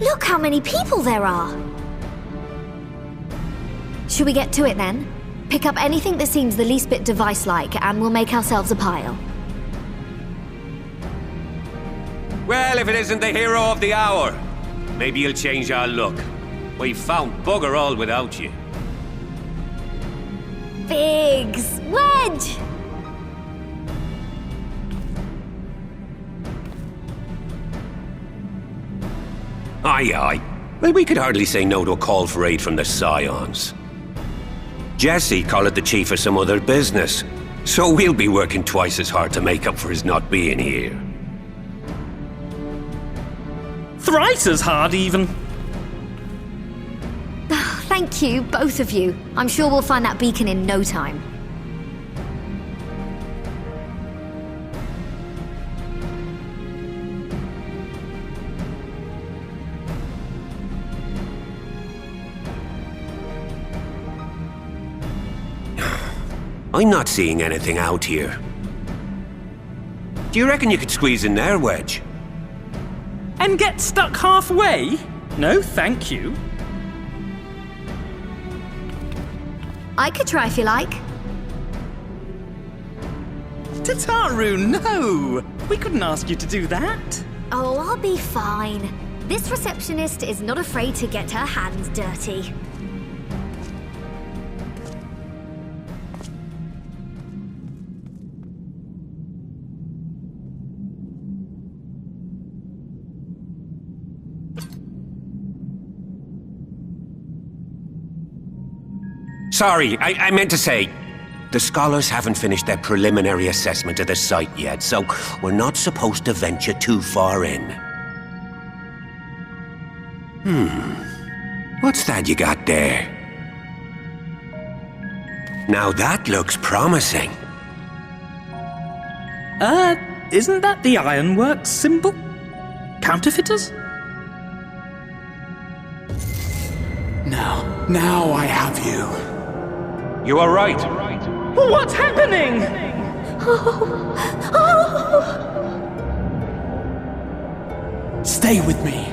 Look how many people there are! Should we get to it then? Pick up anything that seems the least bit device-like, and we'll make ourselves a pile. Well, if it isn't the hero of the hour, maybe you'll change our look. We've found bugger all without you. Biggs! Wedge! Aye, aye. Well, we could hardly say no to a call for aid from the Scions. Jesse called it the chief of some other business, so we'll be working twice as hard to make up for his not being here. Thrice as hard, even. Thank you, both of you. I'm sure we'll find that beacon in no time. I'm not seeing anything out here. Do you reckon you could squeeze in there, Wedge? And get stuck halfway? No, thank you. I could try if you like. Tataru, no! We couldn't ask you to do that. Oh, I'll be fine. This receptionist is not afraid to get her hands dirty. Sorry, I meant to say, the scholars haven't finished their preliminary assessment of the site yet, so we're not supposed to venture too far in. What's that you got there? Now that looks promising. Isn't that the Ironworks symbol? Counterfeiters? Now I have you. You are right. What's happening? Stay with me.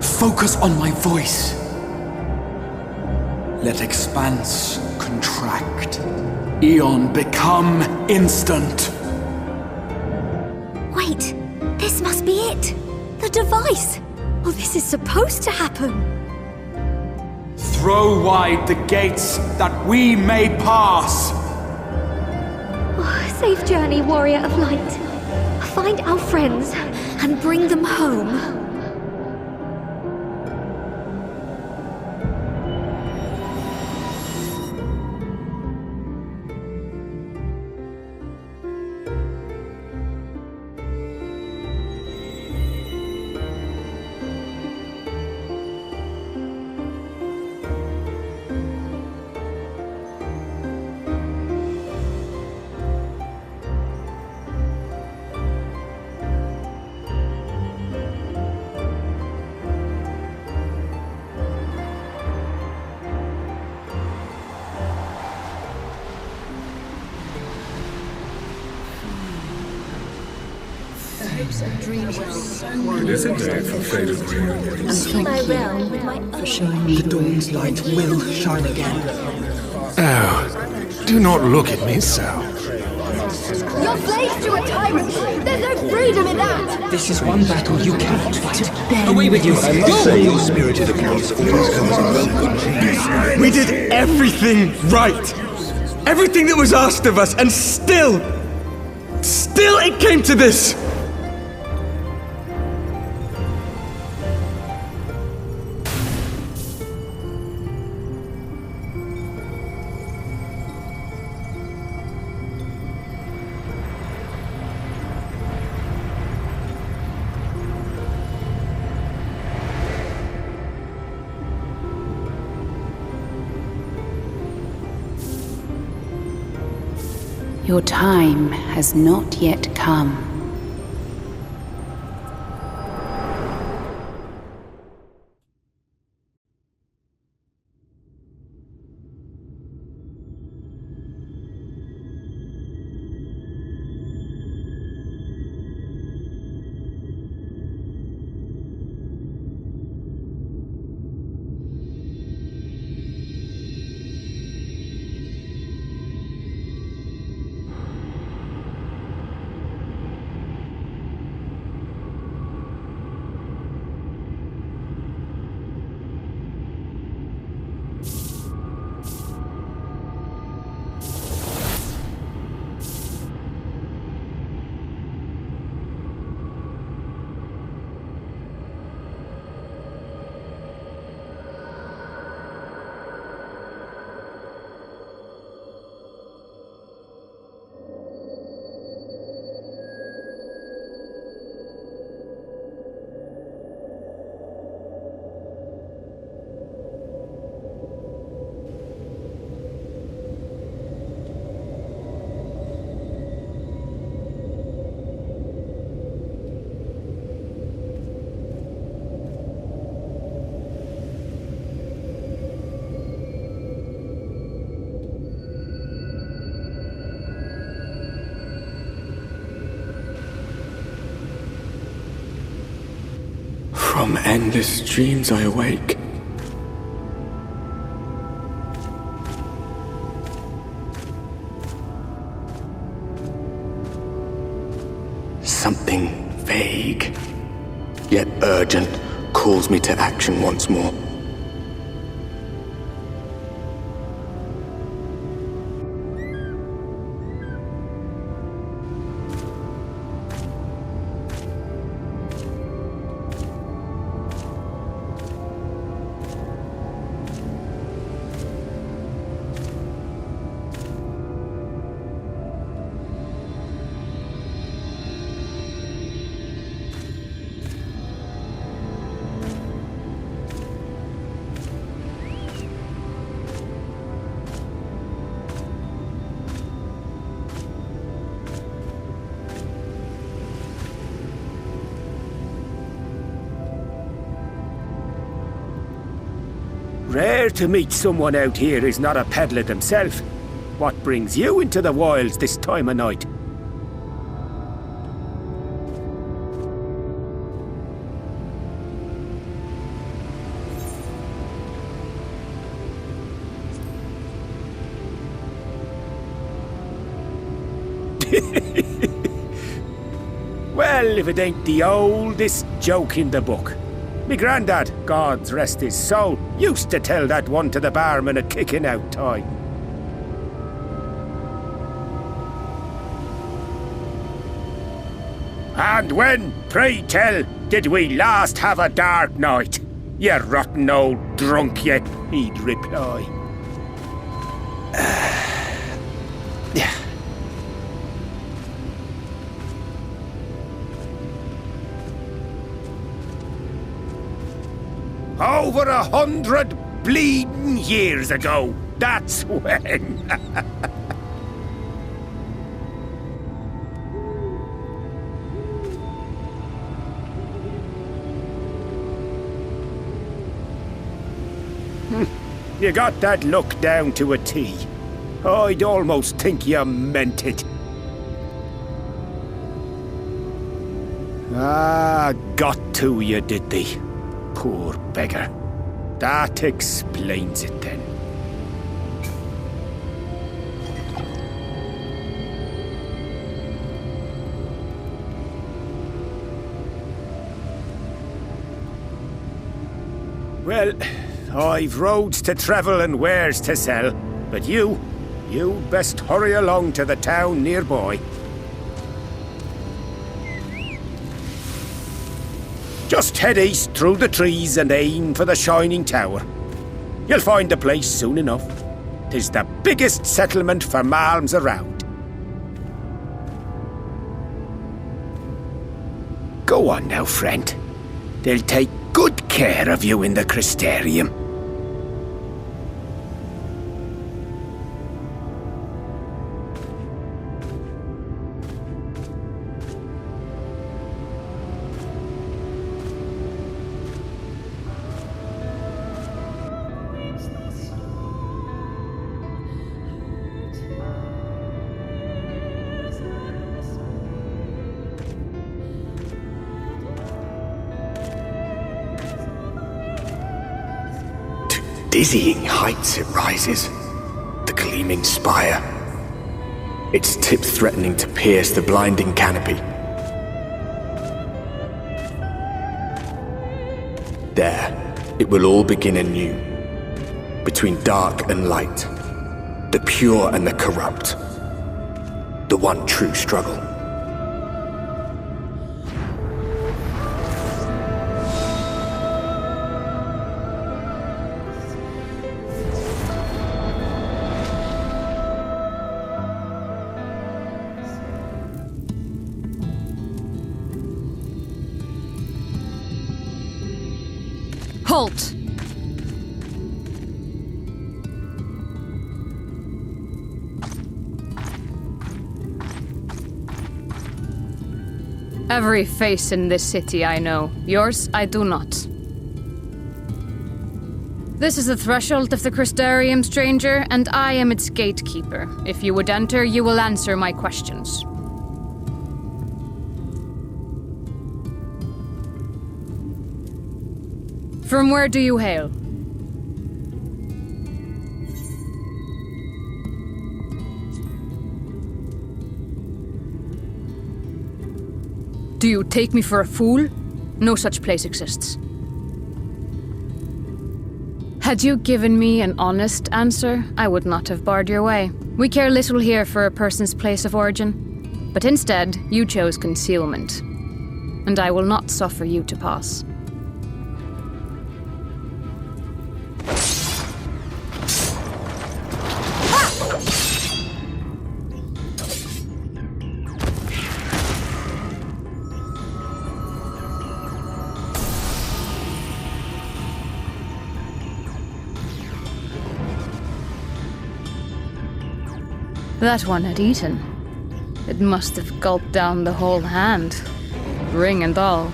Focus on my voice. Let expanse contract. Eon become instant. Wait, this must be it. The device. Oh, this is supposed to happen. Throw wide the gates that we may pass. Oh, safe journey, warrior of light. Find our friends and bring them home. It is a day for faded dreams. And thank you for showing me the dawn's light will shine again. Oh, do not look at me so. You're slaves to a tyrant! There's no freedom in that! This is one battle you cannot fight. Away with you! I must say your spirited accounts always comes in welcome. We did everything right! Everything that was asked of us, and still it came to this! Your time has not yet come. From endless dreams I awake. Something vague, yet urgent, calls me to action once more. Rare to meet someone out here who's not a peddler himself. What brings you into the wilds this time of night? Well, if it ain't the oldest joke in the book. Me grandad, God rest his soul, used to tell that one to the barman at kicking out time. And when, pray tell, did we last have a dark night? You rotten old drunk, you, he'd reply. Over 100 bleeding years ago, that's when. You got that look down to a T. I'd almost think you meant it. Ah, got to you, did they? Poor beggar. That explains it then. Well, I've roads to travel and wares to sell, but you'd best hurry along to the town nearby. Just head east through the trees and aim for the Shining Tower. You'll find the place soon enough. 'Tis the biggest settlement for malms around. Go on now, friend. They'll take good care of you in the Crystarium. Dizzying heights it rises, the gleaming spire, its tip threatening to pierce the blinding canopy. There, it will all begin anew, between dark and light, the pure and the corrupt, the one true struggle. Halt! Every face in this city I know. Yours, I do not. This is the threshold of the Crystarium, stranger, and I am its gatekeeper. If you would enter, you will answer my questions. From where do you hail? Do you take me for a fool? No such place exists. Had you given me an honest answer, I would not have barred your way. We care little here for a person's place of origin. But instead, you chose concealment. And I will not suffer you to pass. That one had eaten. It must have gulped down the whole hand, ring and all.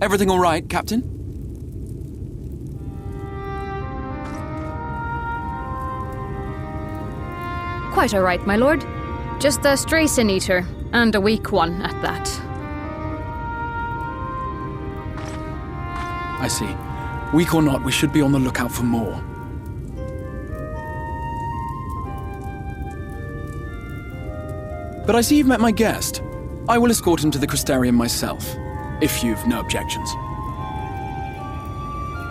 Everything all right, Captain? Quite all right, my lord. Just a stray sin-eater, and a weak one at that. I see. Weak or not, we should be on the lookout for more. But I see you've met my guest. I will escort him to the Crystarium myself, if you've no objections.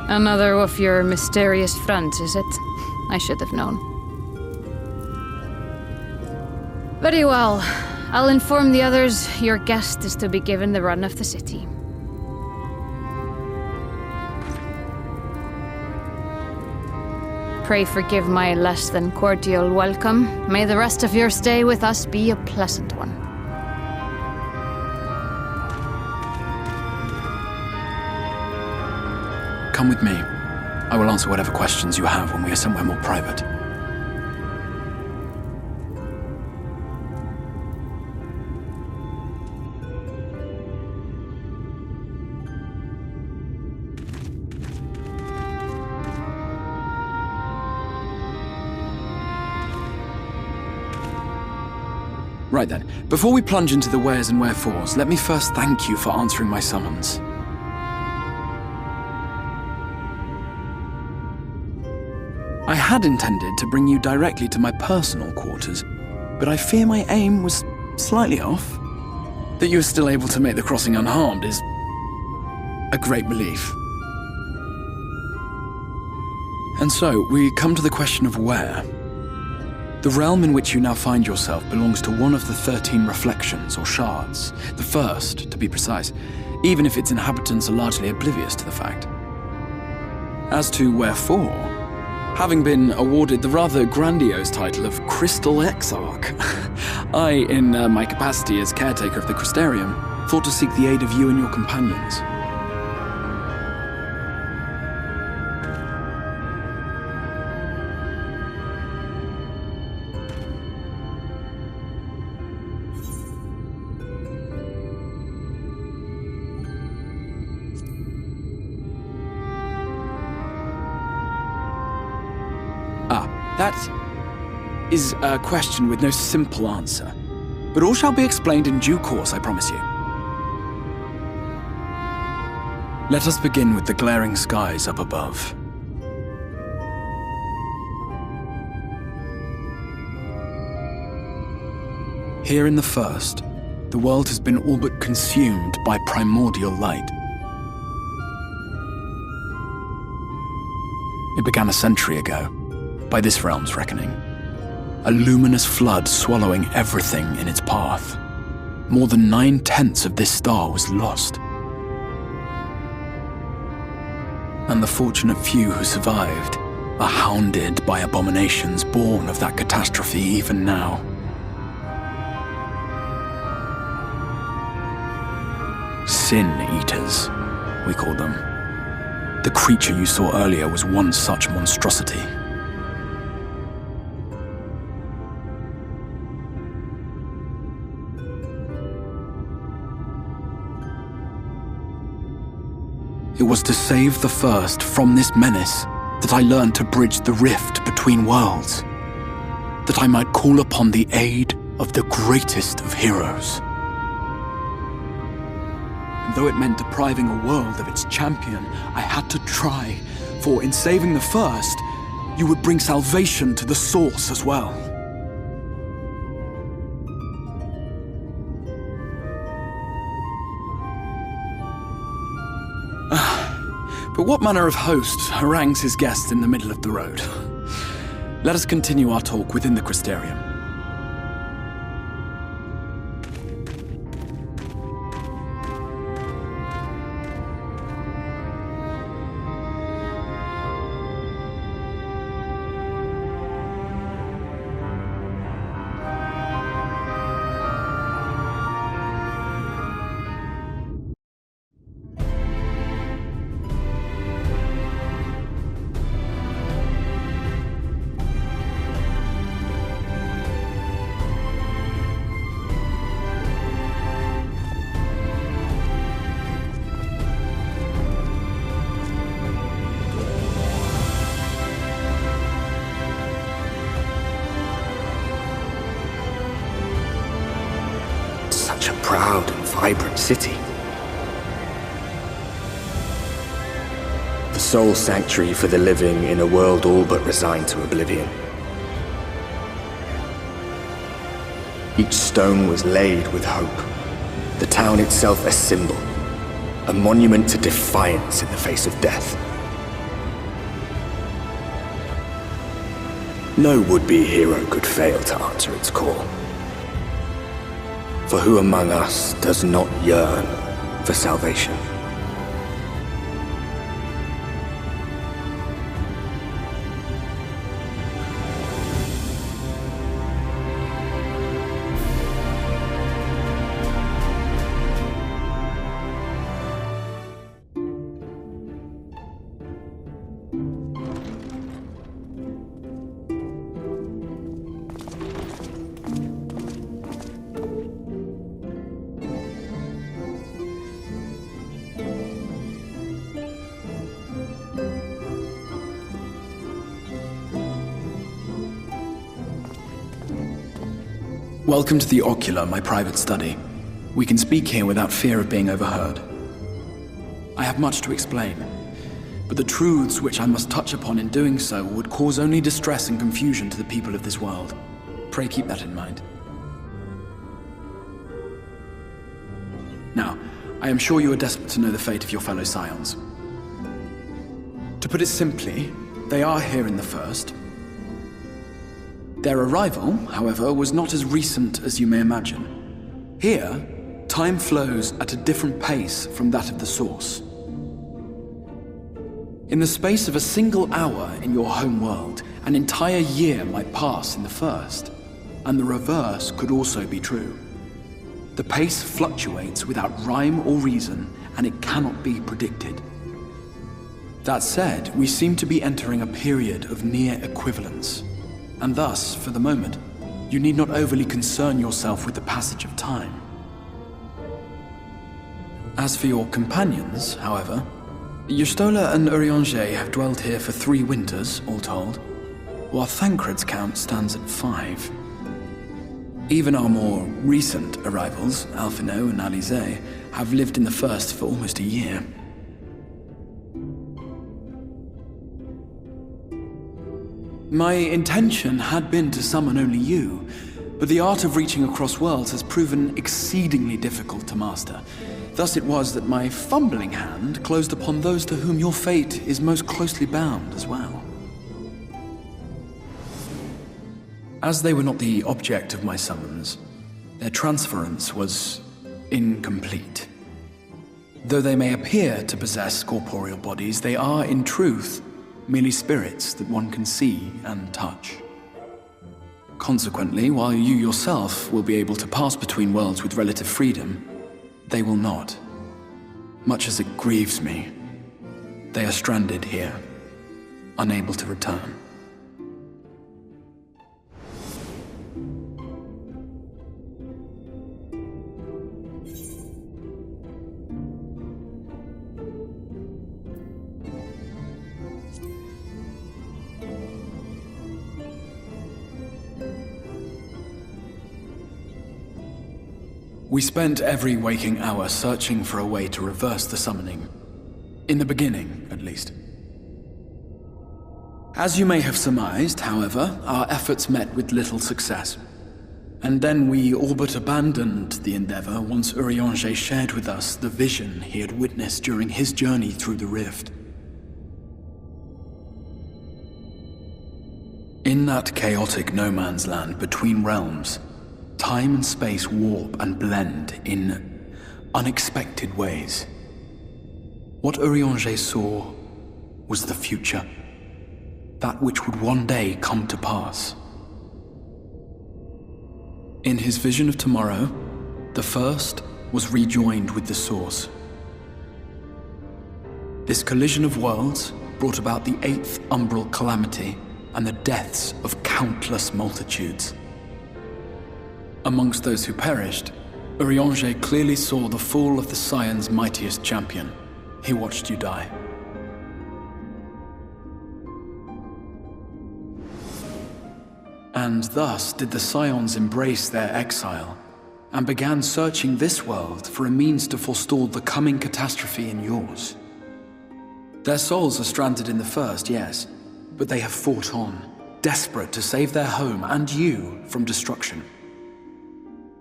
Another of your mysterious friends, is it? I should have known. Very well. I'll inform the others your guest is to be given the run of the city. Pray forgive my less than cordial welcome. May the rest of your stay with us be a pleasant one. Come with me. I will answer whatever questions you have when we are somewhere more private. Right then, before we plunge into the wheres and wherefores, let me first thank you for answering my summons. I had intended to bring you directly to my personal quarters, but I fear my aim was slightly off. That you are still able to make the crossing unharmed is a great relief. And so, we come to the question of where. The realm in which you now find yourself belongs to one of the 13 reflections, or shards. The first, to be precise, even if its inhabitants are largely oblivious to the fact. As to wherefore, having been awarded the rather grandiose title of Crystal Exarch, I, in my capacity as caretaker of the Crystarium, thought to seek the aid of you and your companions. That is a question with no simple answer. But all shall be explained in due course, I promise you. Let us begin with the glaring skies up above. Here in the first, the world has been all but consumed by primordial light. It began a century ago, by this realm's reckoning. A luminous flood swallowing everything in its path. More than 9/10 of this star was lost. And the fortunate few who survived are hounded by abominations born of that catastrophe even now. Sin Eaters, we call them. The creature you saw earlier was one such monstrosity. it was to save the First from this menace that I learned to bridge the rift between worlds, that I might call upon the aid of the greatest of heroes. And though it meant depriving a world of its champion, I had to try, for in saving the First, you would bring salvation to the Source as well. But what manner of host harangues his guests in the middle of the road? Let us continue our talk within the Crystarium. Proud and vibrant city. The sole sanctuary for the living in a world all but resigned to oblivion. Each stone was laid with hope. The town itself a symbol, a monument to defiance in the face of death. No would-be hero could fail to answer its call. For who among us does not yearn for salvation? Welcome to the Ocular, my private study. We can speak here without fear of being overheard. I have much to explain, but the truths which I must touch upon in doing so would cause only distress and confusion to the people of this world. Pray keep that in mind. Now, I am sure you are desperate to know the fate of your fellow Scions. To put it simply, they are here in the First. Their arrival, however, was not as recent as you may imagine. Here, time flows at a different pace from that of the Source. In the space of a single hour in your home world, an entire year might pass in the First, and the reverse could also be true. The pace fluctuates without rhyme or reason, and it cannot be predicted. That said, we seem to be entering a period of near equivalence. And thus, for the moment, you need not overly concern yourself with the passage of time. As for your companions, however, Y'shtola and Urianger have dwelled here for 3 winters, all told, while Thancred's count stands at 5. Even our more recent arrivals, Alphinaud and Alisaie, have lived in the First for almost a year. My intention had been to summon only you, but the art of reaching across worlds has proven exceedingly difficult to master. Thus it was that my fumbling hand closed upon those to whom your fate is most closely bound as well. As they were not the object of my summons, their transference was incomplete. Though they may appear to possess corporeal bodies, they are, in truth, merely spirits that one can see and touch. Consequently, while you yourself will be able to pass between worlds with relative freedom, they will not. Much as it grieves me, they are stranded here, unable to return. We spent every waking hour searching for a way to reverse the summoning. In the beginning, at least. As you may have surmised, however, our efforts met with little success. And then we all but abandoned the endeavor once Urianger shared with us the vision he had witnessed during his journey through the rift. In that chaotic no-man's land between realms, time and space warp and blend in unexpected ways. What Urianger saw was the future, that which would one day come to pass. In his vision of tomorrow, the first was rejoined with the source. This collision of worlds brought about the 8th umbral calamity and the deaths of countless multitudes. Amongst those who perished, Urianger clearly saw the fall of the Scion's mightiest champion. He watched you die. And thus did the Scions embrace their exile, and began searching this world for a means to forestall the coming catastrophe in yours. Their souls are stranded in the first, yes, but they have fought on, desperate to save their home and you from destruction.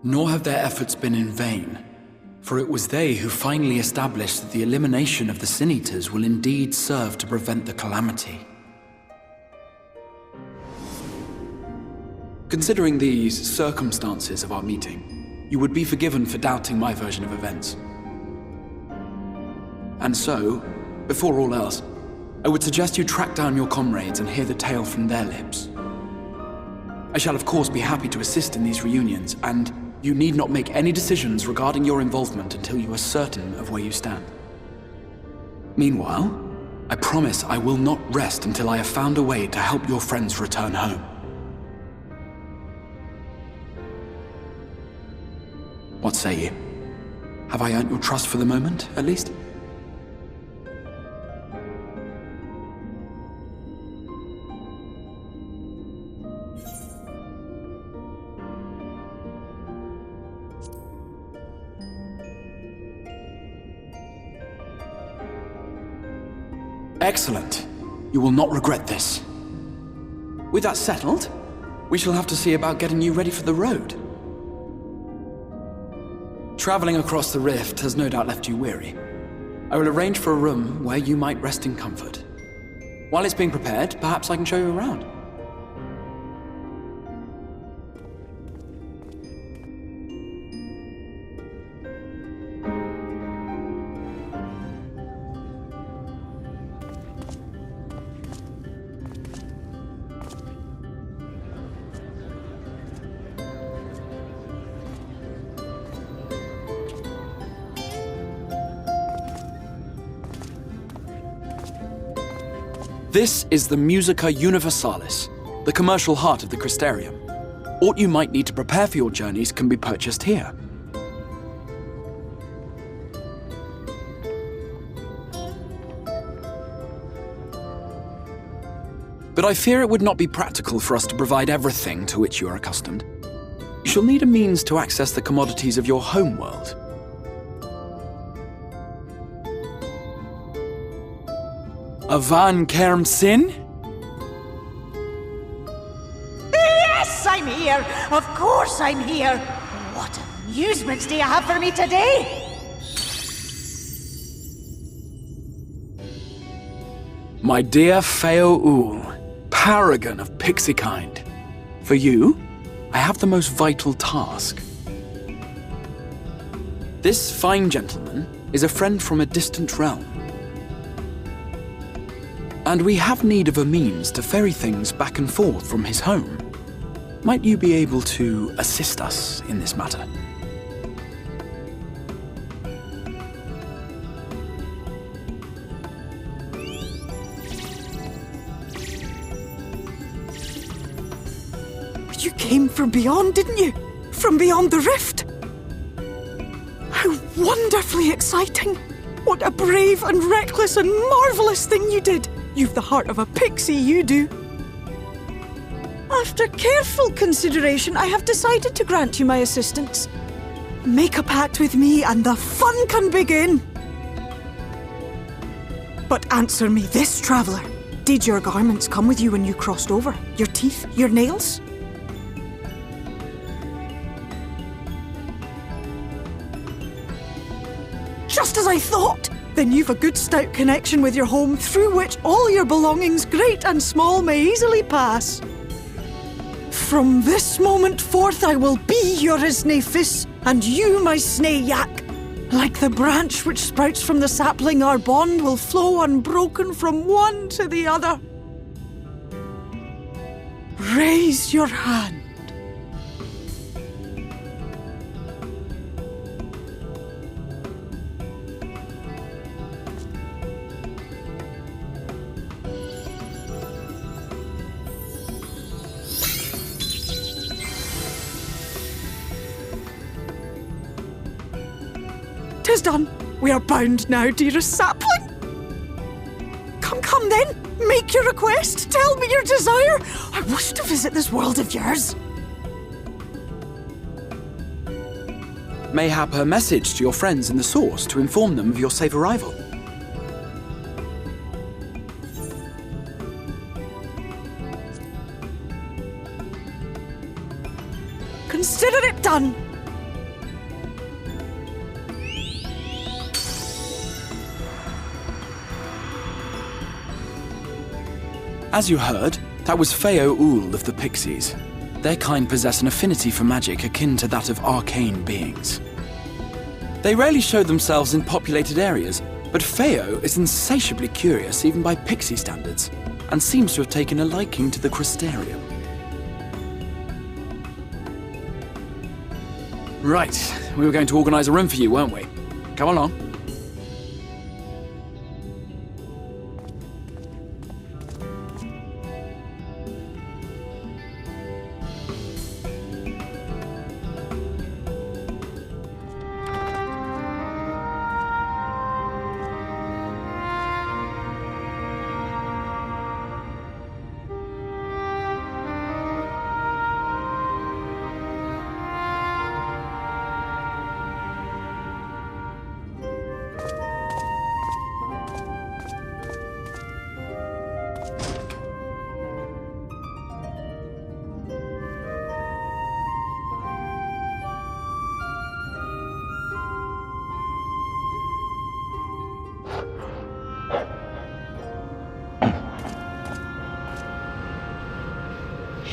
Nor have their efforts been in vain, for it was they who finally established that the elimination of the Sin Eaters will indeed serve to prevent the calamity. Considering these circumstances of our meeting, you would be forgiven for doubting my version of events. And so, before all else, I would suggest you track down your comrades and hear the tale from their lips. I shall of course be happy to assist in these reunions, and you need not make any decisions regarding your involvement until you are certain of where you stand. Meanwhile, I promise I will not rest until I have found a way to help your friends return home. What say you? Have I earned your trust for the moment, at least? Excellent. You will not regret this. With that settled, we shall have to see about getting you ready for the road. Traveling across the rift has no doubt left you weary. I will arrange for a room where you might rest in comfort. While it's being prepared, perhaps I can show you around. This is the Musica Universalis, the commercial heart of the Crystarium. What you might need to prepare for your journeys can be purchased here. But I fear it would not be practical for us to provide everything to which you are accustomed. You shall need a means to access the commodities of your home world. Avan Kerm Sin? Yes, I'm here! Of course I'm here! What amusements do you have for me today? My dear Feo Ul, paragon of pixie kind. For you, I have the most vital task. This fine gentleman is a friend from a distant realm. And we have need of a means to ferry things back and forth from his home. Might you be able to assist us in this matter? You came from beyond, didn't you? From beyond the rift? How wonderfully exciting! What a brave and reckless and marvelous thing you did! You've the heart of a pixie, you do. After careful consideration, I have decided to grant you my assistance. Make a pact with me and the fun can begin. But answer me this, traveller. Did your garments come with you when you crossed over? Your teeth? Your nails? Just as I thought! Then you've a good stout connection with your home through which all your belongings, great and small, may easily pass. From this moment forth I will be your Isne Fis, and you my Sne Yak. Like the branch which sprouts from the sapling, our bond will flow unbroken from one to the other. Raise your hand. Tis done. We are bound now, dearest sapling. Come then. Make your request. Tell me your desire. I wish to visit this world of yours. Mayhap a message to your friends in the Source to inform them of your safe arrival. Consider it done. As you heard, that was Feo Ul of the Pixies. Their kind possess an affinity for magic akin to that of arcane beings. They rarely show themselves in populated areas, but Feo is insatiably curious even by Pixie standards, and seems to have taken a liking to the Crystarium. Right, we were going to organise a room for you, weren't we? Come along.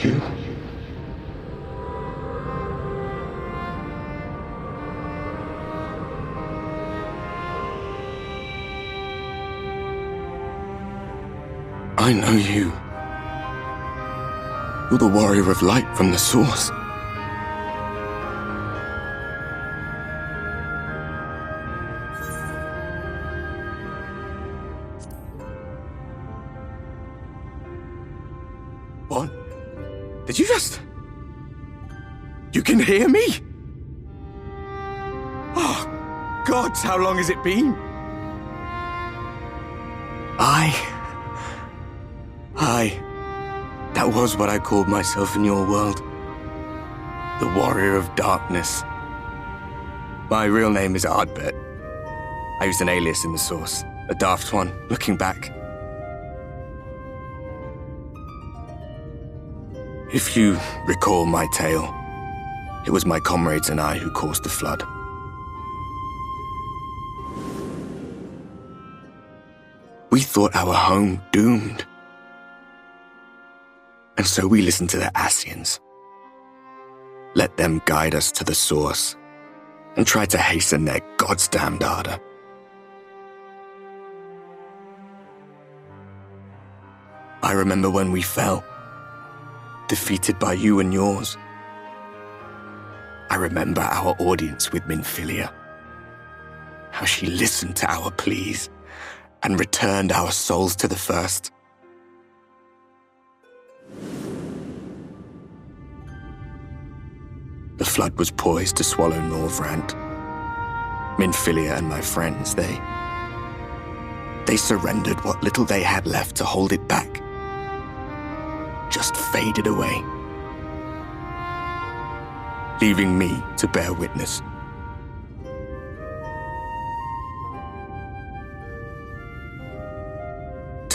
You. I know you. You're the warrior of light from the Source. What? Did you just... You can hear me? Oh, gods, how long has it been? That was what I called myself in your world. The Warrior of Darkness. My real name is Ardbert. I used an alias in the Source, a daft one, looking back. If you recall my tale, it was my comrades and I who caused the flood. We thought our home doomed. And so we listened to the Ascians. Let them guide us to the Source and tried to hasten their goddamned ardor. I remember when we fell, defeated by you and yours. I remember our audience with Minfilia, how she listened to our pleas and returned our souls to the First. The flood was poised to swallow Norvrand. Minfilia and my friends, they surrendered what little they had left to hold it back. Just faded away, leaving me to bear witness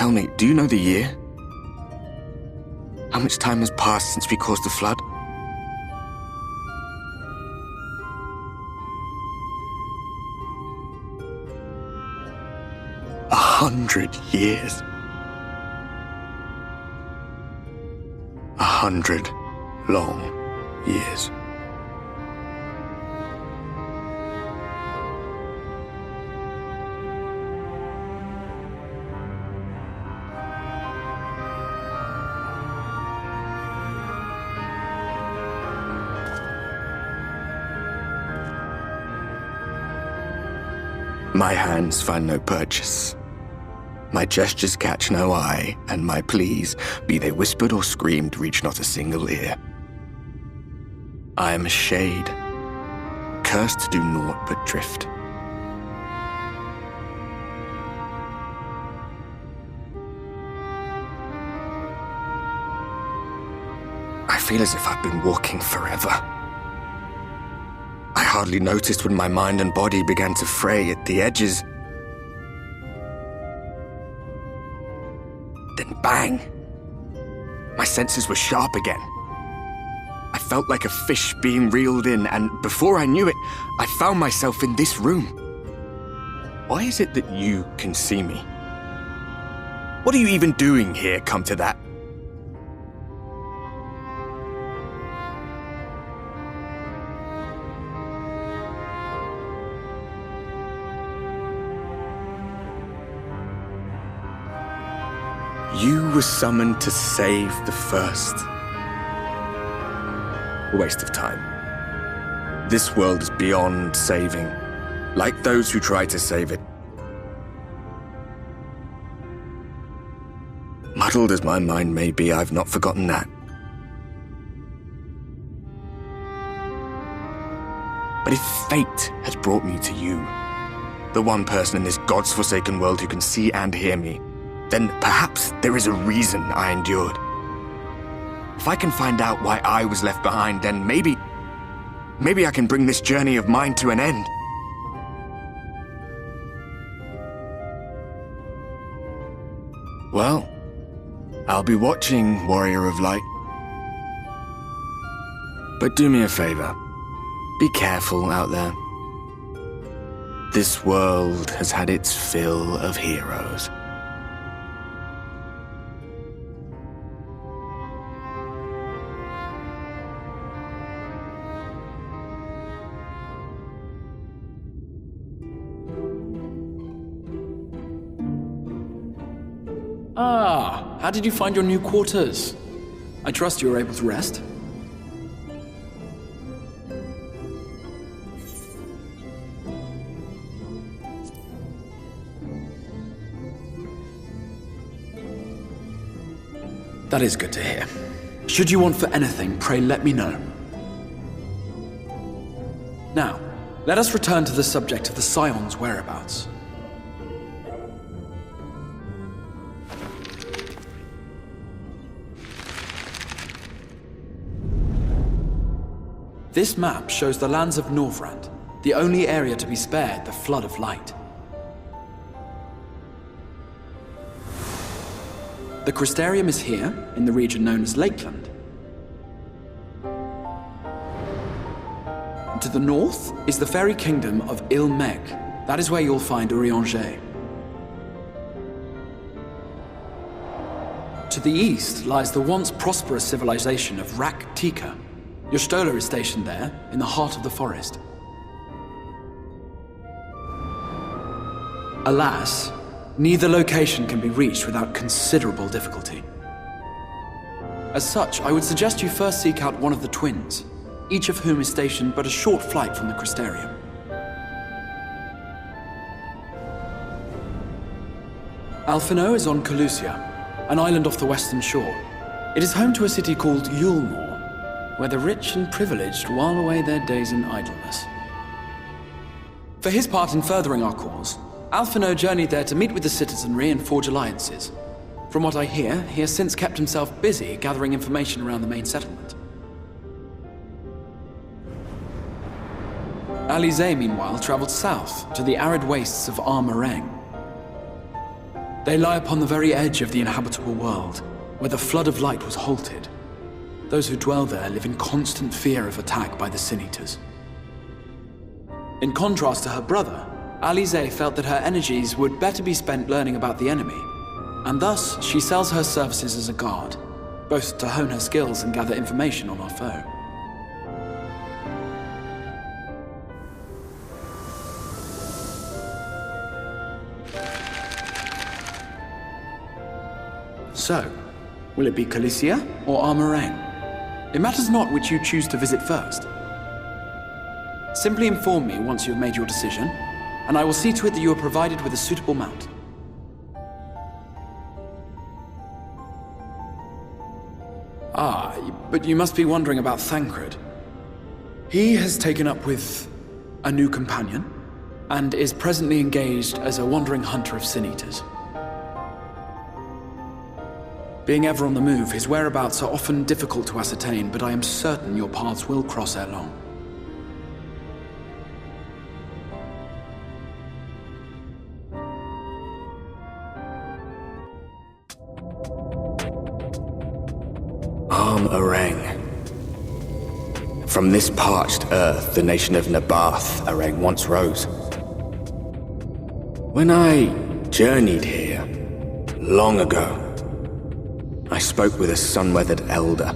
Tell me, do you know the year? How much time has passed since we caused the flood? 100 years. 100 long years. My hands find no purchase. My gestures catch no eye, and my pleas, be they whispered or screamed, reach not a single ear. I am a shade, cursed to do naught but drift. I feel as if I've been walking forever. I hardly noticed when my mind and body began to fray at the edges. Then bang! My senses were sharp again. I felt like a fish being reeled in, and before I knew it, I found myself in this room. Why is it that you can see me? What are you even doing here, come to that? You were summoned to save the first. A waste of time. This world is beyond saving, like those who try to save it. Muddled as my mind may be, I've not forgotten that. But if fate has brought me to you, the one person in this God's-forsaken world who can see and hear me, then perhaps there is a reason I endured. If I can find out why I was left behind, then maybe I can bring this journey of mine to an end. Well, I'll be watching, Warrior of Light. But do me a favor. Be careful out there. This world has had its fill of heroes. Ah, how did you find your new quarters? I trust you were able to rest? That is good to hear. Should you want for anything, pray let me know. Now, let us return to the subject of the Scion's whereabouts. This map shows the lands of Norvrand, the only area to be spared the Flood of Light. The Crystarium is here, in the region known as Lakeland. To the north is the fairy kingdom of Mheg. That is where you'll find Urianger. To the east lies the once prosperous civilization of Rak'tika. Y'shtola is stationed there, in the heart of the forest. Alas, neither location can be reached without considerable difficulty. As such, I would suggest you first seek out one of the twins, each of whom is stationed but a short flight from the Crystarium. Alphinaud is on Calusia, an island off the western shore. It is home to a city called Eulmore, where the rich and privileged while away their days in idleness. For his part in furthering our cause, Alphinaud journeyed there to meet with the citizenry and forge alliances. From what I hear, he has since kept himself busy gathering information around the main settlement. Alisaie, meanwhile, traveled south to the arid wastes of Areng. They lie upon the very edge of the inhabitable world, where the flood of light was halted. Those who dwell there live in constant fear of attack by the Sin-Eaters. In contrast to her brother, Alisaie felt that her energies would better be spent learning about the enemy, and thus she sells her services as a guard, both to hone her skills and gather information on our foe. So, will it be Calicia or Areng? It matters not which you choose to visit first. Simply inform me once you have made your decision, and I will see to it that you are provided with a suitable mount. Ah, but you must be wondering about Thancred. He has taken up with a new companion, and is presently engaged as a wandering hunter of Sin-Eaters. Being ever on the move, his whereabouts are often difficult to ascertain, but I am certain your paths will cross ere long. Areng. From this parched earth, the nation of Nabaath Areng once rose. When I journeyed here, long ago, I spoke with a sun-weathered elder.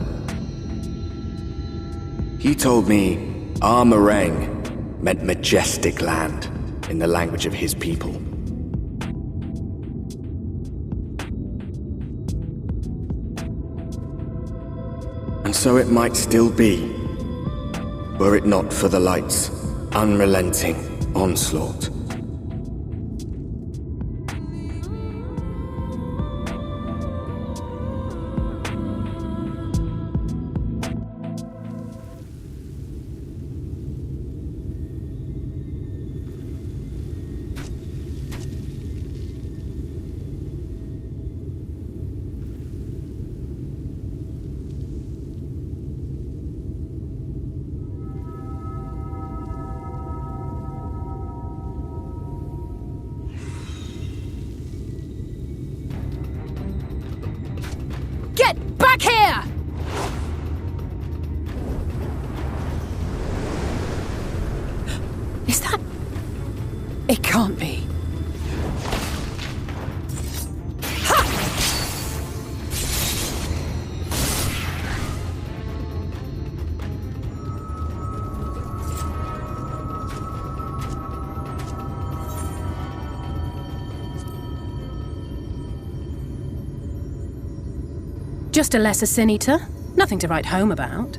He told me Areng meant majestic land in the language of his people. And so it might still be, were it not for the light's unrelenting onslaught. Back here! Is that... It can't be. Just a lesser Sin-Eater. Nothing to write home about.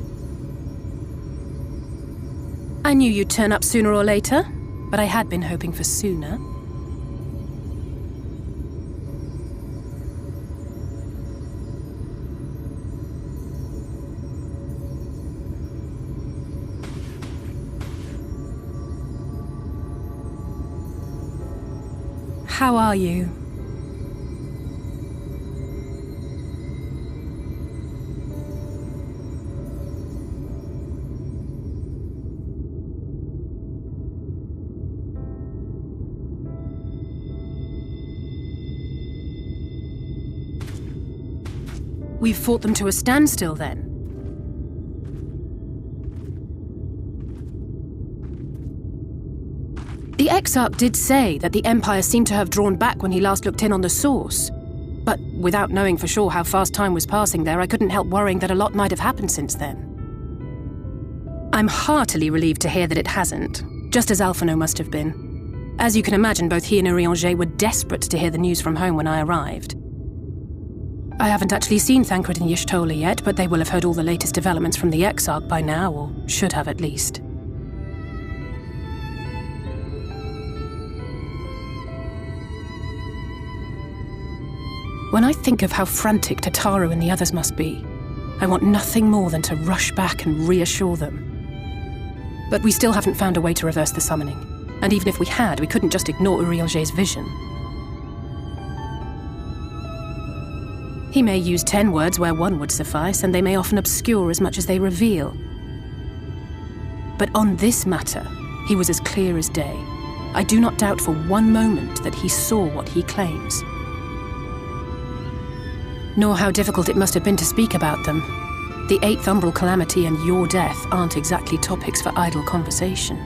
I knew you'd turn up sooner or later, but I had been hoping for sooner. How are you? We've fought them to a standstill, then. The Exarch did say that the Empire seemed to have drawn back when he last looked in on the source. But without knowing for sure how fast time was passing there, I couldn't help worrying that a lot might have happened since then. I'm heartily relieved to hear that it hasn't, just as Alphinaud must have been. As you can imagine, both he and Urianger were desperate to hear the news from home when I arrived. I haven't actually seen Thancred and Y'shtola yet, but they will have heard all the latest developments from the Exarch by now, or should have at least. When I think of how frantic Tataru and the others must be, I want nothing more than to rush back and reassure them. But we still haven't found a way to reverse the summoning, and even if we had, we couldn't just ignore Urianger's vision. He may use 10 words where 1 would suffice, and they may often obscure as much as they reveal. But on this matter, he was as clear as day. I do not doubt for one moment that he saw what he claims. nor how difficult it must have been to speak about them. The 8th Umbral Calamity and your death aren't exactly topics for idle conversation.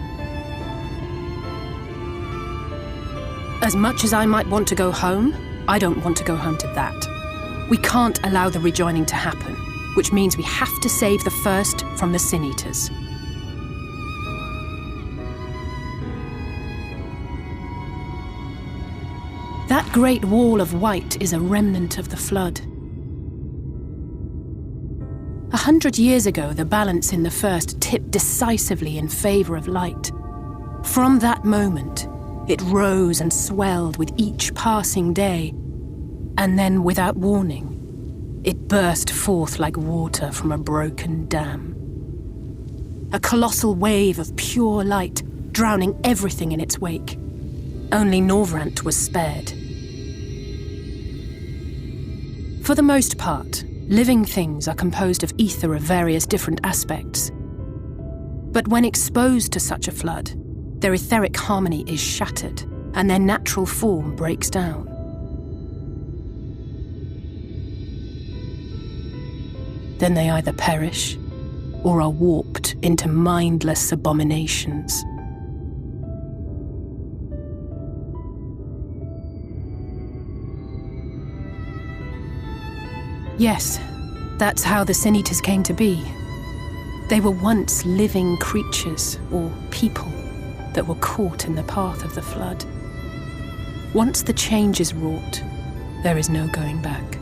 As much as I might want to go home, I don't want to go home to that. We can't allow the rejoining to happen, which means we have to save the First from the Sin Eaters. That great wall of white is a remnant of the Flood. 100 years ago, the balance in the First tipped decisively in favor of light. From that moment, it rose and swelled with each passing day, and then, without warning, it burst forth like water from a broken dam. A colossal wave of pure light, drowning everything in its wake. Only Norvrant was spared. For the most part, living things are composed of ether of various different aspects. But when exposed to such a flood, their etheric harmony is shattered, and their natural form breaks down. Then they either perish, or are warped into mindless abominations. Yes, that's how the Sin Eaters came to be. They were once living creatures, or people, that were caught in the path of the Flood. Once the change is wrought, there is no going back.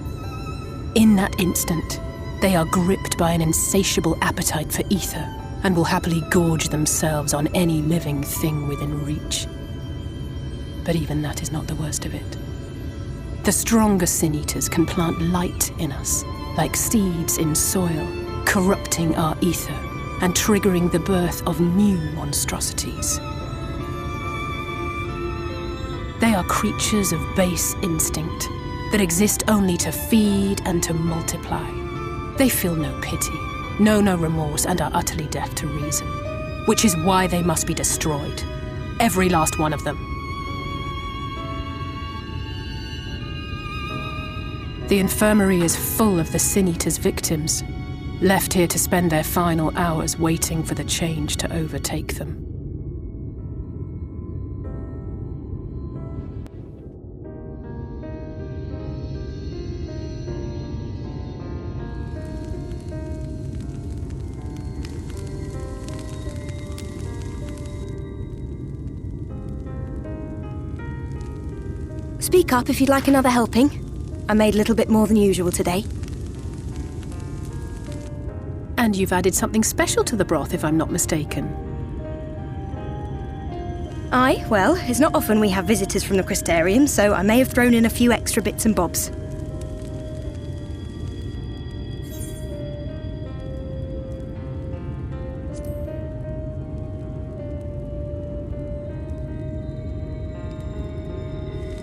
In that instant, they are gripped by an insatiable appetite for ether, and will happily gorge themselves on any living thing within reach. But even that is not the worst of it. The stronger Sin Eaters can plant light in us, like seeds in soil, corrupting our ether and triggering the birth of new monstrosities. They are creatures of base instinct that exist only to feed and to multiply. They feel no pity, know no remorse, and are utterly deaf to reason, which is why they must be destroyed. Every last one of them. The infirmary is full of the Sin Eaters' victims, left here to spend their final hours waiting for the change to overtake them. Speak up if you'd like another helping. I made a little bit more than usual today. And you've added something special to the broth, if I'm not mistaken. Aye, well, it's not often we have visitors from the Crystarium, so I may have thrown in a few extra bits and bobs.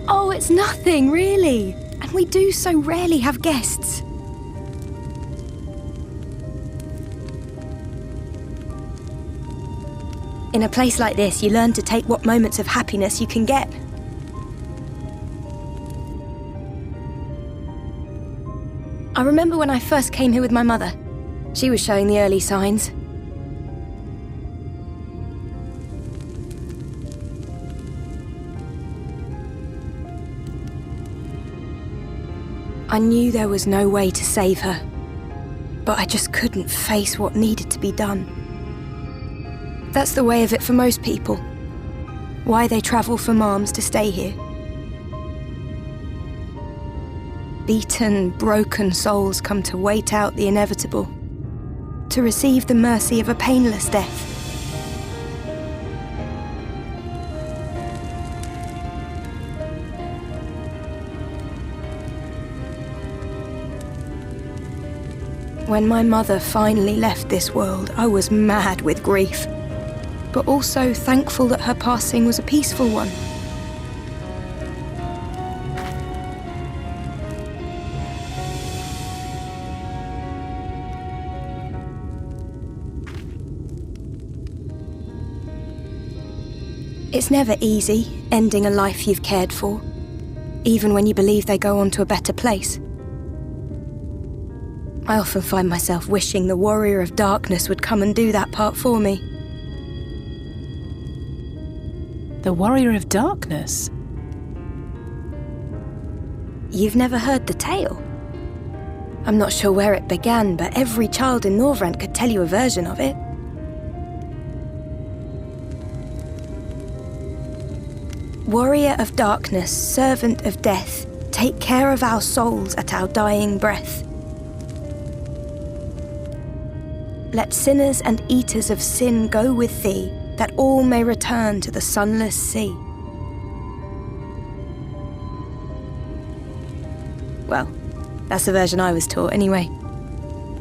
Oh, it's nothing, really. And we do so rarely have guests. In a place like this, you learn to take what moments of happiness you can get. I remember when I first came here with my mother. She was showing the early signs. I knew there was no way to save her, but I just couldn't face what needed to be done. That's the way of it for most people. Why they travel from arms to stay here. Beaten, broken souls come to wait out the inevitable, to receive the mercy of a painless death. When my mother finally left this world, I was mad with grief, but also thankful that her passing was a peaceful one. It's never easy, ending a life you've cared for, even when you believe they go on to a better place. I often find myself wishing the Warrior of Darkness would come and do that part for me. The Warrior of Darkness? You've never heard the tale? I'm not sure where it began, but every child in Northrend could tell you a version of it. Warrior of Darkness, servant of death, take care of our souls at our dying breath. Let sinners and eaters of sin go with thee, that all may return to the sunless sea. Well, that's the version I was taught anyway.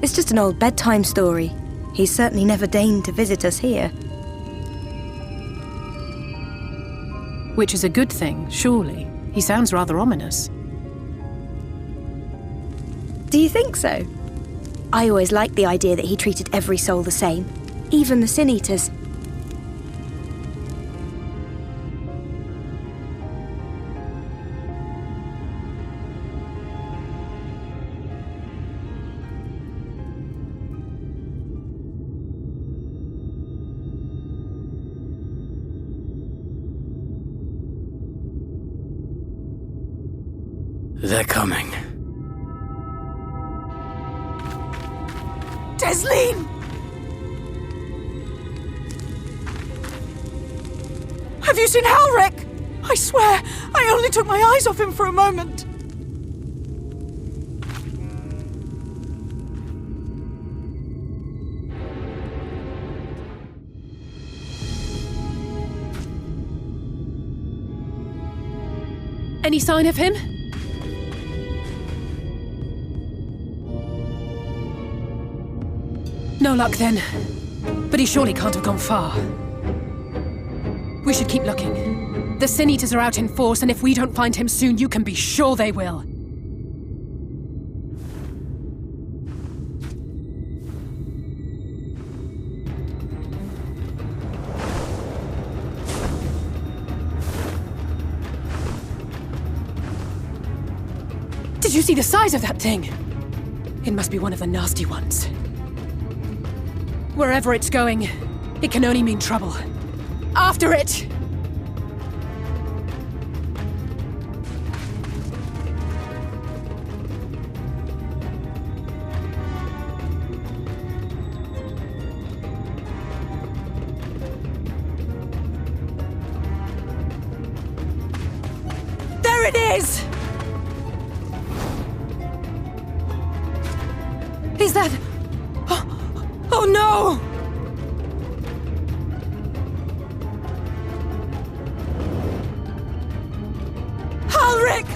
It's just an old bedtime story. He's certainly never deigned to visit us here. Which is a good thing, surely. He sounds rather ominous. Do you think so? I always liked the idea that he treated every soul the same, even the Sin Eaters. They're coming. Desleen! Have you seen Halric? I swear, I only took my eyes off him for a moment. Any sign of him? No luck then. But he surely can't have gone far. We should keep looking. The Sin Eaters are out in force, and if we don't find him soon, you can be sure they will. Did you see the size of that thing? It must be one of the nasty ones. Wherever it's going, it can only mean trouble. After it! There it is! Is that... Oh no! Halric!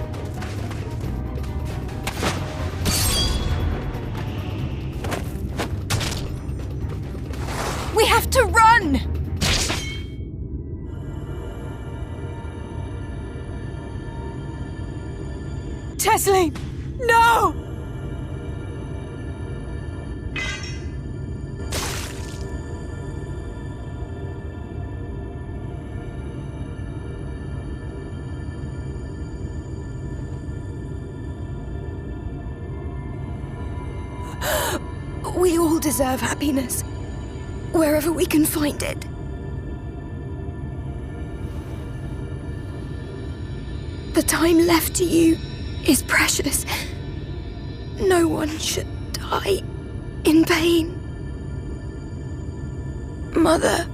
We have to run! Desleen! No! We all deserve happiness, wherever we can find it. The time left to you is precious. No one should die in pain. Mother,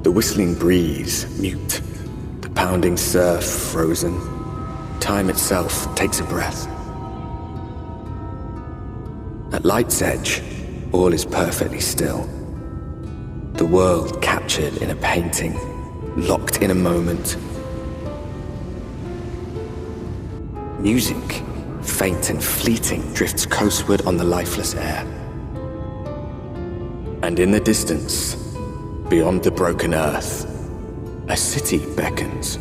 The whistling breeze, mute. The pounding surf, frozen. Time itself takes a breath. At Light's edge, all is perfectly still. The world captured in a painting, locked in a moment. Music, faint and fleeting, drifts coastward on the lifeless air. And in the distance, beyond the broken earth, a city beckons.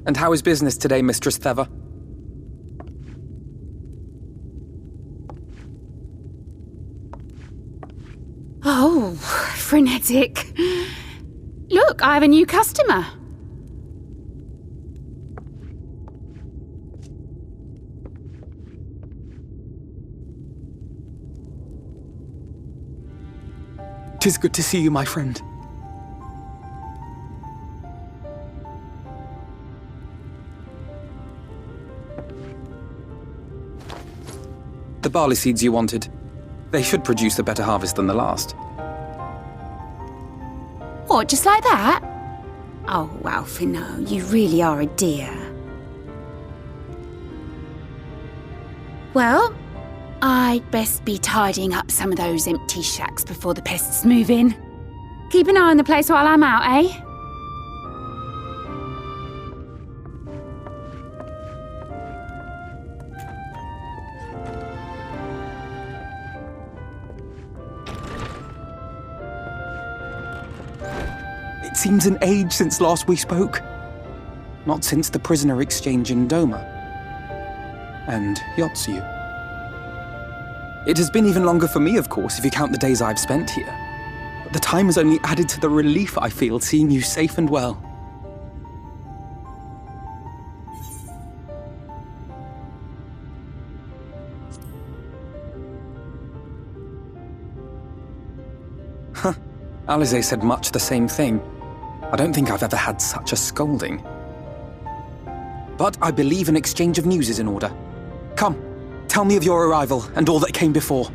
And how is business today, Mistress Theva? Oh, frenetic. Look, I have a new customer. "'Tis good to see you, my friend." The barley seeds you wanted. They should produce a better harvest than the last. What, just like that? Oh, Alphinaud, you really are a dear. Well, I'd best be tidying up some of those empty shacks before the pests move in. Keep an eye on the place while I'm out, eh? It seems an age since last we spoke. Not since the prisoner exchange in Doma. And Yotsu. It has been even longer for me, of course, if you count the days I've spent here. But the time has only added to the relief I feel seeing you safe and well. Huh. Alisaie said much the same thing. I don't think I've ever had such a scolding. But I believe an exchange of news is in order. Come, tell me of your arrival and all that came before.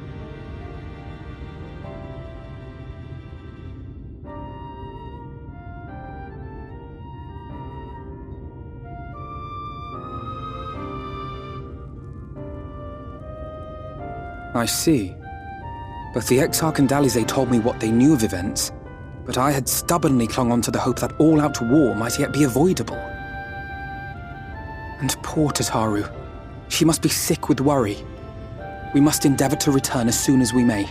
I see. Both the Exarch and Alisaie told me what they knew of events, but I had stubbornly clung on to the hope that all-out war might yet be avoidable. And poor Tataru. She must be sick with worry. We must endeavor to return as soon as we may.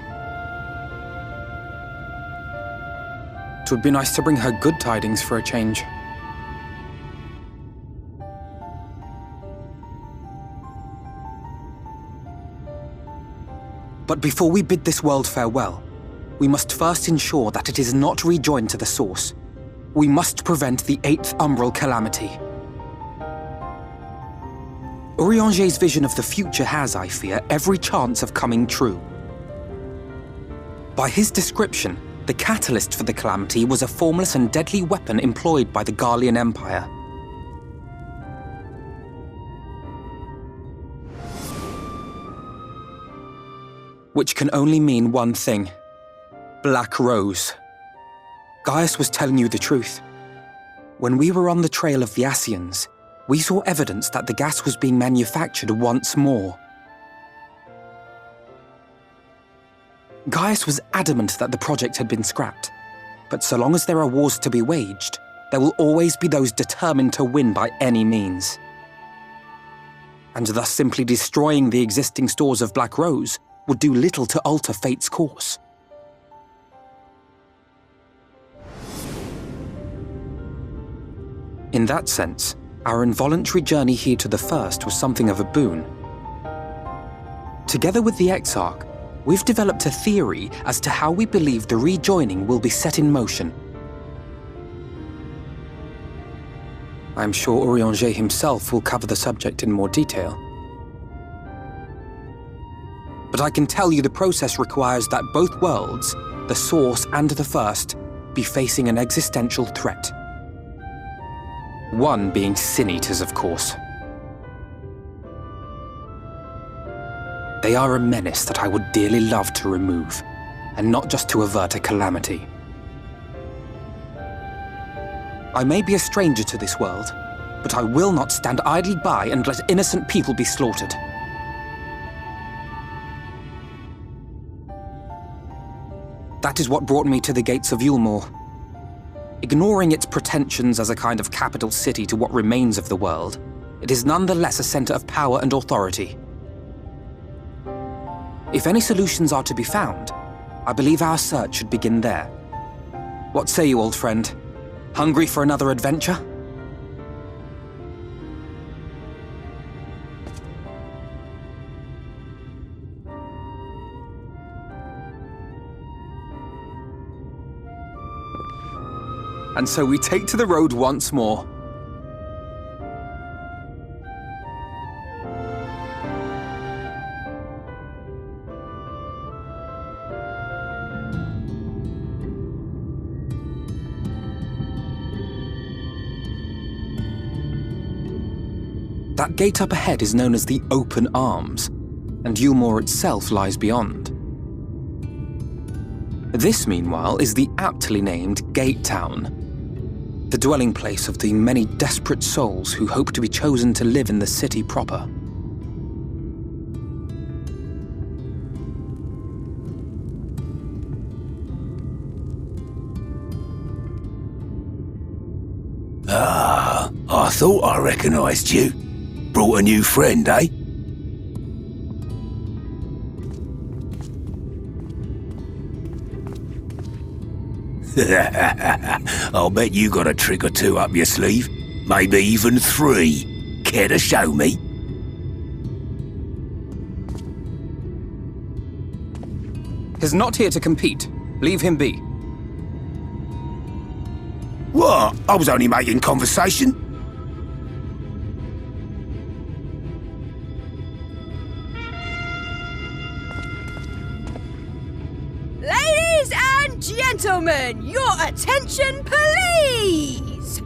It would be nice to bring her good tidings for a change. But before we bid this world farewell, we must first ensure that it is not rejoined to the source. We must prevent the 8th Umbral calamity. Urianger's vision of the future has, I fear, every chance of coming true. By his description, the catalyst for the calamity was a formless and deadly weapon employed by the Garlean Empire. Which can only mean one thing. Black Rose. Gaius was telling you the truth. When we were on the trail of the Ascians, we saw evidence that the gas was being manufactured once more. Gaius was adamant that the project had been scrapped, but so long as there are wars to be waged, there will always be those determined to win by any means. And thus simply destroying the existing stores of Black Rose would do little to alter fate's course. In that sense, our involuntary journey here to the First was something of a boon. Together with the Exarch, we've developed a theory as to how we believe the rejoining will be set in motion. I'm sure Urianger himself will cover the subject in more detail. But I can tell you the process requires that both worlds, the Source and the First, be facing an existential threat. One being Sin Eaters, of course. They are a menace that I would dearly love to remove, and not just to avert a calamity. I may be a stranger to this world, but I will not stand idly by and let innocent people be slaughtered. That is what brought me to the gates of Eulmore. Ignoring its pretensions as a kind of capital city to what remains of the world, it is nonetheless a center of power and authority. If any solutions are to be found, I believe our search should begin there. What say you, old friend? Hungry for another adventure? And so we take to the road once more. That gate up ahead is known as the Open Arms, and Eulmore itself lies beyond. This, meanwhile, is the aptly named Gate Town, the dwelling place of the many desperate souls who hope to be chosen to live in the city proper. Ah, I thought I recognised you. Brought a new friend, eh? I'll bet you got a trick or two up your sleeve. Maybe even 3. Care to show me? He's not here to compete. Leave him be. What? I was only making conversation. Ladies and gentlemen, your attention, please!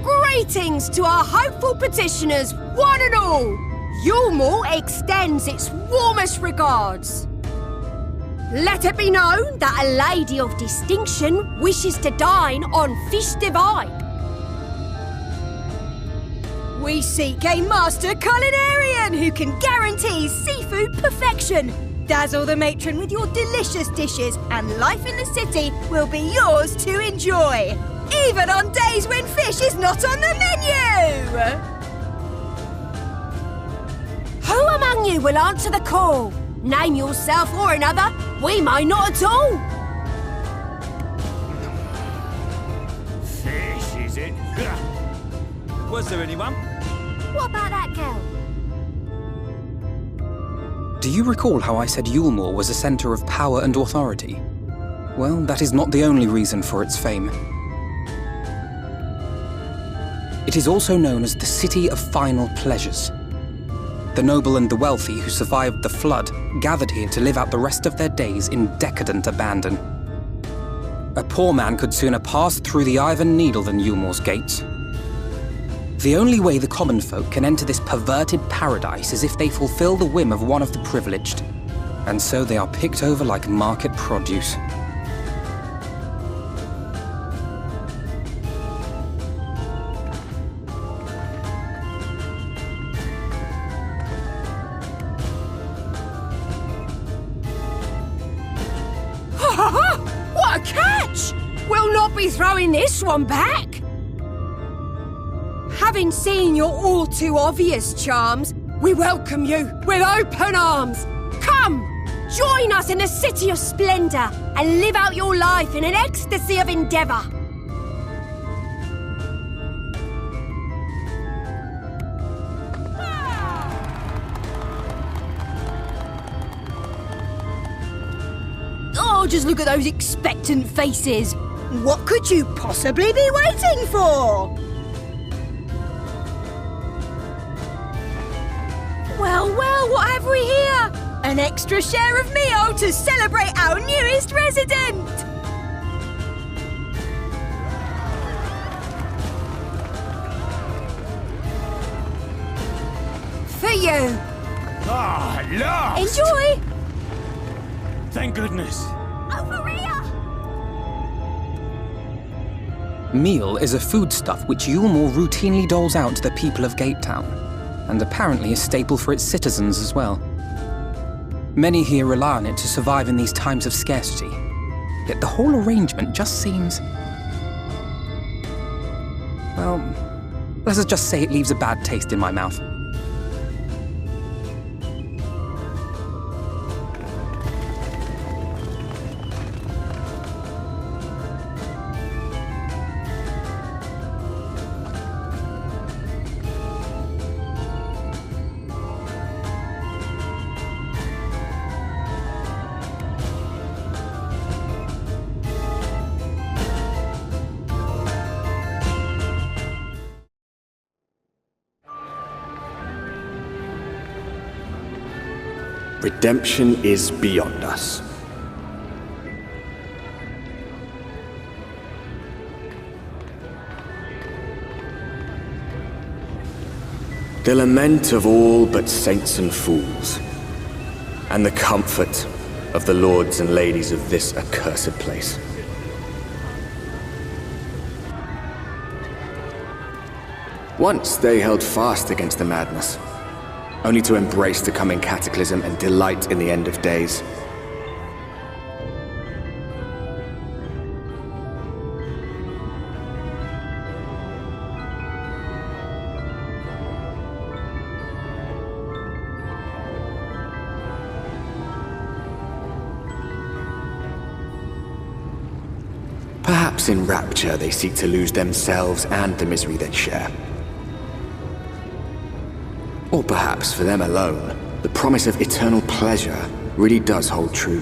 Greetings to our hopeful petitioners, one and all! Eulmore extends its warmest regards. Let it be known that a lady of distinction wishes to dine on fish divine. We seek a master culinarian who can guarantee seafood perfection. Dazzle the matron with your delicious dishes, and life in the city will be yours to enjoy, even on days when fish is not on the menu! Who among you will answer the call? Name yourself or another. We might not at all. Fish, is it? Was there anyone? What about that girl? Do you recall how I said Eulmore was a center of power and authority? Well, that is not the only reason for its fame. It is also known as the City of Final Pleasures. The noble and the wealthy who survived the flood gathered here to live out the rest of their days in decadent abandon. A poor man could sooner pass through the Iron Needle than Eulmore's gates. The only way the common folk can enter this perverted paradise is if they fulfill the whim of one of the privileged, and so they are picked over like market produce. What a catch! We'll not be throwing this one back! Having seen your all too obvious charms, we welcome you with open arms. Come, Join us in the City of Splendor and live out your life in an ecstasy of endeavor. Oh, just look at those expectant faces. What could you possibly be waiting for? Well, what have we here? An extra share of meal to celebrate our newest resident! For you! Ah, lost! Enjoy! Thank goodness. Meal is a foodstuff which Eulmore routinely doles out to the people of Gatetown, and apparently a staple for its citizens as well. Many here rely on it to survive in these times of scarcity, yet the whole arrangement just seems... well, let's just say it leaves a bad taste in my mouth. Redemption is beyond us. The lament of all but saints and fools, and the comfort of the lords and ladies of this accursed place. Once they held fast against the madness, only to embrace the coming cataclysm and delight in the end of days. Perhaps in rapture they seek to lose themselves and the misery they share. Or perhaps for them alone, the promise of eternal pleasure really does hold true.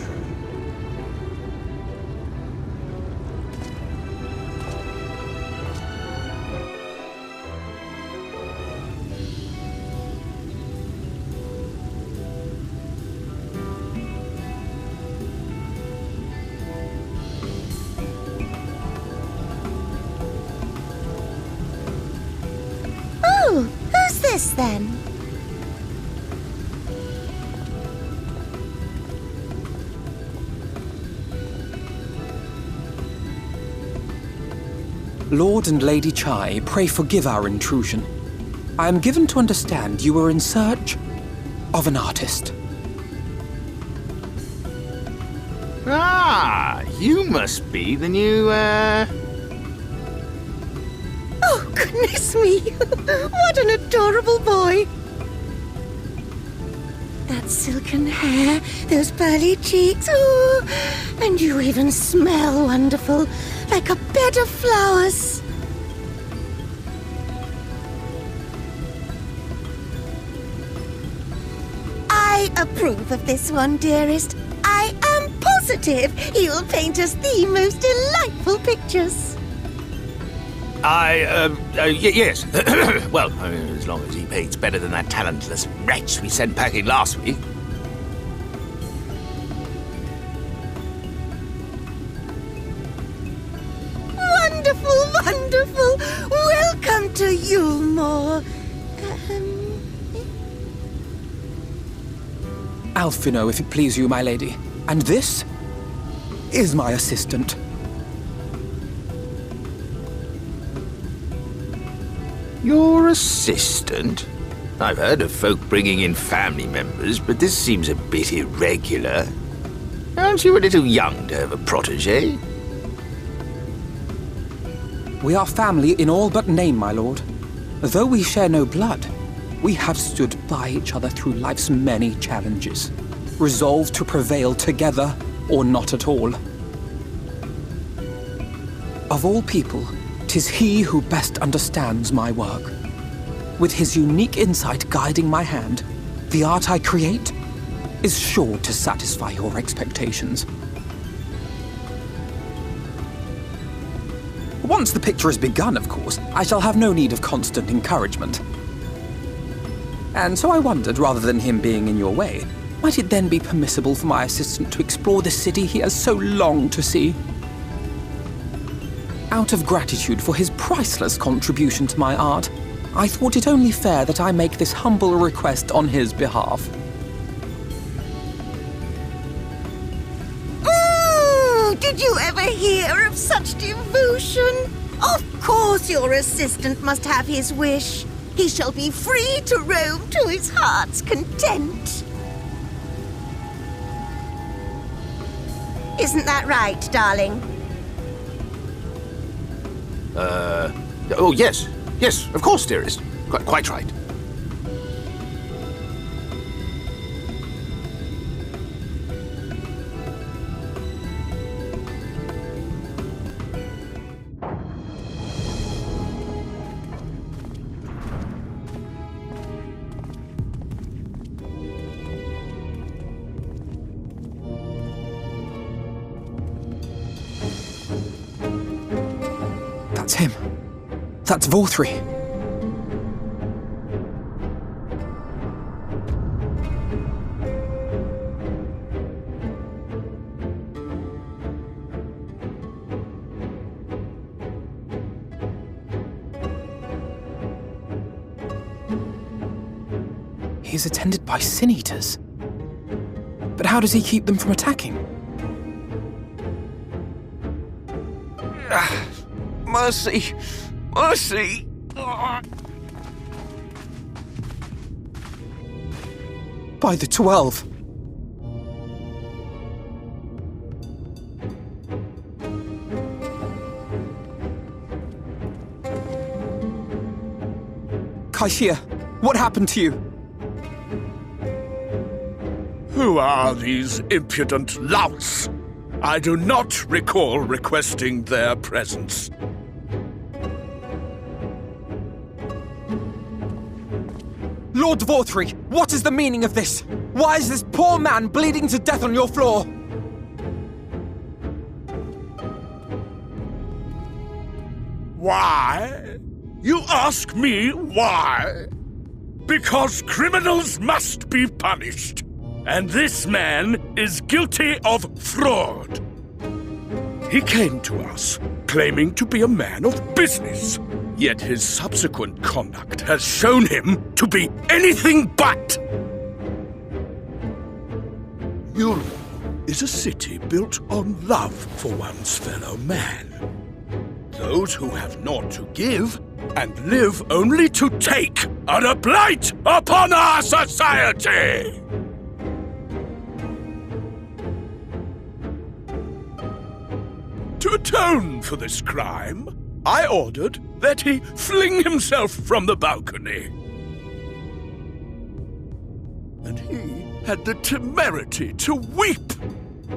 Oh, who's this then? Lord and Lady Chai, pray forgive our intrusion. I am given to understand you were in search of an artist. Ah, you must be the new, Oh, goodness me! What an adorable boy! That silken hair, those pearly cheeks, oh, and you even smell wonderful, like a bed of flowers. I approve of this one, dearest. I am positive he will paint us the most delightful pictures. yes. Well, as long as he paints better than that talentless wretch we sent packing last week. Wonderful, wonderful! Welcome to Eulmore. Alphinaud, if it please you, my lady. And this is my assistant. Your assistant? I've heard of folk bringing in family members, but this seems a bit irregular. Aren't you a little young to have a protégé? We are family in all but name, my lord. Though we share no blood, we have stood by each other through life's many challenges. resolved to prevail together or not at all. Of all people, 'tis he who best understands my work. With his unique insight guiding my hand, the art I create is sure to satisfy your expectations. Once the picture has begun, of course, I shall have no need of constant encouragement. And so I wondered, rather than him being in your way, might it then be permissible for my assistant to explore the city he has so longed to see? Out of gratitude for his priceless contribution to my art, I thought it only fair that I make this humble request on his behalf. Did you ever hear of such devotion? Of course your assistant must have his wish. He shall be free to roam to his heart's content. Isn't that right, darling? Oh, yes. Yes, of course, dearest. Quite right. That's him. That's Vorthri. He's attended by sin eaters. But how does he keep them from attacking? Mercy! Mercy! By the 12. Kaishia, what happened to you? Who are these impudent louts? I do not recall requesting their presence. Lord Vorthri, what is the meaning of this? Why is this poor man bleeding to death on your floor? Why? You ask me why? Because criminals must be punished. And this man is guilty of fraud. He came to us, claiming to be a man of business. Yet his subsequent conduct has shown him to be anything but. Eulmore is a city built on love for one's fellow man. Those who have naught to give and live only to take are a blight upon our society! To atone for this crime, I ordered that he fling himself from the balcony. And he had the temerity to weep.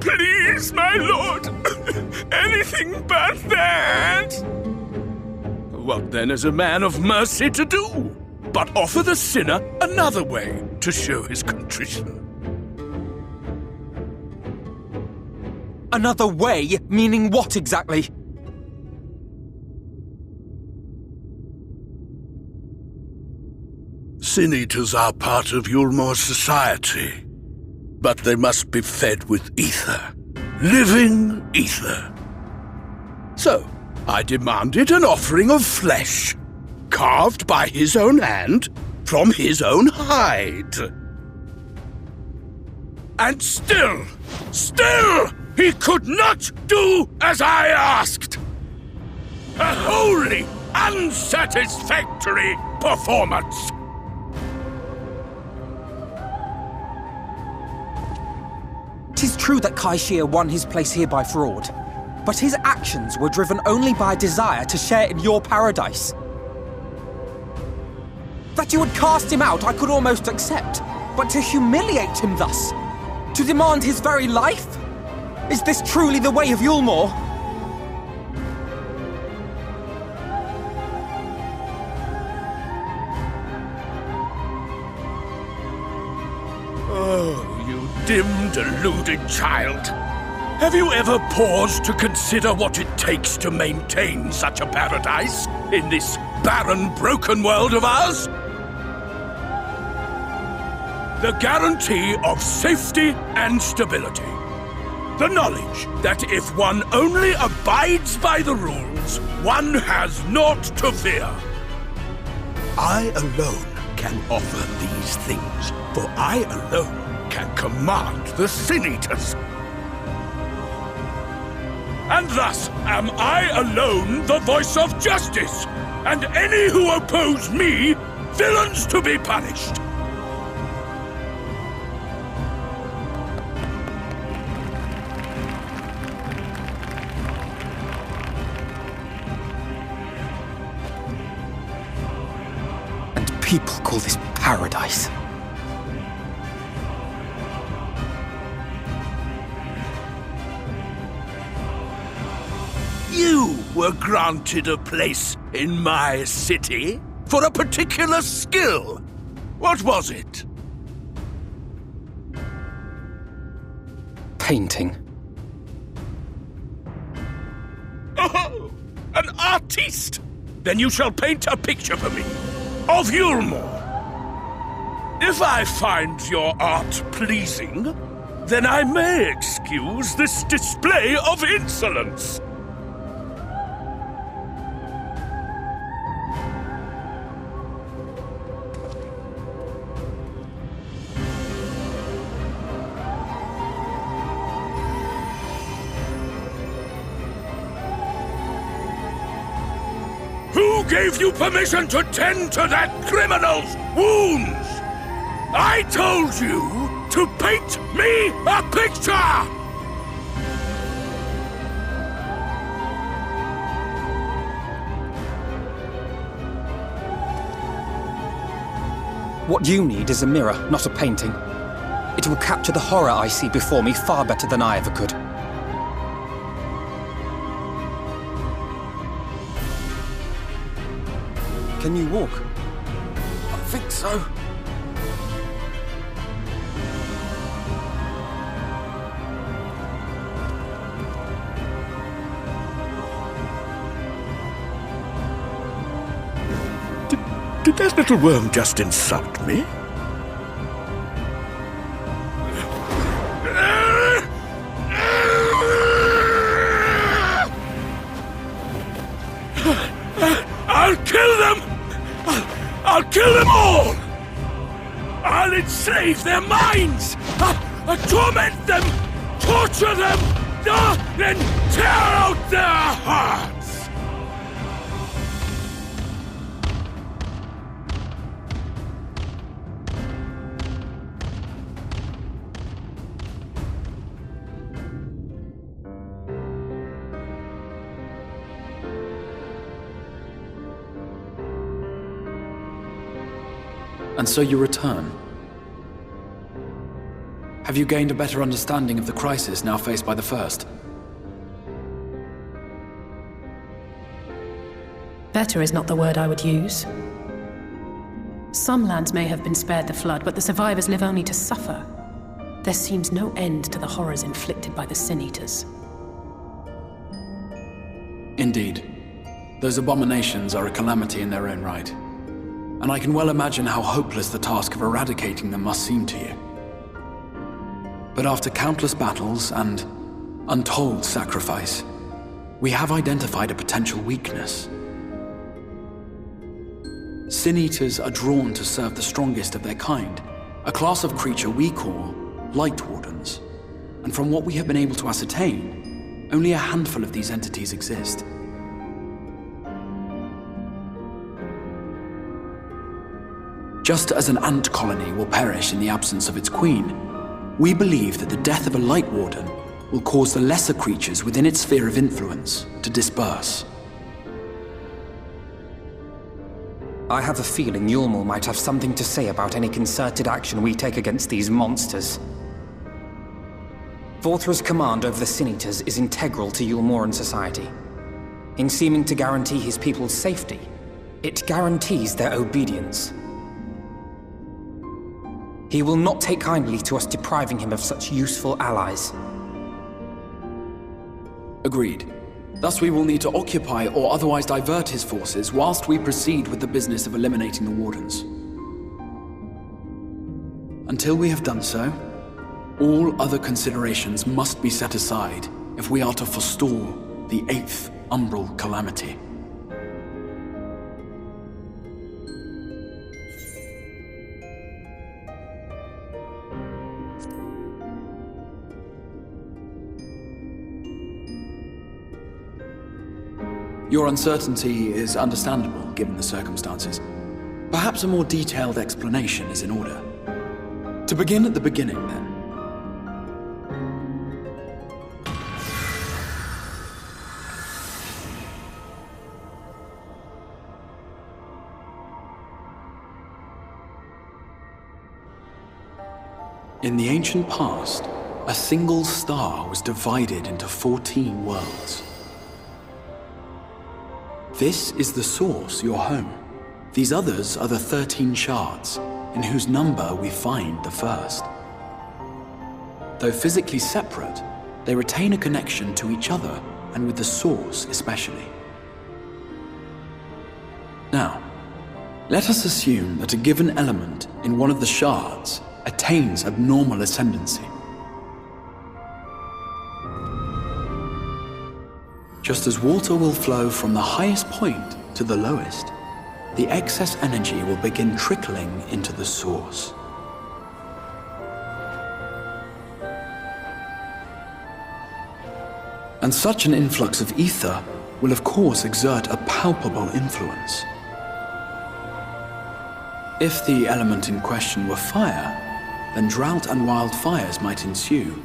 Please, my lord, anything but that. What then is a man of mercy to do, but offer the sinner another way to show his contrition? Another way? Meaning what exactly? Sin Eaters are part of Eulmore's society, but they must be fed with ether. Living ether. So, I demanded an offering of flesh, carved by his own hand, from his own hide. And still, he could not do as I asked. A wholly unsatisfactory performance. Tis true that Kaishia won his place here by fraud, but his actions were driven only by a desire to share in your paradise. That you would cast him out I could almost accept, but to humiliate him thus, To demand his very life? Is this truly the way of Eulmore? Oh, you dim, deluded child. Have you ever paused to consider what it takes to maintain such a paradise in this barren, broken world of ours? The guarantee of safety and stability. The knowledge that if one only abides by the rules, one has naught to fear. I alone can offer these things, for I alone can command the Sin Eaters. And thus am I alone the voice of justice, and any who oppose me, villains to be punished. And people call this paradise. You were granted a place in my city for a particular skill. What was it? Painting. Oh, an artiste! Then you shall paint a picture for me of Eulmore. If I find your art pleasing, then I may excuse this display of insolence. Who gave you permission to tend to that criminal's wounds? I told you to paint me a picture! What you need is a mirror, not a painting. It will capture the horror I see before me far better than I ever could. Can you walk? I think so. Did that little worm just insult me? I'll kill them! I'll kill them all! I'll enslave their minds! I'll torment them! Torture them! Then tear out their hearts! And so you return. Have you gained a better understanding of the crisis now faced by the First? Better is not the word I would use. Some lands may have been spared the flood, but the survivors live only to suffer. There seems no end to the horrors inflicted by the Sin Eaters. Indeed. Those abominations are a calamity in their own right. And I can well imagine how hopeless the task of eradicating them must seem to you. But after countless battles and untold sacrifice, we have identified a potential weakness. Sin Eaters are drawn to serve the strongest of their kind, a class of creature we call Lightwardens. And from what we have been able to ascertain, only a handful of these entities exist. Just as an ant colony will perish in the absence of its queen, we believe that the death of a Lightwarden will cause the lesser creatures within its sphere of influence to disperse. I have a feeling Eulmore might have something to say about any concerted action we take against these monsters. Vorthra's command over the Sin Eaters is integral to Eulmoran society. In seeming to guarantee his people's safety, it guarantees their obedience. He will not take kindly to us depriving him of such useful allies. Agreed. Thus we will need to occupy or otherwise divert his forces whilst we proceed with the business of eliminating the Wardens. Until we have done so, all other considerations must be set aside if we are to forestall the 8th Umbral Calamity. Your uncertainty is understandable, given the circumstances. Perhaps a more detailed explanation is in order. To begin at the beginning, then. In the ancient past, a single star was divided into 14 worlds. This is the source, your home. These others are the 13 shards, in whose number we find the first. Though physically separate, they retain a connection to each other, and with the source especially. Now, let us assume that a given element in one of the shards attains abnormal ascendancy. Just as water will flow from the highest point to the lowest, the excess energy will begin trickling into the source. And such an influx of ether will of course exert a palpable influence. If the element in question were fire, then drought and wildfires might ensue.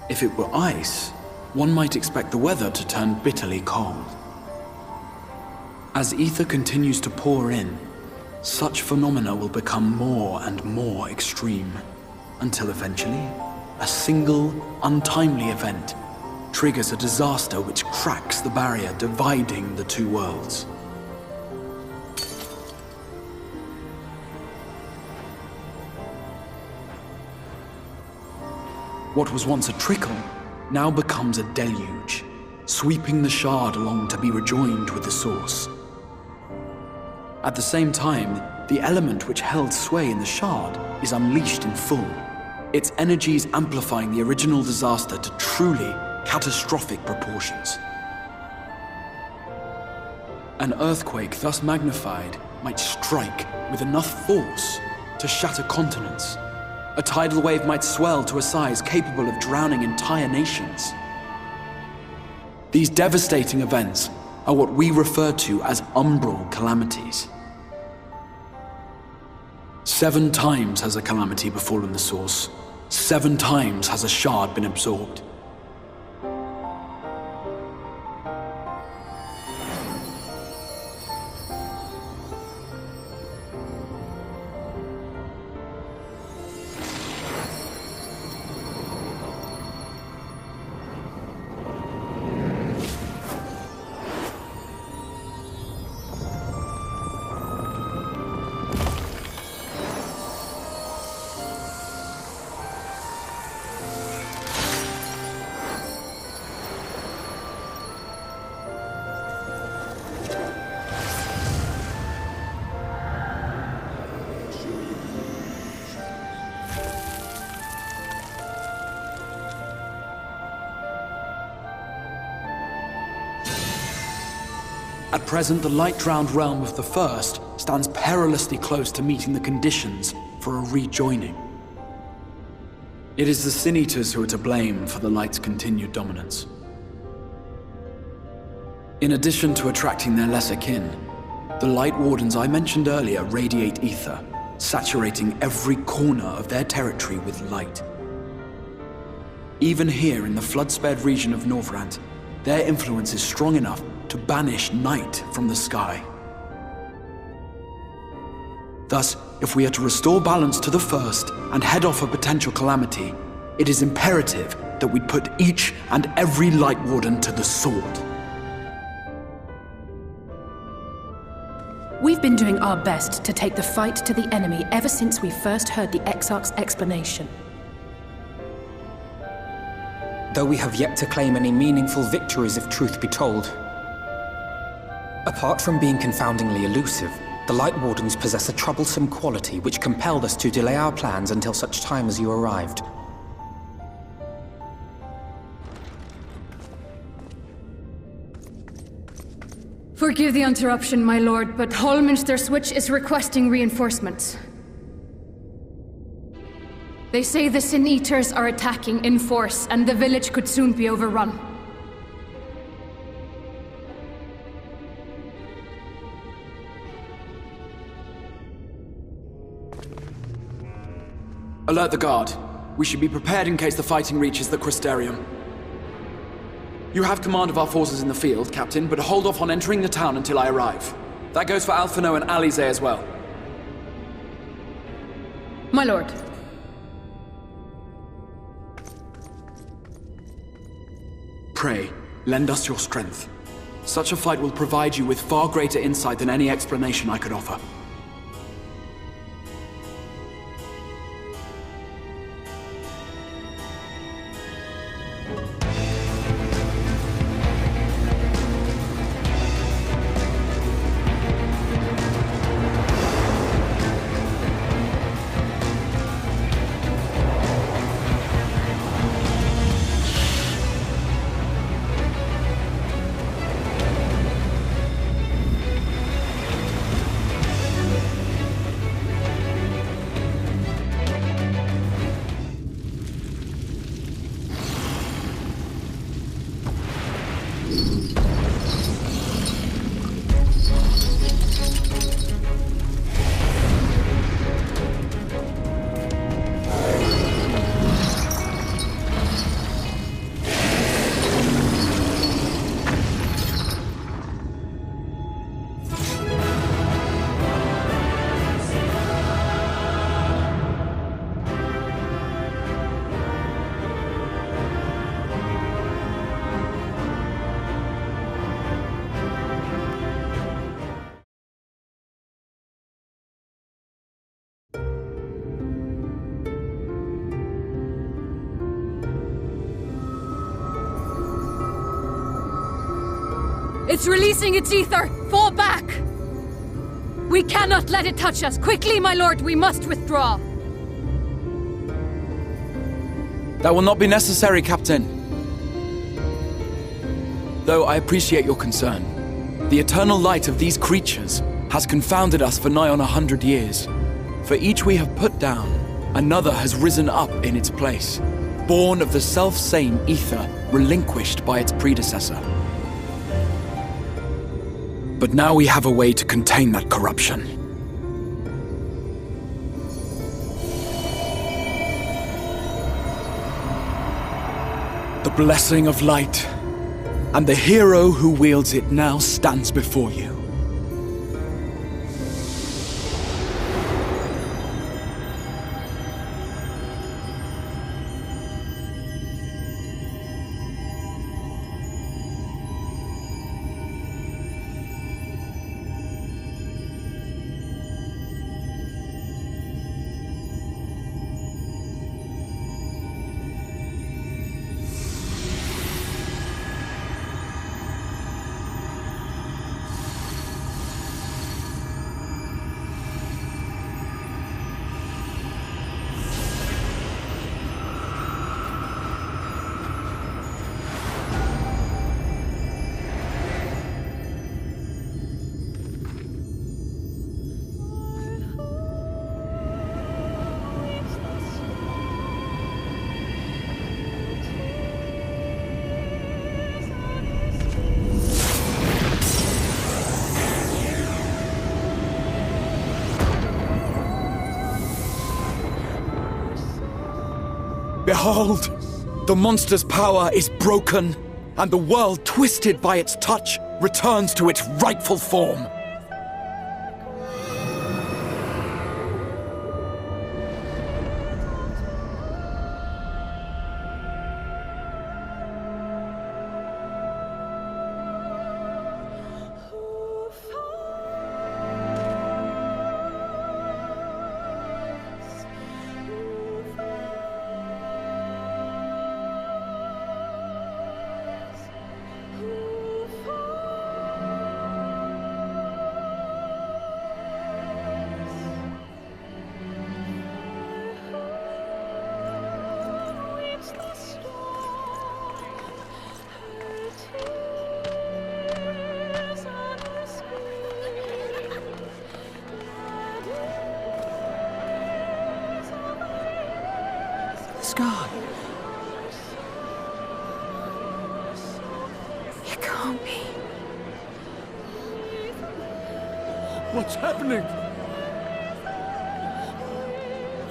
If it were ice, one might expect the weather to turn bitterly cold. As ether continues to pour in, such phenomena will become more and more extreme, until eventually, a single, untimely event triggers a disaster which cracks the barrier dividing the two worlds. What was once a trickle now becomes a deluge, sweeping the shard along to be rejoined with the source. At the same time, the element which held sway in the shard is unleashed in full, its energies amplifying the original disaster to truly catastrophic proportions. An earthquake thus magnified might strike with enough force to shatter continents. A tidal wave might swell to a size capable of drowning entire nations. These devastating events are what we refer to as umbral calamities. 7 times has a calamity befallen the source. 7 times has a shard been absorbed. At present, the light-drowned realm of the First stands perilously close to meeting the conditions for a rejoining. It is the Sin Eaters who are to blame for the Light's continued dominance. In addition to attracting their lesser kin, the Lightwardens I mentioned earlier radiate ether, saturating every corner of their territory with light. Even here in the flood-spared region of Norvrant, their influence is strong enough to banish night from the sky. Thus, if we are to restore balance to the First and head off a potential calamity, it is imperative that we'd put each and every Lightwarden to the sword. We've been doing our best to take the fight to the enemy ever since we first heard the Exarch's explanation. Though we have yet to claim any meaningful victories if truth be told. Apart from being confoundingly elusive, the Lightwardens possess a troublesome quality which compelled us to delay our plans until such time as you arrived. Forgive the interruption, my lord, but Hallminster Switch is requesting reinforcements. They say the Sin Eaters are attacking in force, and the village could soon be overrun. Alert the guard. We should be prepared in case the fighting reaches the Crystarium. You have command of our forces in the field, Captain, but hold off on entering the town until I arrive. That goes for Alphinaud and Alisaie as well. My lord. Pray, lend us your strength. Such a fight will provide you with far greater insight than any explanation I could offer. It's releasing its ether! Fall back! We cannot let it touch us! Quickly, my lord, we must withdraw! That will not be necessary, Captain. Though I appreciate your concern. The eternal light of these creatures has confounded us for nigh on 100 years. For each we have put down, another has risen up in its place, born of the self-same ether relinquished by its predecessor. But now we have a way to contain that corruption. The blessing of light, and the hero who wields it now stands before you. Behold! The monster's power is broken, and the world, twisted by its touch, returns to its rightful form. The sky. It can't be. What's happening?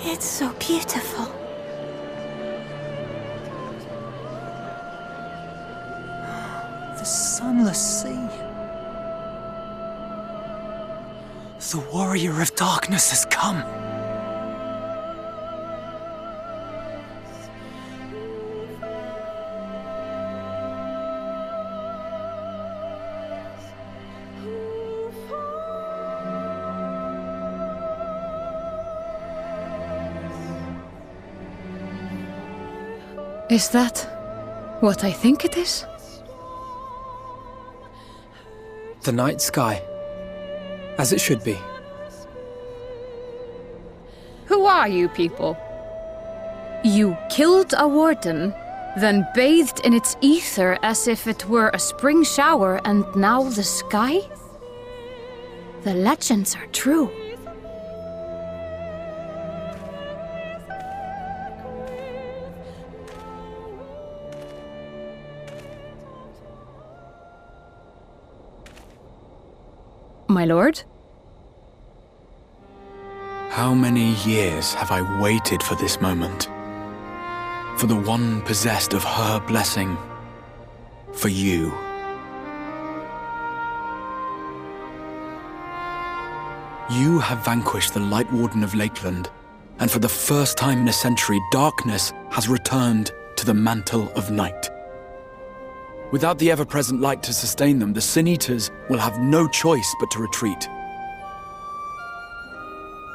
It's so beautiful. The sunless sea. The warrior of darkness has come. Is that what I think it is? The night sky. As it should be. Who are you people? You killed a warden, then bathed in its ether as if it were a spring shower, and now the sky? The legends are true. My lord? How many years have I waited for this moment? For the one possessed of her blessing. For you. You have vanquished the Lightwarden of Lakeland, and for the first time in a century, darkness has returned to the mantle of night. Without the ever-present light to sustain them, the Sin-Eaters will have no choice but to retreat.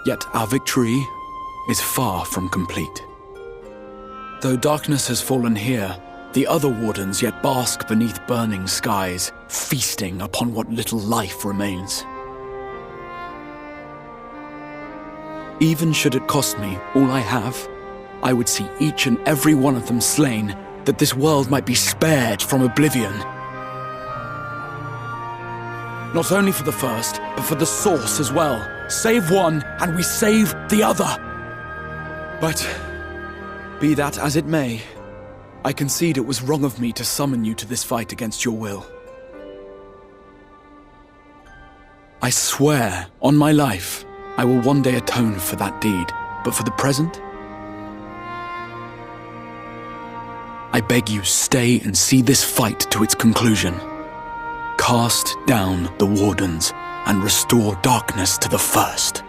Yet our victory is far from complete. Though darkness has fallen here, the other wardens yet bask beneath burning skies, feasting upon what little life remains. Even should it cost me all I have, I would see each and every one of them slain, that this world might be spared from oblivion. Not only for the first, but for the source as well. Save one, and we save the other. But, be that as it may, I concede it was wrong of me to summon you to this fight against your will. I swear, on my life, I will one day atone for that deed, but for the present, I beg you, stay and see this fight to its conclusion. Cast down the Wardens and restore darkness to the first.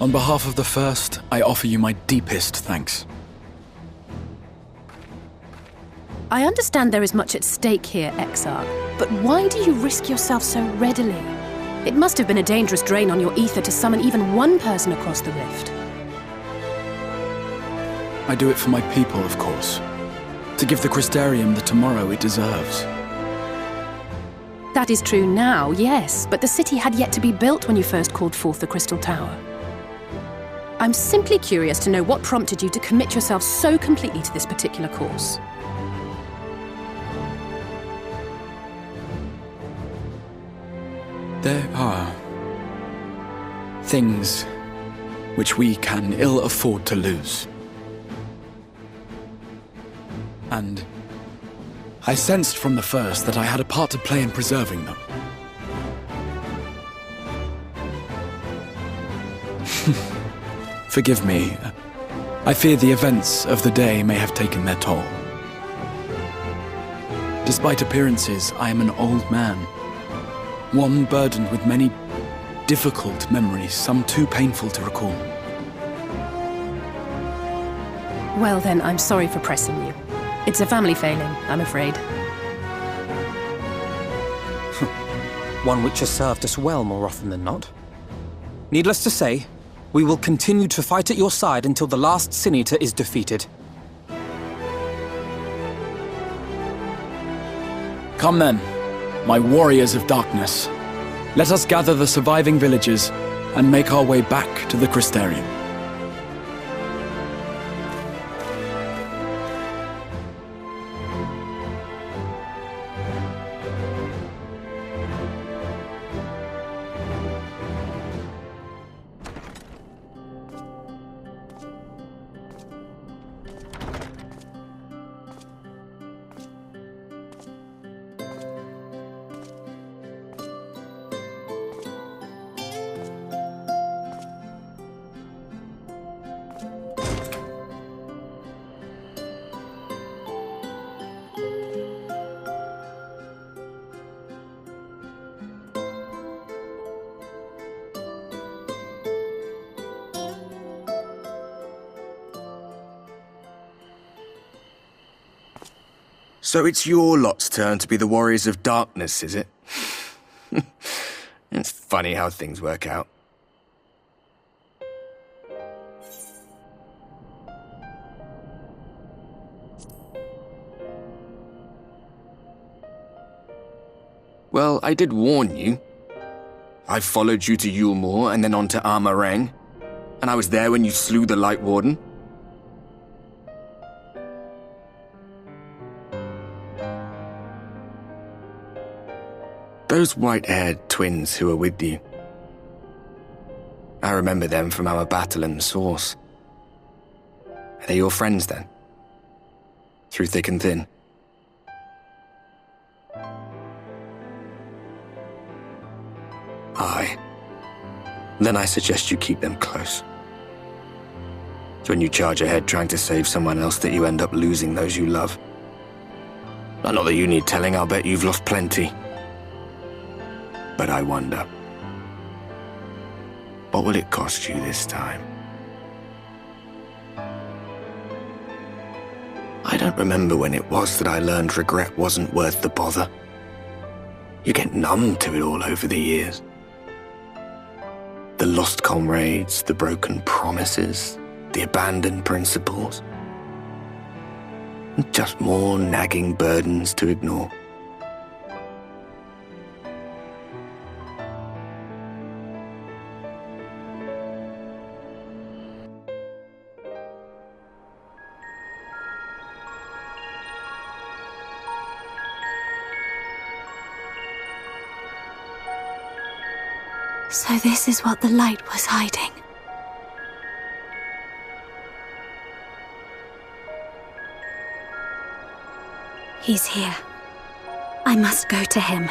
On behalf of the First, I offer you my deepest thanks. I understand there is much at stake here, Exarch, but why do you risk yourself so readily? It must have been a dangerous drain on your ether to summon even one person across the rift. I do it for my people, of course. To give the Crystarium the tomorrow it deserves. That is true now, yes, but the city had yet to be built when you first called forth the Crystal Tower. I'm simply curious to know what prompted you to commit yourself so completely to this particular course. There are things which we can ill afford to lose. And I sensed from the first that I had a part to play in preserving them. Forgive me. I fear the events of the day may have taken their toll. Despite appearances, I am an old man. One burdened with many difficult memories, some too painful to recall. Well then, I'm sorry for pressing you. It's a family failing, I'm afraid. One which has served us well more often than not. Needless to say, we will continue to fight at your side until the last Sin-Eater is defeated. Come then, my warriors of darkness. Let us gather the surviving villagers and make our way back to the Crystarium. So it's your lot's turn to be the Warriors of Darkness, is it? It's funny how things work out. Well, I did warn you. I followed you to Eulmore and then on to Areng, and I was there when you slew the Lightwarden. Those white-haired twins who were with you. I remember them from our battle in the Source. Are they your friends then? Through thick and thin? Aye. Then I suggest you keep them close. It's when you charge ahead trying to save someone else that you end up losing those you love. Not that you need telling, I'll bet you've lost plenty. But I wonder, what will it cost you this time? I don't remember when it was that I learned regret wasn't worth the bother. You get numb to it all over the years. The lost comrades, the broken promises, the abandoned principles. Just more nagging burdens to ignore. So this is what the light was hiding. He's here. I must go to him.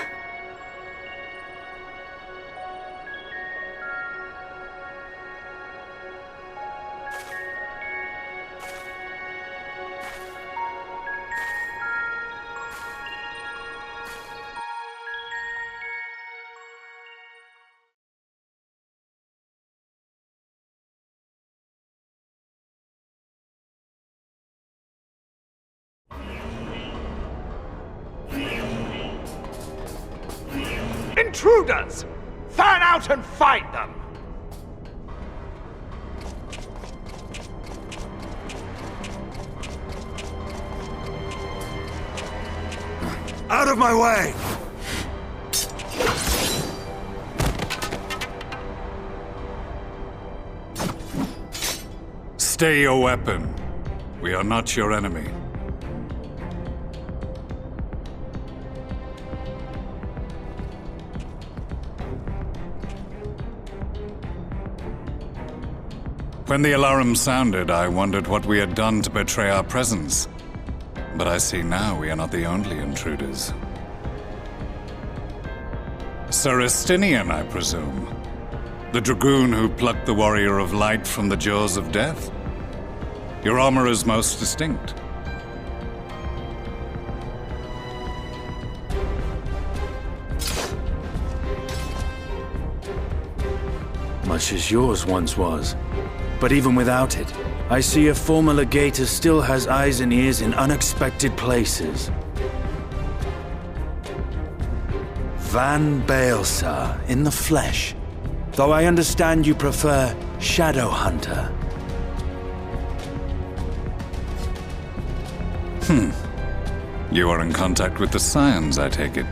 Intruders! Fan out and fight them! Out of my way! Stay your weapon. We are not your enemy. When the alarm sounded, I wondered what we had done to betray our presence. But I see now we are not the only intruders. Sir Estinian, I presume. The dragoon who plucked the Warrior of Light from the jaws of death. Your armor is most distinct. Much as yours once was. But even without it, I see a former legator still has eyes and ears in unexpected places. Van Baelsar, in the flesh. Though I understand you prefer Shadow Hunter. You are in contact with the Scions, I take it.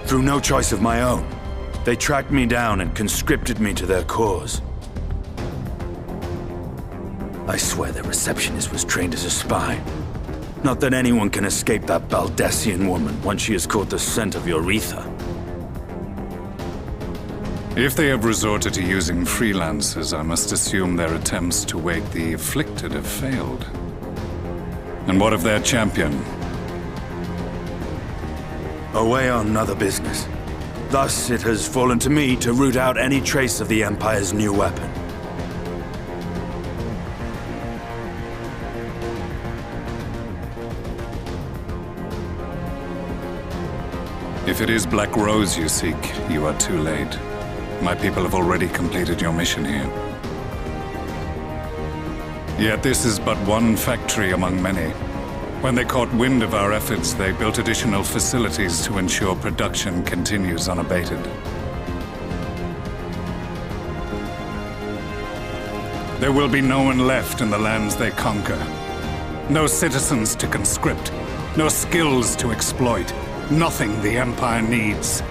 Through no choice of my own, they tracked me down and conscripted me to their cause. I swear their receptionist was trained as a spy. Not that anyone can escape that Baldessian woman once she has caught the scent of your ether. If they have resorted to using freelancers, I must assume their attempts to wake the afflicted have failed. And what of their champion? Away on other business. Thus, it has fallen to me to root out any trace of the Empire's new weapon. If it is Black Rose you seek, you are too late. My people have already completed your mission here. Yet this is but one factory among many. When they caught wind of our efforts, they built additional facilities to ensure production continues unabated. There will be no one left in the lands they conquer. No citizens to conscript, no skills to exploit. Nothing the Empire needs.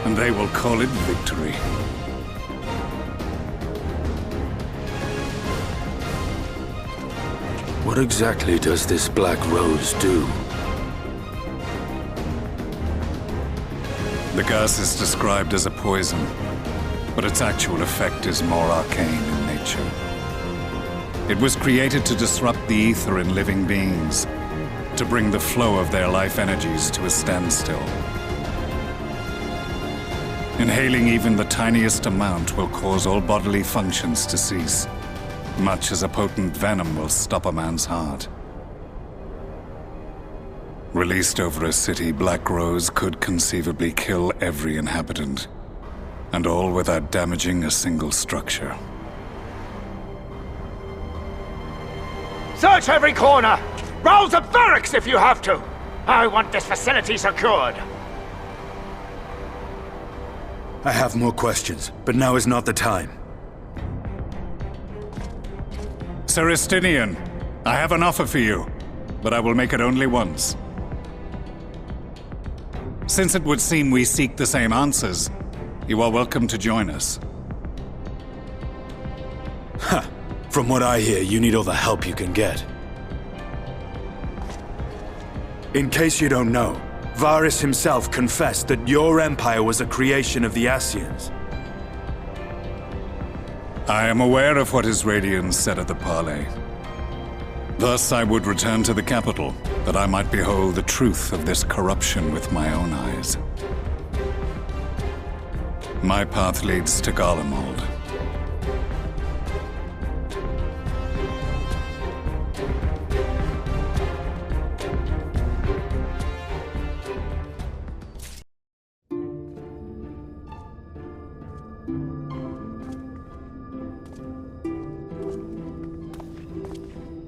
And they will call it victory. What exactly does this Black Rose do? The gas is described as a poison, but its actual effect is more arcane in nature. It was created to disrupt the ether in living beings, to bring the flow of their life energies to a standstill. Inhaling even the tiniest amount will cause all bodily functions to cease, much as a potent venom will stop a man's heart. Released over a city, Black Rose could conceivably kill every inhabitant, and all without damaging a single structure. Search every corner! Rouse the barracks if you have to! I want this facility secured! I have more questions, but now is not the time. Sir Estinian, I have an offer for you, but I will make it only once. Since it would seem we seek the same answers, you are welcome to join us. Ha! From what I hear, you need all the help you can get. In case you don't know, Varys himself confessed that your empire was a creation of the Ascians. I am aware of what his Radians said at the parley. Thus I would return to the capital, that I might behold the truth of this corruption with my own eyes. My path leads to Garlemald.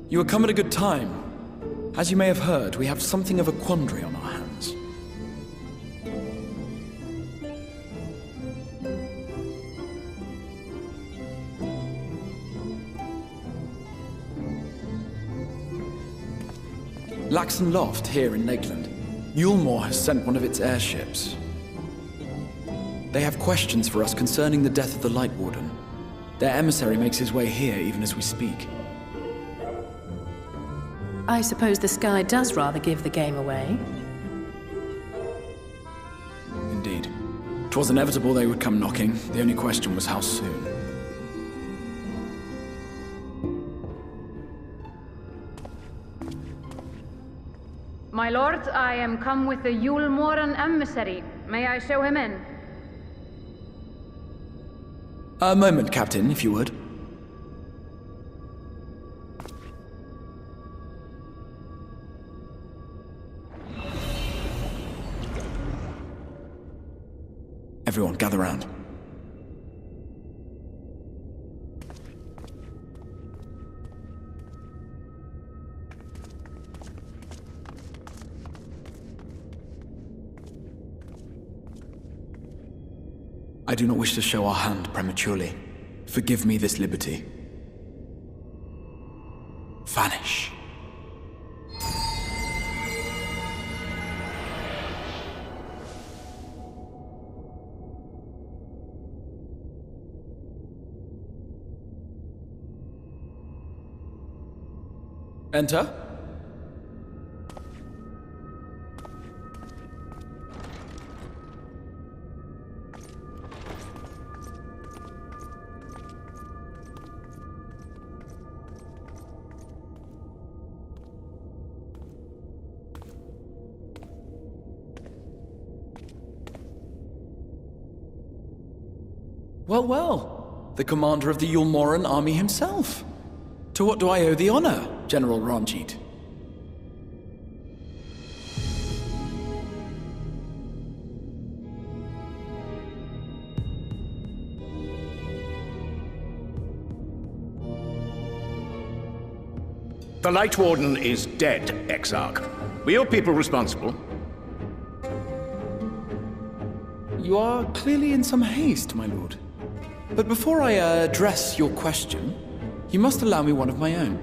You have come at a good time. As you may have heard, we have something of a quandary on our hands. Laxon Loft here in Negland. Eulmore has sent one of its airships. They have questions for us concerning the death of the Lightwarden. Their emissary makes his way here even as we speak. I suppose the sky does rather give the game away. Indeed. 'Twas inevitable they would come knocking. The only question was how soon. My lord, I am come with the Eulmorean emissary. May I show him in? A moment, Captain, if you would. Everyone, gather round. I do not wish to show our hand prematurely. Forgive me this liberty. Vanish. Enter. Well, well. The commander of the Eulmoran army himself. To what do I owe the honor, General Ranjit? The Lightwarden is dead, Exarch. Were your people responsible? You are clearly in some haste, my lord. But before I address your question, you must allow me one of my own.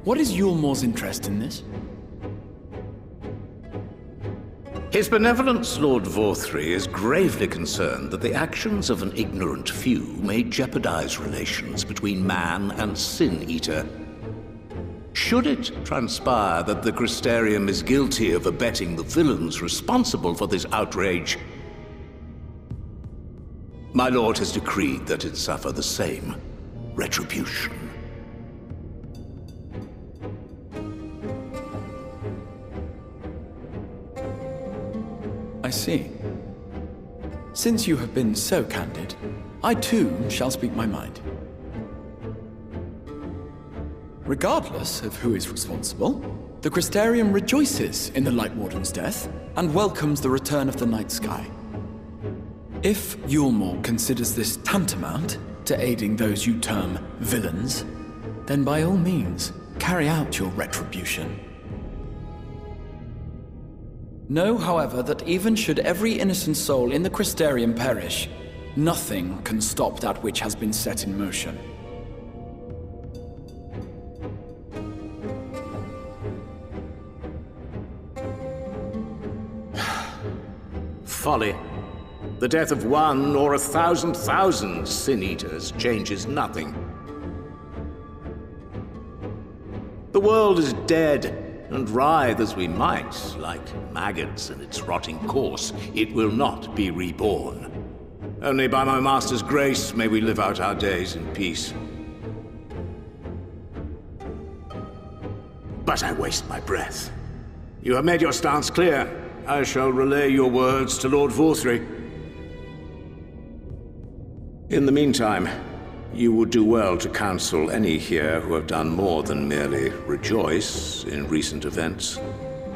What is Eulmore's interest in this? His Benevolence, Lord Vorthry, is gravely concerned that the actions of an ignorant few may jeopardize relations between man and Sin-Eater. Should it transpire that the Crystarium is guilty of abetting the villains responsible for this outrage, my lord has decreed that it suffer the same retribution. I see. Since you have been so candid, I too shall speak my mind. Regardless of who is responsible, the Crystarium rejoices in the Lightwarden's death and welcomes the return of the night sky. If Eulmore considers this tantamount to aiding those you term villains, then by all means, carry out your retribution. Know, however, that even should every innocent soul in the Crystarium perish, nothing can stop that which has been set in motion. Folly. The death of one or 1,000,000 Sin-Eaters changes nothing. The world is dead, and writhe as we might, like maggots in its rotting course, it will not be reborn. Only by my master's grace may we live out our days in peace. But I waste my breath. You have made your stance clear. I shall relay your words to Lord Vorthry. In the meantime, you would do well to counsel any here who have done more than merely rejoice in recent events,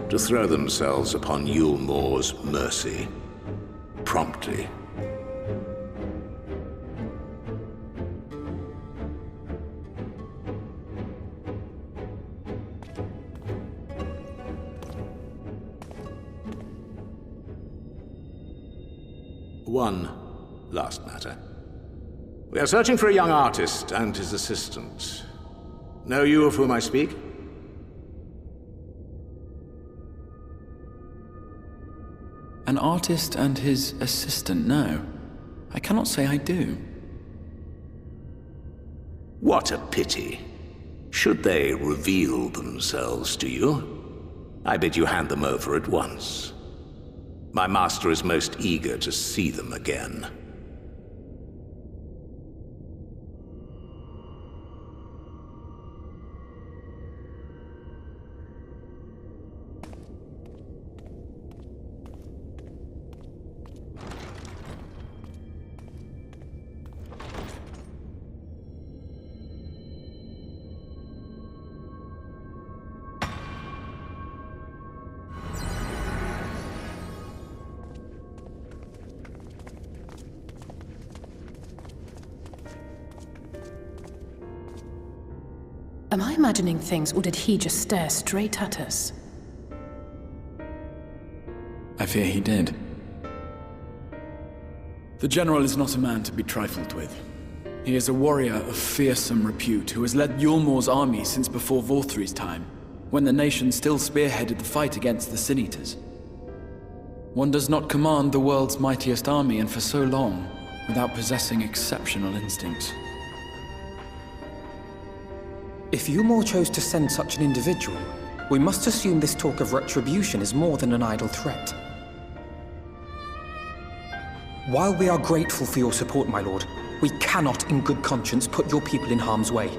to throw themselves upon Eulmore's mercy, promptly. One last matter. We are searching for a young artist and his assistant. Know you of whom I speak? An artist and his assistant, no. I cannot say I do. What a pity. Should they reveal themselves to you, I bid you hand them over at once. My master is most eager to see them again. Am I imagining things, or did he just stare straight at us? I fear he did. The General is not a man to be trifled with. He is a warrior of fearsome repute who has led Eulmore's army since before Vorthry's time, when the nation still spearheaded the fight against the Sin-Eaters. One does not command the world's mightiest army, and for so long, without possessing exceptional instincts. If Eulmore chose to send such an individual, we must assume this talk of retribution is more than an idle threat. While we are grateful for your support, my lord, we cannot in good conscience put your people in harm's way.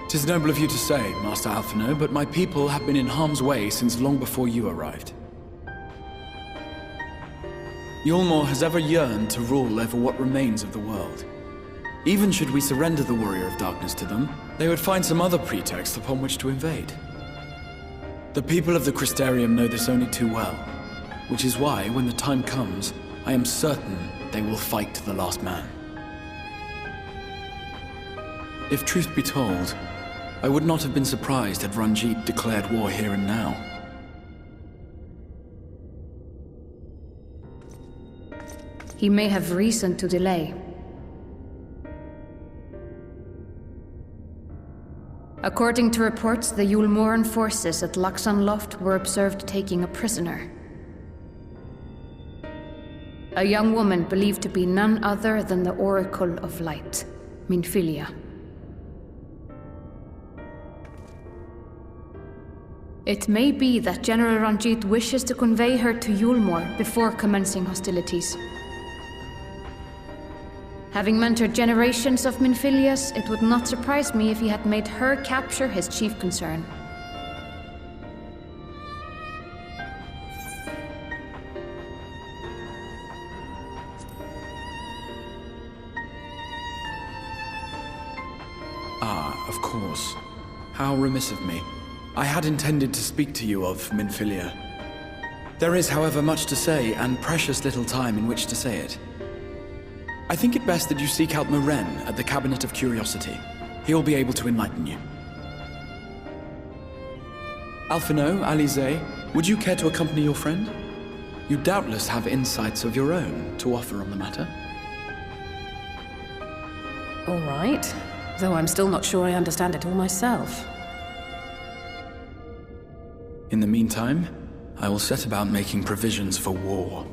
'Tis noble of you to say, Master Alphinaud, but my people have been in harm's way since long before you arrived. Eulmore has ever yearned to rule over what remains of the world. Even should we surrender the Warrior of Darkness to them, they would find some other pretext upon which to invade. The people of the Crystarium know this only too well, which is why, when the time comes, I am certain they will fight to the last man. If truth be told, I would not have been surprised had Ranjit declared war here and now. He may have reason to delay. According to reports, the Eulmoran forces at Laxan Loft were observed taking a prisoner. A young woman believed to be none other than the Oracle of Light, Minfilia. It may be that General Ranjit wishes to convey her to Eulmore before commencing hostilities. Having mentored generations of Minfilias, it would not surprise me if he had made her capture his chief concern. Ah, of course. How remiss of me. I had intended to speak to you of Minfilia. There is, however, much to say, and precious little time in which to say it. I think it best that you seek out Moren at the Cabinet of Curiosity. He will be able to enlighten you. Alphinaud, Alisaie, would you care to accompany your friend? You doubtless have insights of your own to offer on the matter. All right, though I'm still not sure I understand it all myself. In the meantime, I will set about making provisions for war.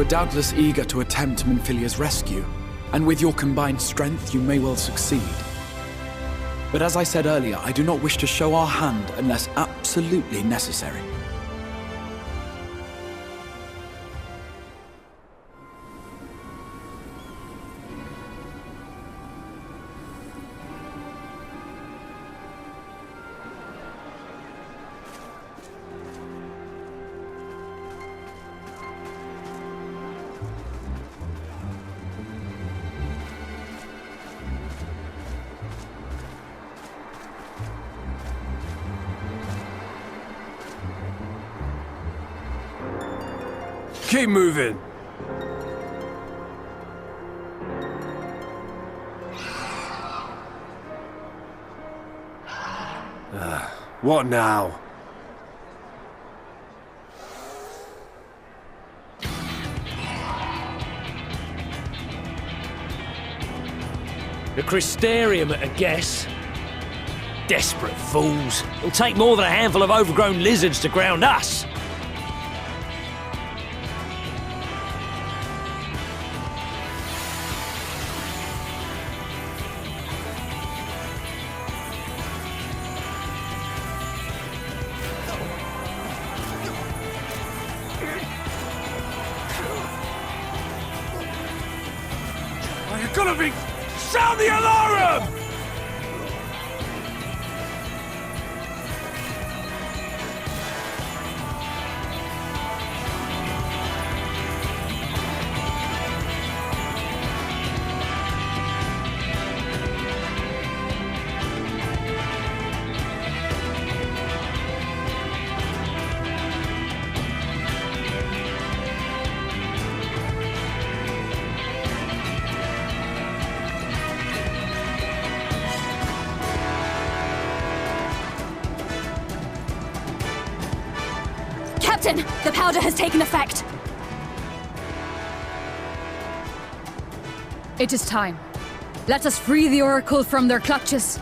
are doubtless eager to attempt Minfilia's rescue, and with your combined strength you may well succeed. But as I said earlier, I do not wish to show our hand unless absolutely necessary. Keep moving. What now? The Crystarium at a guess. Desperate fools. It'll take more than a handful of overgrown lizards to ground us. Sound the alarm! Captain, the powder has taken effect. It is time. Let us free the Oracle from their clutches.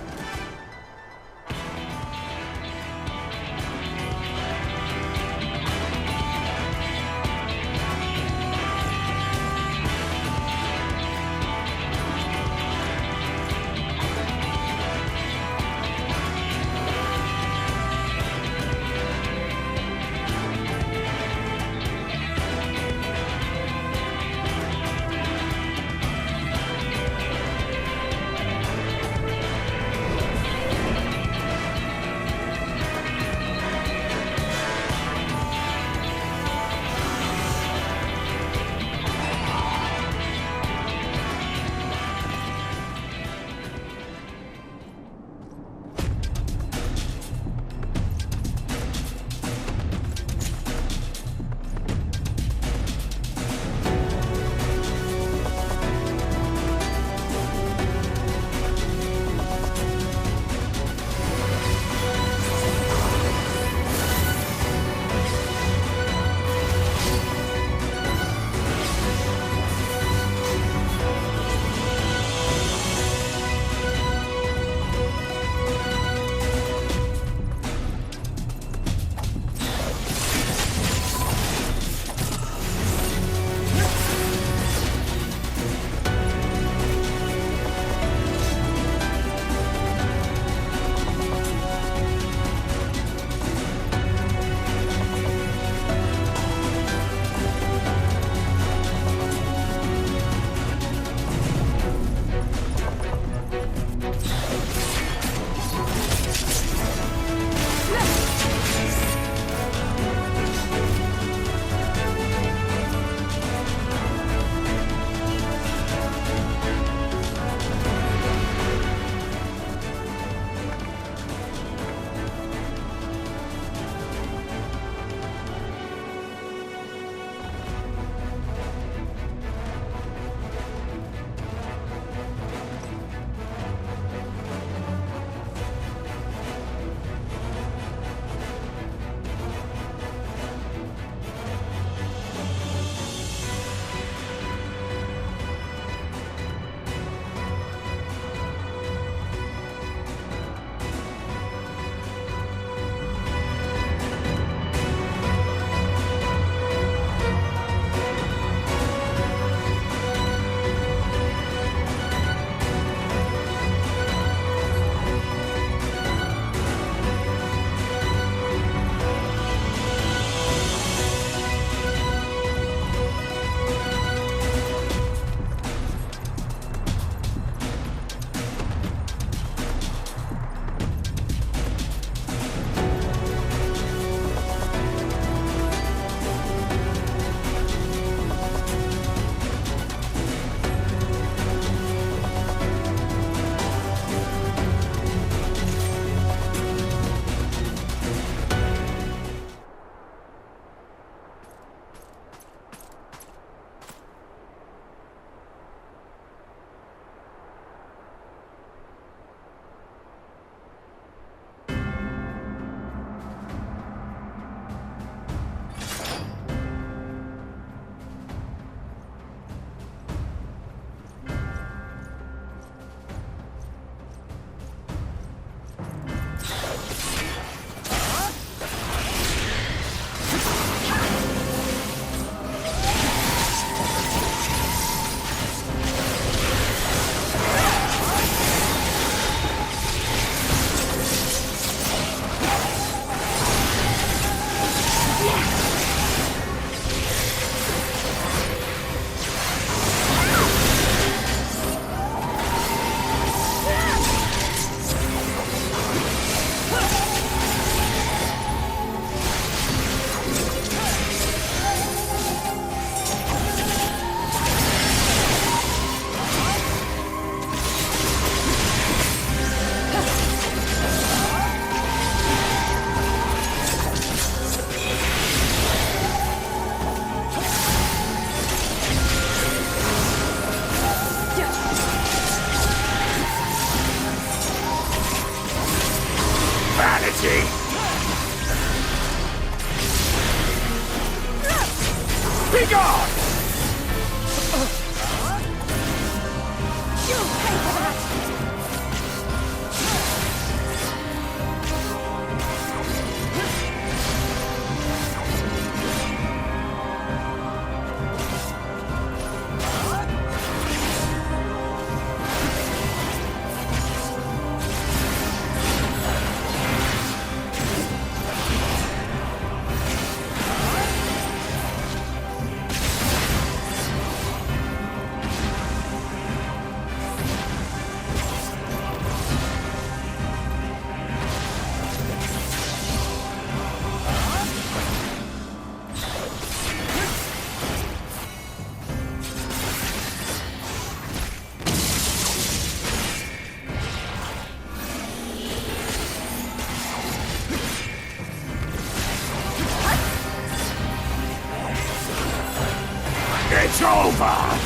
far.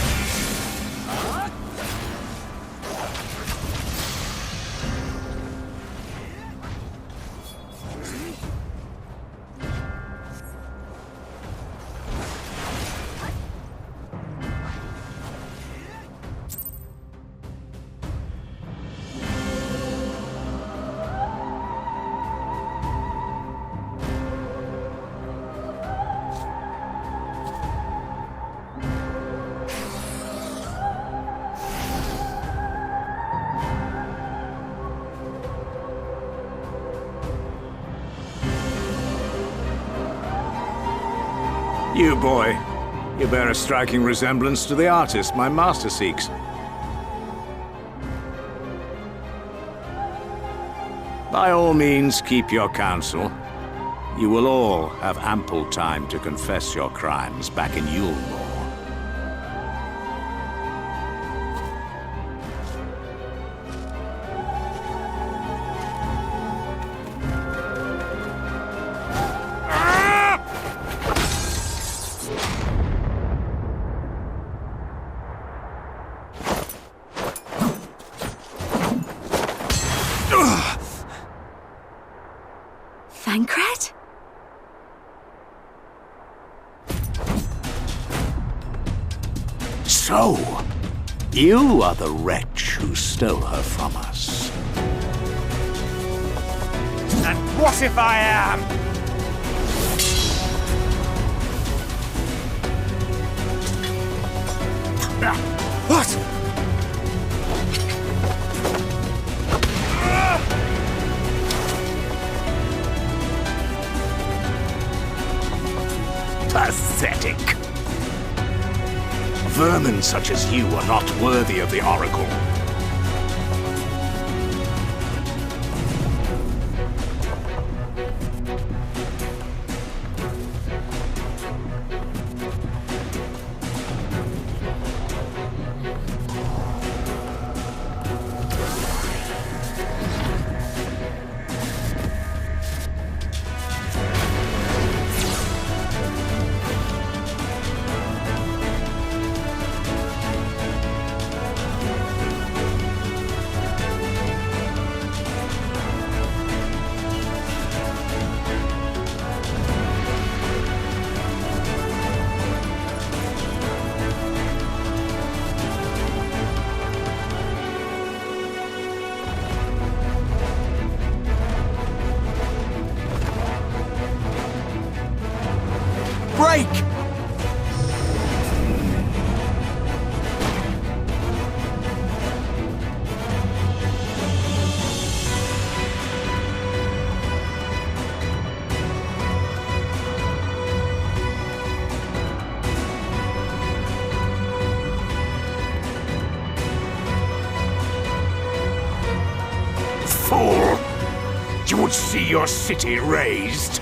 You, boy. You bear a striking resemblance to the artist my master seeks. By all means, keep your counsel. You will all have ample time to confess your crimes back in Eulmore. Thancred? So, you are the wretch who stole her from us. And what if I am? What? Pathetic. Vermin such as you are not worthy of the Oracle. Break! Fool! You would see your city razed.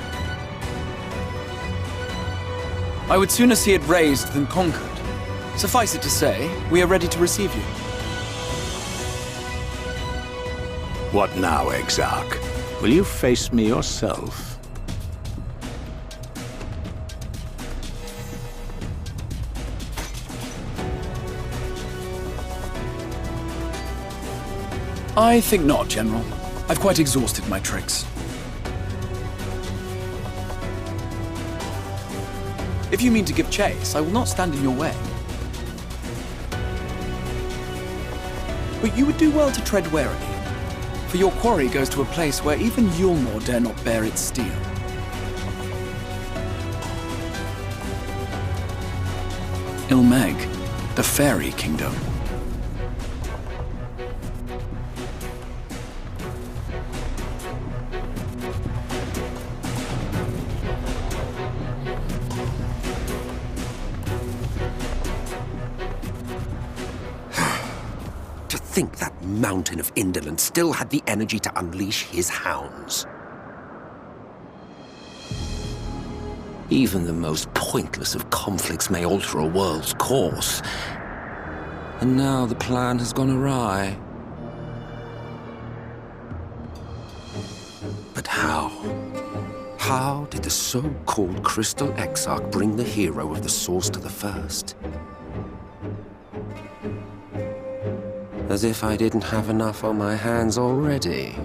I would sooner see it razed than conquered. Suffice it to say, we are ready to receive you. What now, Exarch? Will you face me yourself? I think not, General. I've quite exhausted my tricks. If you mean to give chase, I will not stand in your way. But you would do well to tread warily, for your quarry goes to a place where even Eulmore dare not bear its steel. Mheg, the Fairy Kingdom. Think that mountain of indolence still had the energy to unleash his hounds. Even the most pointless of conflicts may alter a world's course. And now the plan has gone awry. But how? How did the so-called Crystal Exarch bring the hero of the Source to the First? As if I didn't have enough on my hands already.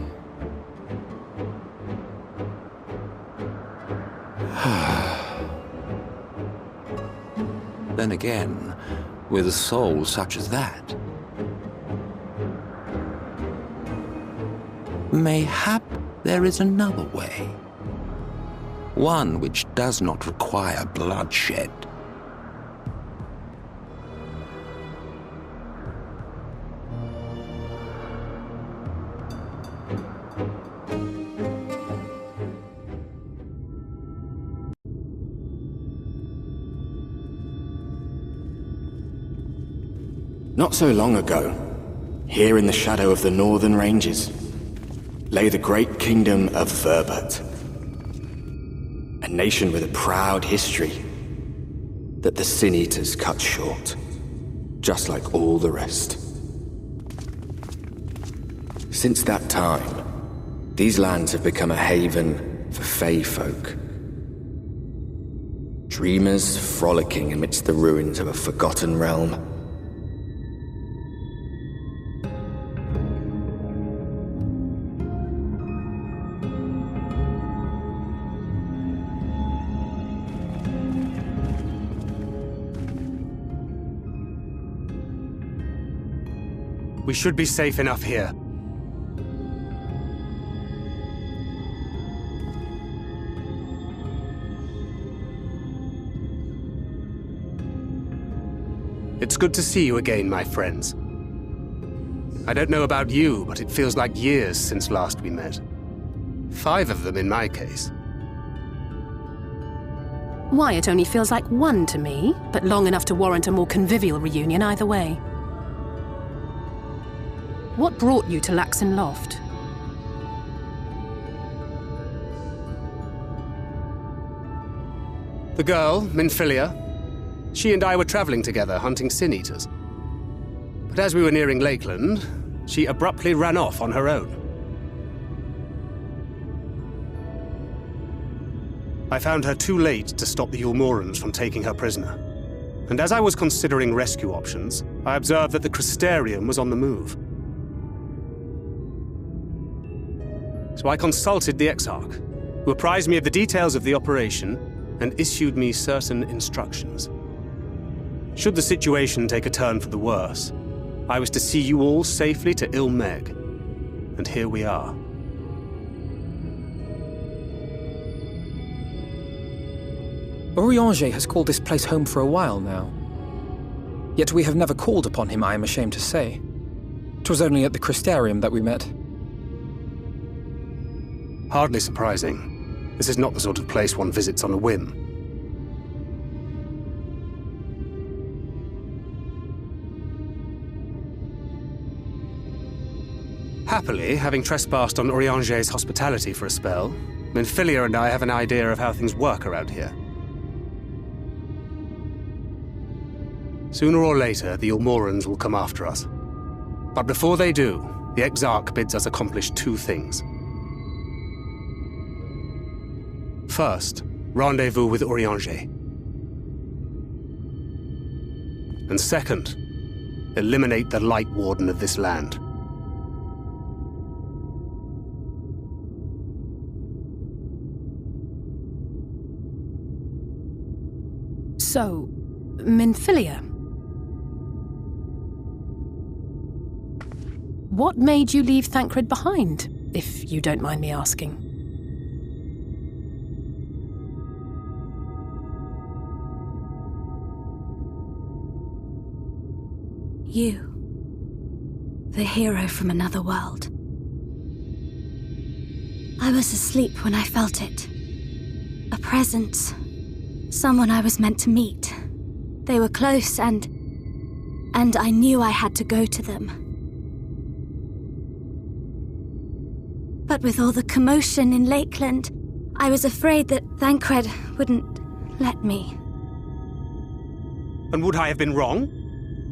Then again, with a soul such as that, mayhap there is another way. One which does not require bloodshed. Not so long ago, here in the shadow of the northern ranges, lay the great kingdom of Verbert. A nation with a proud history that the Sin Eaters cut short, just like all the rest. Since that time, these lands have become a haven for Fey folk. Dreamers frolicking amidst the ruins of a forgotten realm. We should be safe enough here. It's good to see you again, my friends. I don't know about you, but it feels like years since last we met. 5 of them in my case. Why, it only feels like 1 to me, but long enough to warrant a more convivial reunion either way. What brought you to Laxon Loft? The girl, Minfilia, she and I were traveling together, hunting Sin Eaters. But as we were nearing Lakeland, she abruptly ran off on her own. I found her too late to stop the Eulmorans from taking her prisoner. And as I was considering rescue options, I observed that the Crystarium was on the move. So I consulted the Exarch, who apprised me of the details of the operation and issued me certain instructions. Should the situation take a turn for the worse, I was to see you all safely to Mheg. And here we are. Urianger has called this place home for a while now. Yet we have never called upon him, I am ashamed to say. 'Twas only at the Crystarium that we met. Hardly surprising. This is not the sort of place one visits on a whim. Happily, having trespassed on Urianger's hospitality for a spell, Minfilia and I have an idea of how things work around here. Sooner or later, the Eulmorans will come after us. But before they do, the Exarch bids us accomplish 2 things. First, rendezvous with Urianger. And second, eliminate the Lightwarden of this land. So, Minfilia. What made you leave Thancred behind, if you don't mind me asking? You. The hero from another world. I was asleep when I felt it. A presence. Someone I was meant to meet. They were close and I knew I had to go to them. But with all the commotion in Lakeland, I was afraid that Thancred wouldn't let me. And would I have been wrong?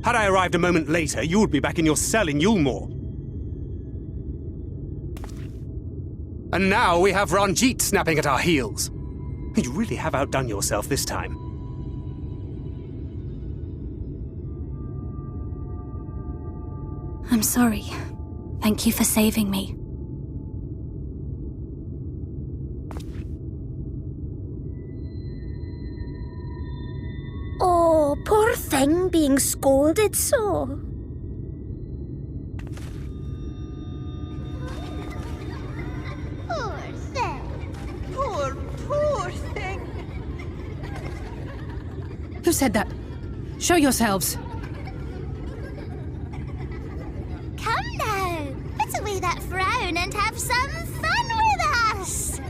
Had I arrived a moment later, you would be back in your cell in Eulmore. And now we have Ranjit snapping at our heels. You really have outdone yourself this time. I'm sorry. Thank you for saving me. Oh, poor thing being scolded so. Poor thing. Poor thing. Who said that? Show yourselves. Come now, put away that frown and have some fun with us.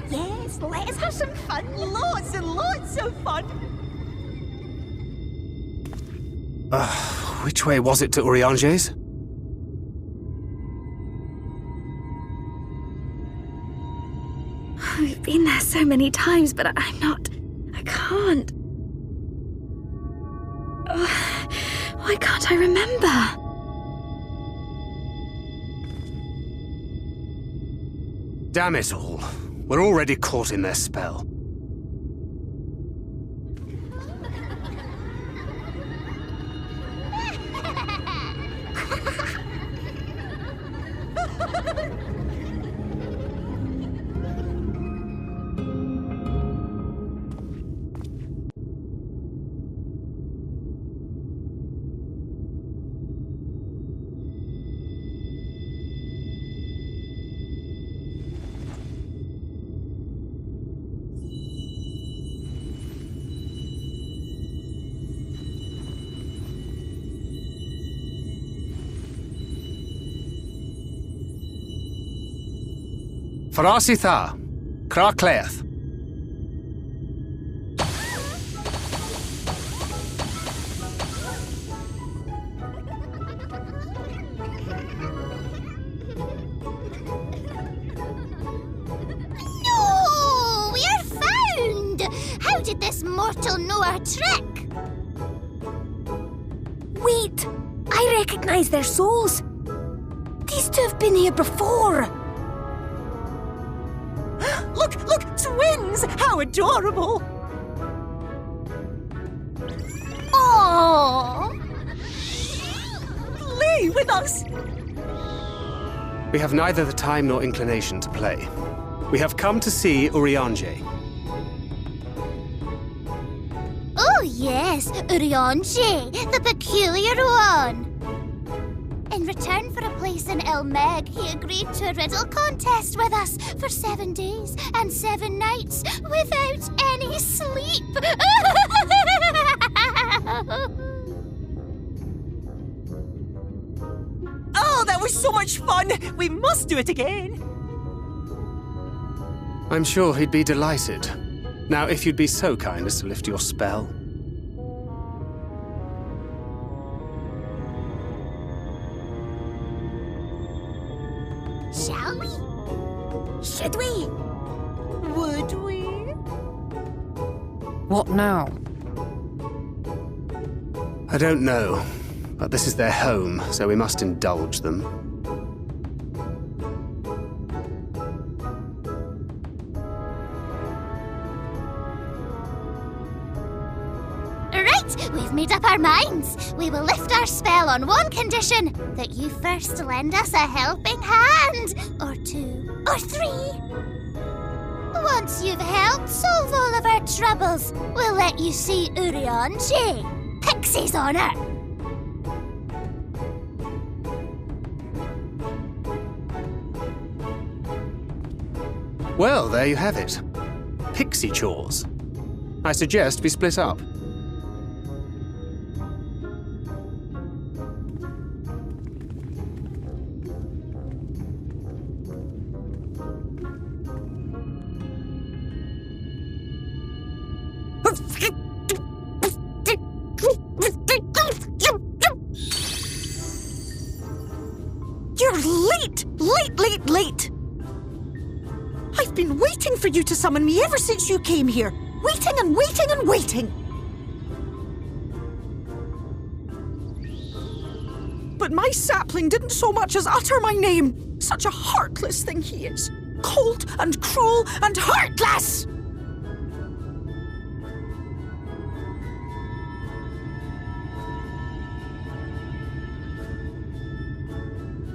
Yes, let us have some fun. Lots and lots of fun. Which way was it to Urianger's? I've been there so many times, but I can't. Why can't I remember? Damn it all. We're already caught in their spell. Farasitha, Kracleath. No! We are found! How did this mortal know our trick? Wait! I recognize their souls. These two have been here before. Look, twins! How adorable! Oh! Play with us! We have neither the time nor inclination to play. We have come to see Urianger. Oh yes, Urianger, the peculiar one. In return for a place in Mheg, he agreed to a riddle contest with us for 7 days and 7 nights without any sleep. Oh, that was so much fun! We must do it again! I'm sure he'd be delighted. Now, if you'd be so kind as to lift your spell. Shall we? Should we? Would we? What now? I don't know, but this is their home, so we must indulge them. Right, we've made up our minds. We will lift our spell on one condition, that you first lend us a helping hand, or 2, or 3. Once you've helped solve all of our troubles, we'll let you see Urianger, Pixie's honor. Well, there you have it. Pixie chores. I suggest we split up. You're late! Late! I've been waiting for you to summon me ever since you came here. Waiting and waiting and waiting. But my sapling didn't so much as utter my name. Such a heartless thing he is. Cold and cruel and heartless!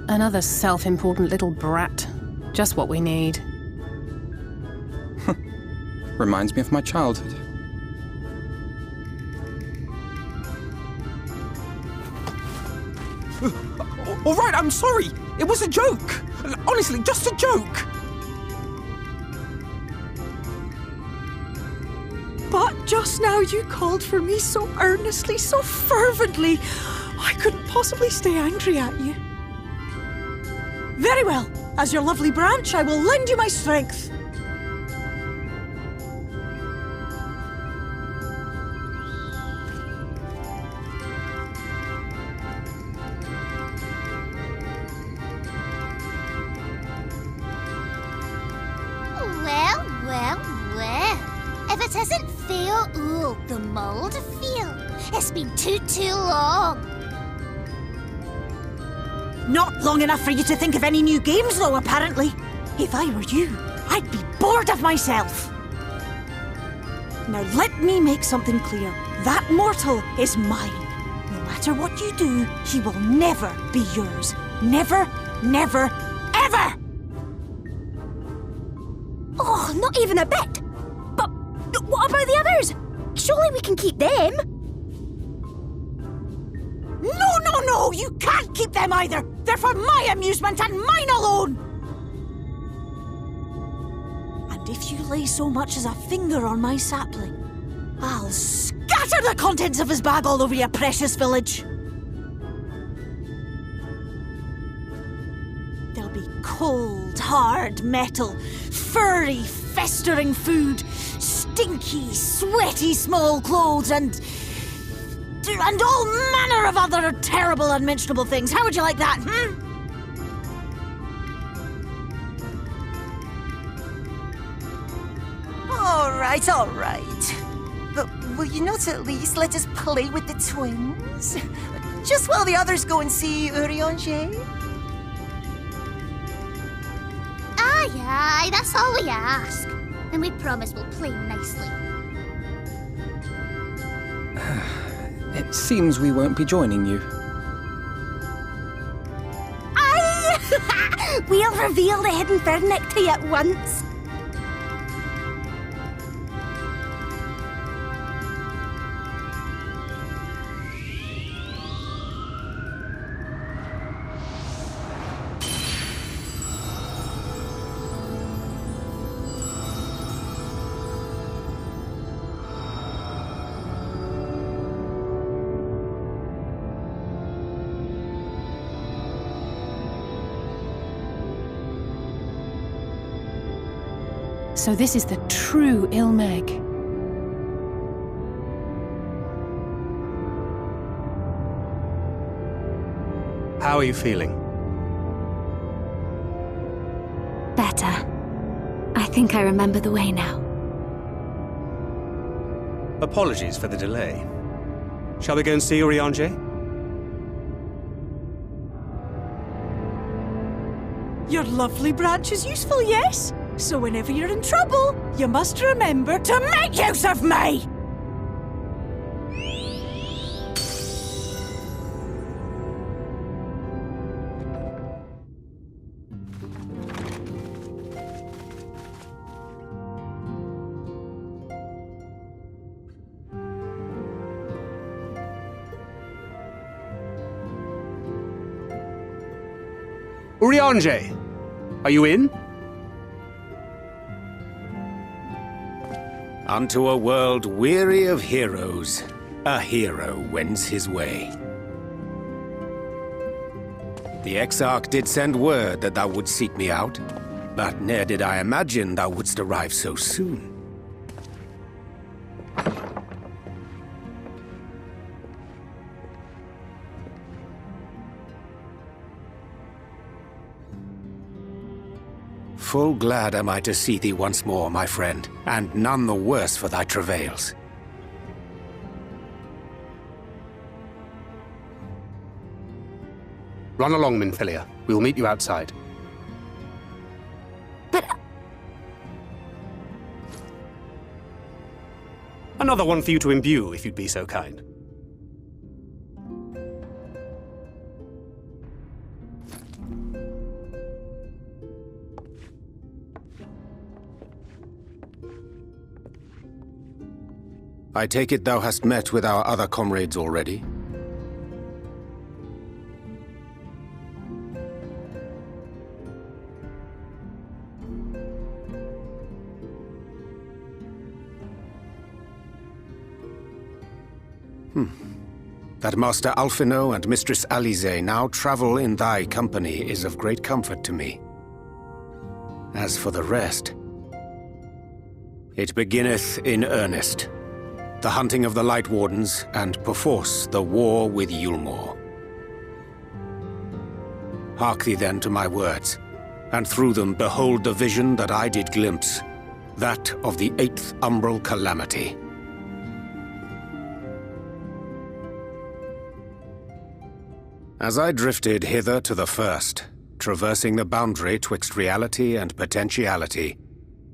Another self-important little brat. Just what we need. Reminds me of my childhood. All right, I'm sorry. It was a joke. Honestly, just a joke. But just now you called for me so earnestly, so fervently. I couldn't possibly stay angry at you. Very well. As your lovely branch, I will lend you my strength. If it isn't fair, the mould feel. It's been too long. Not long enough for you to think of any new games, though, apparently. If I were you, I'd be bored of myself. Now let me make something clear. That mortal is mine. No matter what you do, he will never be yours. Never, never, ever! Oh, not even a bit. But what about the others? Surely we can keep them. No, you can't keep them either! They're for my amusement and mine alone! And if you lay so much as a finger on my sapling, I'll scatter the contents of his bag all over your precious village. There'll be cold, hard metal, furry, festering food, stinky, sweaty small clothes, and all manner of other terrible, unmentionable things. How would you like that, All right. But will you not at least let us play with the twins? Just while the others go and see Urianger? Aye, that's all we ask. And we promise we'll play nicely. It seems we won't be joining you. Aye! We'll reveal the hidden verdict to you at once. So this is the true Mheg. How are you feeling? Better. I think I remember the way now. Apologies for the delay. Shall we go and see Urianger? Your lovely branch is useful, yes? So whenever you're in trouble, you must remember to make use of me! Urianger, are you in? Unto a world weary of heroes, a hero wends his way. The Exarch did send word that thou wouldst seek me out, but ne'er did I imagine thou wouldst arrive so soon. Full glad am I to see thee once more, my friend, and none the worse for thy travails. Run along, Minfilia. We'll meet you outside. But... Another one for you to imbue, if you'd be so kind. I take it thou hast met with our other comrades already? That Master Alphinaud and Mistress Alisaie now travel in thy company is of great comfort to me. As for the rest, it beginneth in earnest. The hunting of the Lightwardens, and perforce the war with Eulmore. Hark thee then to my words, and through them behold the vision that I did glimpse, that of the 8th umbral calamity. As I drifted hither to the first, traversing the boundary twixt reality and potentiality,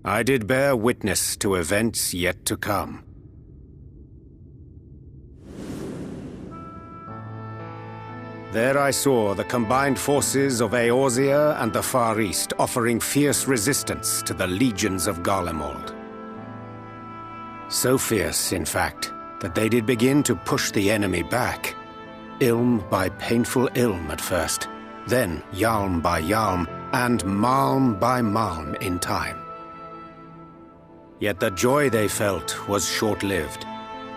I did bear witness to events yet to come. There I saw the combined forces of Eorzea and the Far East offering fierce resistance to the legions of Garlemald. So fierce, in fact, that they did begin to push the enemy back. Ilm by painful ilm at first, then yalm by yalm, and malm by malm in time. Yet the joy they felt was short-lived,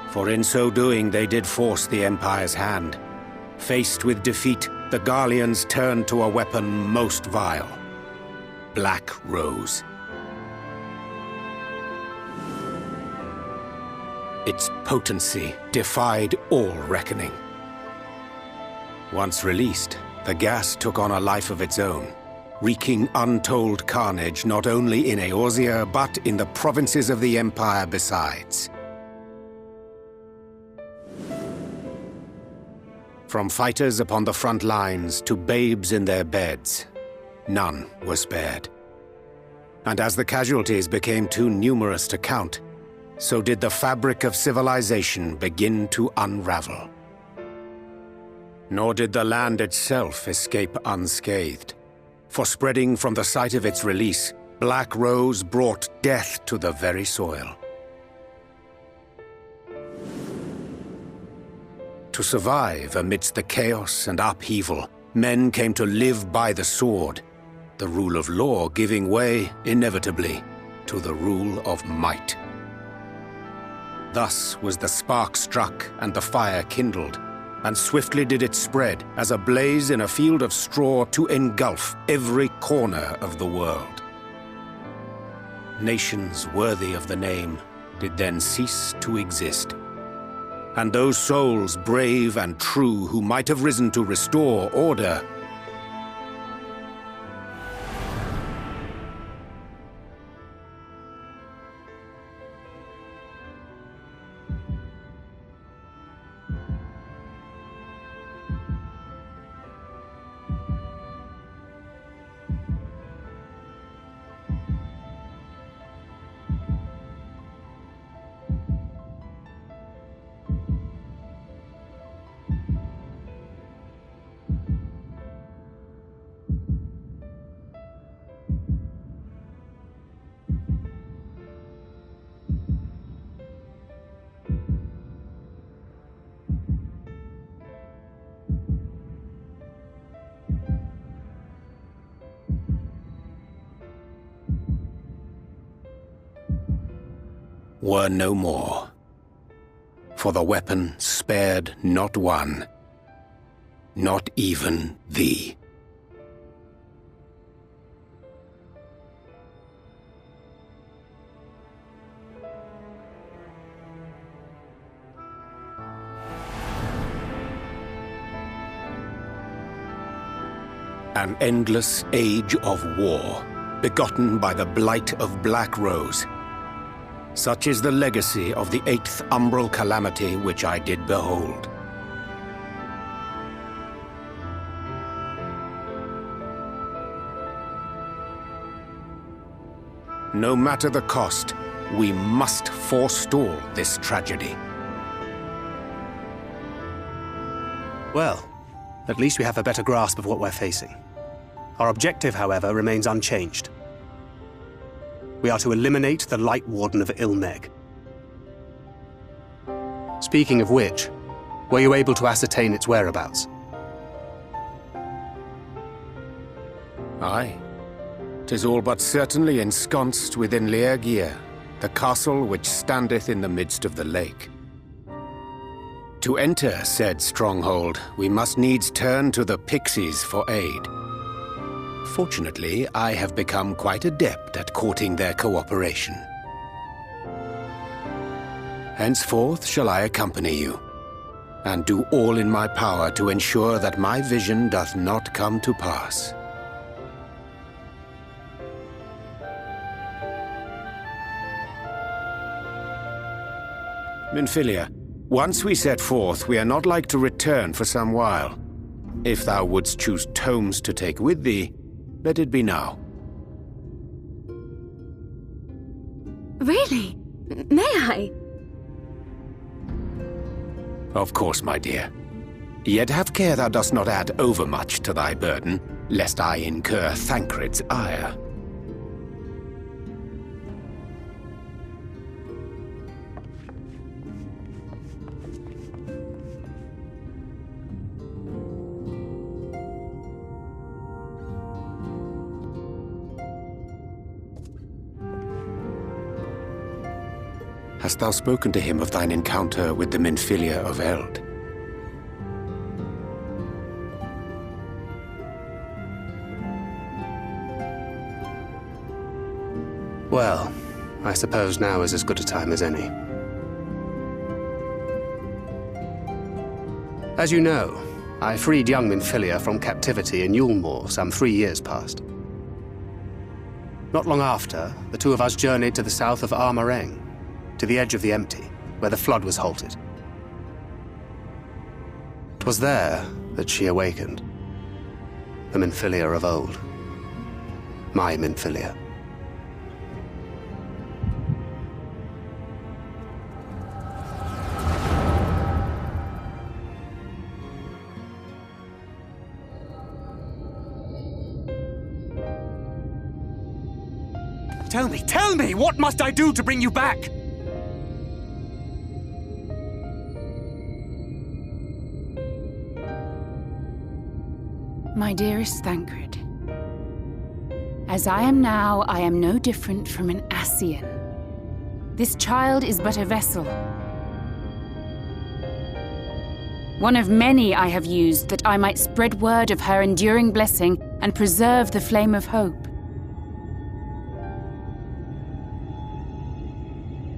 for in so doing they did force the Empire's hand. Faced with defeat, the Garleans turned to a weapon most vile: Black Rose. Its potency defied all reckoning. Once released, the gas took on a life of its own, wreaking untold carnage not only in Eorzea, but in the provinces of the Empire besides. From fighters upon the front lines to babes in their beds, none were spared. And as the casualties became too numerous to count, so did the fabric of civilization begin to unravel. Nor did the land itself escape unscathed, for spreading from the site of its release, Black Rose brought death to the very soil. To survive amidst the chaos and upheaval, men came to live by the sword, the rule of law giving way, inevitably, to the rule of might. Thus was the spark struck and the fire kindled, and swiftly did it spread as a blaze in a field of straw to engulf every corner of the world. Nations worthy of the name did then cease to exist, and those souls brave and true who might have risen to restore order were no more. For the weapon spared not one, not even thee. An endless age of war, begotten by the blight of Black Rose. Such is the legacy of the 8th umbral calamity which I did behold. No matter the cost, we must forestall this tragedy. Well, at least we have a better grasp of what we're facing. Our objective, however, remains unchanged. We are to eliminate the Lightwarden of Mheg. Speaking of which, were you able to ascertain its whereabouts? Aye. 'Tis all but certainly ensconced within Leargear, the castle which standeth in the midst of the lake. To enter said stronghold, we must needs turn to the pixies for aid. Fortunately, I have become quite adept at courting their cooperation. Henceforth shall I accompany you, and do all in my power to ensure that my vision doth not come to pass. Minfilia, once we set forth, we are not like to return for some while. If thou wouldst choose tomes to take with thee, let it be now. Really? May I? Of course, my dear. Yet have care thou dost not add overmuch to thy burden, lest I incur Thancred's ire. Hast thou spoken to him of thine encounter with the Minfilia of Eld? Well, I suppose now is as good a time as any. As you know, I freed young Minfilia from captivity in Eulmore some 3 years past. Not long after, the two of us journeyed to the south of Areng, to the edge of the Empty, where the flood was halted. 'Twas there that she awakened. The Minfilia of old. My Minfilia. Tell me, what must I do to bring you back? My dearest Thancred, as I am now, I am no different from an Ascian. This child is but a vessel. One of many I have used that I might spread word of her enduring blessing and preserve the flame of hope.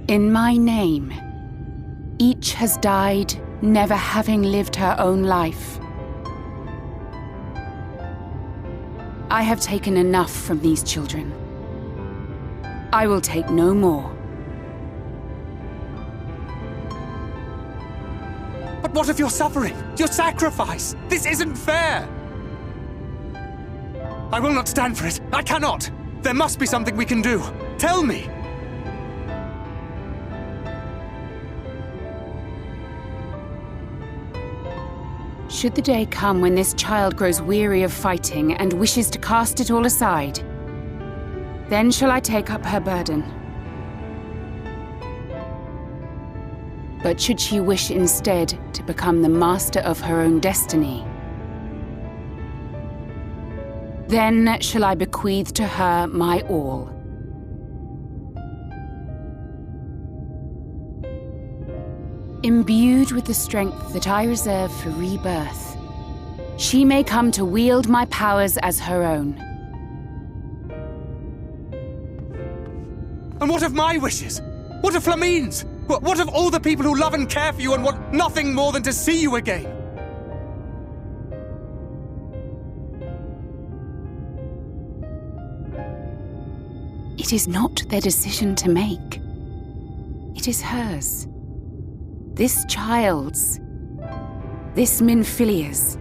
In my name, each has died, never having lived her own life. I have taken enough from these children. I will take no more. But what of your suffering? Your sacrifice? This isn't fair! I will not stand for it. I cannot! There must be something we can do. Tell me! Should the day come when this child grows weary of fighting and wishes to cast it all aside, then shall I take up her burden. But should she wish instead to become the master of her own destiny, then shall I bequeath to her my all. Imbued with the strength that I reserve for rebirth, she may come to wield my powers as her own. And what of my wishes? What of Flamine's? What of all the people who love and care for you and want nothing more than to see you again? It is not their decision to make. It is hers. This child's. This Minfilia's.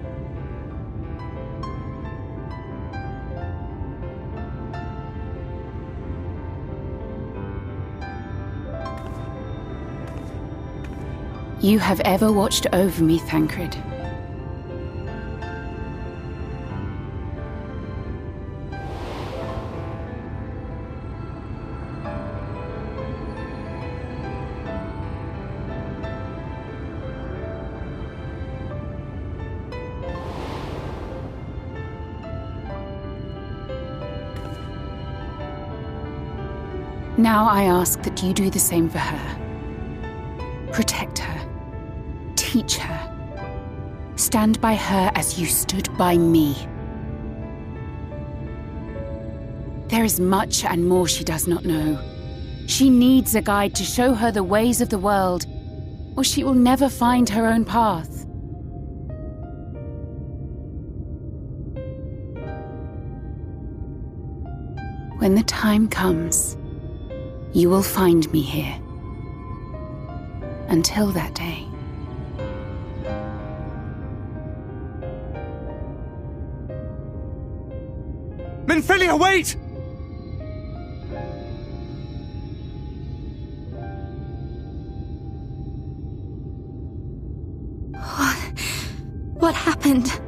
You have ever watched over me, Thancred. Now I ask that you do the same for her. Protect her. Teach her. Stand by her as you stood by me. There is much and more she does not know. She needs a guide to show her the ways of the world, or she will never find her own path. When the time comes, you will find me here. Until that day. Minfilia, wait! What happened?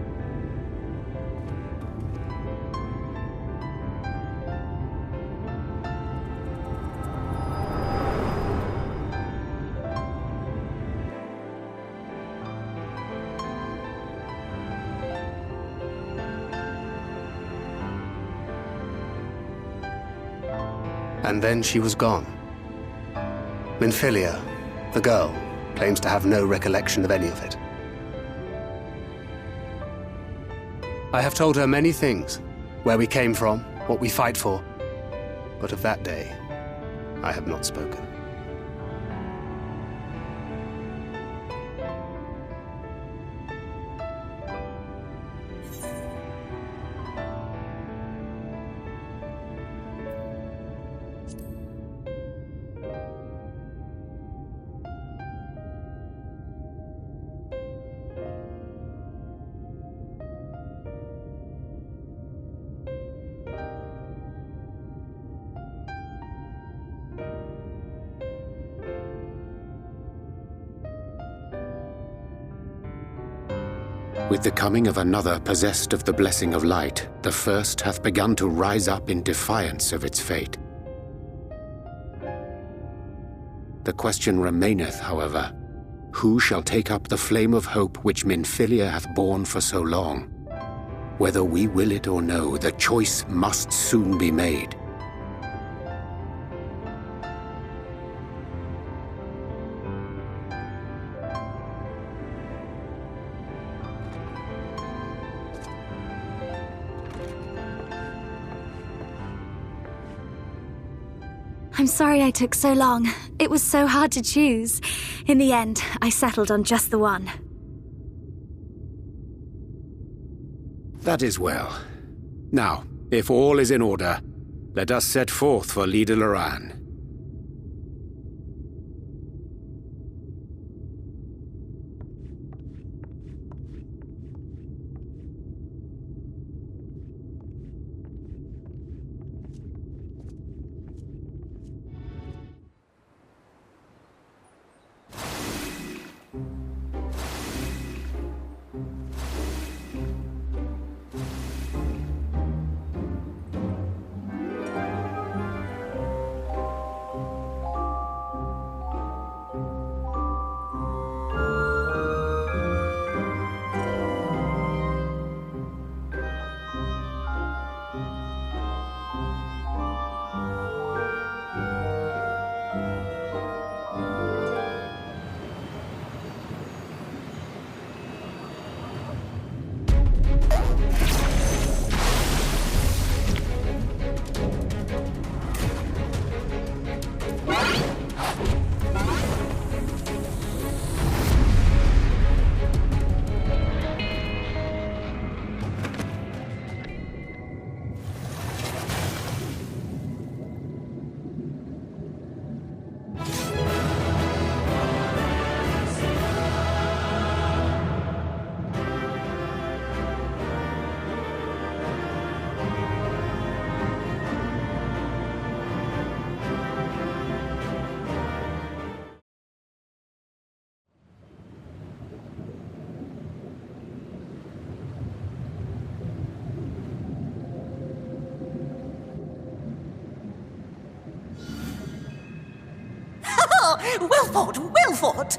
And then she was gone. Minfilia, the girl, claims to have no recollection of any of it. I have told her many things, where we came from, what we fight for, but of that day, I have not spoken. With the coming of another possessed of the blessing of light, the first hath begun to rise up in defiance of its fate. The question remaineth, however, who shall take up the flame of hope which Minfilia hath borne for so long? Whether we will it or no, the choice must soon be made. I'm sorry I took so long. It was so hard to choose. In the end, I settled on just the one. That is well. Now, if all is in order, let us set forth for Lida Loran. Wilford!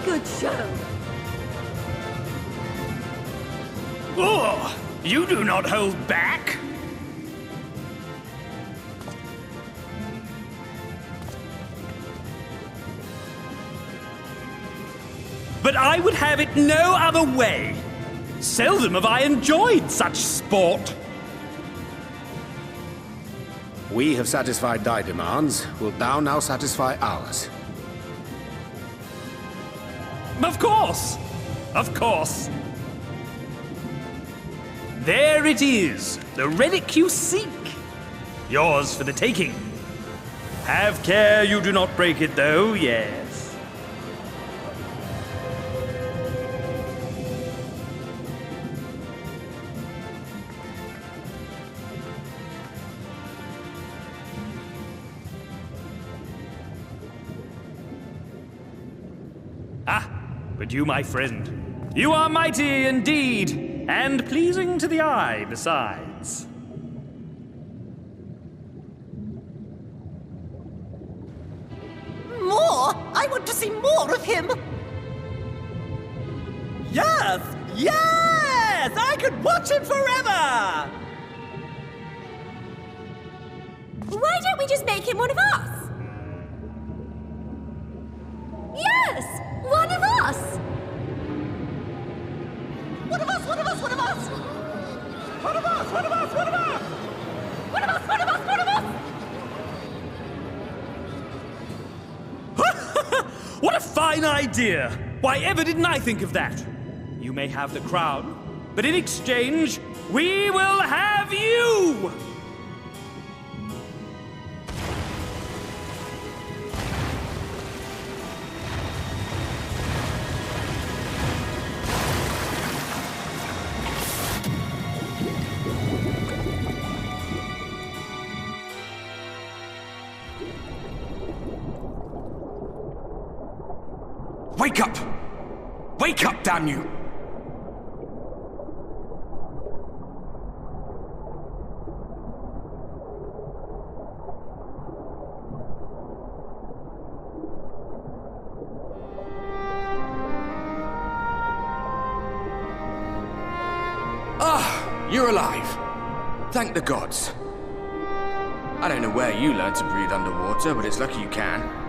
good show. Oh, you do not hold back. But I would have it no other way. Seldom have I enjoyed such sport. We have satisfied thy demands. Wilt thou now satisfy ours? Of course! Of course! There it is, the relic you seek. Yours for the taking. Have care you do not break it, though, yes. But you, my friend, you are mighty indeed, and pleasing to the eye besides. More? I want to see more of him! Yes! Yes! I could watch him forever! Why don't we just make him one of us? Yes! One of us! One of us! One of us! One of us! One of us! One of us! One of us! One of us! One of us! One of us! What a fine idea! Why ever didn't I think of that? You may have the crown, but in exchange, we will have you! Wake up! Wake up, damn you! Ah, you're alive. Thank the gods. I don't know where you learned to breathe underwater, but it's lucky you can.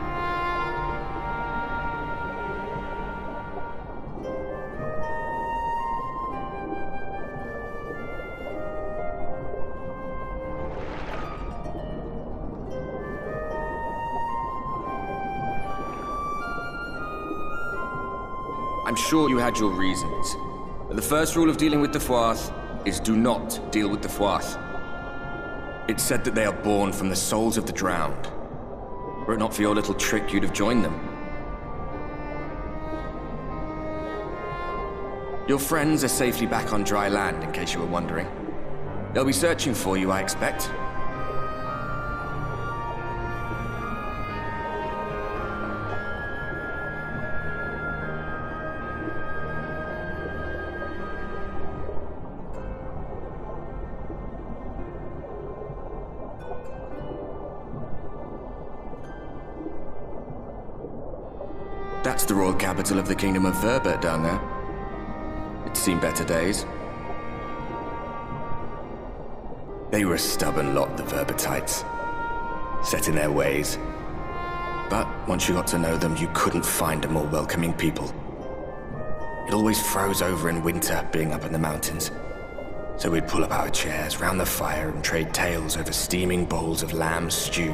I'm sure you had your reasons. But the first rule of dealing with the Froth is do not deal with the Froth. It's said that they are born from the souls of the drowned. Were it not for your little trick, you'd have joined them. Your friends are safely back on dry land, in case you were wondering. They'll be searching for you, I expect. That's the royal capital of the Kingdom of Verbert down there. It's seen better days. They were a stubborn lot, the Verbertites. Set in their ways. But once you got to know them, you couldn't find a more welcoming people. It always froze over in winter, being up in the mountains. So we'd pull up our chairs round the fire and trade tales over steaming bowls of lamb stew,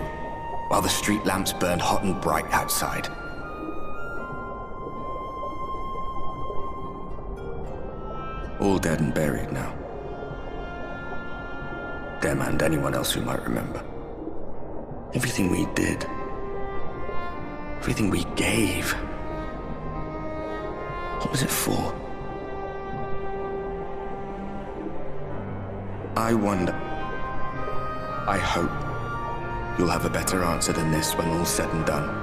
while the street lamps burned hot and bright outside. All dead and buried now. Them and anyone else who might remember. Everything we did. Everything we gave. What was it for? I wonder. I hope you'll have a better answer than this when all's said and done.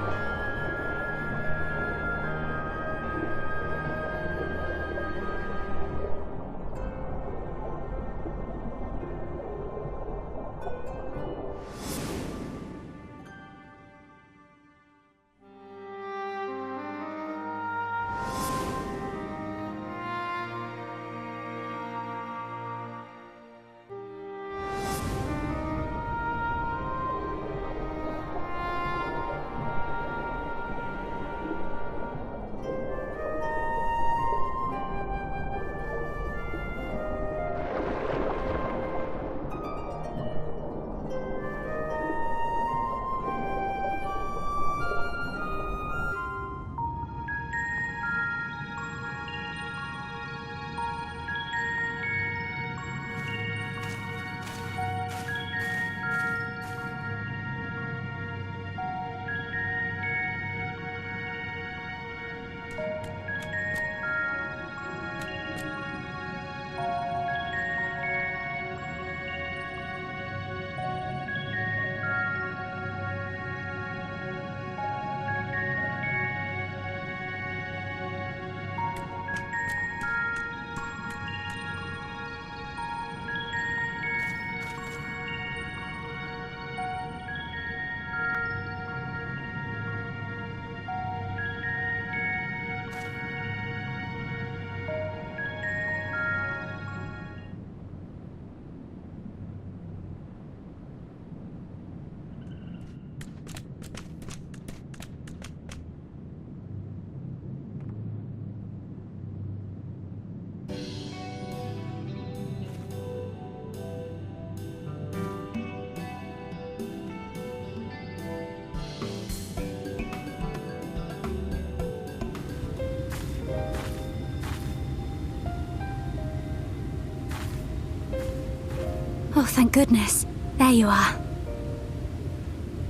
Oh, thank goodness. There you are.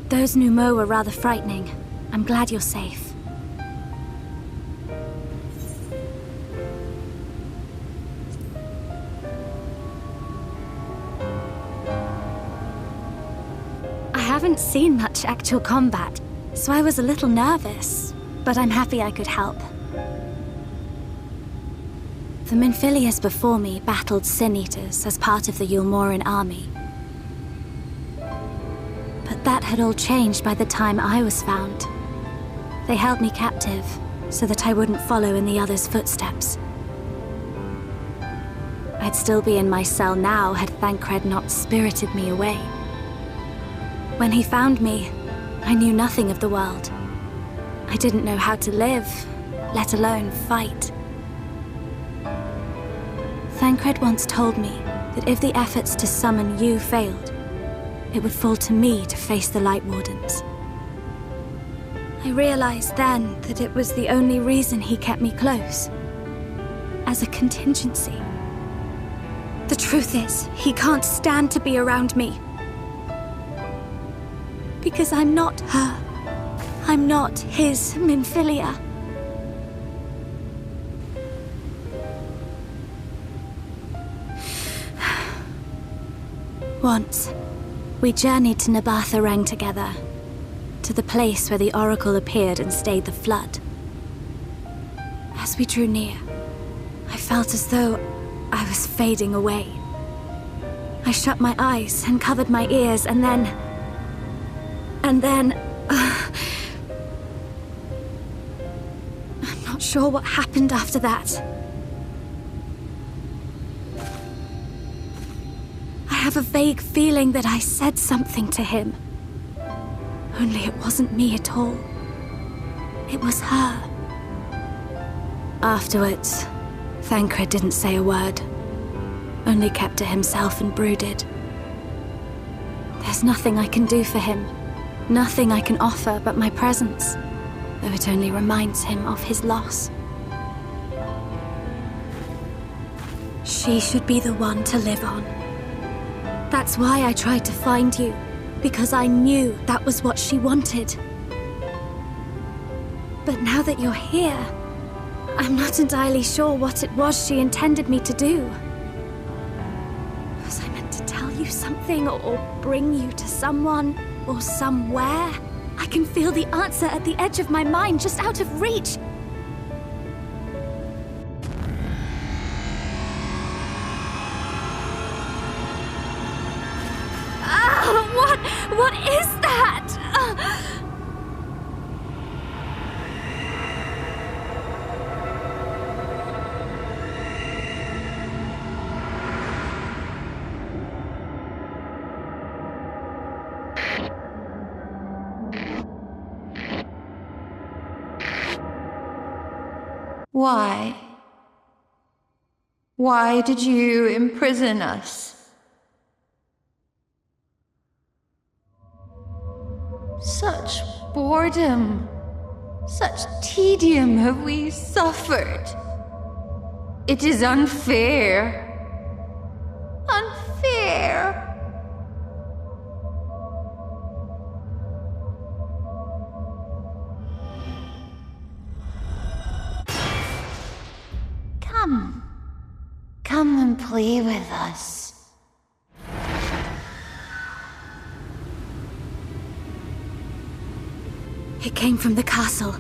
Those Numo were rather frightening. I'm glad you're safe. I haven't seen much actual combat, so I was a little nervous, but I'm happy I could help. The Minfilias before me battled Sin Eaters as part of the Eulmorean army. But that had all changed by the time I was found. They held me captive, so that I wouldn't follow in the others' footsteps. I'd still be in my cell now had Thancred not spirited me away. When he found me, I knew nothing of the world. I didn't know how to live, let alone fight. Thancred once told me that if the efforts to summon you failed, it would fall to me to face the Lightwardens. I realized then that it was the only reason he kept me close. As a contingency. The truth is, he can't stand to be around me. Because I'm not her. I'm not his Minfilia. Once, we journeyed to Nabaath Areng together, to the place where the Oracle appeared and stayed the flood. As we drew near, I felt as though I was fading away. I shut my eyes and covered my ears, and then... I'm not sure what happened after that. I have a vague feeling that I said something to him. Only it wasn't me at all. It was her. Afterwards, Thancred didn't say a word. Only kept to himself and brooded. There's nothing I can do for him. Nothing I can offer but my presence, though it only reminds him of his loss. She should be the one to live on. That's why I tried to find you, because I knew that was what she wanted. But now that you're here, I'm not entirely sure what it was she intended me to do. Was I meant to tell you something, or bring you to someone, or somewhere? I can feel the answer at the edge of my mind, just out of reach. What is that? Why? Why did you imprison us? Such boredom, such tedium have we suffered. It is unfair. Unfair. Come and play with us. It came from the castle.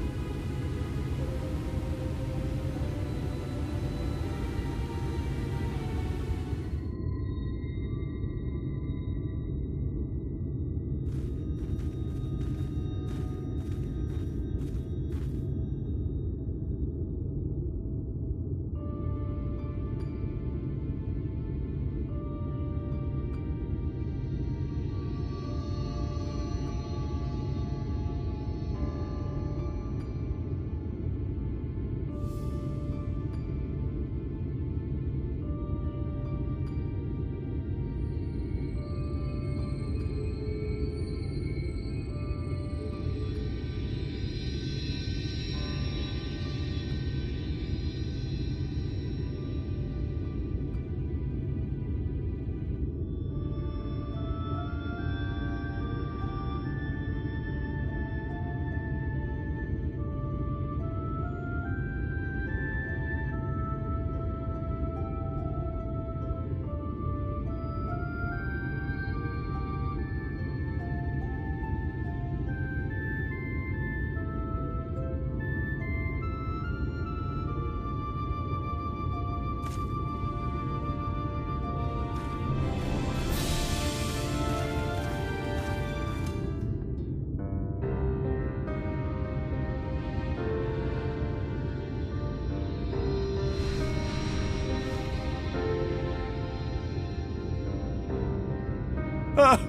Ah,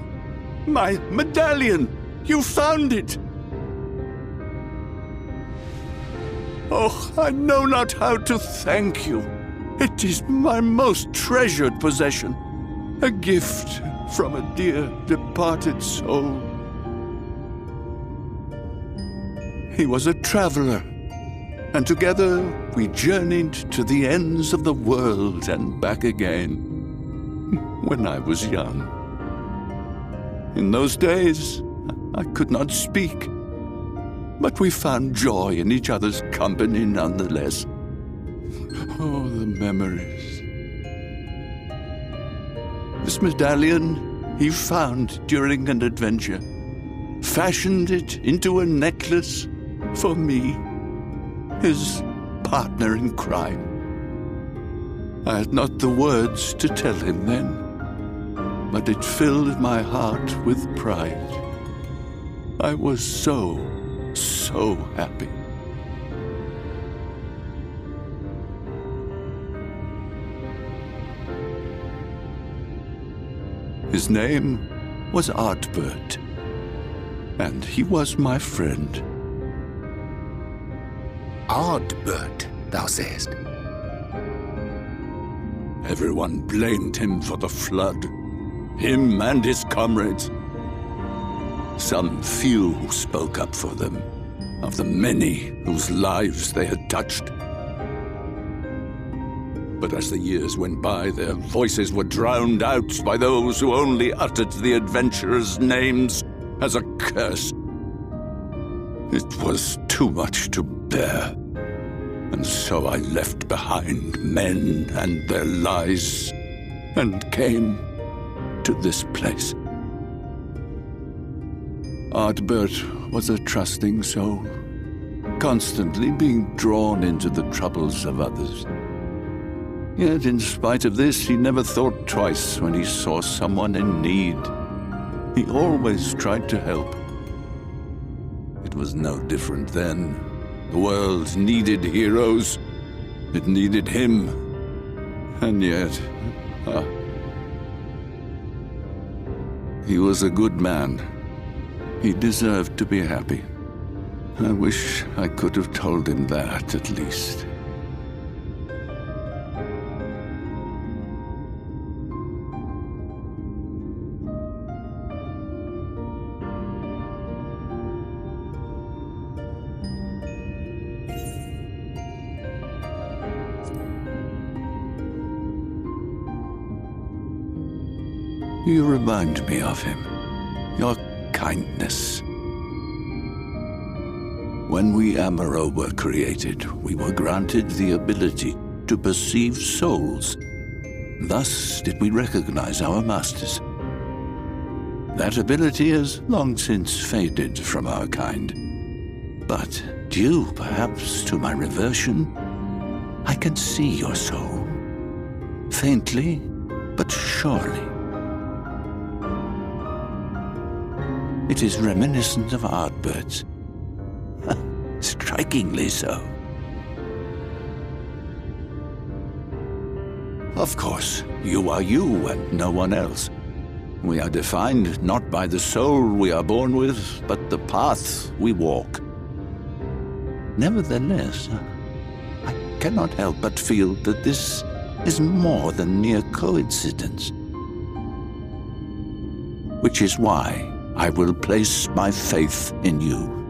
my medallion! You found it! Oh, I know not how to thank you. It is my most treasured possession. A gift from a dear departed soul. He was a traveler, and together we journeyed to the ends of the world and back again, when I was young. In those days, I could not speak, but we found joy in each other's company nonetheless. Oh, the memories. This medallion he found during an adventure, fashioned it into a necklace for me, his partner in crime. I had not the words to tell him then, but it filled my heart with pride. I was so happy. His name was Artbert, and he was my friend. Artbert, thou sayest? Everyone blamed him for the flood, him and his comrades. Some few spoke up for them, of the many whose lives they had touched. But as the years went by, their voices were drowned out by those who only uttered the adventurers' names as a curse. It was too much to bear, and so I left behind men and their lies, and came to this place. Artbert was a trusting soul, constantly being drawn into the troubles of others. Yet in spite of this, he never thought twice when he saw someone in need. He always tried to help. It was no different then. The world needed heroes. It needed him. And yet, he was a good man. He deserved to be happy. I wish I could have told him that, at least. You remind me of him. Your kindness. When we Amaurot were created, we were granted the ability to perceive souls. Thus did we recognize our masters. That ability has long since faded from our kind. But due perhaps to my reversion, I can see your soul. Faintly, but surely. It is reminiscent of Artbert's. Strikingly so. Of course, you are you and no one else. We are defined not by the soul we are born with, but the path we walk. Nevertheless, I cannot help but feel that this is more than mere coincidence. Which is why I will place my faith in you.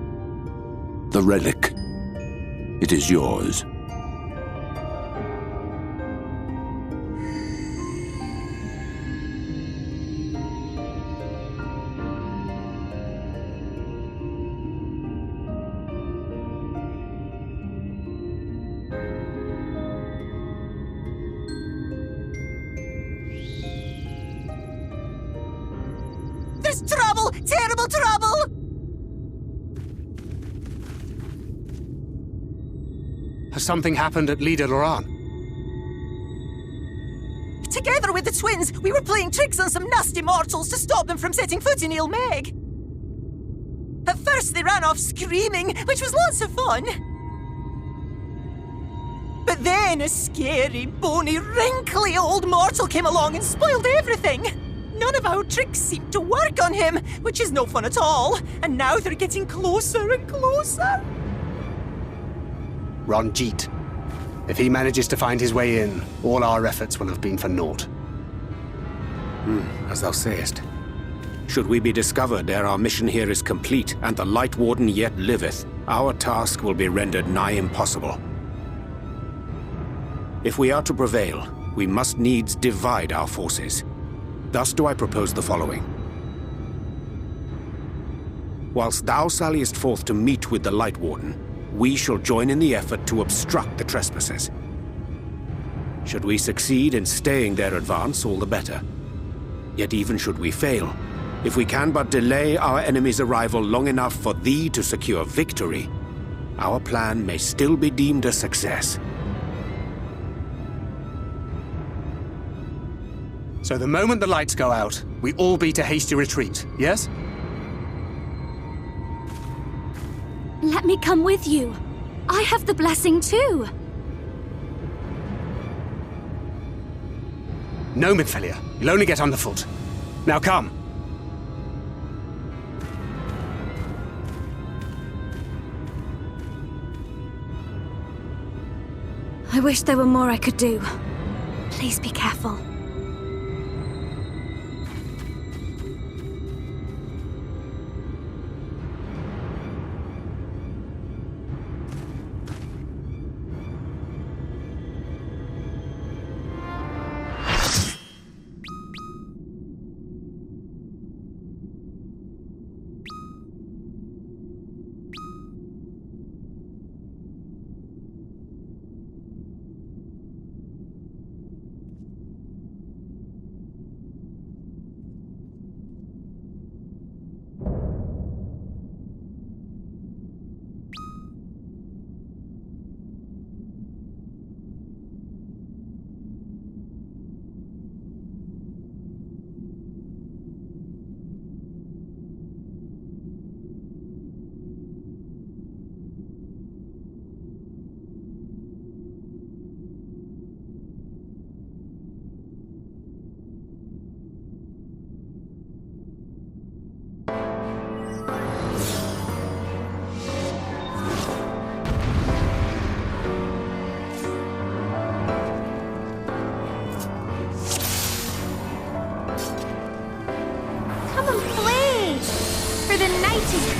The relic. It is yours. There's trouble! Terrible trouble! Has something happened at Lida Loran? Together with the twins, we were playing tricks on some nasty mortals to stop them from setting foot in Mheg. At first they ran off screaming, which was lots of fun. But then a scary, bony, wrinkly old mortal came along and spoiled everything. None of our tricks seem to work on him, which is no fun at all. And now they're getting closer and closer. Ranjit. If he manages to find his way in, all our efforts will have been for naught. As thou sayest. Should we be discovered ere our mission here is complete, and the Lightwarden yet liveth, our task will be rendered nigh impossible. If we are to prevail, we must needs divide our forces. Thus do I propose the following. Whilst thou salliest forth to meet with the Lightwarden, we shall join in the effort to obstruct the trespassers. Should we succeed in staying their advance, all the better. Yet even should we fail, if we can but delay our enemy's arrival long enough for thee to secure victory, our plan may still be deemed a success. So the moment the lights go out, we all beat a hasty retreat, yes? Let me come with you. I have the blessing too. No, Minfilia. You'll only get underfoot. Now come. I wish there were more I could do. Please be careful.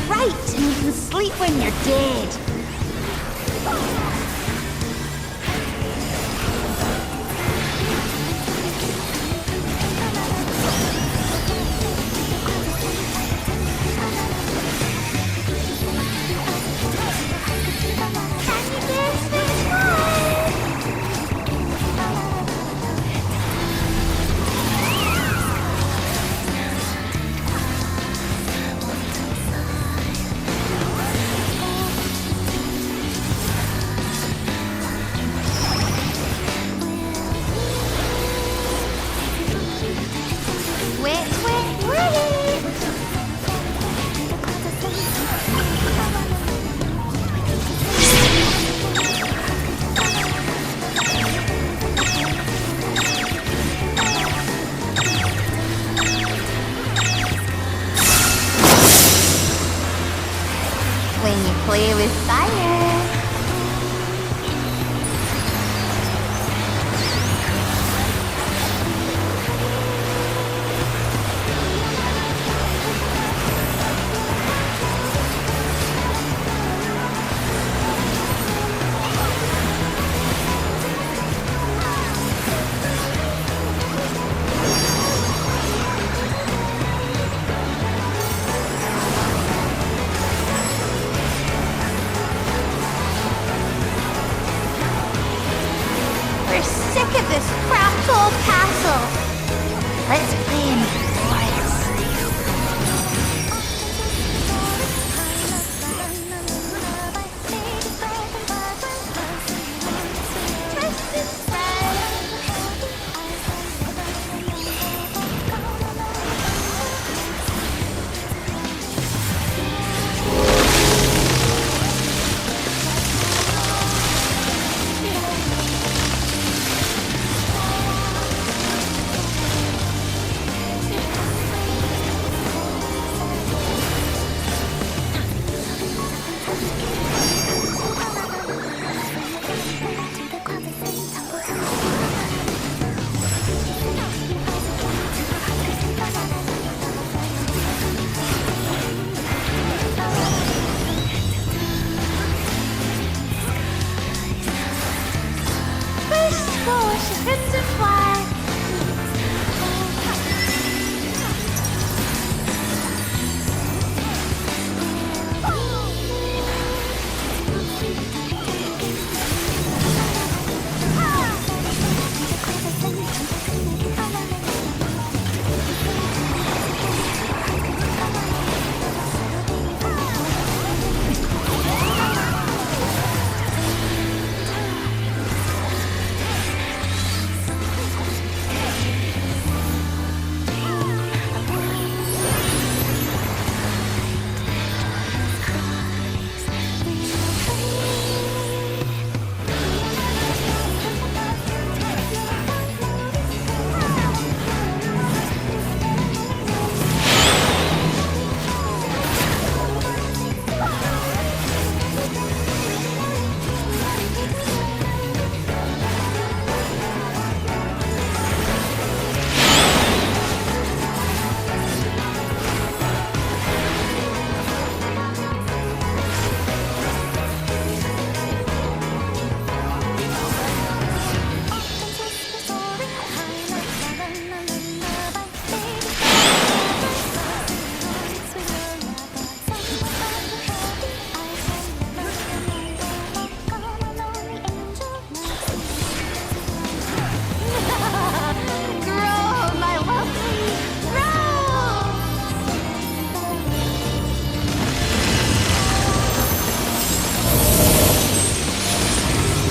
Right, and you can sleep when you're dead. Play with fire.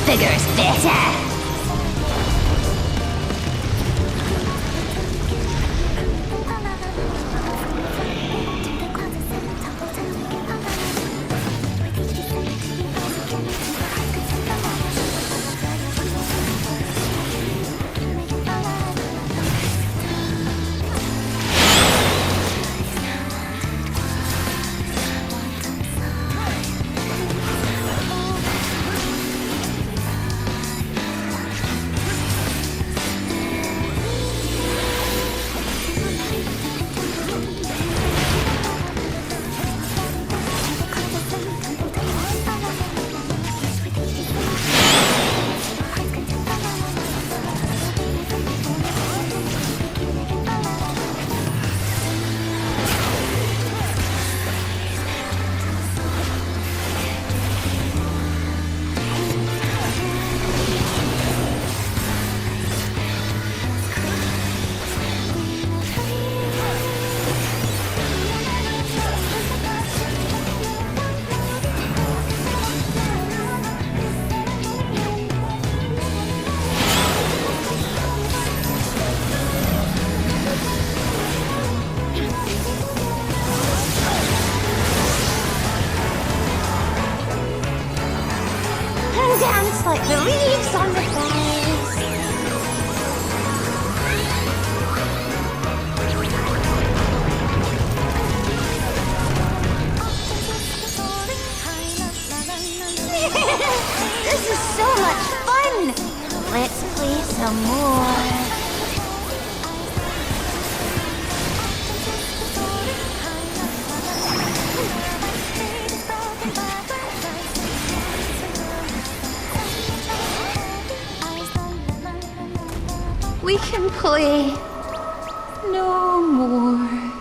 Bigger's better! Dance like the leaves on the grass. This is so much fun! Let's play some more. We can play no more.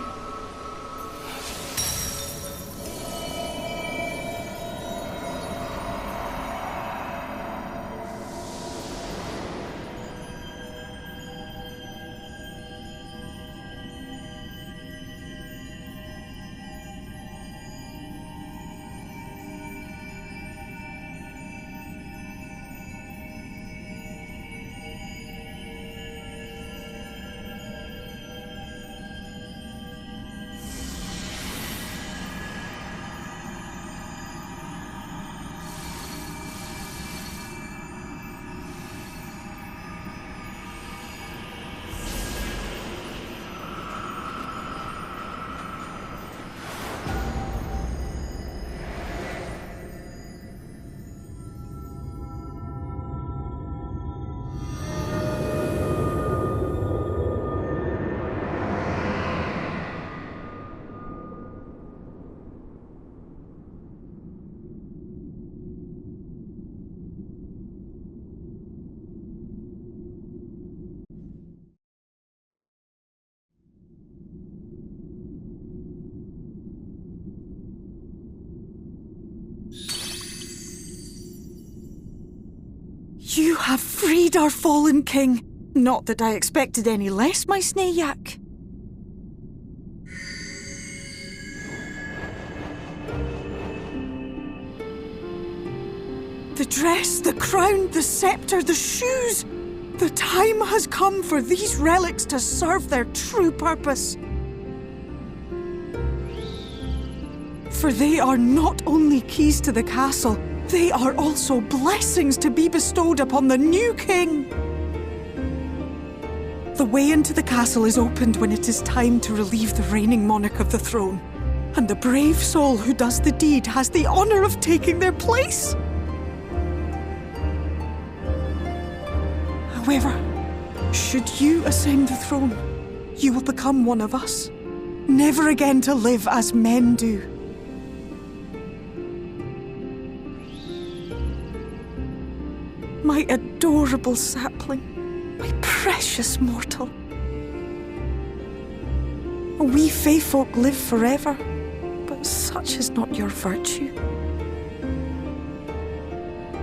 have freed our fallen king. Not that I expected any less, my Snayak. The dress, the crown, the scepter, the shoes. The time has come for these relics to serve their true purpose. For they are not only keys to the castle, they are also blessings to be bestowed upon the new king. The way into the castle is opened when it is time to relieve the reigning monarch of the throne. And the brave soul who does the deed has the honor of taking their place. However, should you ascend the throne, you will become one of us, never again to live as men do. My adorable sapling, my precious mortal. We Fae folk live forever, but such is not your virtue.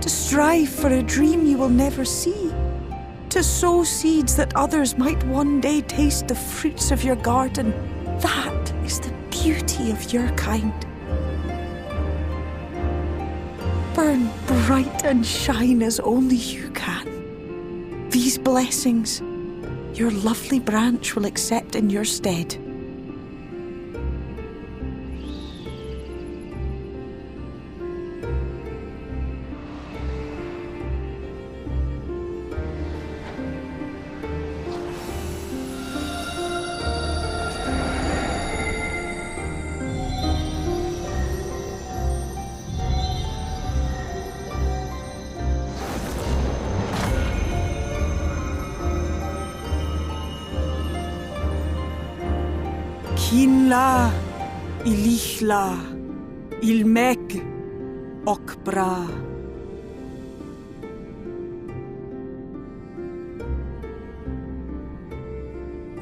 To strive for a dream you will never see, to sow seeds that others might one day taste the fruits of your garden, that is the beauty of your kind. Burn bright and shine as only you can. These blessings, your lovely branch will accept in your stead. Kinla, Ilichla, Mheg, Okbra.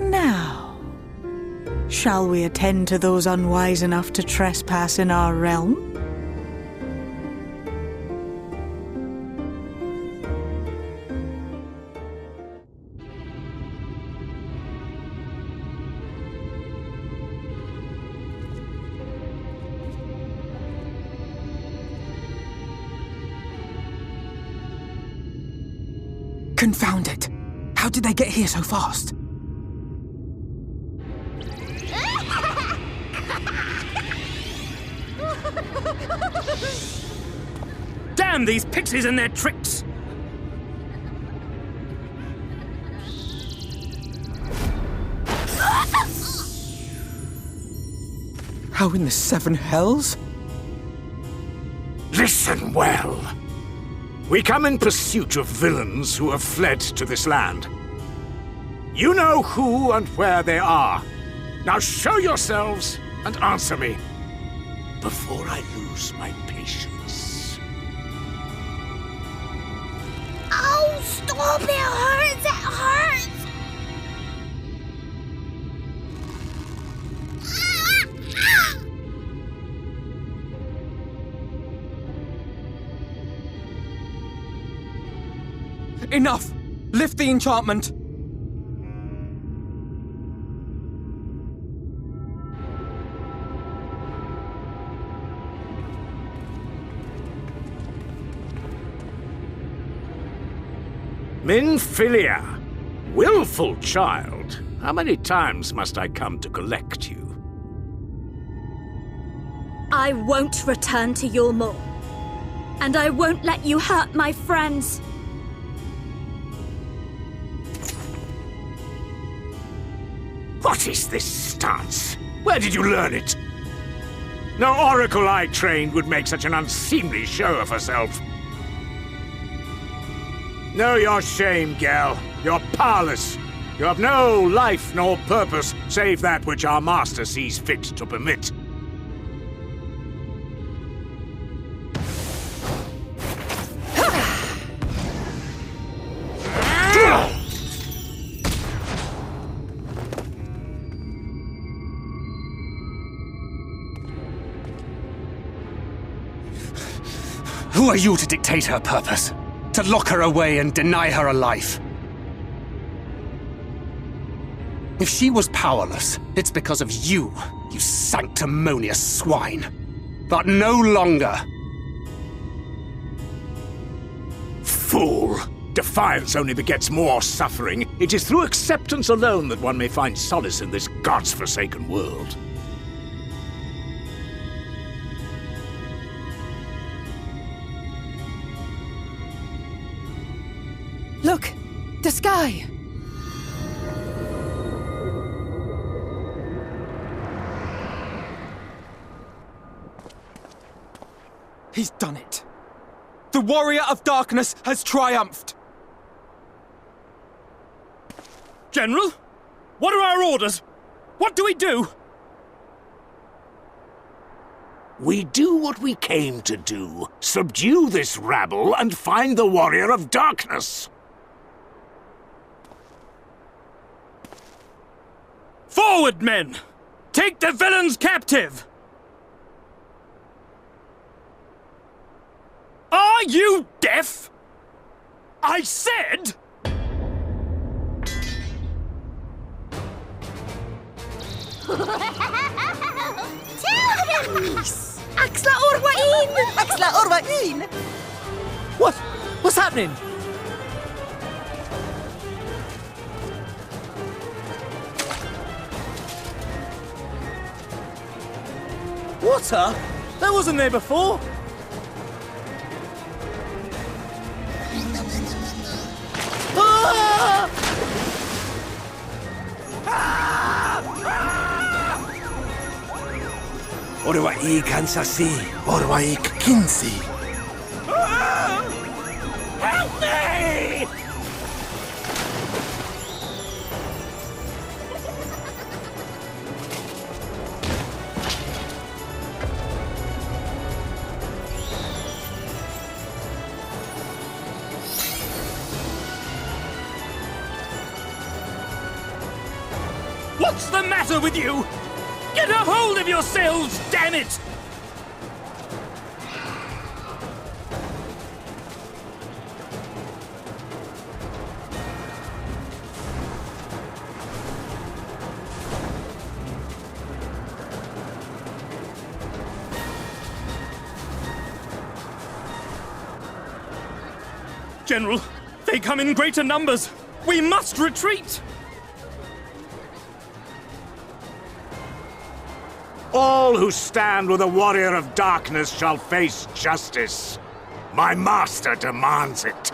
Now, shall we attend to those unwise enough to trespass in our realm? Confound it! How did they get here so fast? Damn these pixies and their tricks! How in the seven hells? Listen well. We come in pursuit of villains who have fled to this land. You know who and where they are. Now show yourselves and answer me before I lose my patience. Oh, stop! It hurts! It hurts! Enough! Lift the enchantment! Minfilia, willful child. How many times must I come to collect you? I won't return to Eulmore. And I won't let you hurt my friends. What is this stance? Where did you learn it? No oracle I trained would make such an unseemly show of herself. Know your shame, gal. You're powerless. You have no life nor purpose, save that which our master sees fit to permit. Who are you to dictate her purpose? to lock her away and deny her a life. If she was powerless, it's because of you, you sanctimonious swine. But no longer. Fool! Defiance only begets more suffering. It is through acceptance alone that one may find solace in this god's-forsaken world. Look! The sky! He's done it. The Warrior of Darkness has triumphed! General? What are our orders? What do we do? We do what we came to do. Subdue this rabble and find the Warrior of Darkness. Forward, men! Take the villains captive! Are you deaf? I said... Tempest! Axla Orwain! Axla Orwain! What's happening? Water? That wasn't there before. Orwaik Ansasi, Orwaik Kinsi. Help me! What's the matter with you? Get a hold of yourselves, damn it! General, they come in greater numbers. We must retreat! All who stand with the Warrior of Darkness shall face justice. My master demands it.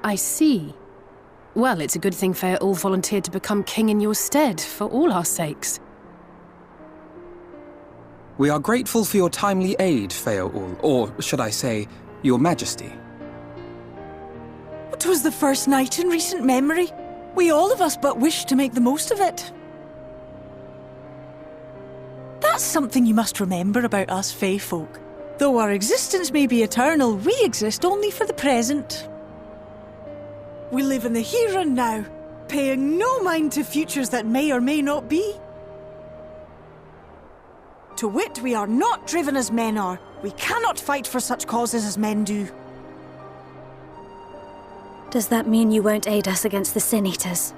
I see. Well, it's a good thing Fear-Ul volunteered to become king in your stead, for all our sakes. We are grateful for your timely aid, Fear-Ul, or should I say, your majesty. It was the first night in recent memory. We all of us but wish to make the most of it. That's something you must remember about us Fae folk. Though our existence may be eternal, we exist only for the present. We live in the here and now, paying no mind to futures that may or may not be. To wit, we are not driven as men are. We cannot fight for such causes as men do. Does that mean you won't aid us against the Sin Eaters?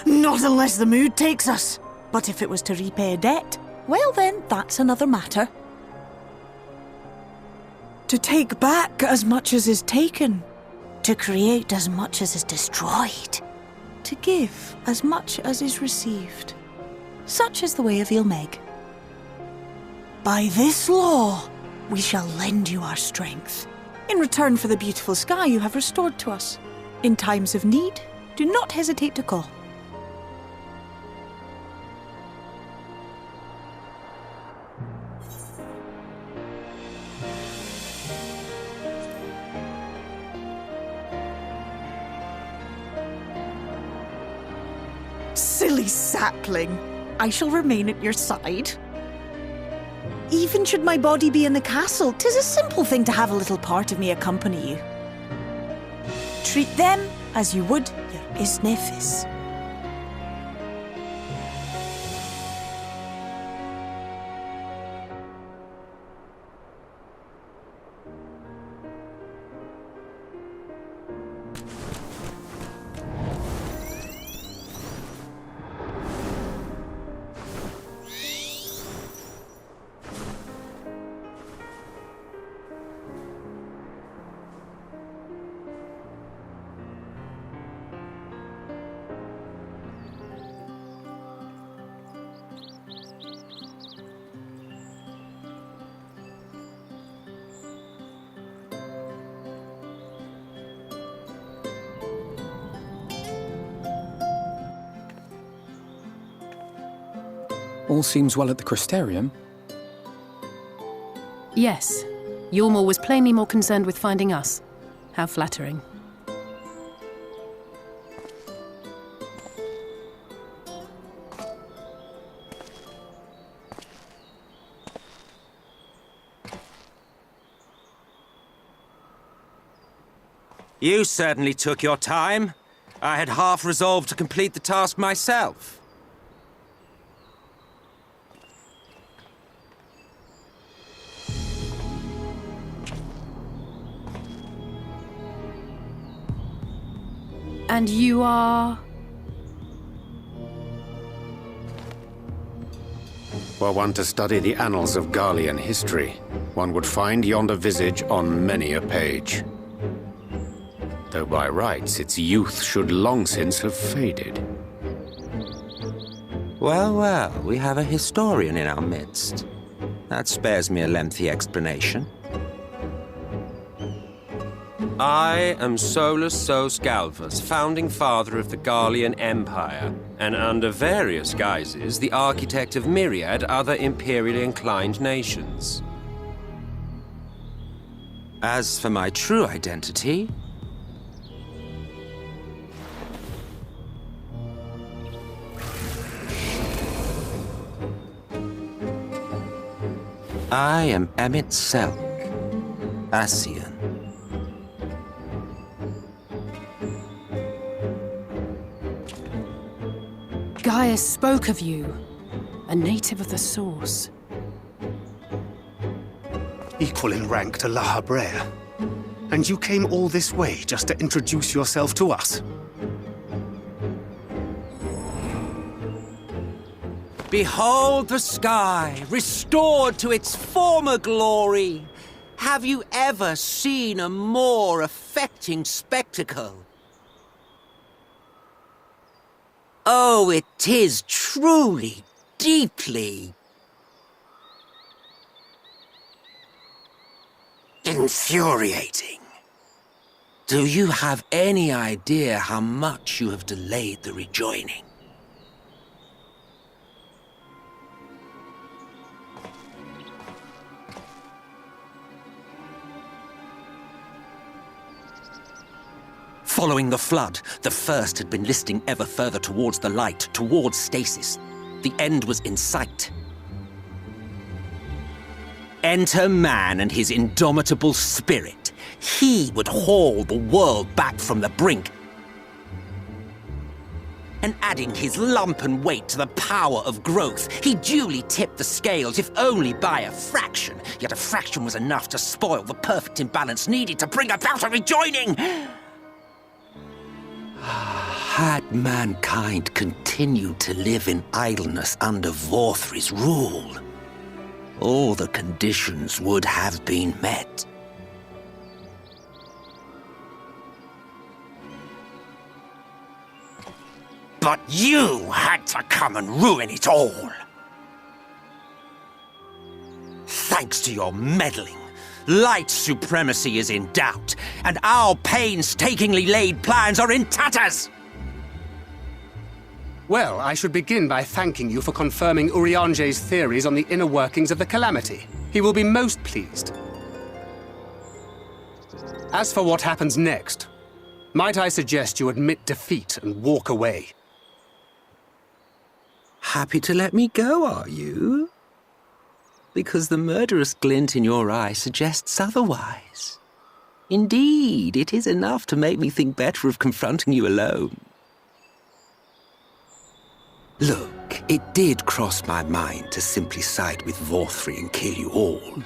Not unless the mood takes us. But if it was to repay a debt, well then, that's another matter. To take back as much as is taken. To create as much as is destroyed. To give as much as is received. Such is the way of Mheg. By this law, we shall lend you our strength. In return for the beautiful sky you have restored to us. In times of need, do not hesitate to call. Silly sapling. I shall remain at your side. Even should my body be in the castle, 'tis a simple thing to have a little part of me accompany you. Treat them as you would your isnefis. All seems well at the Crystarium. Yes. Eulmore was plainly more concerned with finding us. How flattering. You certainly took your time. I had half resolved to complete the task myself. And you are... Were one to study the annals of Garlean history, one would find yonder visage on many a page. Though by rights its youth should long since have faded. Well, well, we have a historian in our midst. That spares me a lengthy explanation. I am Solus Sos Galvus, founding father of the Garlean Empire, and under various guises, the architect of myriad other imperially inclined nations. As for my true identity, I am Emet-Selch, Ascian. Gaius spoke of you, a native of the Source. Equal in rank to La Habrea. And you came all this way just to introduce yourself to us? Behold the sky, restored to its former glory. Have you ever seen a more affecting spectacle? Oh, it is truly, deeply infuriating. Do you have any idea how much you have delayed the rejoining? Following the flood, the First had been listing ever further towards the light, towards stasis. The end was in sight. Enter man and his indomitable spirit. He would haul the world back from the brink. And adding his lumpen weight to the power of growth, he duly tipped the scales, if only by a fraction. Yet a fraction was enough to spoil the perfect imbalance needed to bring about a rejoining. Had mankind continued to live in idleness under Vorthri's rule, all the conditions would have been met. But you had to come and ruin it all. Thanks to your meddling, Light supremacy is in doubt, and our painstakingly laid plans are in tatters! Well, I should begin by thanking you for confirming Urianger's theories on the inner workings of the Calamity. He will be most pleased. As for what happens next, might I suggest you admit defeat and walk away? Happy to let me go, are you? Because the murderous glint in your eye suggests otherwise. Indeed, it is enough to make me think better of confronting you alone. Look, it did cross my mind to simply side with Vorthri and kill you all.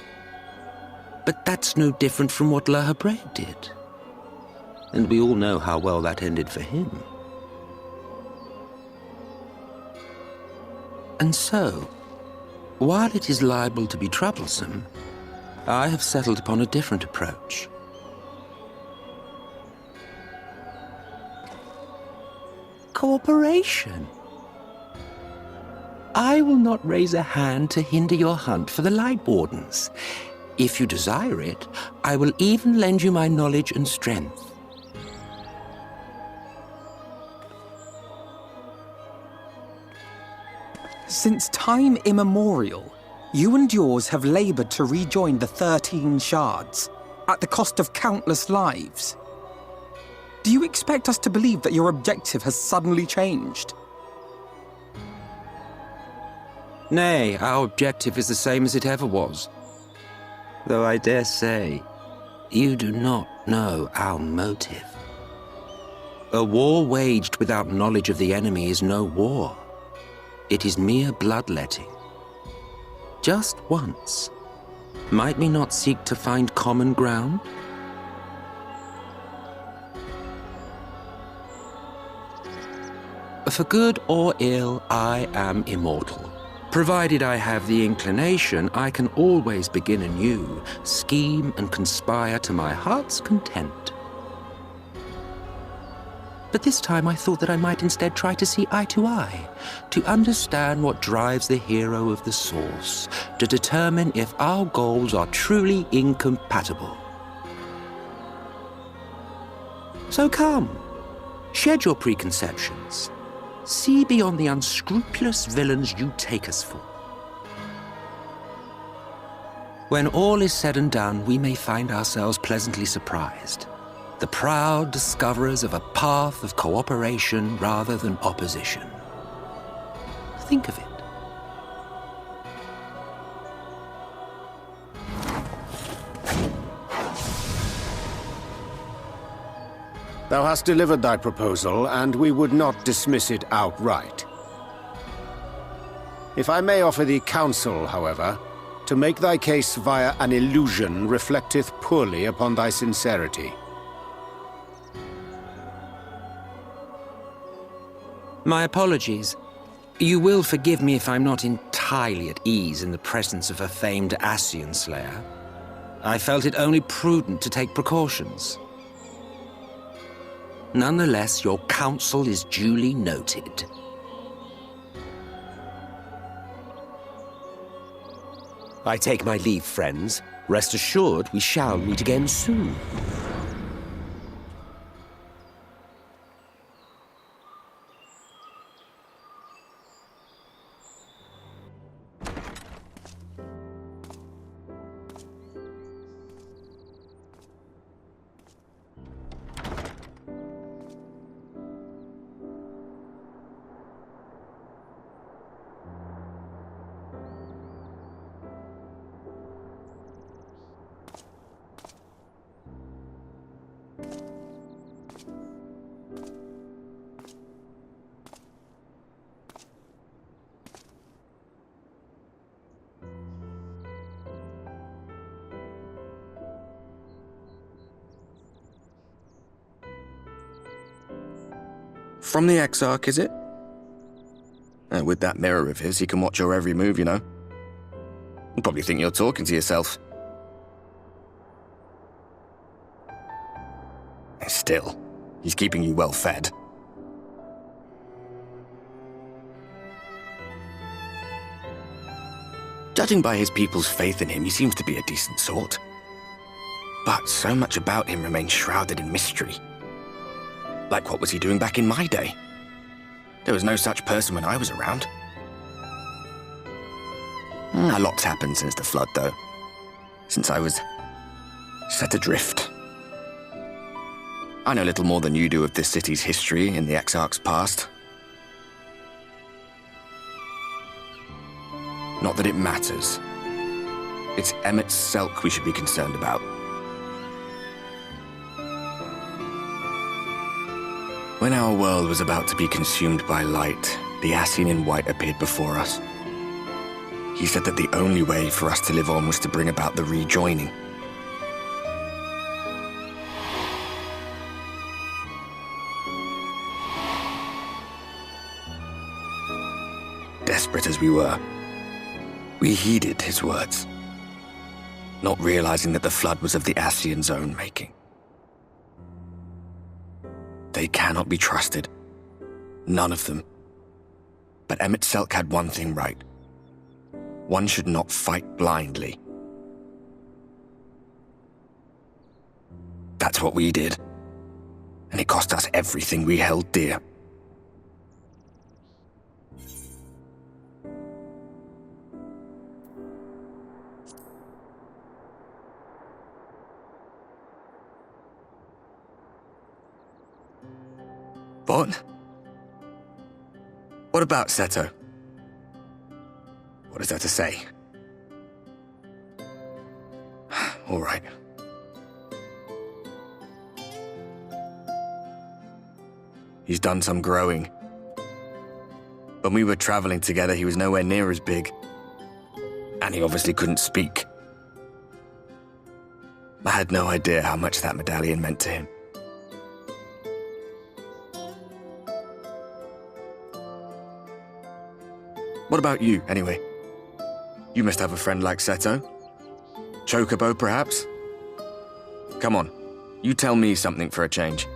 But that's no different from what La Habre did. And we all know how well that ended for him. And so, while it is liable to be troublesome, I have settled upon a different approach. Cooperation. I will not raise a hand to hinder your hunt for the Lightwardens. If you desire it, I will even lend you my knowledge and strength. Since time immemorial, you and yours have labored to rejoin the 13 shards, at the cost of countless lives. Do you expect us to believe that your objective has suddenly changed? Nay, our objective is the same as it ever was. Though I dare say, you do not know our motive. A war waged without knowledge of the enemy is no war. It is mere bloodletting. Just once. Might we not seek to find common ground? For good or ill, I am immortal. Provided I have the inclination, I can always begin anew, scheme and conspire to my heart's content. But this time I thought that I might instead try to see eye to eye, to understand what drives the hero of the source, to determine if our goals are truly incompatible. So come, shed your preconceptions. See beyond the unscrupulous villains you take us for. When all is said and done, we may find ourselves pleasantly surprised. The proud discoverers of a path of cooperation rather than opposition. Think of it. Thou hast delivered thy proposal, and we would not dismiss it outright. If I may offer thee counsel, however, to make thy case via an illusion reflecteth poorly upon thy sincerity. My apologies. You will forgive me if I'm not entirely at ease in the presence of a famed Ascian slayer. I felt it only prudent to take precautions. Nonetheless, your counsel is duly noted. I take my leave, friends. Rest assured, we shall meet again soon. From the Exarch, is it? With that mirror of his, he can watch your every move, you know. You'll probably think you're talking to yourself. Still, he's keeping you well fed. Judging by his people's faith in him, he seems to be a decent sort. But so much about him remains shrouded in mystery. Like, what was he doing back in my day? There was no such person when I was around. A lot's happened since the flood, though. Since I was set adrift. I know little more than you do of this city's history in the Exarch's past. Not that it matters. It's Emet-Selch we should be concerned about. When our world was about to be consumed by light, the Ascian in white appeared before us. He said that the only way for us to live on was to bring about the rejoining. Desperate as we were, we heeded his words, not realizing that the flood was of the Ascian's own making. They cannot be trusted. None of them. But Emet-Selch had one thing right. One should not fight blindly. That's what we did. And it cost us everything we held dear. What? What about Seto? What is there to say? All right. He's done some growing. When we were traveling together, he was nowhere near as big. And he obviously couldn't speak. I had no idea how much that medallion meant to him. What about you, anyway? You must have a friend like Seto. Chocobo, perhaps? Come on, you tell me something for a change.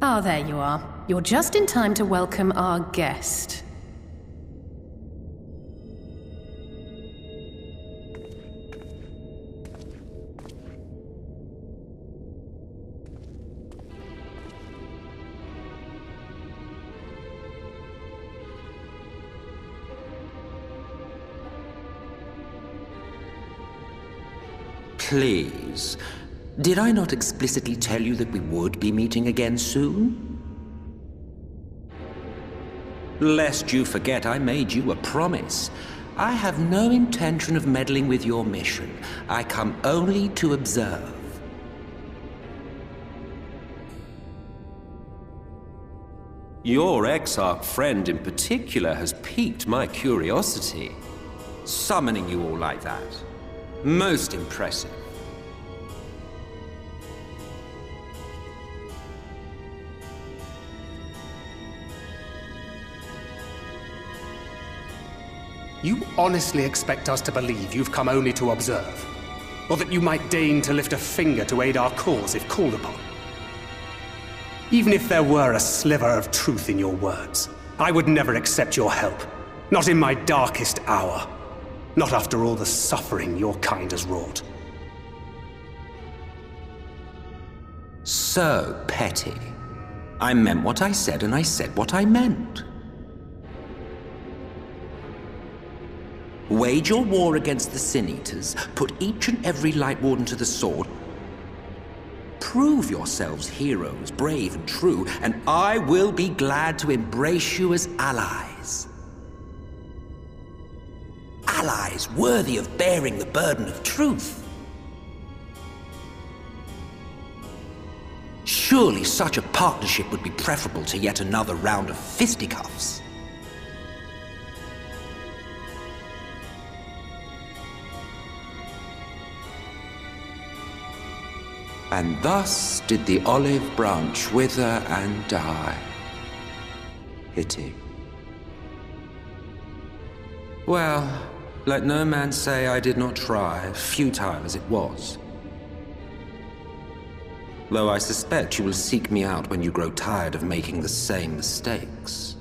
Ah, there you are. You're just in time to welcome our guest. Please. Did I not explicitly tell you that we would be meeting again soon? Lest you forget, I made you a promise. I have no intention of meddling with your mission. I come only to observe. Your Exarch friend in particular has piqued my curiosity. Summoning you all like that. Most impressive. You honestly expect us to believe you've come only to observe? Or that you might deign to lift a finger to aid our cause if called upon? Even if there were a sliver of truth in your words, I would never accept your help. Not in my darkest hour. Not after all the suffering your kind has wrought. So petty. I meant what I said, and I said what I meant. Wage your war against the Sin Eaters, put each and every Lightwarden to the sword, prove yourselves heroes, brave and true, and I will be glad to embrace you as allies. Allies worthy of bearing the burden of truth. Surely such a partnership would be preferable to yet another round of fisticuffs. And thus did the olive branch wither and die. Pity. Well, let no man say I did not try, futile as it was. Though I suspect you will seek me out when you grow tired of making the same mistakes.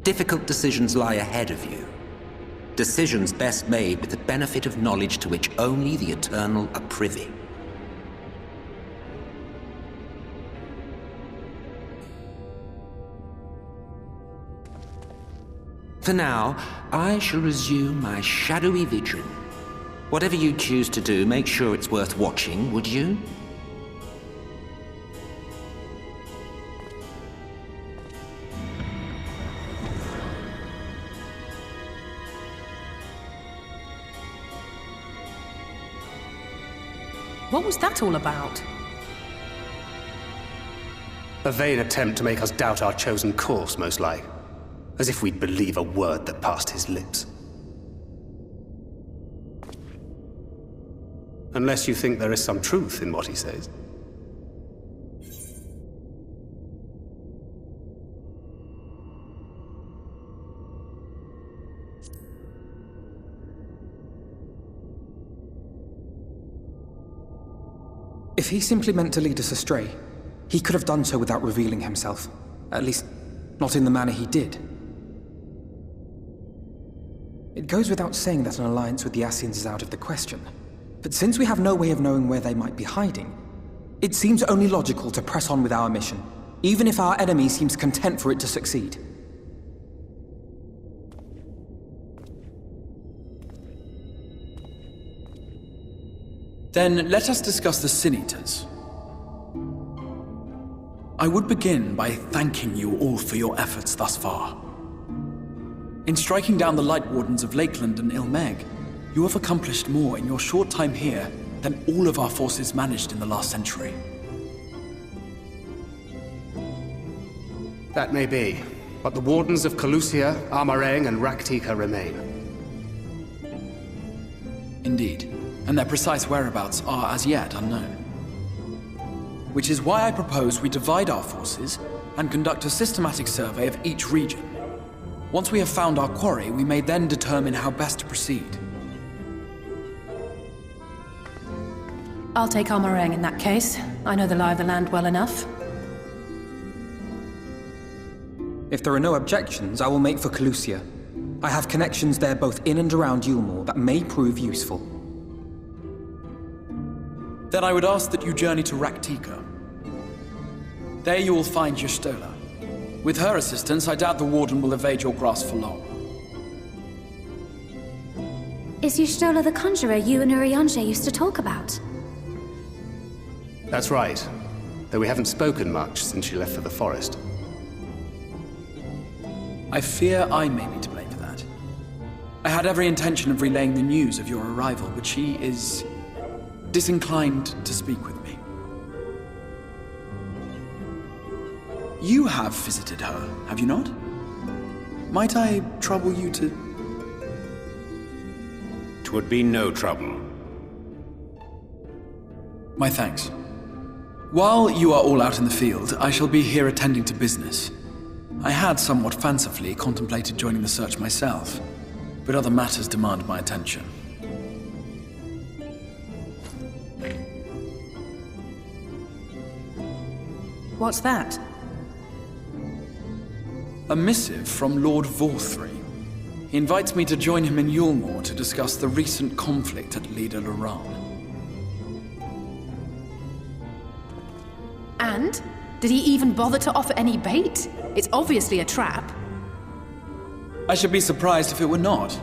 Difficult decisions lie ahead of you. Decisions best made with the benefit of knowledge to which only the Eternal are privy. For now, I shall resume my shadowy vigil. Whatever you choose to do, make sure it's worth watching, would you? What was that all about? A vain attempt to make us doubt our chosen course, most like. As if we'd believe a word that passed his lips. Unless you think there is some truth in what he says. If he simply meant to lead us astray, he could have done so without revealing himself. At least, not in the manner he did. It goes without saying that an alliance with the Ascians is out of the question. But since we have no way of knowing where they might be hiding, it seems only logical to press on with our mission, even if our enemy seems content for it to succeed. Then let us discuss the Sin Eaters. I would begin by thanking you all for your efforts thus far. In striking down the Lightwardens of Lakeland and Mheg, you have accomplished more in your short time here than all of our forces managed in the last century. That may be, but the Wardens of Calusia, Areng, and Rak'tika remain. Indeed, and their precise whereabouts are as yet unknown. Which is why I propose we divide our forces and conduct a systematic survey of each region. Once we have found our quarry, we may then determine how best to proceed. I'll take Amaurot in that case. I know the lie of the land well enough. If there are no objections, I will make for Calusia. I have connections there both in and around Eulmore that may prove useful. Then I would ask that you journey to Rak'tika. There you will find YOSHITAKA. With her assistance, I doubt the Warden will evade your grasp for long. Is YOSHITAKA the conjurer you and Urianger used to talk about? That's right. Though we haven't spoken much since she left for the forest. I fear I may be to blame for that. I had every intention of relaying the news of your arrival, but she is disinclined to speak with me. You have visited her, have you not? Might I trouble you to... 'Twould be no trouble. My thanks. While you are all out in the field, I shall be here attending to business. I had somewhat fancifully contemplated joining the search myself, but other matters demand my attention. What's that? A missive from Lord Vorthry. He invites me to join him in Eulmore to discuss the recent conflict at Leader Loran. land? Did he even bother to offer any bait? It's obviously a trap. I should be surprised if it were not.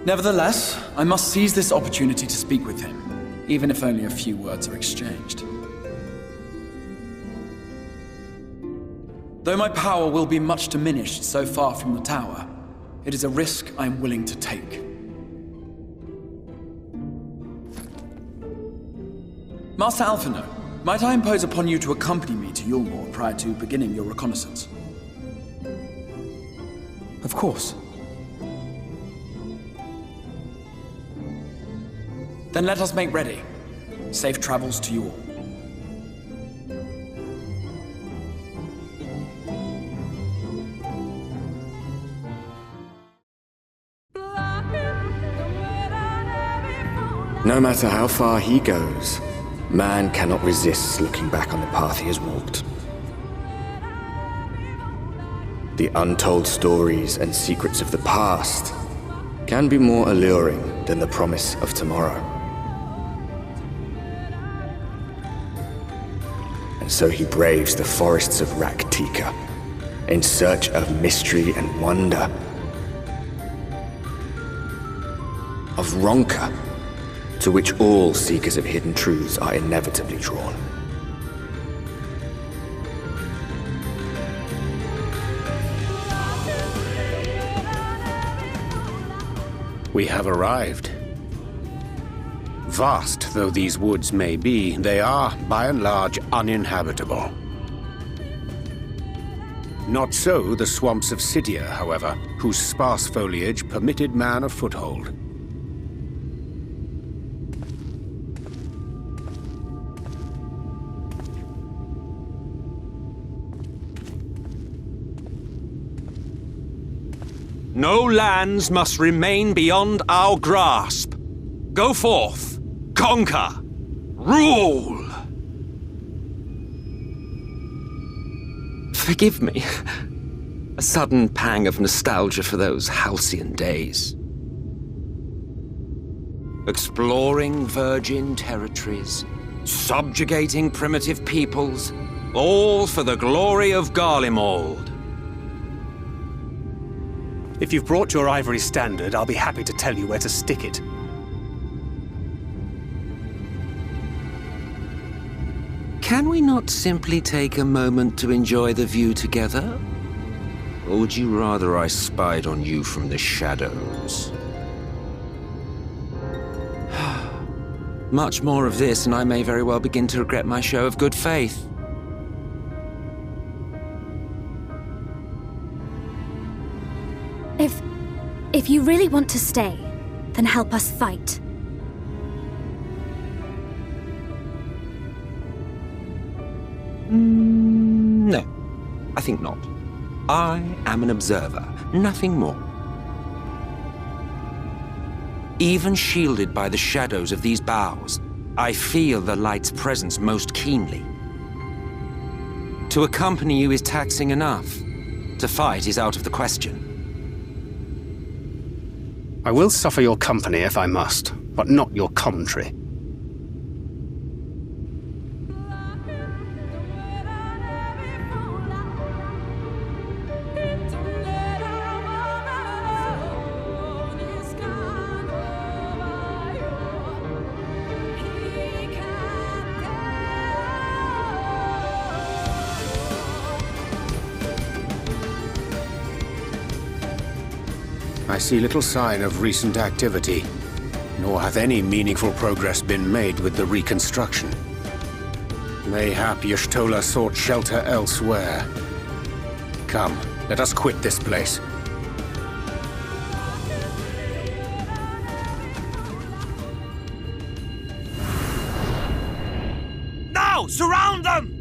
Nevertheless, I must seize this opportunity to speak with him, even if only a few words are exchanged. Though my power will be much diminished so far from the tower, it is a risk I am willing to take. Master Alphinaud, might I impose upon you to accompany me to Eulmore prior to beginning your reconnaissance? Of course. Then let us make ready. Safe travels to you all. No matter how far he goes, man cannot resist looking back on the path he has walked. The untold stories and secrets of the past can be more alluring than the promise of tomorrow. And so he braves the forests of Rak'tika in search of mystery and wonder. Of Ronka, to which all seekers of hidden truths are inevitably drawn. We have arrived. Vast though these woods may be, they are, by and large, uninhabitable. Not so the swamps of Cydia, however, whose sparse foliage permitted man a foothold. No lands must remain beyond our grasp. Go forth, conquer, rule! Forgive me. A sudden pang of nostalgia for those halcyon days. Exploring virgin territories, subjugating primitive peoples, all for the glory of Garlemald. If you've brought your ivory standard, I'll be happy to tell you where to stick it. Can we not simply take a moment to enjoy the view together? Or would you rather I spied on you from the shadows? Much more of this, and I may very well begin to regret my show of good faith. If you really want to stay, then help us fight. No, I think not. I am an observer, nothing more. Even shielded by the shadows of these boughs, I feel the light's presence most keenly. To accompany you is taxing enough. To fight is out of the question. I will suffer your company if I must, but not your commentary. I see little sign of recent activity, nor hath any meaningful progress been made with the reconstruction. Mayhap Y'shtola sought shelter elsewhere. Come, let us quit this place. Now! Surround them!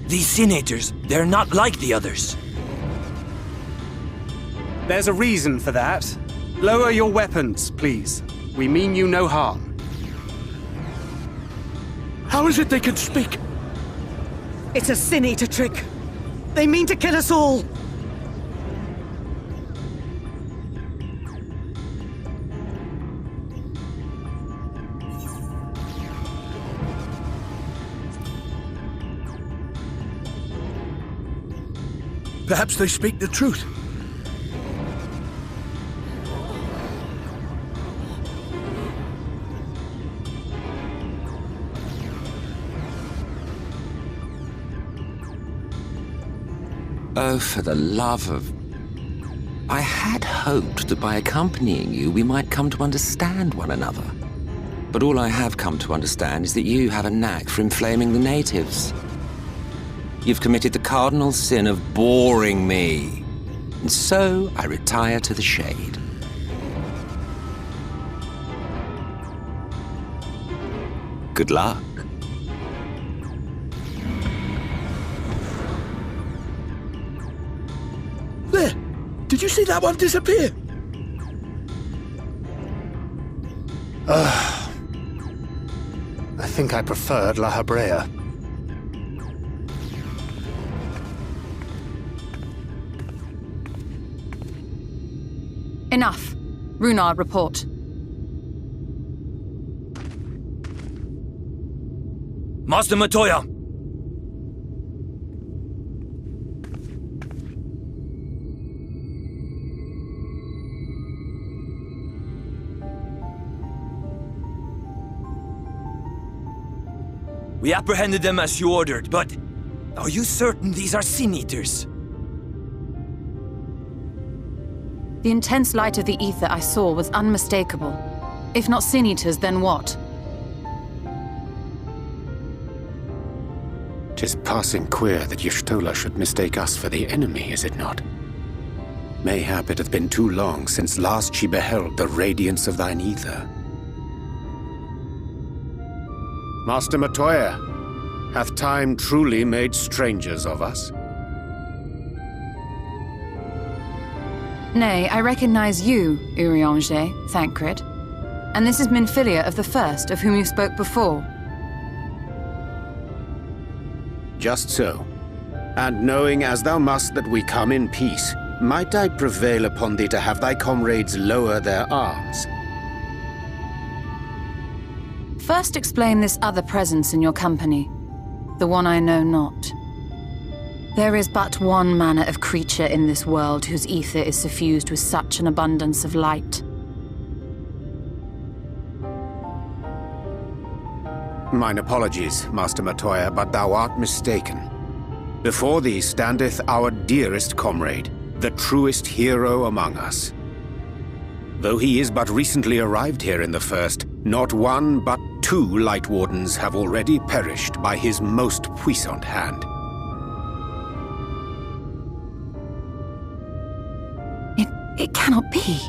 These senators, they're not like the others. There's a reason for that. Lower your weapons, please. We mean you no harm. How is it they can speak? It's a Sin Eater trick. They mean to kill us all. Perhaps they speak the truth. Oh, for the love of... I had hoped that by accompanying you, we might come to understand one another. But all I have come to understand is that you have a knack for inflaming the natives. You've committed the cardinal sin of boring me. And so I retire to the shade. Good luck. There! Did you see that one disappear? I think I preferred La Habrea. Enough. Runar, report. Master Matoya! We apprehended them as you ordered, but are you certain these are Sin Eaters? The intense light of the ether I saw was unmistakable. If not Sin Eaters, then what? 'Tis passing queer that Y'shtola should mistake us for the enemy, is it not? Mayhap it hath been too long since last she beheld the radiance of thine ether. Master Matoya, hath time truly made strangers of us? Nay, I recognize you, Urianger, Thancred. And this is Minfilia of the First, of whom you spoke before. Just so. And knowing as thou must that we come in peace, might I prevail upon thee to have thy comrades lower their arms? First explain this other presence in your company, the one I know not. There is but one manner of creature in this world whose ether is suffused with such an abundance of light. Mine apologies, Master Matoya, but thou art mistaken. Before thee standeth our dearest comrade, the truest hero among us. Though he is but recently arrived here in the First, not one but 2 Lightwardens have already perished by his most puissant hand. It cannot be.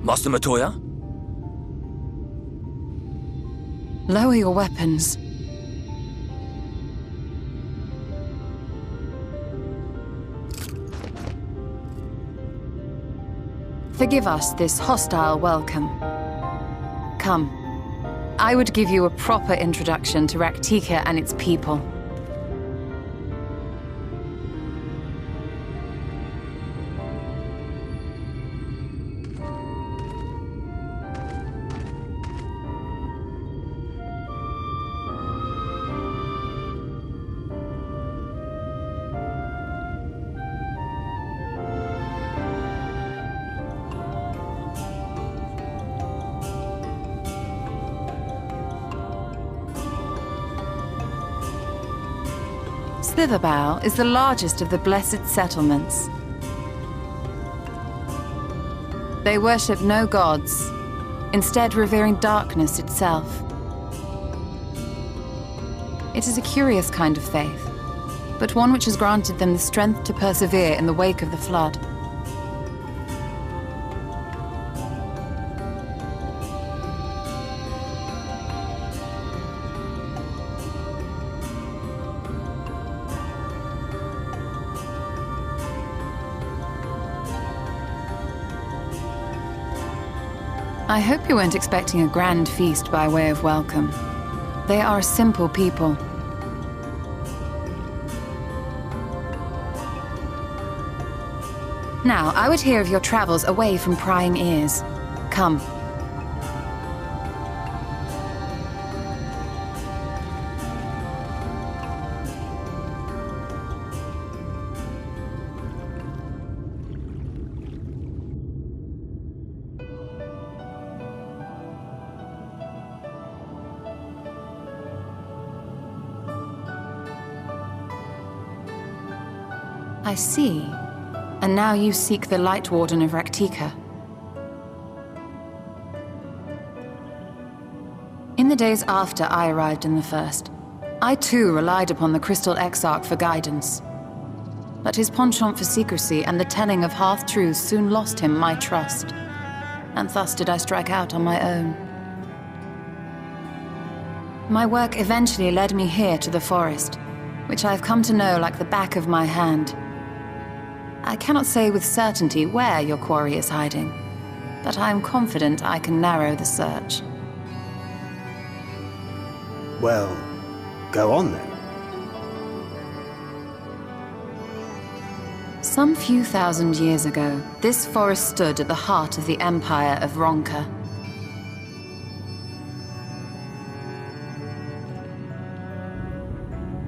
Master Matoya? Lower your weapons. Forgive us this hostile welcome. Come. I would give you a proper introduction to Rak'tika and its people. Slitherbow is the largest of the Blessed Settlements. They worship no gods, instead revering darkness itself. It is a curious kind of faith, but one which has granted them the strength to persevere in the wake of the flood. I hope you weren't expecting a grand feast by way of welcome. They are a simple people. Now, I would hear of your travels away from prying ears. Come. I see. And now you seek the Lightwarden of Rak'tika. In the days after I arrived in the First, I too relied upon the Crystal Exarch for guidance. But his penchant for secrecy and the telling of half-truths soon lost him my trust. And thus did I strike out on my own. My work eventually led me here to the forest, which I have come to know like the back of my hand. I cannot say with certainty where your quarry is hiding, but I am confident I can narrow the search. Well, go on then. Some few thousand years ago, this forest stood at the heart of the Empire of Ronka.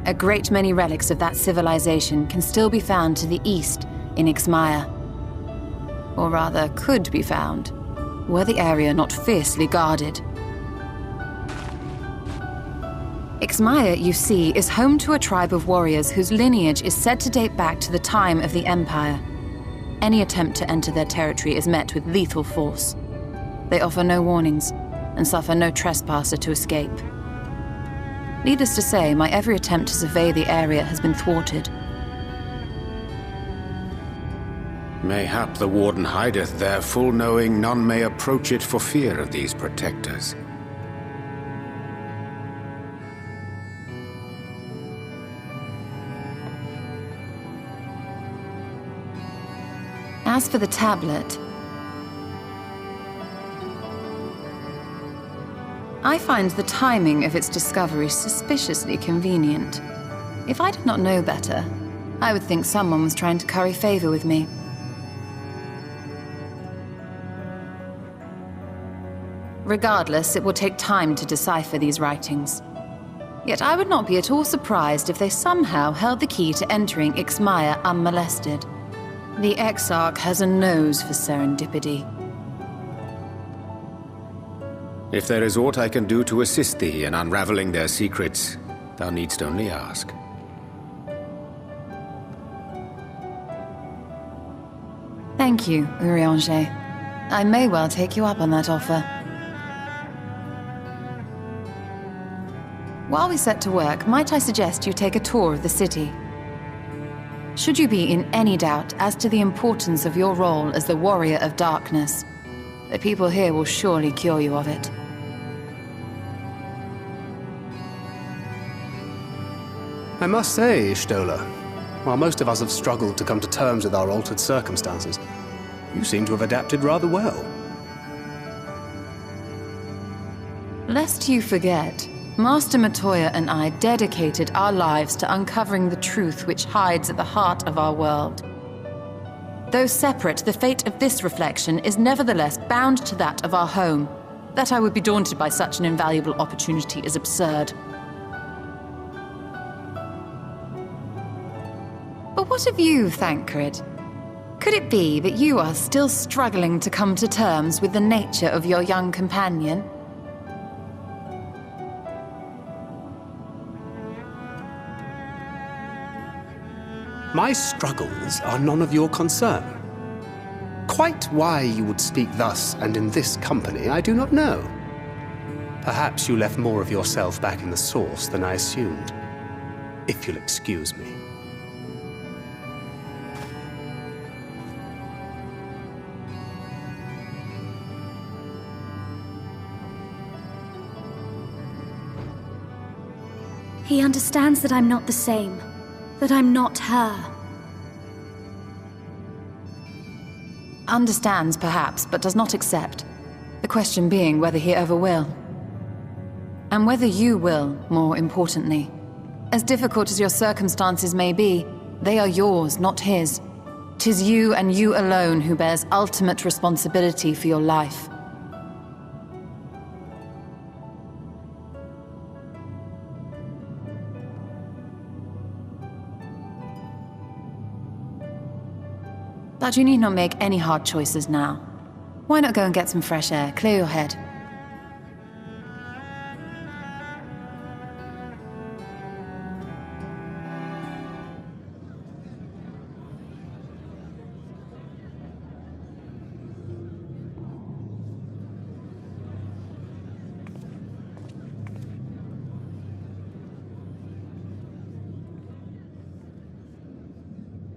A great many relics of that civilization can still be found to the east in Ixmaya. Or rather, could be found, were the area not fiercely guarded. Ixmaya, you see, is home to a tribe of warriors whose lineage is said to date back to the time of the Empire. Any attempt to enter their territory is met with lethal force. They offer no warnings, and suffer no trespasser to escape. Needless to say, my every attempt to survey the area has been thwarted. Mayhap the Warden hideth there, full knowing none may approach it for fear of these protectors. As for the tablet, I find the timing of its discovery suspiciously convenient. If I did not know better, I would think someone was trying to curry favor with me. Regardless, it will take time to decipher these writings. Yet I would not be at all surprised if they somehow held the key to entering Ixmaya unmolested. The Exarch has a nose for serendipity. If there is aught I can do to assist thee in unraveling their secrets, thou needst only ask. Thank you, Urianger. I may well take you up on that offer. While we set to work, might I suggest you take a tour of the city? Should you be in any doubt as to the importance of your role as the Warrior of Darkness, the people here will surely cure you of it. I must say, Ishtola, while most of us have struggled to come to terms with our altered circumstances, you seem to have adapted rather well. Lest you forget, Master Matoya and I dedicated our lives to uncovering the truth which hides at the heart of our world. Though separate, the fate of this reflection is nevertheless bound to that of our home. That I would be daunted by such an invaluable opportunity is absurd. But what of you, Thancred? Could it be that you are still struggling to come to terms with the nature of your young companion? My struggles are none of your concern. Quite why you would speak thus and in this company, I do not know. Perhaps you left more of yourself back in the source than I assumed. If you'll excuse me. He understands that I'm not the same. That I'm not her. Understands, perhaps, but does not accept. The question being whether he ever will. And whether you will, more importantly. As difficult as your circumstances may be, they are yours, not his. 'Tis you and you alone who bears ultimate responsibility for your life. But you need not make any hard choices now. Why not go and get some fresh air, clear your head?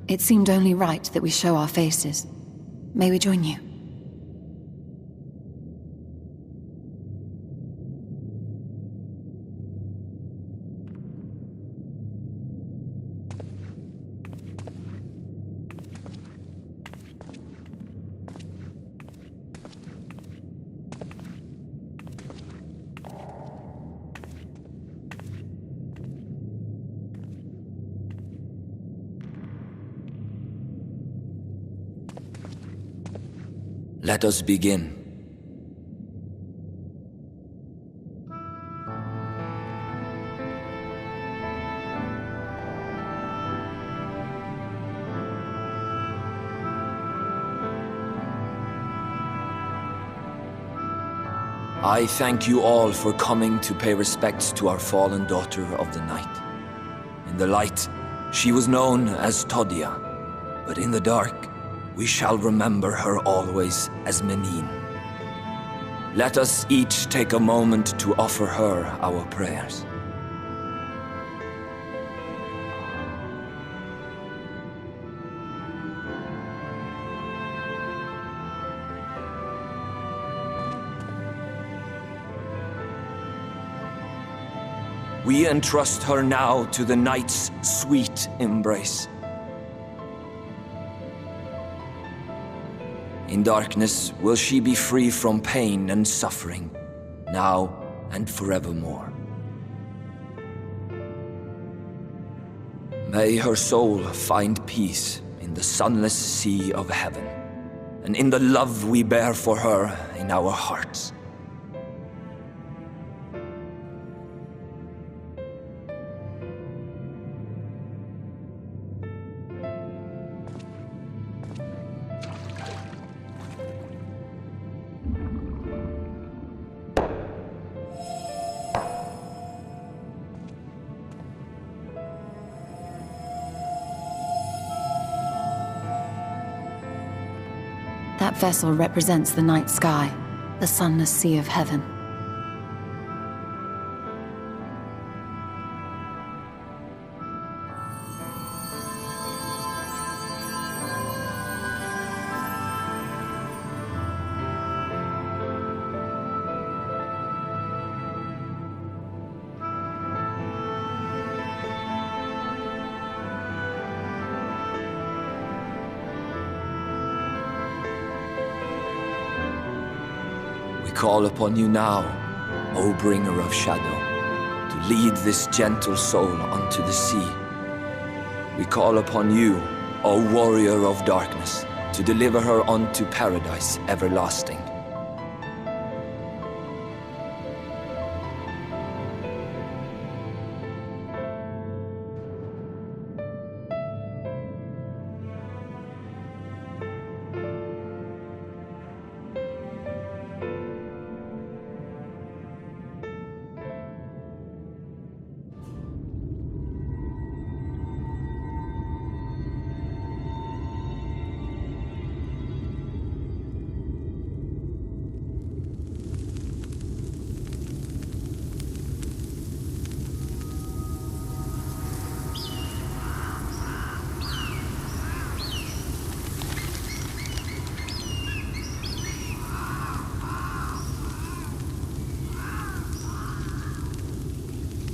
It seemed only right that we show our faces. May we join you? Let us begin. I thank you all for coming to pay respects to our fallen daughter of the night. In the light, she was known as Todia, but in the dark, we shall remember her always as Menine. Let us each take a moment to offer her our prayers. We entrust her now to the night's sweet embrace. In darkness will she be free from pain and suffering, now and forevermore. May her soul find peace in the sunless sea of heaven, and in the love we bear for her in our hearts. That vessel represents the night sky, the sunless sea of heaven. Call upon you now, O bringer of shadow, to lead this gentle soul unto the sea. We call upon you, O warrior of darkness, to deliver her unto paradise everlasting.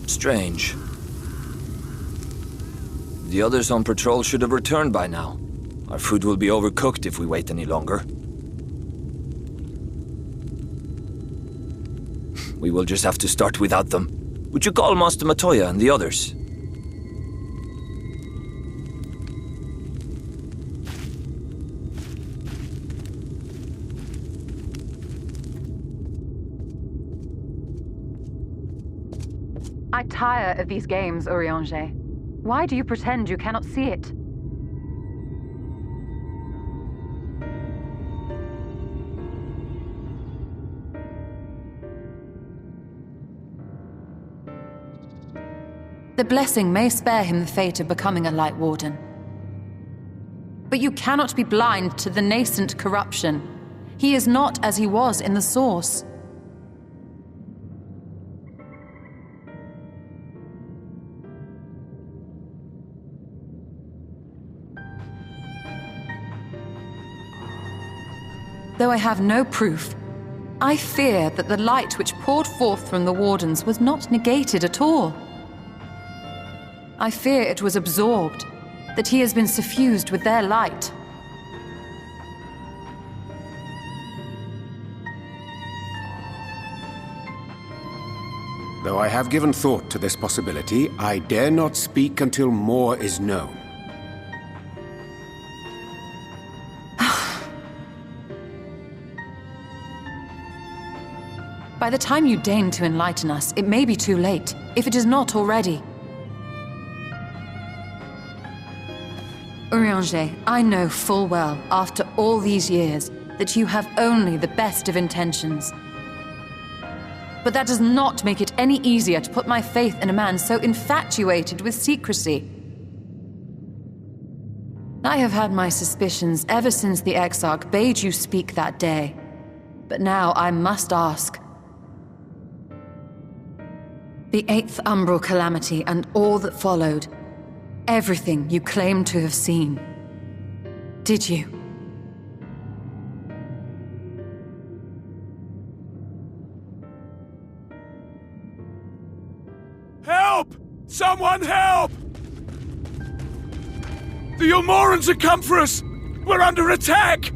Strange. The others on patrol should have returned by now. Our food will be overcooked if we wait any longer. We will just have to start without them. Would you call Master Matoya and the others? I tire of these games, Urianger. Why do you pretend you cannot see it? The blessing may spare him the fate of becoming a Lightwarden. But you cannot be blind to the nascent corruption. He is not as he was in the Source. Though I have no proof, I fear that the light which poured forth from the Wardens was not negated at all. I fear it was absorbed, that he has been suffused with their light. Though I have given thought to this possibility, I dare not speak until more is known. By the time you deign to enlighten us, it may be too late, if it is not already. Urianger, I know full well, after all these years, that you have only the best of intentions. But that does not make it any easier to put my faith in a man so infatuated with secrecy. I have had my suspicions ever since the Exarch bade you speak that day. But now I must ask. The 8th Umbral Calamity and all that followed. Everything you claim to have seen. Did you? Help! Someone help! The Eulmorans have come for us! We're under attack!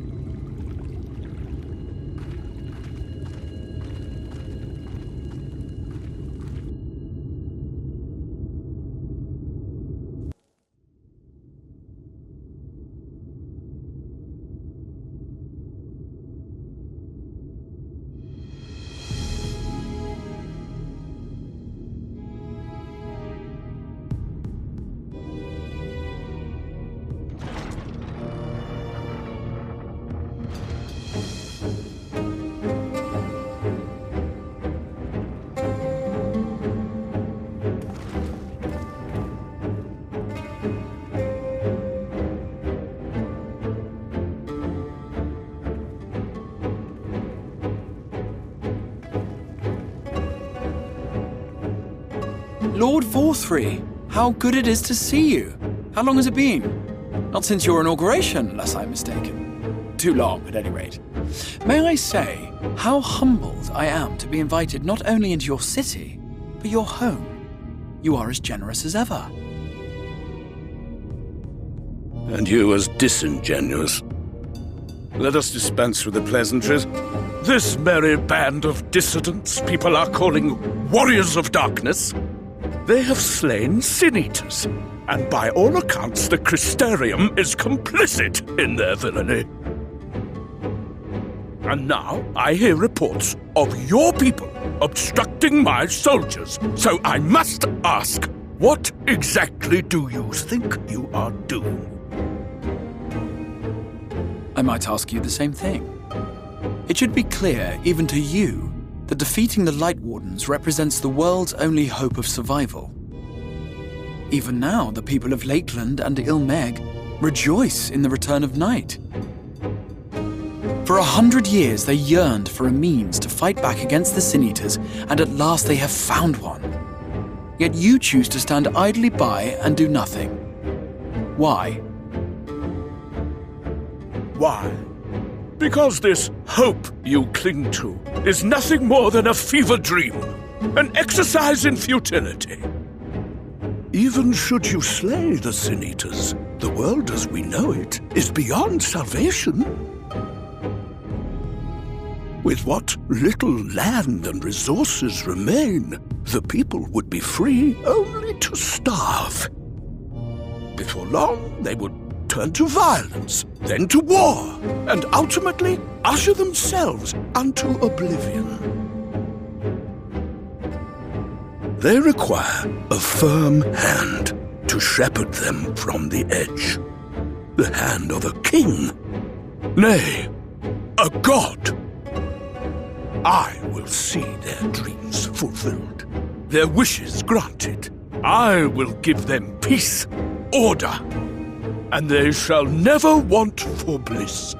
Lord Vorthry, how good it is to see you. How long has it been? Not since your inauguration, unless I'm mistaken. Too long, at any rate. May I say how humbled I am to be invited not only into your city, but your home. You are as generous as ever. And you as disingenuous. Let us dispense with the pleasantries. This merry band of dissidents people are calling Warriors of Darkness. They have slain Sin-Eaters, and by all accounts the Crystarium is complicit in their villainy. And now I hear reports of your people obstructing my soldiers, so I must ask, what exactly do you think you are doing? I might ask you the same thing. It should be clear, even to you, that defeating the Lightwardens represents the world's only hope of survival. Even now, the people of Lakeland and Mheg rejoice in the return of night. For 100 years, they yearned for a means to fight back against the Sin-Eaters, and at last they have found one. Yet you choose to stand idly by and do nothing. Why? Why? Because this hope you cling to is nothing more than a fever dream, an exercise in futility. Even should you slay the Sin Eaters, the world as we know it is beyond salvation. With what little land and resources remain, the people would be free only to starve. Before long, they would turn to violence, then to war, and ultimately usher themselves unto oblivion. They require a firm hand to shepherd them from the edge. The hand of a king, nay, a god. I will see their dreams fulfilled, their wishes granted. I will give them peace, order, and they shall never want for bliss.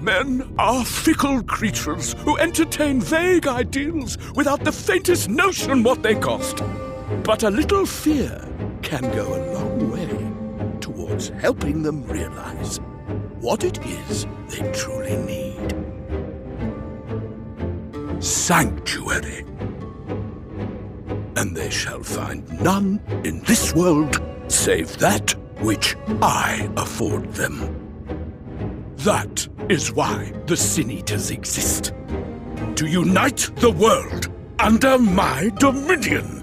Men are fickle creatures who entertain vague ideals without the faintest notion what they cost. But a little fear can go a long way towards helping them realize what it is they truly need. Sanctuary. And they shall find none in this world save that which I afford them. That is why the Sin Eaters exist. To unite the world under my dominion.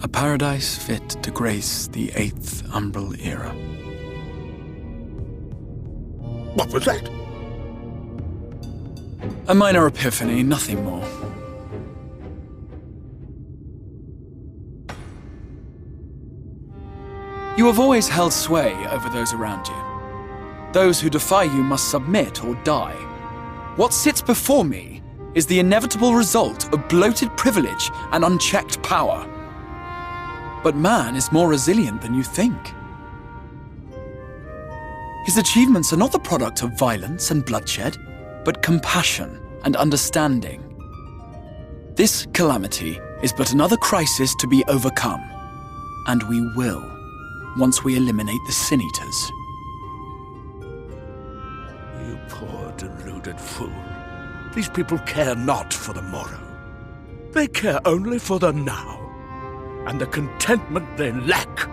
A paradise fit to grace the 8th Umbral era. What was that? A minor epiphany, nothing more. You have always held sway over those around you. Those who defy you must submit or die. What sits before me is the inevitable result of bloated privilege and unchecked power. But man is more resilient than you think. His achievements are not the product of violence and bloodshed, but compassion and understanding. This calamity is but another crisis to be overcome, and we will, once we eliminate the Sin Eaters. You poor deluded fool. These people care not for the morrow. They care only for the now, and the contentment they lack.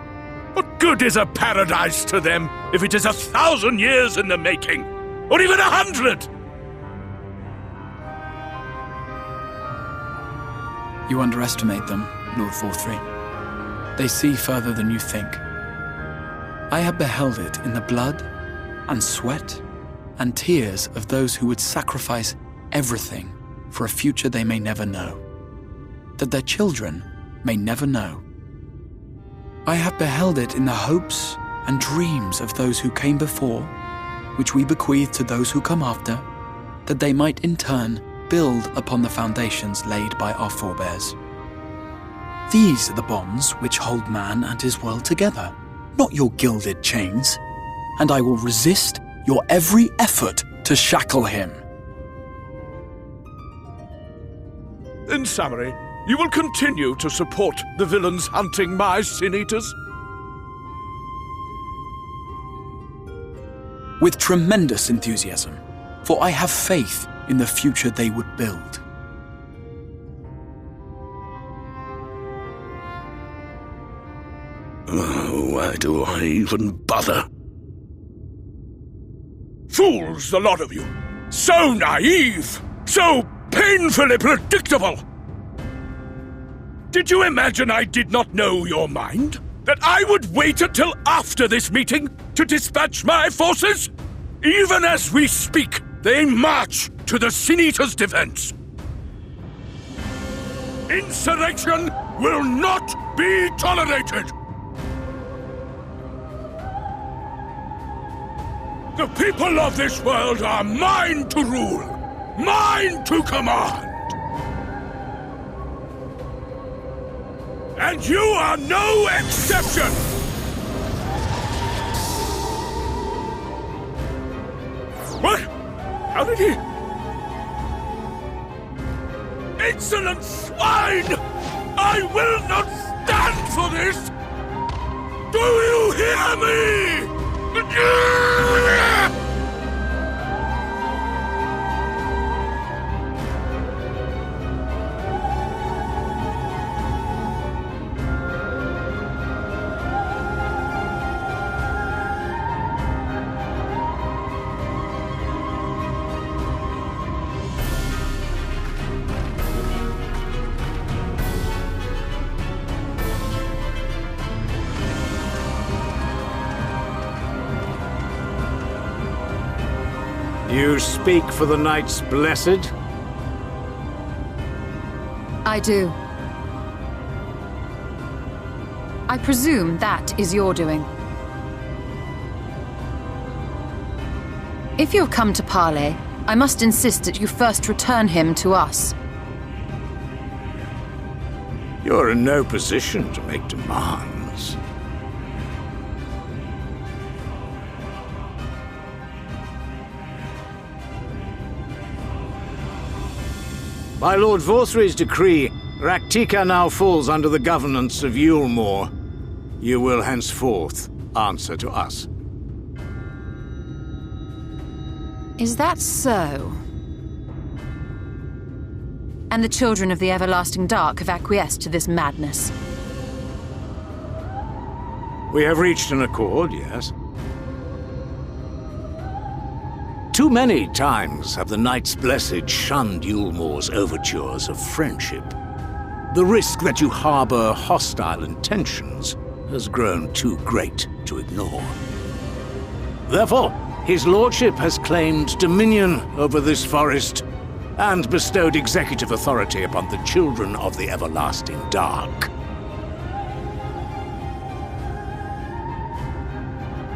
What good is a paradise to them if it is 1,000 years in the making, or even 100? You underestimate them, Lord Vorthry. They see further than you think. I have beheld it in the blood and sweat and tears of those who would sacrifice everything for a future they may never know, that their children may never know. I have beheld it in the hopes and dreams of those who came before, which we bequeath to those who come after, that they might in turn build upon the foundations laid by our forebears. These are the bonds which hold man and his world together, not your gilded chains, and I will resist your every effort to shackle him. In summary, you will continue to support the villains hunting my Sin Eaters? With tremendous enthusiasm, for I have faith in the future they would build. Why do I even bother? Fools, the lot of you! So naive! So painfully predictable! Did you imagine I did not know your mind? That I would wait until after this meeting to dispatch my forces? Even as we speak, they march to the Sin Eaters' defense. Insurrection will not be tolerated! The people of this world are mine to rule, mine to command. And you are no exception! What? How did he... Insolent swine! I will not stand for this! Do you hear me? You speak for the Knights Blessed? I do. I presume that is your doing. If you have come to parley, I must insist that you first return him to us. You're in no position to make demands. By Lord Vorthry's decree, Rak'tika now falls under the governance of Eulmore. You will henceforth answer to us. Is that so? And the children of the Everlasting Dark have acquiesced to this madness? We have reached an accord, yes. Too many times have the Knights Blessed shunned Eulmore's overtures of friendship. The risk that you harbor hostile intentions has grown too great to ignore. Therefore, his lordship has claimed dominion over this forest and bestowed executive authority upon the children of the Everlasting Dark.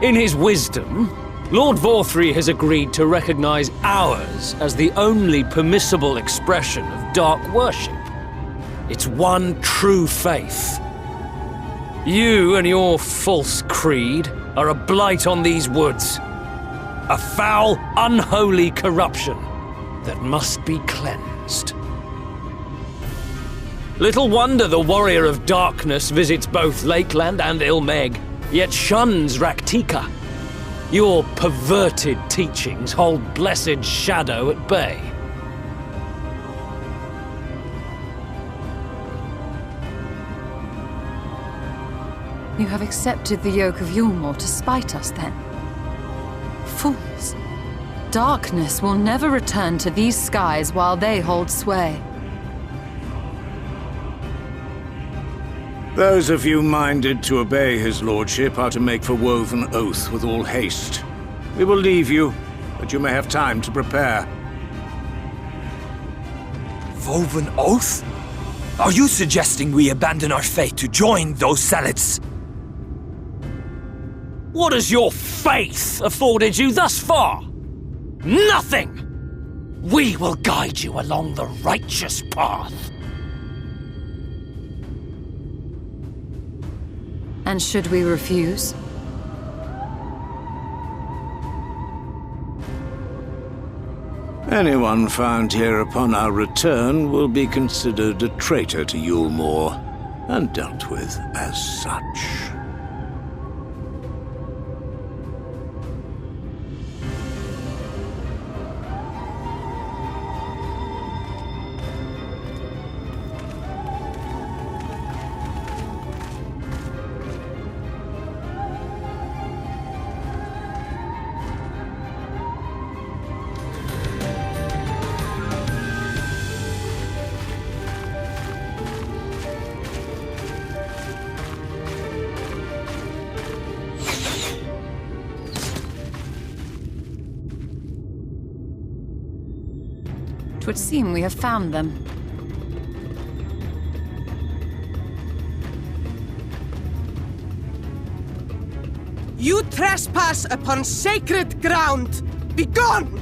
In his wisdom, Lord Vorthry has agreed to recognize ours as the only permissible expression of dark worship. It's one true faith. You and your false creed are a blight on these woods. A foul, unholy corruption that must be cleansed. Little wonder the Warrior of Darkness visits both Lakeland and Mheg, yet shuns Rak'tika. Your perverted teachings hold blessed shadow at bay. You have accepted the yoke of Eulmore to spite us, then? Fools! Darkness will never return to these skies while they hold sway. Those of you minded to obey his lordship are to make for woven oath with all haste. We will leave you, but you may have time to prepare. Woven oath? Are you suggesting we abandon our faith to join those zealots? What has your faith afforded you thus far? Nothing! We will guide you along the righteous path. And should we refuse? Anyone found here upon our return will be considered a traitor to Eulmore and dealt with as such. It would seem we have found them. You trespass upon sacred ground! Begone!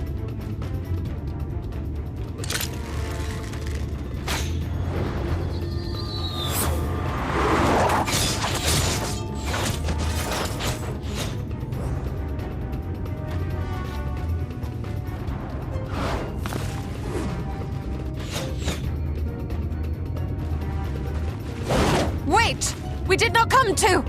Wait! We did not come to!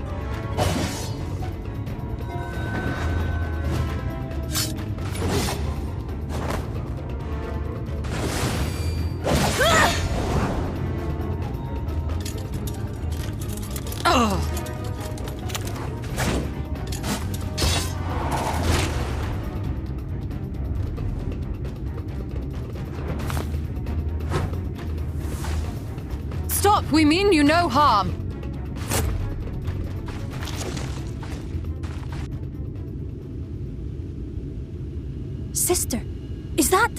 Stop! We mean you no harm! Sister, Is that...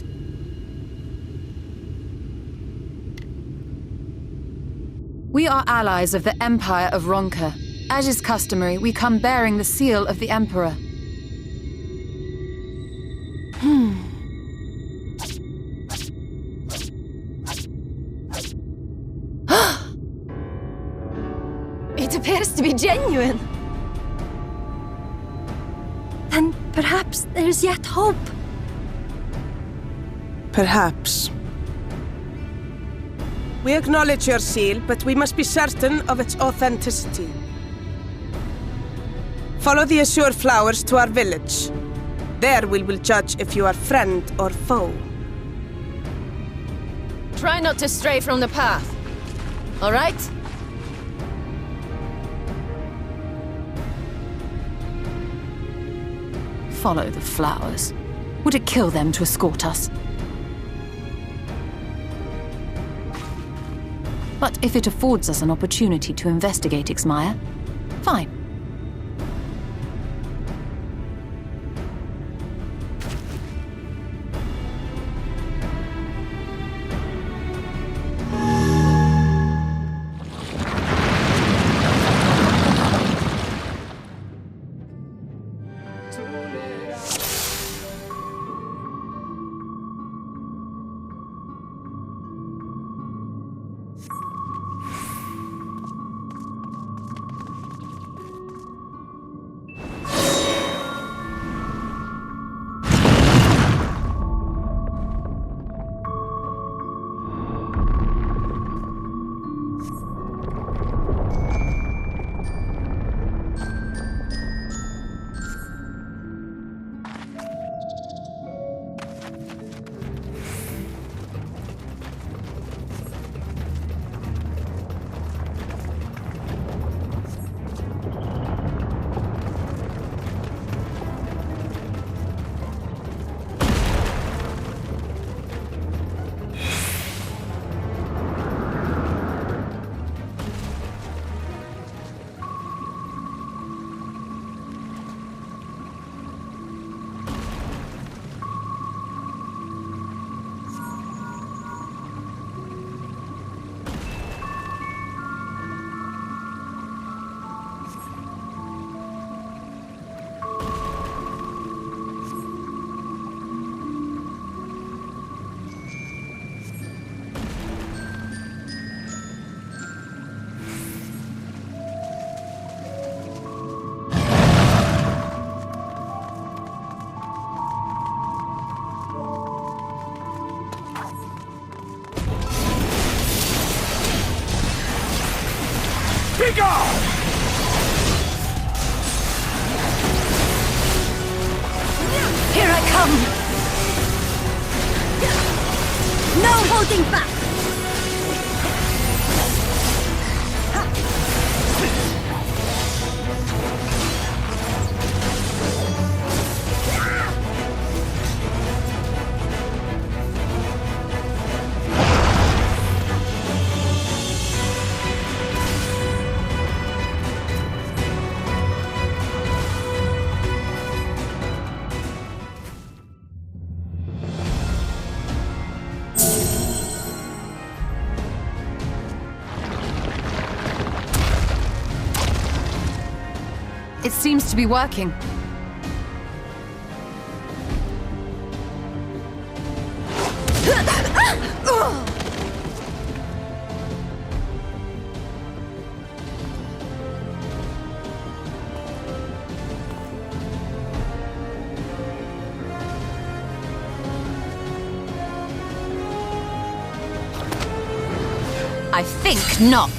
We are allies of the Empire of Ronka. As is customary, we come bearing the seal of the Emperor. It appears to be genuine. Then perhaps there's yet hope. Perhaps. We acknowledge your seal, but we must be certain of its authenticity. Follow the azure flowers to our village. There we will judge if you are friend or foe. Try not to stray from the path. All right? Follow the flowers. Would it kill them to escort us? But if it affords us an opportunity to investigate Ixmaya, fine. Here I come! No holding back! It seems to be working. I think not.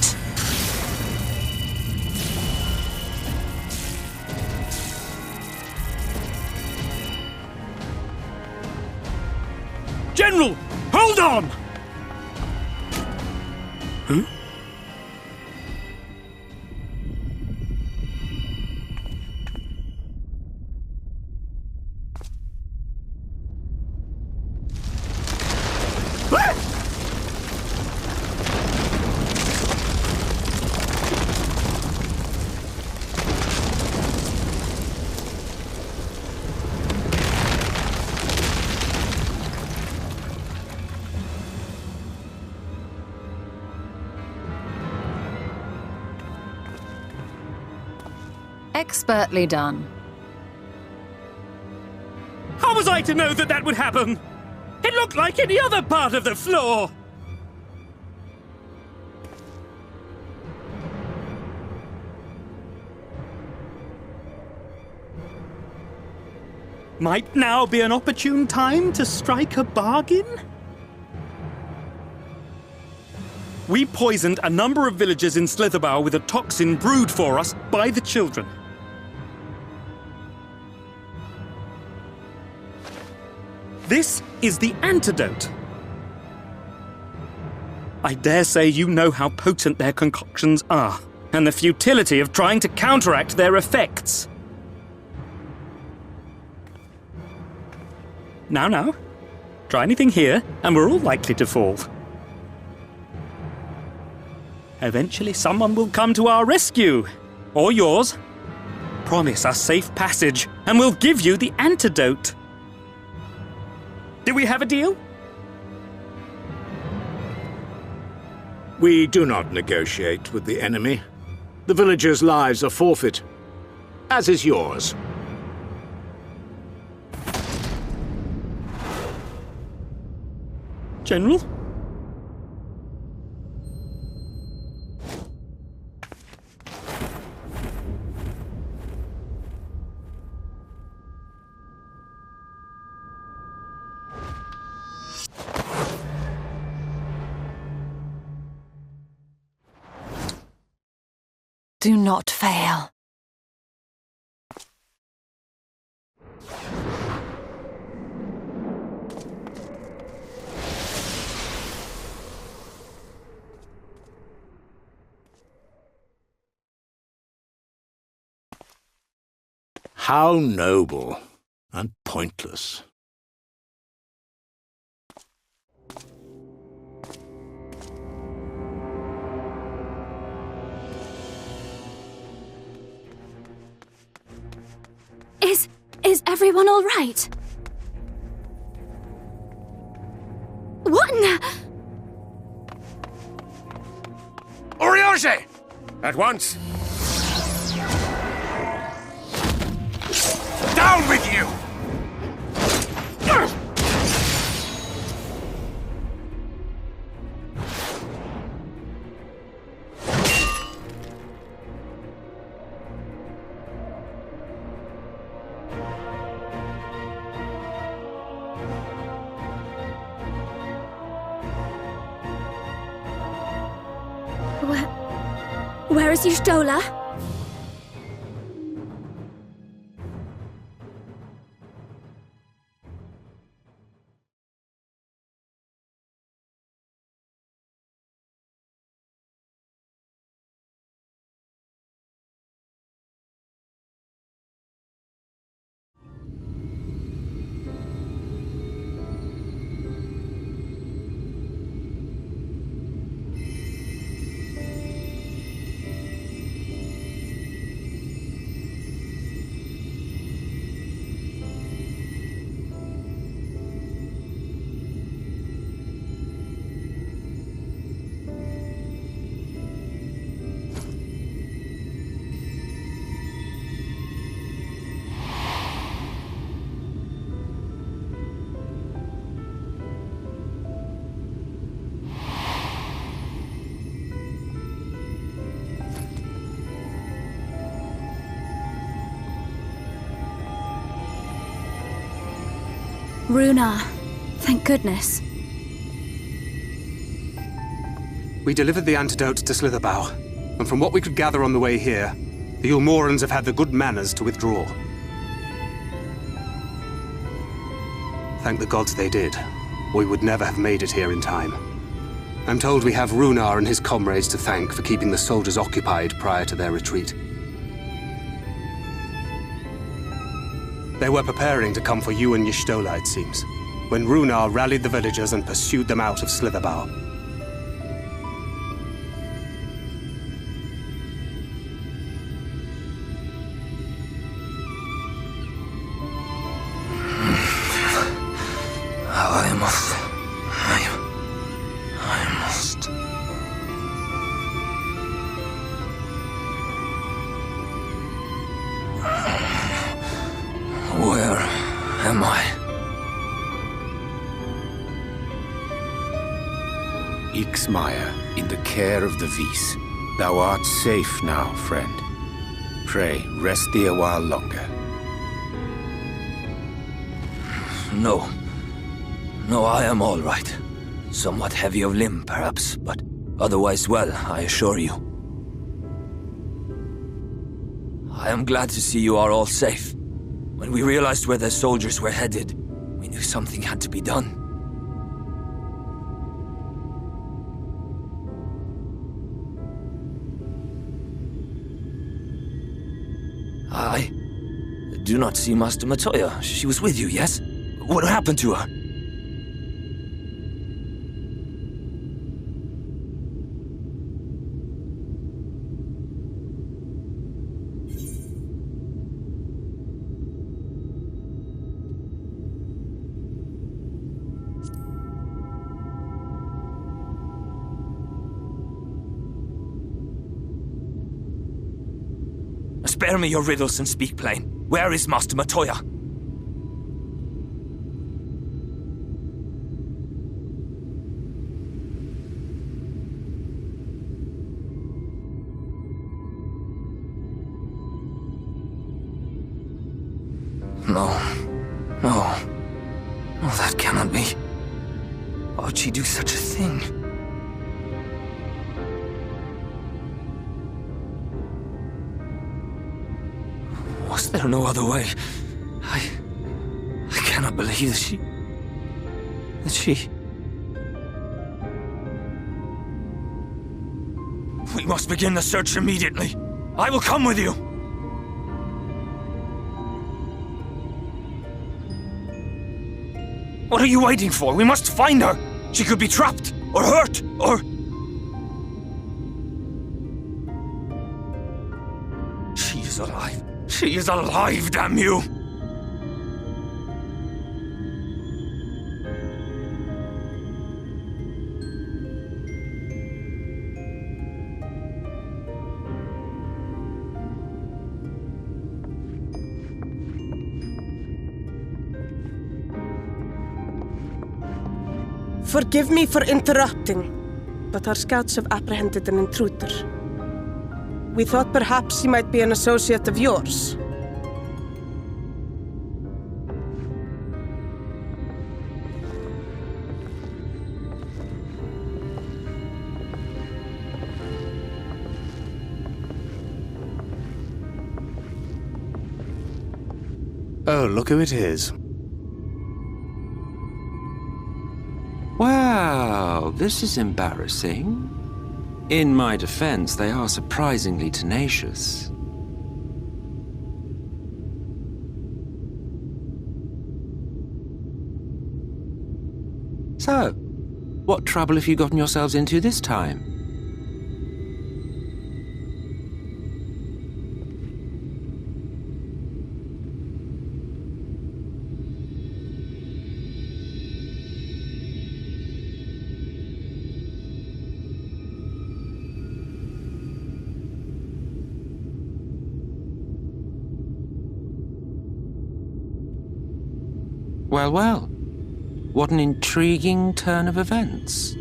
General, hold on! Huh? Expertly done. How was I to know that that would happen? It looked like any other part of the floor! Might now be an opportune time to strike a bargain? We poisoned a number of villagers in Slitherbough with a toxin brewed for us by the children. This is the antidote. I dare say you know how potent their concoctions are, and the futility of trying to counteract their effects. Now, try anything here, and we're all likely to fall. Eventually someone will come to our rescue, or yours. Promise us safe passage, and we'll give you the antidote. Do we have a deal? We do not negotiate with the enemy. The villagers' lives are forfeit, as is yours. General? Do not fail. How noble and pointless. Is everyone all right? What in the... Oriage! At once! Down with you! Where is Y'shtola? Runar, thank goodness. We delivered the antidote to Slitherbough, and from what we could gather on the way here, the Eulmorans have had the good manners to withdraw. Thank the gods they did, or we would never have made it here in time. I'm told we have Runar and his comrades to thank for keeping the soldiers occupied prior to their retreat. They were preparing to come for you and Y'shtola, it seems, when Runar rallied the villagers and pursued them out of Slitherbough. I must... Ixmaya, in the care of the Vis. Thou art safe now, friend. Pray, rest thee a while longer. No. No, I am all right. Somewhat heavy of limb, perhaps, but otherwise well, I assure you. I am glad to see you are all safe. When we realized where the soldiers were headed, we knew something had to be done. I do not see Master Matoya. She was with you, yes? What happened to her? Spare me your riddles and speak plain. Where is Master Matoya? No, that cannot be. Why would she do such a thing? Was there no other way? I cannot believe that she... We must begin the search immediately. I will come with you. What are you waiting for? We must find her. She could be trapped, or hurt, or... She is alive. She is alive, damn you! Forgive me for interrupting, but our scouts have apprehended an intruder. We thought perhaps he might be an associate of yours. Oh, look who it is. Wow, this is embarrassing. In my defense, they are surprisingly tenacious. So, what trouble have you gotten yourselves into this time? Well, well. What an intriguing turn of events.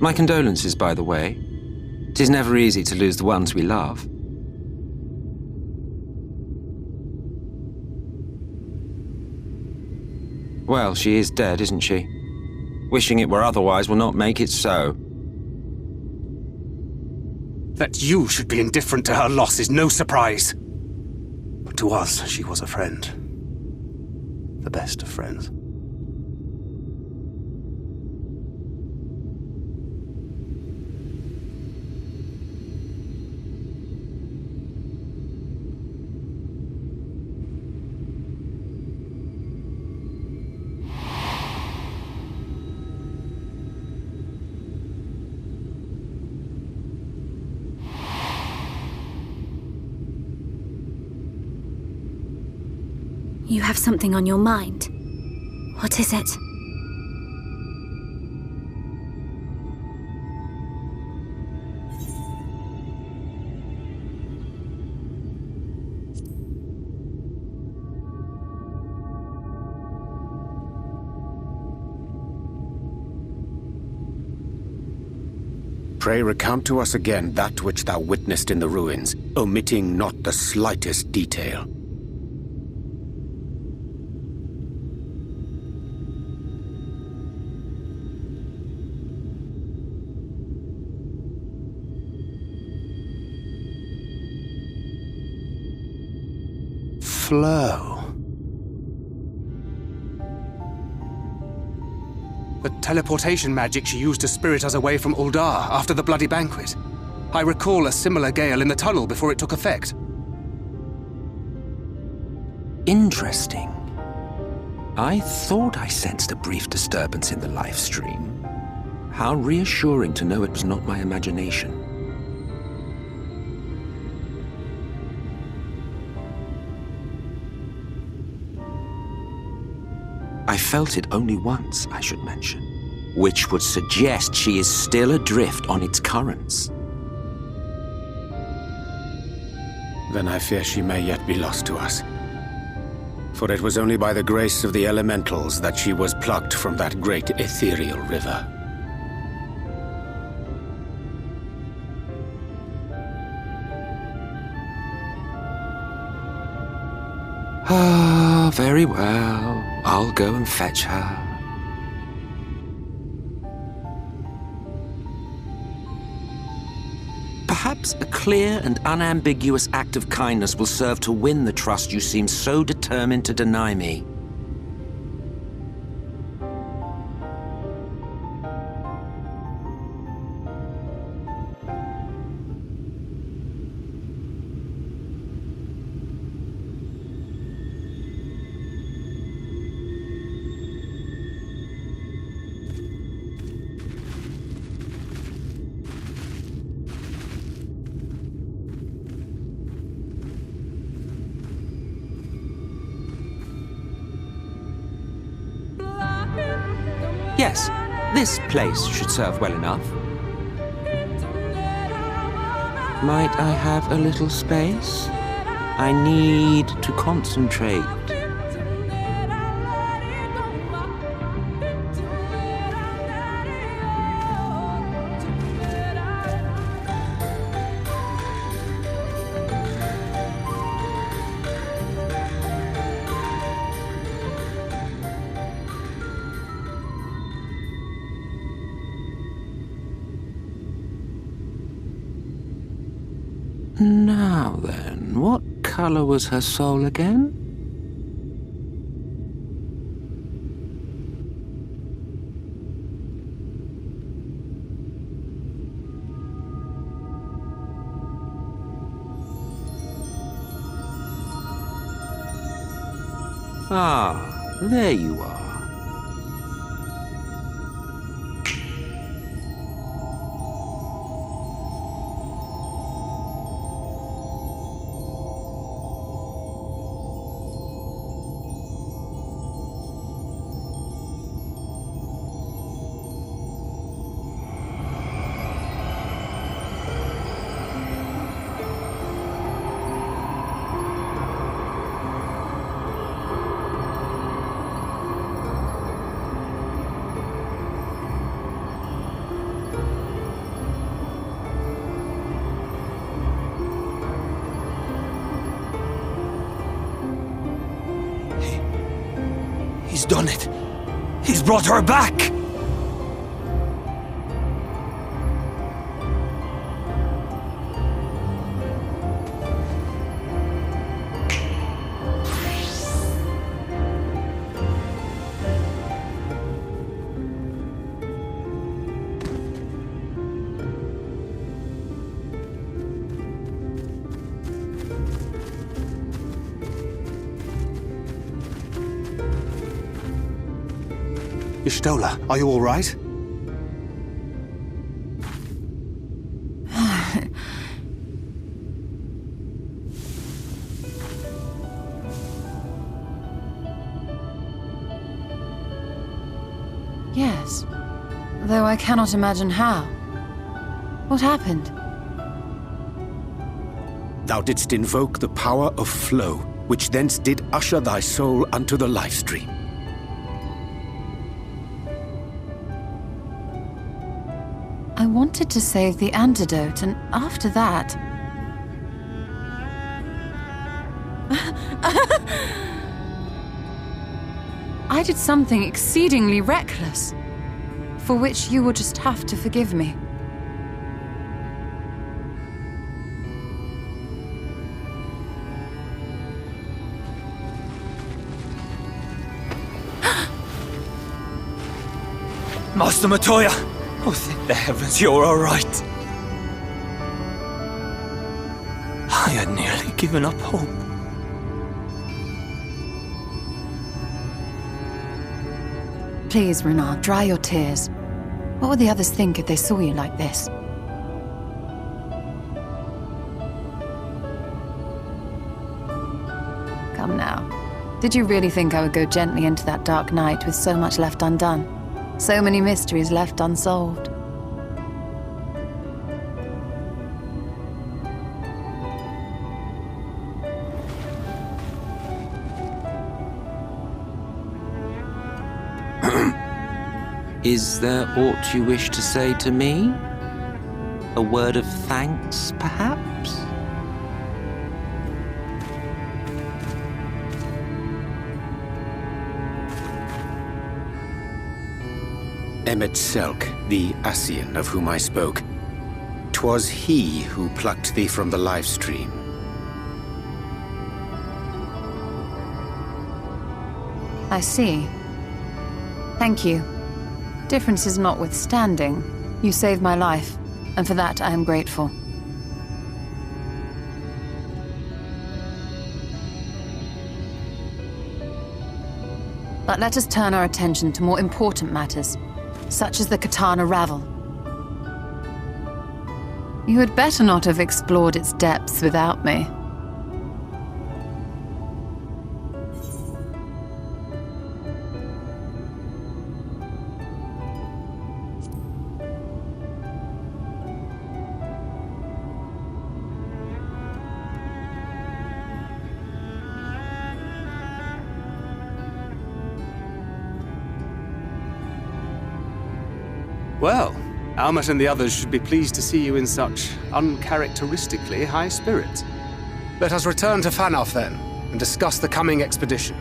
My condolences, by the way. 'Tis never easy to lose the ones we love. Well, she is dead, isn't she? Wishing it were otherwise will not make it so. That you should be indifferent to her loss is no surprise. But to us, she was a friend. The best of friends. You have something on your mind. What is it? Pray recount to us again that which thou witnessed in the ruins, omitting not the slightest detail. Flow. The teleportation magic she used to spirit us away from Uldar after the bloody banquet. I recall a similar gale in the tunnel before it took effect. Interesting. I thought I sensed a brief disturbance in the live stream. How reassuring to know it was not my imagination. I felt it only once, I should mention, which would suggest she is still adrift on its currents. Then I fear she may yet be lost to us. For it was only by the grace of the elementals that she was plucked from that great ethereal river. Ah, very well. I'll go and fetch her. Perhaps a clear and unambiguous act of kindness will serve to win the trust you seem so determined to deny me. Yes, this place should serve well enough. Might I have a little space? I need to concentrate. Now then, what color was her soul again? Ah, there you are. He's done it. He's brought her back. Y'shtola, are you all right? Yes, though I cannot imagine how. What happened? Thou didst invoke the power of flow, which thence did usher thy soul unto the life stream. I wanted to save the antidote, and after that... I did something exceedingly reckless, for which you will just have to forgive me. Master Matoya! Oh, thank the heavens you're all right. I had nearly given up hope. Please, Renard, dry your tears. What would the others think if they saw you like this? Come now. Did you really think I would go gently into that dark night with so much left undone? So many mysteries left unsolved. Is there aught you wish to say to me? A word of thanks, perhaps? Emet-Selch, the Ascian of whom I spoke. 'Twas he who plucked thee from the life stream. I see. Thank you. Differences notwithstanding, you saved my life, and for that I am grateful. But let us turn our attention to more important matters, such as the Katana Ravel. You had better not have explored its depths without me. Well, Almat and the others should be pleased to see you in such uncharacteristically high spirits. Let us return to Fanoff then, and discuss the coming expedition.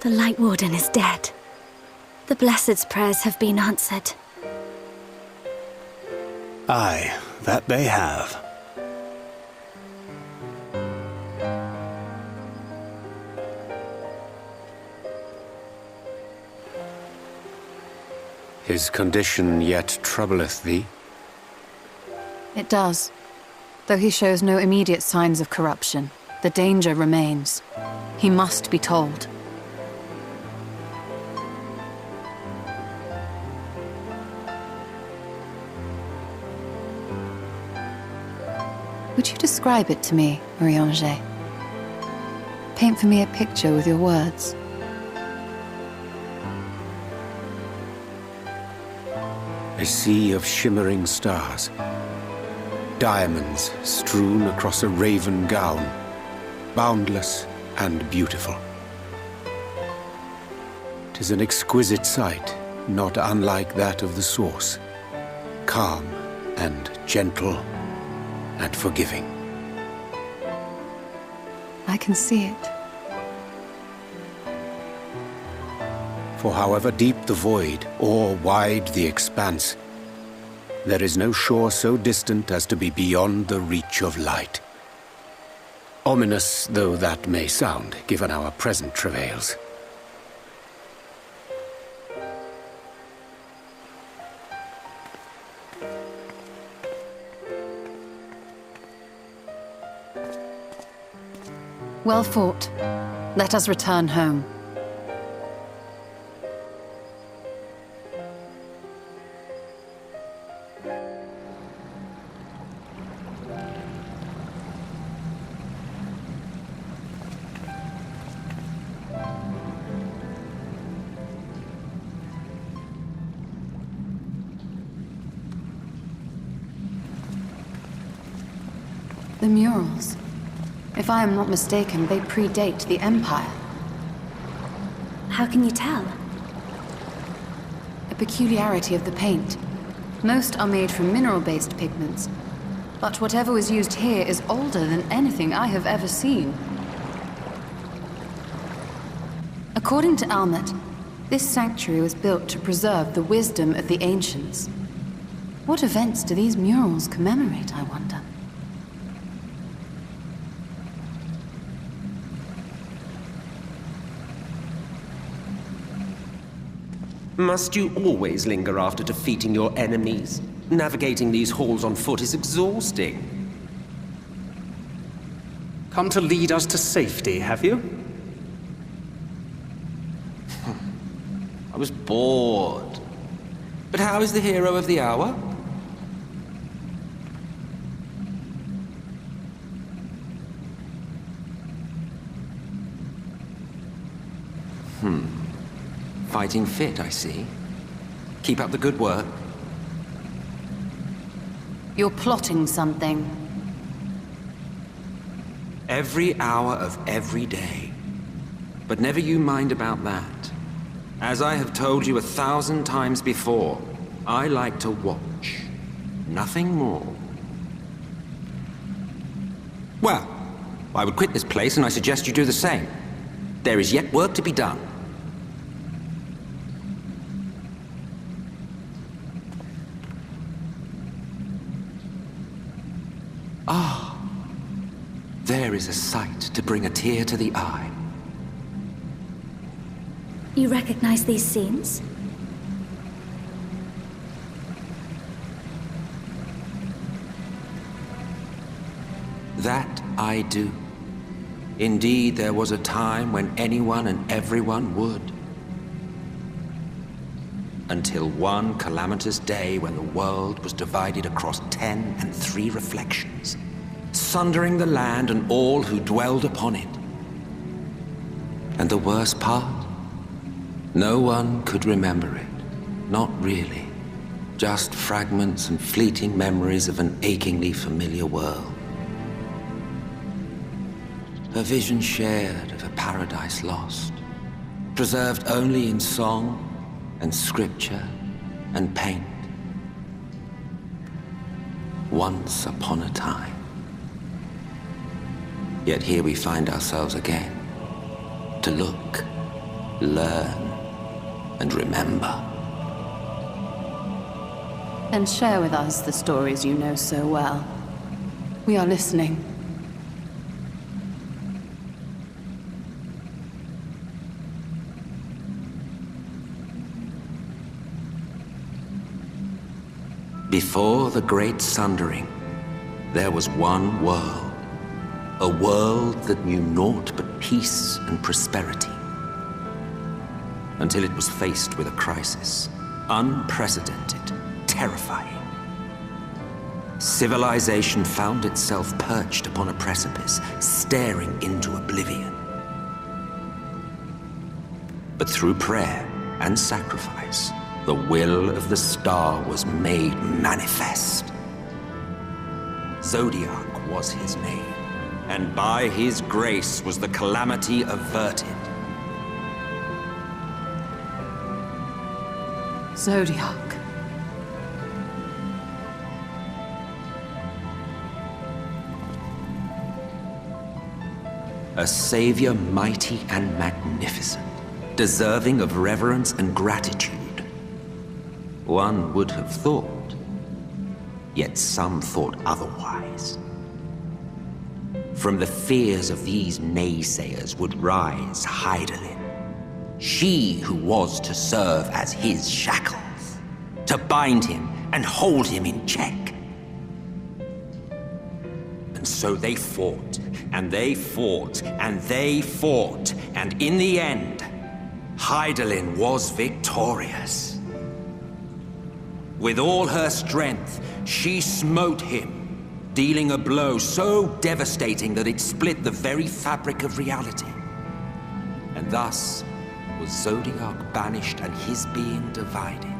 The Lightwarden is dead. The Blessed's prayers have been answered. Aye, that they have. His condition yet troubleth thee? It does. Though he shows no immediate signs of corruption, the danger remains. He must be told. Would you describe it to me, Marie-Angé? Paint for me a picture with your words. A sea of shimmering stars. Diamonds strewn across a raven gown. Boundless and beautiful. 'Tis an exquisite sight, not unlike that of the source. Calm and gentle and forgiving. I can see it. For however deep the void, or wide the expanse, there is no shore so distant as to be beyond the reach of light. Ominous though that may sound, given our present travails. Well fought. Let us return home. The murals. If I am not mistaken, they predate the Empire. How can you tell? A peculiarity of the paint. Most are made from mineral-based pigments, but whatever was used here is older than anything I have ever seen. According to Almet, this sanctuary was built to preserve the wisdom of the ancients. What events do these murals commemorate, I wonder? Must you always linger after defeating your enemies? Navigating these halls on foot is exhausting. Come to lead us to safety, have you? I was bored. But how is the hero of the hour? Fighting fit, I see. Keep up the good work. You're plotting something. Every hour of every day. But never you mind about that. As I have told you 1,000 times before, I like to watch. Nothing more. Well, I would quit this place, and I suggest you do the same. There is yet work to be done. Ah, there is a sight to bring a tear to the eye. You recognize these scenes? That I do. Indeed, there was a time when anyone and everyone would. Until one calamitous day when the world was divided across 10 and 3 reflections, sundering the land and all who dwelled upon it. And the worst part? No one could remember it. Not really. Just fragments and fleeting memories of an achingly familiar world. A vision shared of a paradise lost, preserved only in song and scripture and paint. Once upon a time. Yet here we find ourselves again, to look learn, and remember. And share with us the stories you know so well. We are listening. Before the Great Sundering, there was one world. A world that knew naught but peace and prosperity. Until it was faced with a crisis. Unprecedented, terrifying. Civilization found itself perched upon a precipice, staring into oblivion. But through prayer and sacrifice, the will of the star was made manifest. Zodiac was his name, and by his grace was the calamity averted. Zodiac. A savior mighty and magnificent, deserving of reverence and gratitude. One would have thought, yet some thought otherwise. From the fears of these naysayers would rise Hydaelyn, she who was to serve as his shackles, to bind him and hold him in check. And so they fought, and they fought, and they fought, and in the end, Hydaelyn was victorious. With all her strength, she smote him, dealing a blow so devastating that it split the very fabric of reality. And thus was Zodiac banished and his being divided.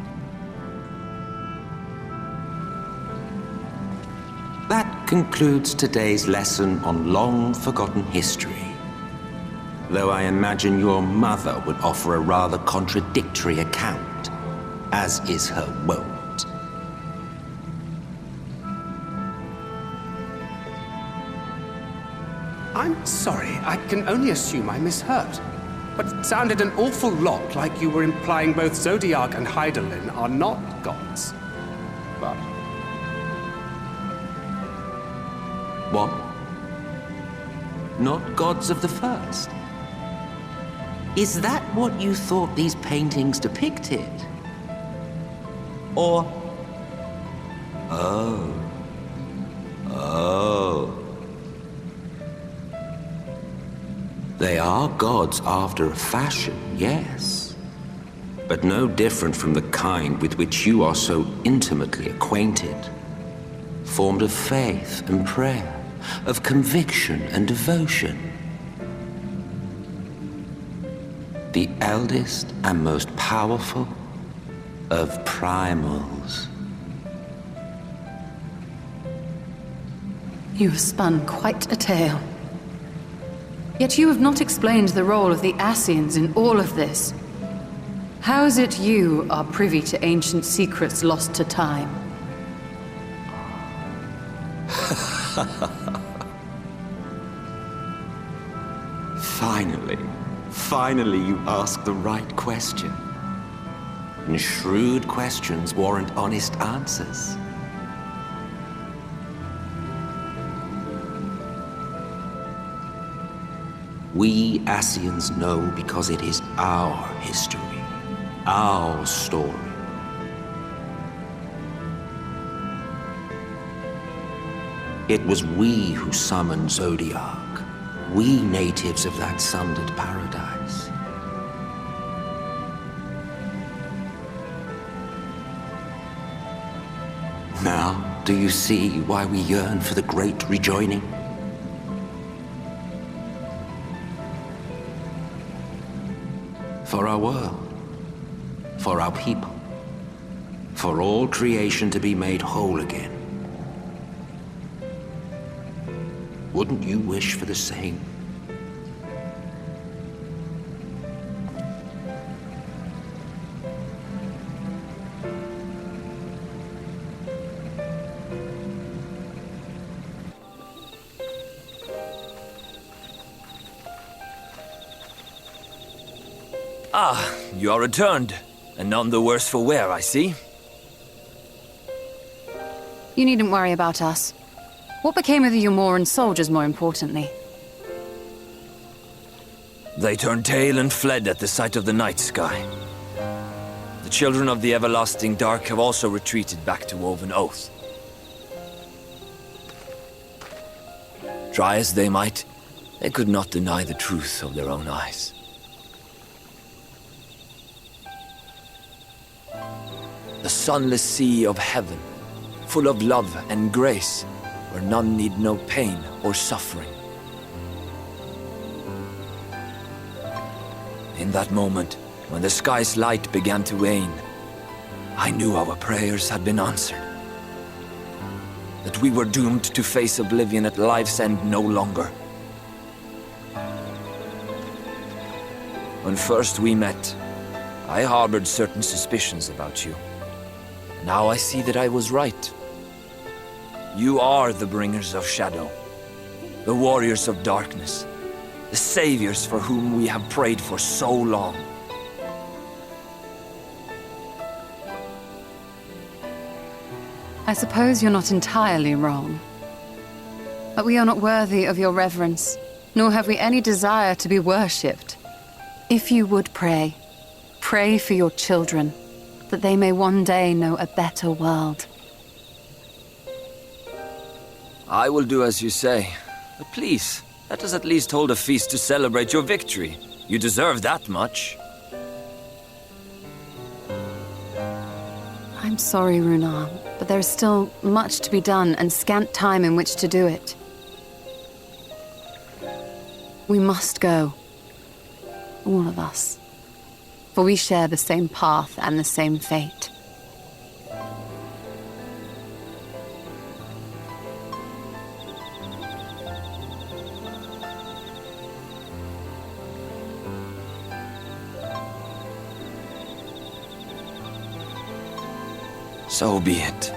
That concludes today's lesson on long-forgotten history. Though I imagine your mother would offer a rather contradictory account, as is her wont. I'm sorry, I can only assume I misheard. But it sounded an awful lot like you were implying both Zodiac and Hydaelyn are not gods. But... What? Not gods of the first? Is that what you thought these paintings depicted? Or... Oh. They are gods after a fashion, yes. But no different from the kind with which you are so intimately acquainted. Formed of faith and prayer, of conviction and devotion. The eldest and most powerful of primals. You have spun quite a tale. Yet you have not explained the role of the Ascians in all of this. How is it you are privy to ancient secrets lost to time? Finally you ask the right question. And shrewd questions warrant honest answers. We Ascians know because it is our history, our story. It was we who summoned Zodiac, we natives of that sundered paradise. Now, do you see why we yearn for the great rejoining? For our world, for our people, for all creation to be made whole again. Wouldn't you wish for the same? Ah, you are returned, and none the worse for wear, I see. You needn't worry about us. What became of the Eulmorean soldiers, more importantly? They turned tail and fled at the sight of the night sky. The children of the everlasting dark have also retreated back to Woven Oath. Try as they might, they could not deny the truth of their own eyes. The sunless sea of heaven, full of love and grace, where none need know pain or suffering. In that moment, when the sky's light began to wane, I knew our prayers had been answered. That we were doomed to face oblivion at life's end no longer. When first we met, I harbored certain suspicions about you. Now I see that I was right. You are the bringers of shadow, the warriors of darkness, the saviors for whom we have prayed for so long. I suppose you're not entirely wrong. But we are not worthy of your reverence, nor have we any desire to be worshipped. If you would pray, pray for your children, that they may one day know a better world. I will do as you say, but please, let us at least hold a feast to celebrate your victory. You deserve that much. I'm sorry, Runar, but there is still much to be done and scant time in which to do it. We must go. All of us. For we share the same path and the same fate. So be it.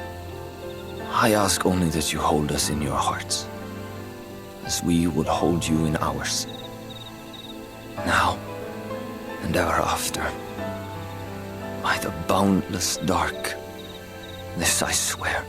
I ask only that you hold us in your hearts, as we would hold you in ours. Now, and ever after. By the boundless dark, this I swear.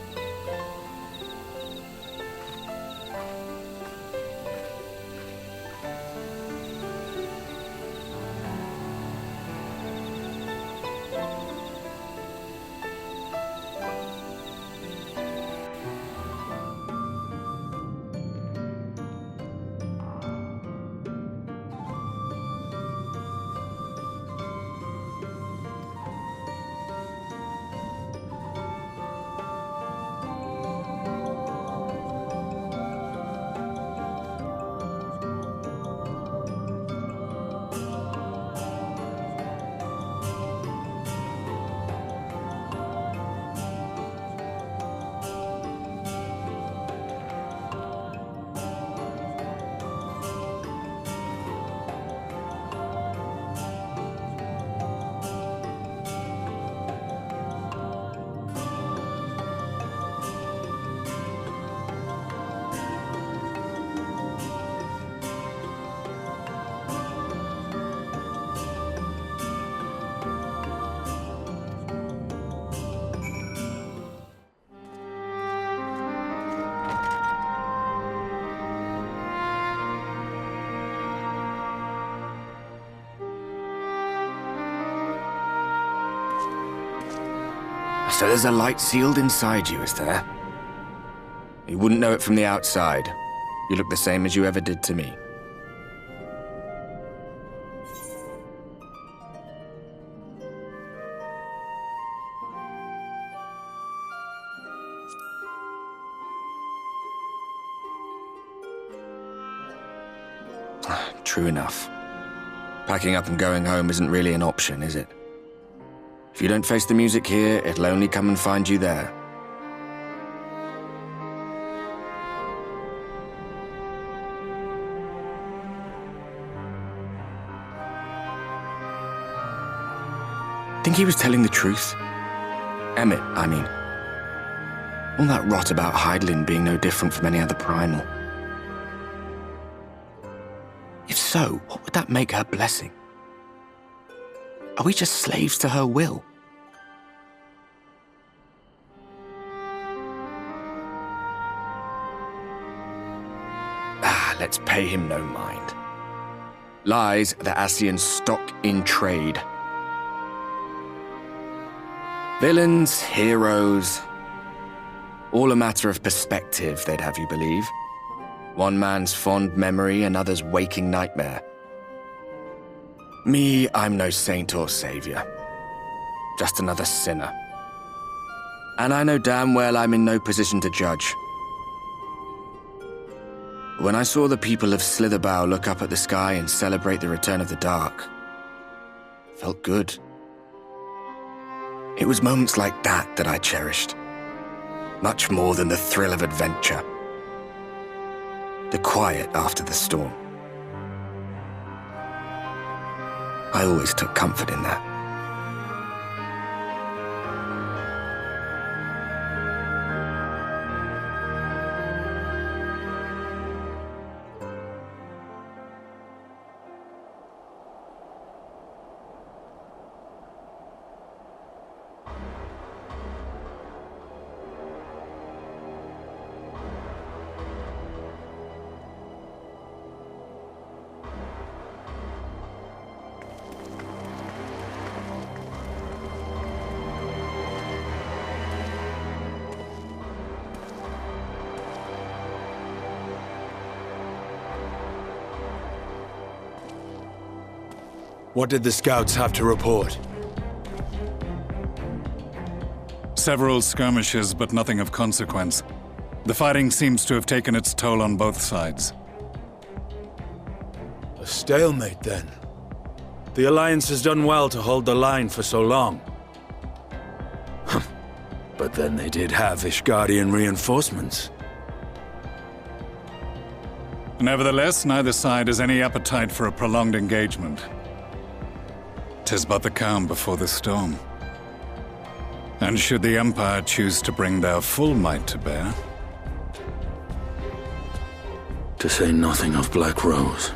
So there's a light sealed inside you, is there? You wouldn't know it from the outside. You look the same as you ever did to me. True enough. Packing up and going home isn't really an option, is it? If you don't face the music here, it'll only come and find you there. Think he was telling the truth? Emmett, I mean. All that rot about Hydaelyn being no different from any other primal. If so, what would that make her blessing? Are we just slaves to her will? Let's pay him no mind. Lies the Ascian stock in trade. Villains, heroes, all a matter of perspective, they'd have you believe. One man's fond memory, another's waking nightmare. Me, I'm no saint or savior. Just another sinner. And I know damn well I'm in no position to judge. When I saw the people of Slitherbough look up at the sky and celebrate the return of the dark, felt good. It was moments like that I cherished. Much more than the thrill of adventure. The quiet after the storm. I always took comfort in that. What did the scouts have to report? Several skirmishes, but nothing of consequence. The fighting seems to have taken its toll on both sides. A stalemate, then. The Alliance has done well to hold the line for so long. But then they did have Ishgardian reinforcements. Nevertheless, neither side has any appetite for a prolonged engagement. 'Tis but the calm before the storm. And should the Empire choose to bring their full might to bear... To say nothing of Black Rose.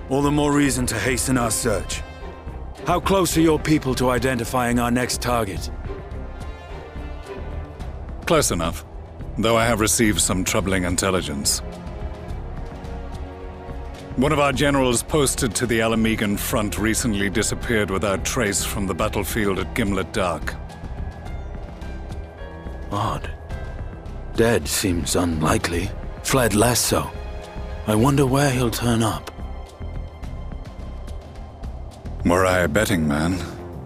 All the more reason to hasten our search. How close are your people to identifying our next target? Close enough, though I have received some troubling intelligence. One of our generals posted to the Alamegan front recently disappeared without trace from the battlefield at Gimlet Dark. Odd. Dead seems unlikely. Fled less so. I wonder where he'll turn up. Were I a betting man,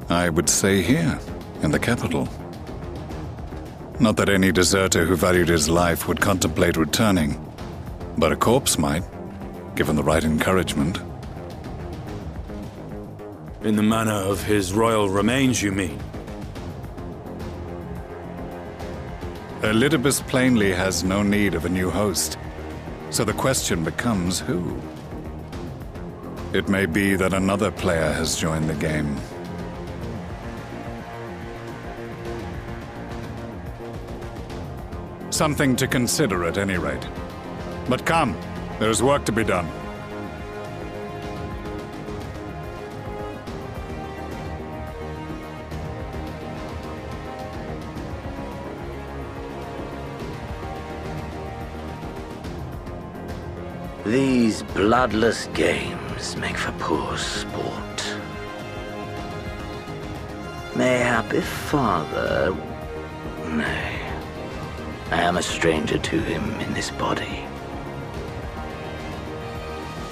I would say here, in the capital. Not that any deserter who valued his life would contemplate returning, but a corpse might. Given the right encouragement. In the manner of his royal remains, you mean? Elidibus plainly has no need of a new host, so the question becomes who? It may be that another player has joined the game. Something to consider at any rate. But come! There's work to be done. These bloodless games make for poor sport. Mayhap if father... Nay. I am a stranger to him in this body.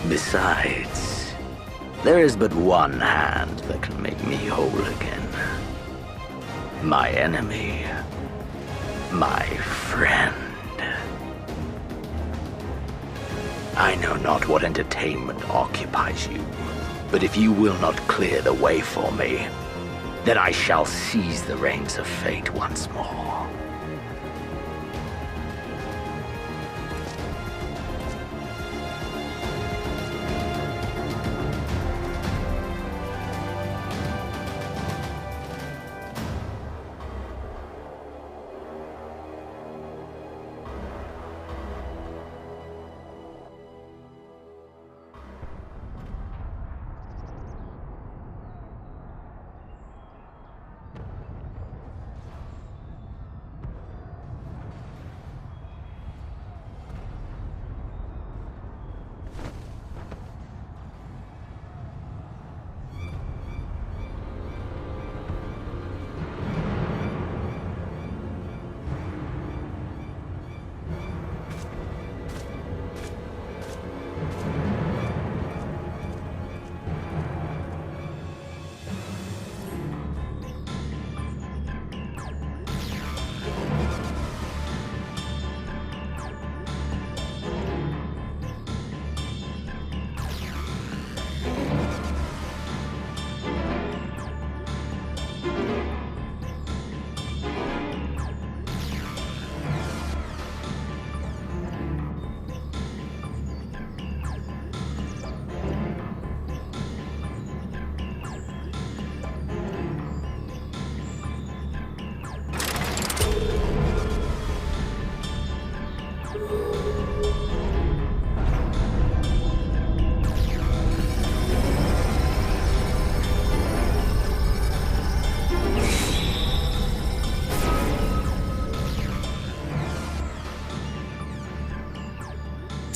Besides, there is but one hand that can make me whole again. My enemy. My friend. I know not what entertainment occupies you, but if you will not clear the way for me, then I shall seize the reins of fate once more.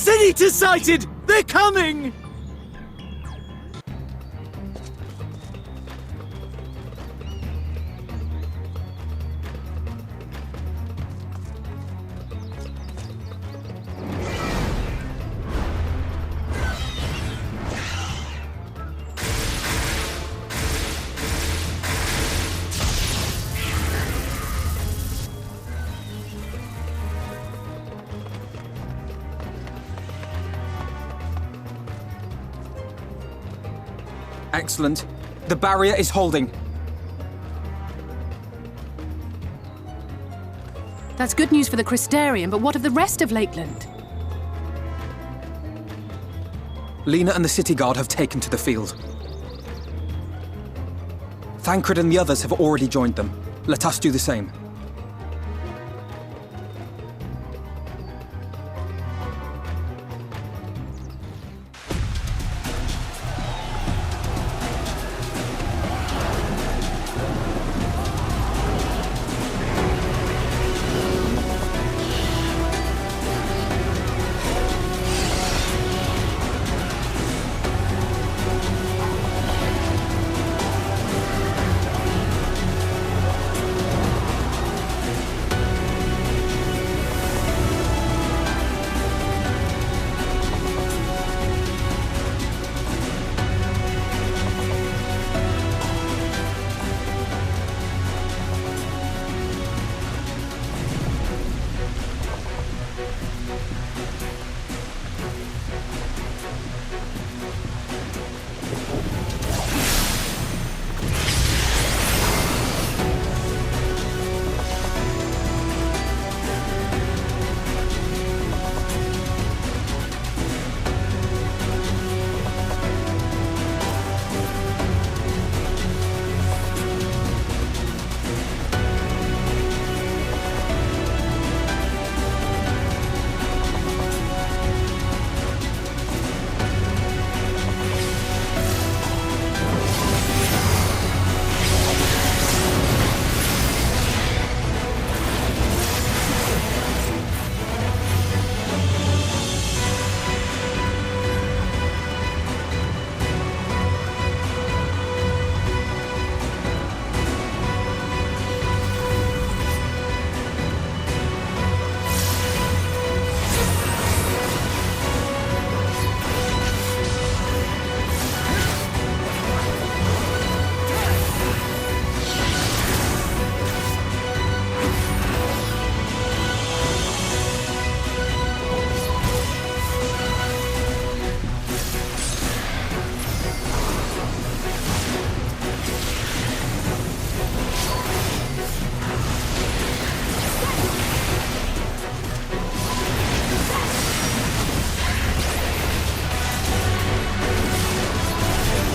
Sin Eaters sighted! They're coming! Excellent. The barrier is holding. That's good news for the Crystarium, but what of the rest of Lakeland? Lena and the City Guard have taken to the field. Thancred and the others have already joined them. Let us do the same.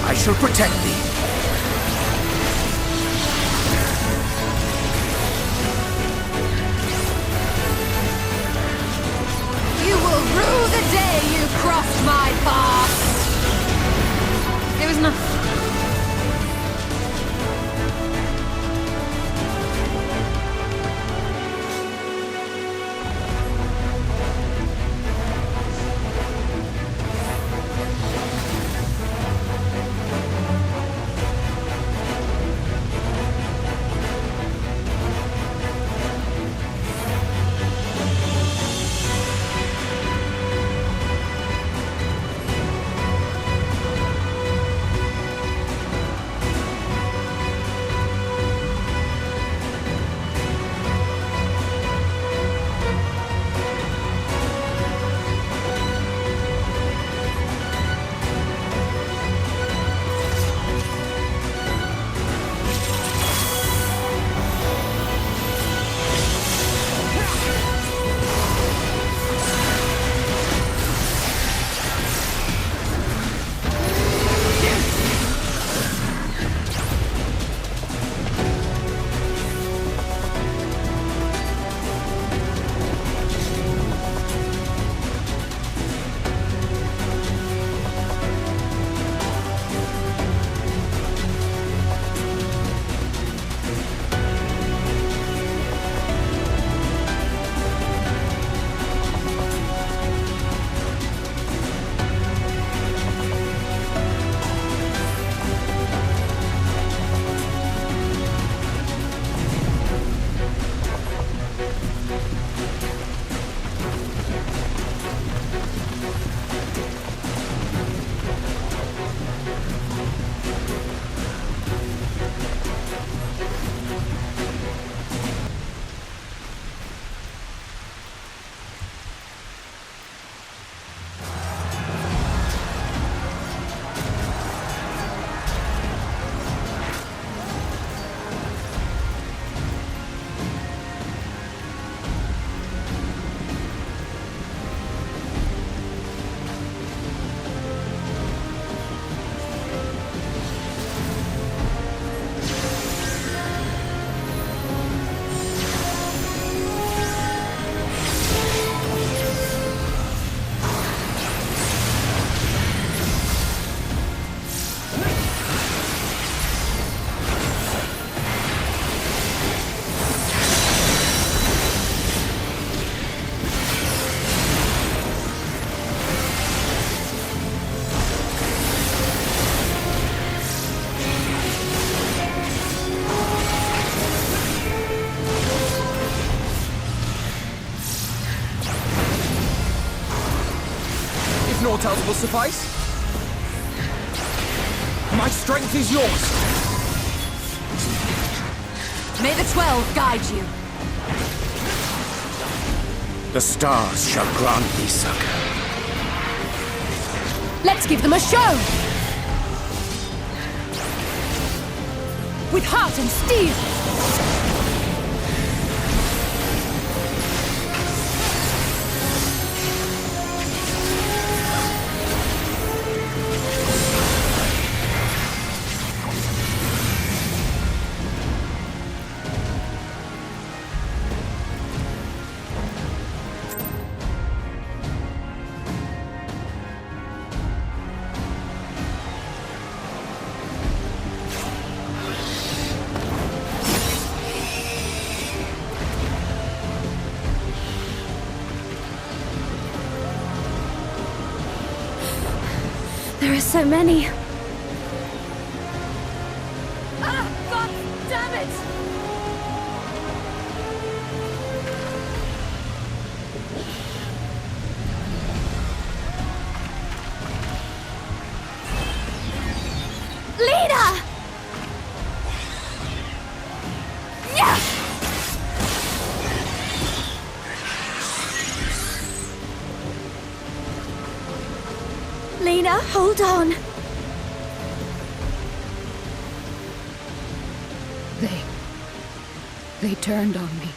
I shall protect thee. You will rue the day you crossed my path! There was nothing. naught else will suffice. My strength is yours. May the 12 guide you. The stars shall grant thee succor. Let's give them a show! With heart and steel! There are so many. Ah! God damn it! Lena! Yeah! Lena, hold on. They turned on me.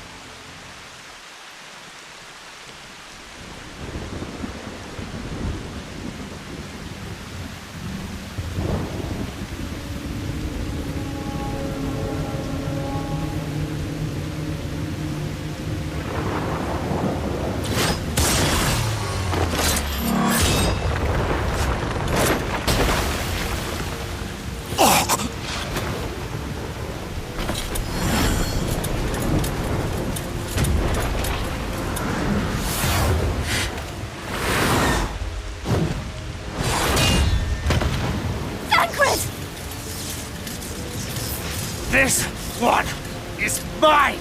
This one is mine!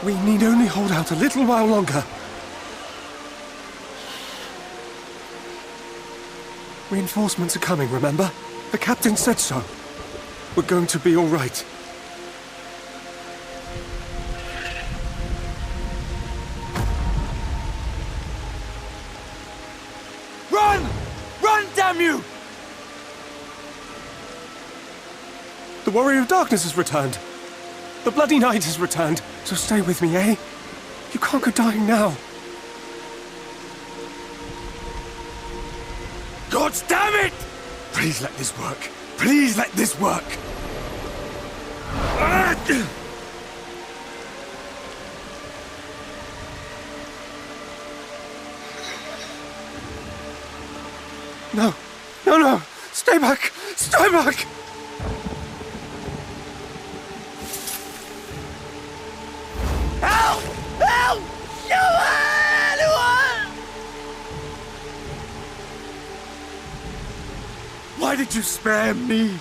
We need only hold out a little while longer. Reinforcements are coming, remember? The captain said so. We're going to be all right. Run! Run, damn you! The Warrior of Darkness has returned. The Bloody Knight has returned. So stay with me, eh? You can't go dying now. God damn it! Please let this work. Please let this work. No. No, no. Stay back. Stay back. Help! Help! Anyone! Why did you spare me?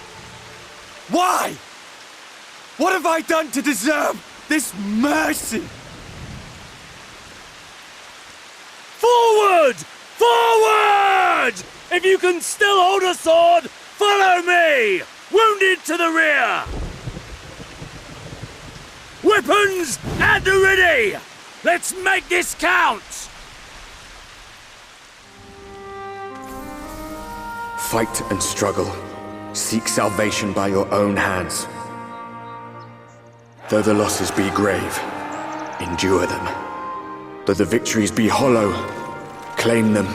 Why? What have I done to deserve this mercy? Forward! Forward! If you can still hold a sword, follow me! Wounded to the rear! Weapons at the ready! Let's make this count! Fight and struggle. Seek salvation by your own hands. Though the losses be grave, endure them. Though the victories be hollow, claim them.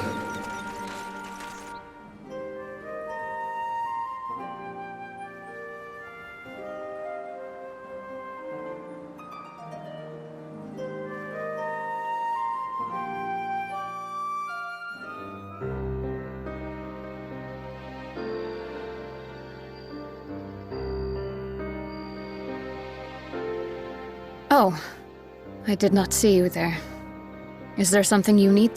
Oh, I did not see you there. Is there something you need?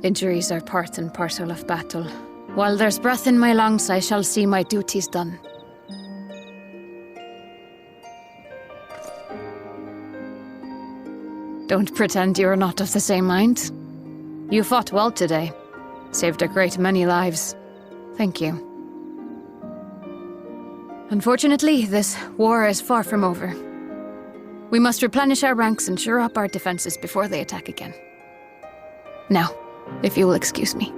Injuries are part and parcel of battle. While there's breath in my lungs, I shall see my duties done. Don't pretend you're not of the same mind. You fought well today. Saved a great many lives. Thank you. Unfortunately, this war is far from over. We must replenish our ranks and shore up our defenses before they attack again. Now, if you will excuse me.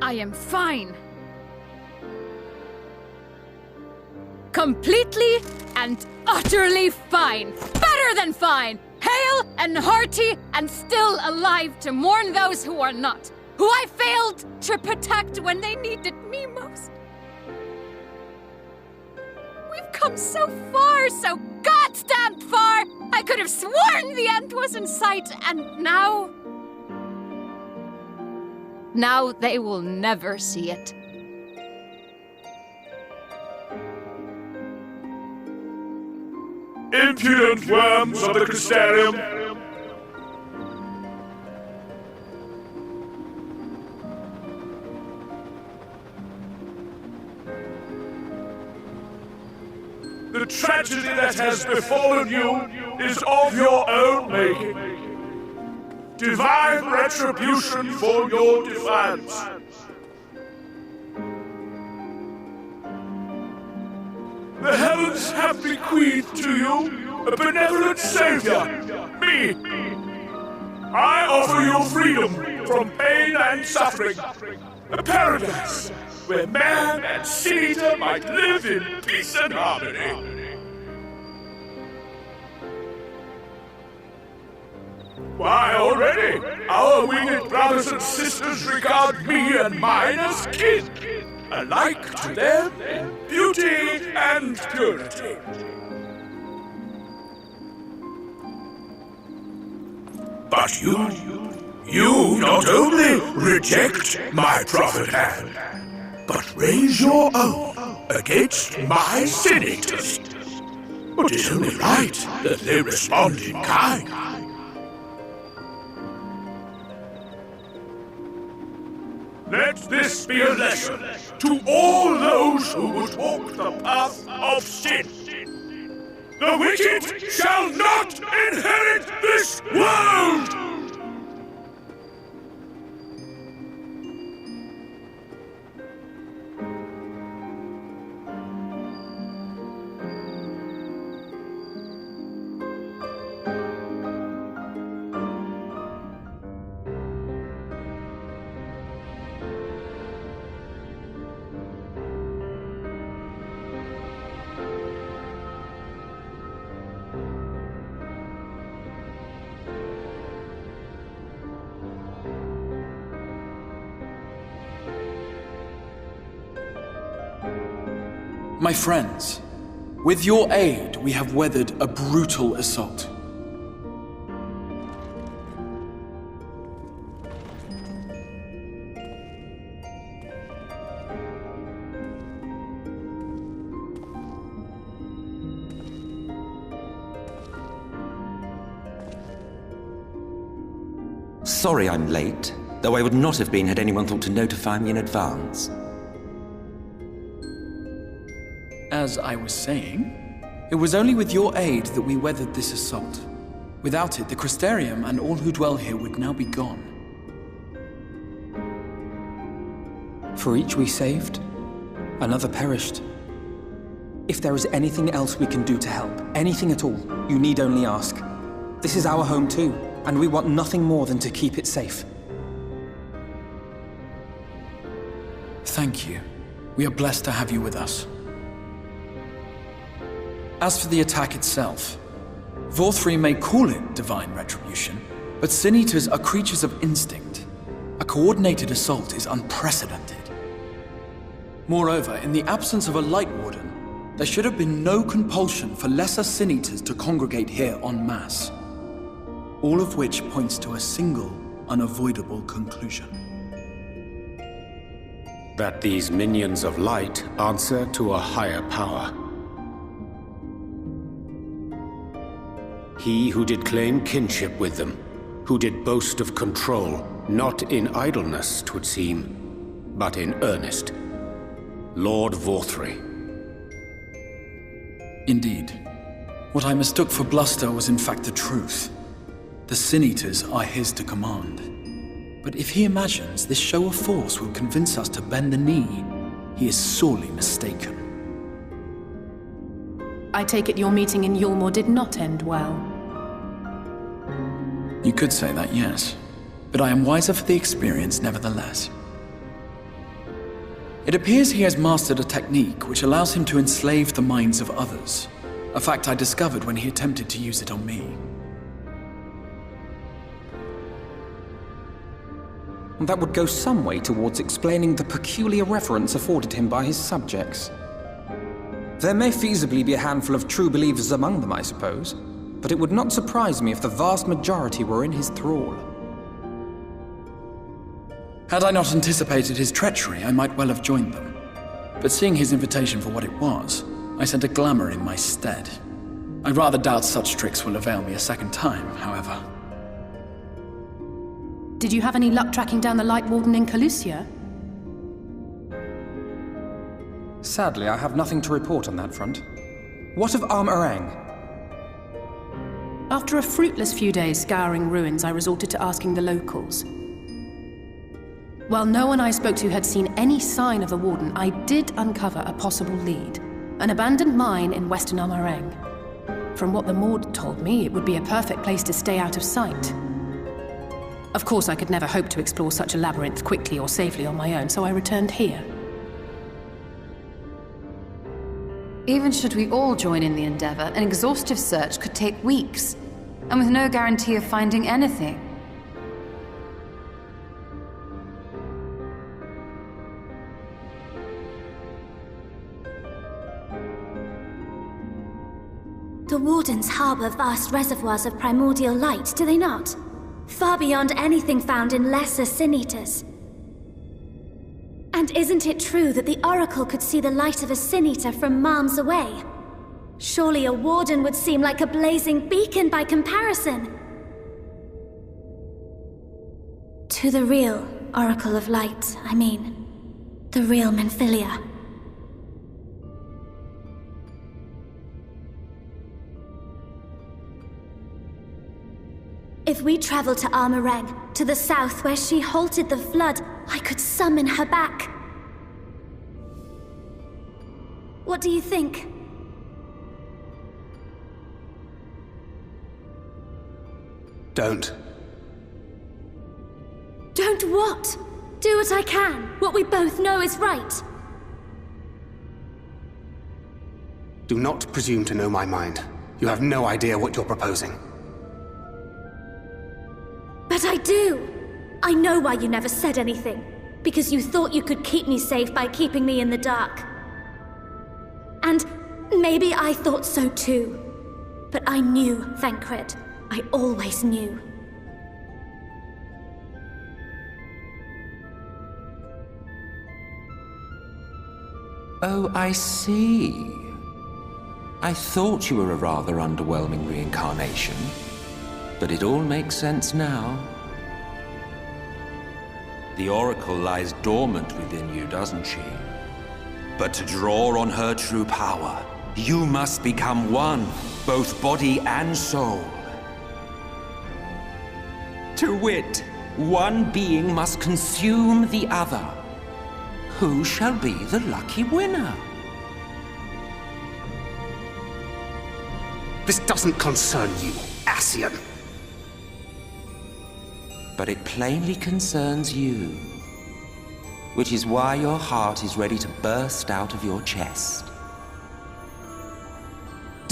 I am fine. Completely and utterly fine. Better than fine. Hale and hearty and still alive to mourn those who are not. Who I failed to protect when they needed me most. We've come so far, so goddamn far! I could have sworn the end was in sight, and now... Now they will never see it. Impudent worms of the Crystarium! The tragedy that has befallen you is of your own making. Divine retribution for your defiance. The heavens have bequeathed to you a benevolent savior, me. I offer you freedom from pain and suffering, a paradise where man and Sin-Eater might live in peace and harmony. Why, already, our winged brothers and sisters regard me and mine as kin, alike to them in beauty and purity. But you not only reject my prophet hand, but raise your own against my Sin-Eaters. But it's only right that they respond in kind. Let this be a lesson to all those who would walk the path of sin. The wicked shall not inherit this world! My friends, with your aid, we have weathered a brutal assault. Sorry I'm late, though I would not have been had anyone thought to notify me in advance. As I was saying, it was only with your aid that we weathered this assault. Without it, the Crystarium and all who dwell here would now be gone. For each we saved, another perished. If there is anything else we can do to help, anything at all, you need only ask. This is our home too, and we want nothing more than to keep it safe. Thank you. We are blessed to have you with us. As for the attack itself, Vorthri may call it divine retribution, but Sin Eaters are creatures of instinct. A coordinated assault is unprecedented. Moreover, in the absence of a Lightwarden, there should have been no compulsion for lesser Sin Eaters to congregate here en masse. All of which points to a single, unavoidable conclusion. That these minions of light answer to a higher power. He who did claim kinship with them, who did boast of control, not in idleness, 'twould seem, but in earnest. Lord Vorthri. Indeed. What I mistook for bluster was in fact the truth. The Sin Eaters are his to command. But if he imagines this show of force will convince us to bend the knee, he is sorely mistaken. I take it your meeting in Eulmore did not end well. You could say that, yes. But I am wiser for the experience nevertheless. It appears he has mastered a technique which allows him to enslave the minds of others. A fact I discovered when he attempted to use it on me. That would go some way towards explaining the peculiar reverence afforded him by his subjects. There may feasibly be a handful of true believers among them, I suppose, but it would not surprise me if the vast majority were in his thrall. Had I not anticipated his treachery, I might well have joined them. But seeing his invitation for what it was, I sent a glamour in my stead. I rather doubt such tricks will avail me a second time, however. Did you have any luck tracking down the Lightwarden in Calusia? Sadly, I have nothing to report on that front. What of Areng? After a fruitless few days scouring ruins, I resorted to asking the locals. While no one I spoke to had seen any sign of the Warden, I did uncover a possible lead. An abandoned mine in western Areng. From what the Maud told me, it would be a perfect place to stay out of sight. Of course, I could never hope to explore such a labyrinth quickly or safely on my own, so I returned here. Even should we all join in the endeavor, an exhaustive search could take weeks, and with no guarantee of finding anything. The Wardens harbor vast reservoirs of primordial light, do they not? Far beyond anything found in lesser Sin Eaters. And isn't it true that the Oracle could see the light of a Sin Eater from miles away? Surely a Warden would seem like a blazing beacon by comparison. To the real Oracle of Light, I mean. The real Minfilia. If we travel to Areng, to the south where she halted the flood, I could summon her back. What do you think? Don't. Don't what? Do what I can. What we both know is right. Do not presume to know my mind. You have no idea what you're proposing. But I do! I know why you never said anything. Because you thought you could keep me safe by keeping me in the dark. And maybe I thought so too. But I knew, Thancred. I always knew. Oh, I see. I thought you were a rather underwhelming reincarnation. But it all makes sense now. The Oracle lies dormant within you, doesn't she? But to draw on her true power, you must become one, both body and soul. To wit, one being must consume the other. Who shall be the lucky winner? This doesn't concern you, Ascian. But it plainly concerns you. Which is why your heart is ready to burst out of your chest.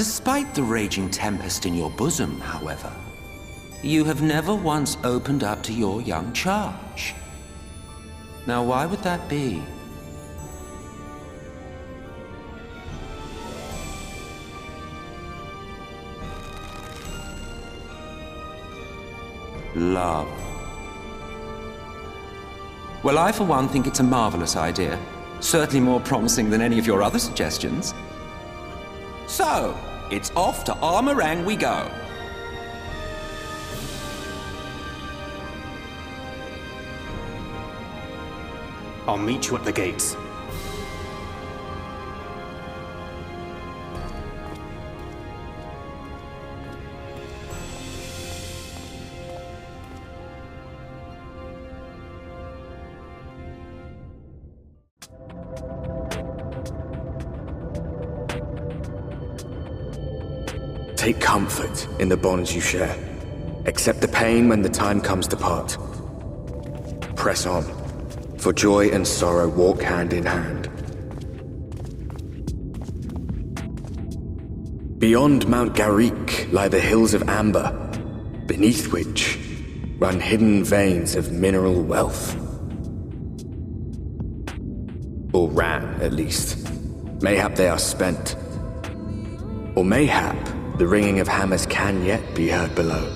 Despite the raging tempest in your bosom, however, you have never once opened up to your young charge. Now, why would that be? Love. Well, I for one think it's a marvelous idea. Certainly more promising than any of your other suggestions. So, it's off to Areng we go. I'll meet you at the gates. Take comfort in the bonds you share. Accept the pain when the time comes to part. Press on, for joy and sorrow walk hand in hand. Beyond Mount Garrick lie the hills of Amber, beneath which run hidden veins of mineral wealth. Or ran, at least. Mayhap they are spent. Or mayhap the ringing of hammers can yet be heard below.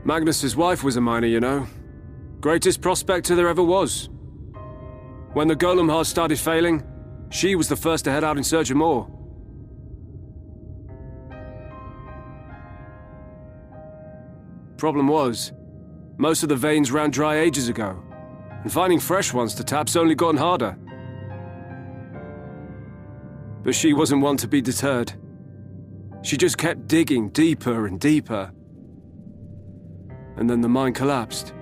Magnus's wife was a miner, you know. Greatest prospector there ever was. When the golem hearts started failing, she was the first to head out in search of more. Problem was, most of the veins ran dry ages ago, and finding fresh ones to tap's only gotten harder. But she wasn't one to be deterred. She just kept digging deeper and deeper. And then the mine collapsed.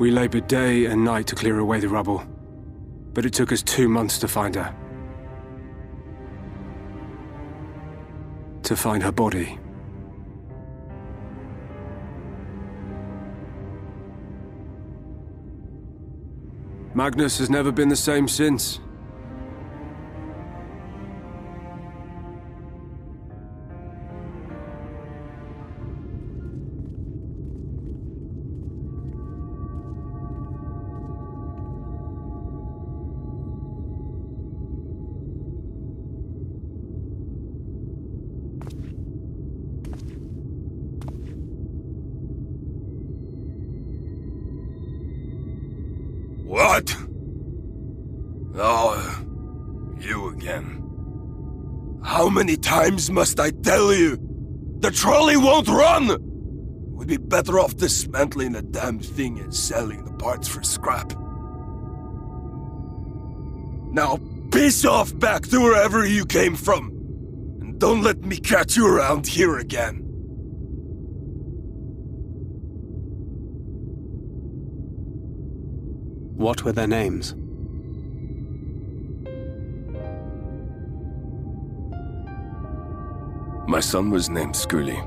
We labored day and night to clear away the rubble, but it took us 2 months to find her. To find her body. Magnus has never been the same since. What? Oh, you again. How many times must I tell you? The trolley won't run! We'd be better off dismantling the damn thing and selling the parts for scrap. Now piss off back to wherever you came from, and don't let me catch you around here again. What were their names? My son was named Skuli.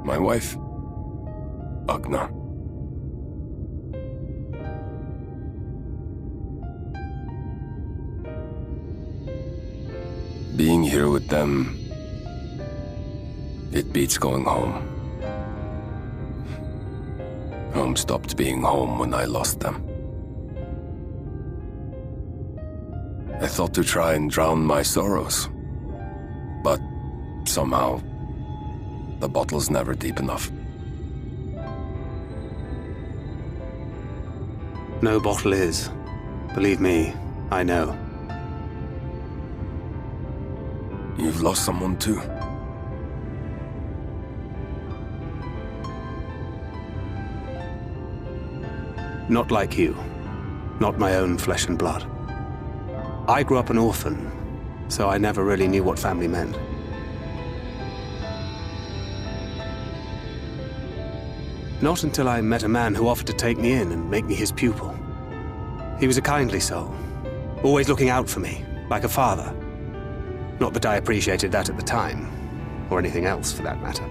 My wife, Agna. Being here with them, it beats going home. Home stopped being home when I lost them. I thought to try and drown my sorrows, but somehow the bottle's never deep enough. No bottle is. Believe me, I know. You've lost someone too? Not like you. Not my own flesh and blood. I grew up an orphan, so I never really knew what family meant. Not until I met a man who offered to take me in and make me his pupil. He was a kindly soul, always looking out for me, like a father. Not that I appreciated that at the time, or anything else for that matter.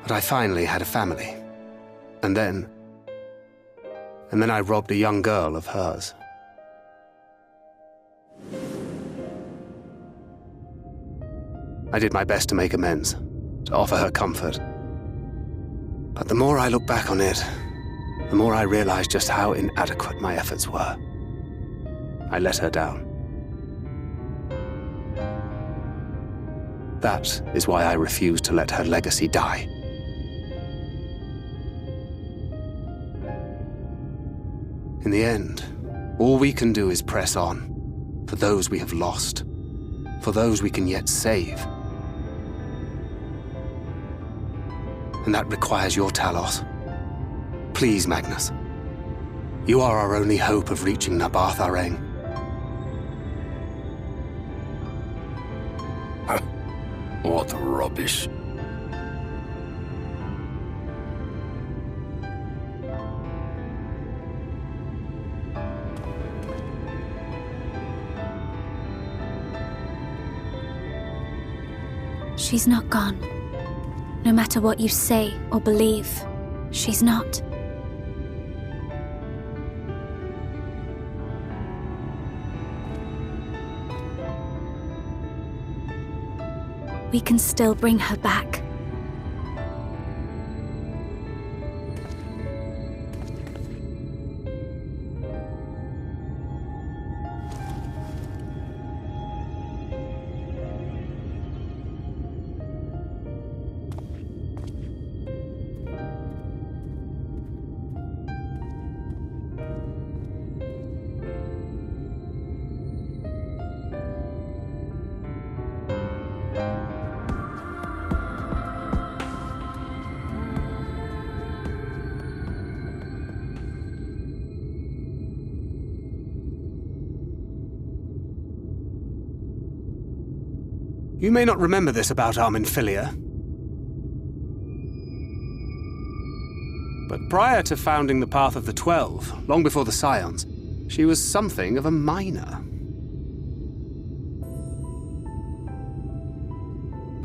But I finally had a family. And then I robbed a young girl of hers. I did my best to make amends, to offer her comfort. But the more I look back on it, the more I realize just how inadequate my efforts were. I let her down. That is why I refuse to let her legacy die. In the end, all we can do is press on, for those we have lost, for those we can yet save. And that requires your Talos. Please, Magnus. You are our only hope of reaching Nabaath Areng. What rubbish. She's not gone. No matter what you say or believe, she's not. We can still bring her back. You may not remember this about our Minfilia, but prior to founding the Path of the 12, long before the Scions, she was something of a minor.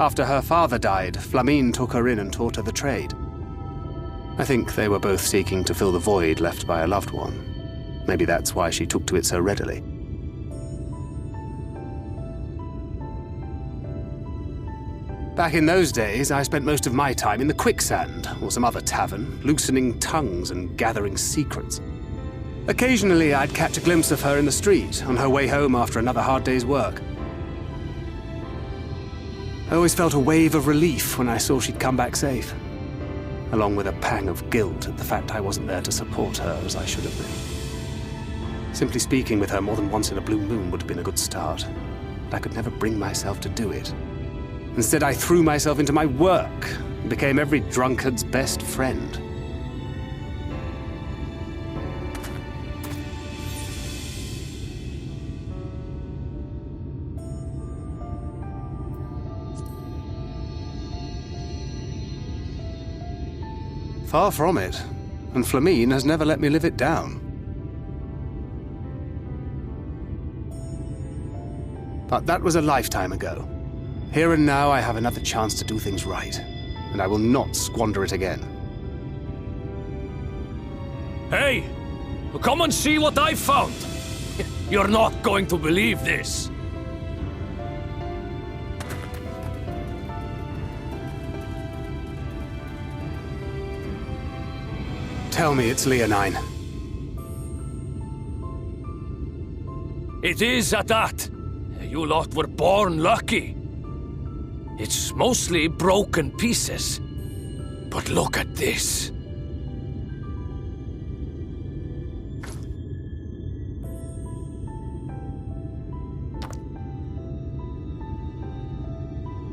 After her father died, Flamine took her in and taught her the trade. I think they were both seeking to fill the void left by a loved one. Maybe that's why she took to it so readily. Back in those days, I spent most of my time in the Quicksand, or some other tavern, loosening tongues and gathering secrets. Occasionally, I'd catch a glimpse of her in the street, on her way home after another hard day's work. I always felt a wave of relief when I saw she'd come back safe, along with a pang of guilt at the fact I wasn't there to support her as I should have been. Simply speaking with her more than once in a blue moon would have been a good start, but I could never bring myself to do it. Instead, I threw myself into my work and became every drunkard's best friend. Far from it, and Flamine has never let me live it down. But that was a lifetime ago. Here and now I have another chance to do things right, and I will not squander it again. Hey! Come and see what I found! You're not going to believe this! Tell me it's Leonine. It is at that. You lot were born lucky. It's mostly broken pieces. But look at this.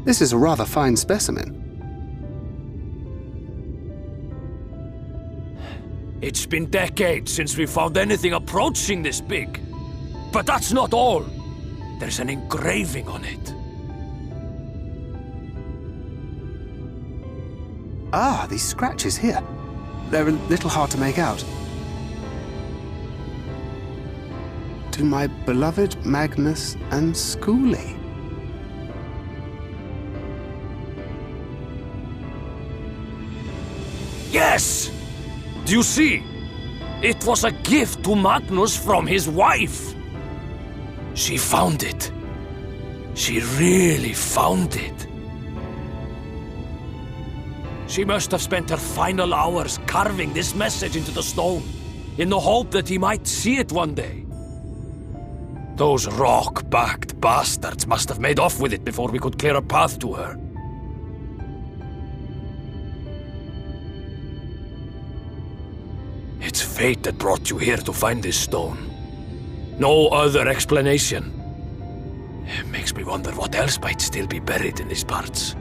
This is a rather fine specimen. It's been decades since we found anything approaching this big. But that's not all. There's an engraving on it. Ah, these scratches here. They're a little hard to make out. To my beloved Magnus and Schoolie. Yes! Do you see? It was a gift to Magnus from his wife. She found it. She really found it. She must have spent her final hours carving this message into the stone, in the hope that he might see it one day. Those rock-backed bastards must have made off with it before we could clear a path to her. It's fate that brought you here to find this stone. No other explanation. It makes me wonder what else might still be buried in these parts.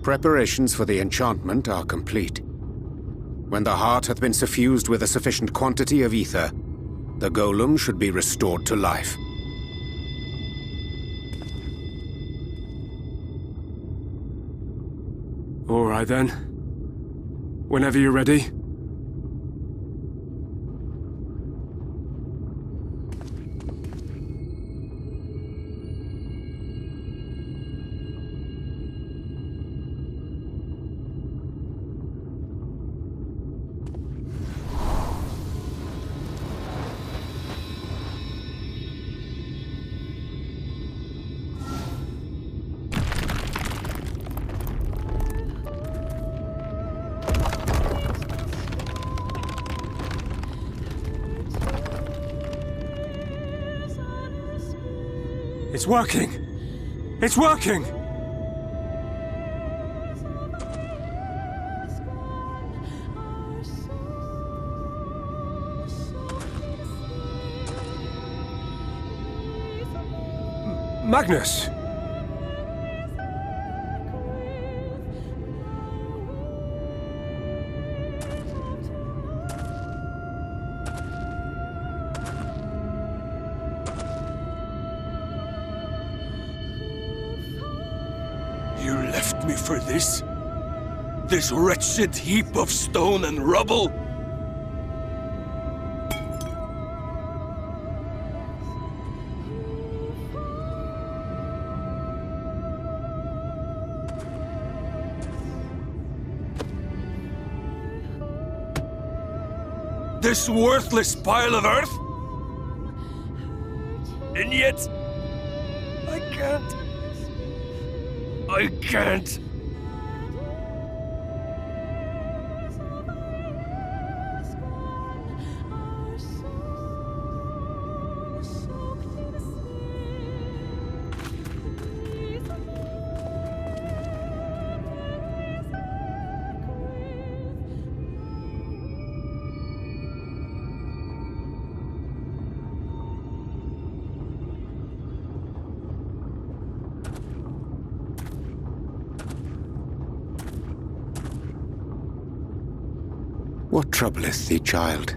Preparations for the enchantment are complete. When the heart hath been suffused with a sufficient quantity of ether, the golem should be restored to life. All right then. Whenever you're ready. It's working! It's working! Magnus! For this? This wretched heap of stone and rubble? This worthless pile of earth? And yet, I can't. I can't. What troubleth thee, child?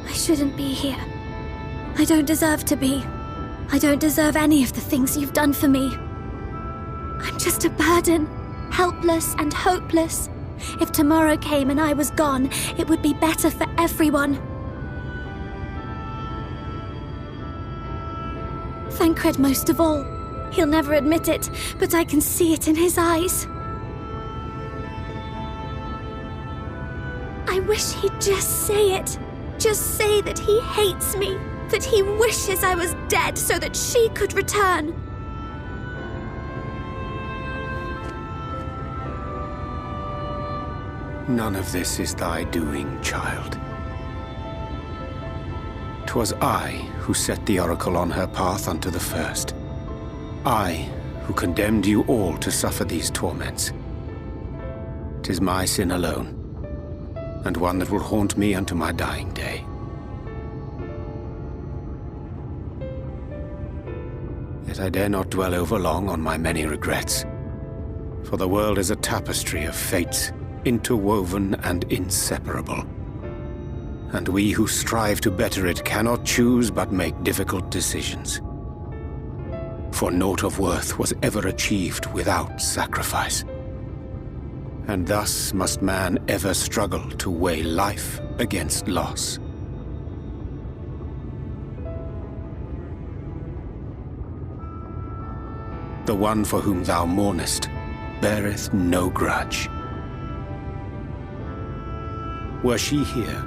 I shouldn't be here. I don't deserve to be. I don't deserve any of the things you've done for me. I'm just a burden, helpless and hopeless. If tomorrow came and I was gone, it would be better for everyone. Thancred most of all. He'll never admit it, but I can see it in his eyes. I wish he'd just say it. Just say that he hates me, that he wishes I was dead so that she could return. None of this is thy doing, child. 'Twas I who set the oracle on her path unto the first. I who condemned you all to suffer these torments. 'Tis my sin alone, and one that will haunt me unto my dying day. Yet I dare not dwell overlong on my many regrets, for the world is a tapestry of fates, interwoven and inseparable. And we who strive to better it cannot choose but make difficult decisions. For naught of worth was ever achieved without sacrifice. And thus must man ever struggle to weigh life against loss. The one for whom thou mournest beareth no grudge. Were she here,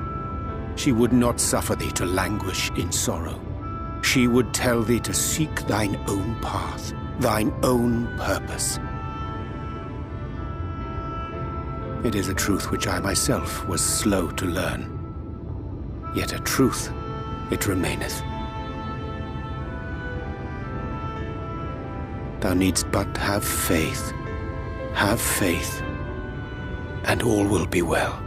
she would not suffer thee to languish in sorrow. She would tell thee to seek thine own path, thine own purpose. It is a truth which I myself was slow to learn. Yet a truth it remaineth. Thou needst but have faith, and all will be well.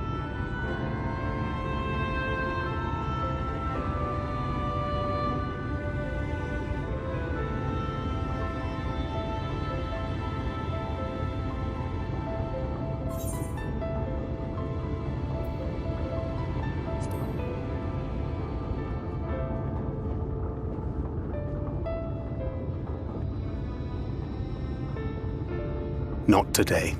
Not today.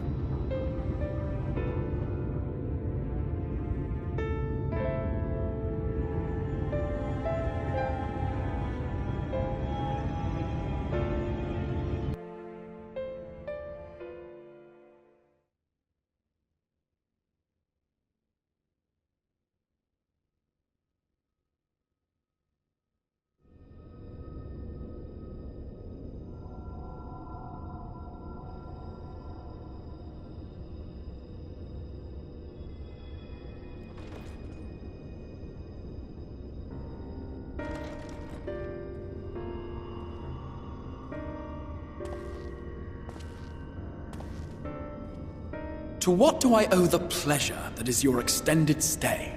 To what do I owe the pleasure that is your extended stay?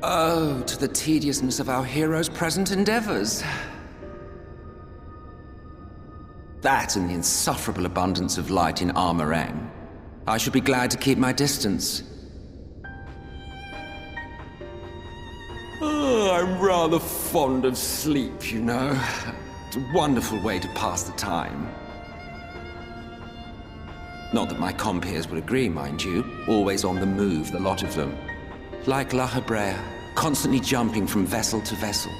Oh, to the tediousness of our hero's present endeavors. That and the insufferable abundance of light in Areng. I should be glad to keep my distance. Oh, I'm rather fond of sleep, you know. It's a wonderful way to pass the time. Not that my compeers would agree, mind you. Always on the move, the lot of them. Like La Hebrea, constantly jumping from vessel to vessel.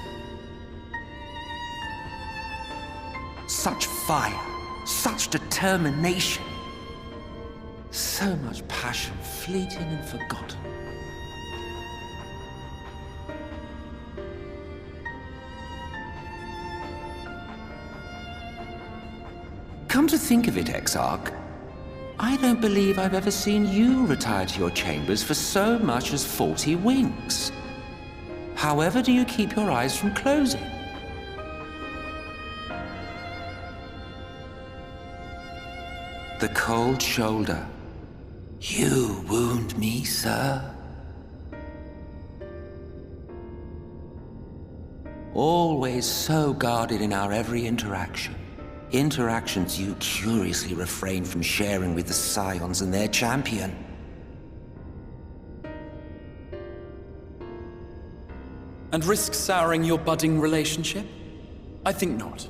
Such fire, such determination. So much passion, fleeting and forgotten. Come to think of it, Exarch, I don't believe I've ever seen you retire to your chambers for so much as 40 winks. However do you keep your eyes from closing? The cold shoulder. You wound me, sir. Always so guarded in our every interaction. Interactions you curiously refrain from sharing with the Scions and their champion. And risk souring your budding relationship? I think not.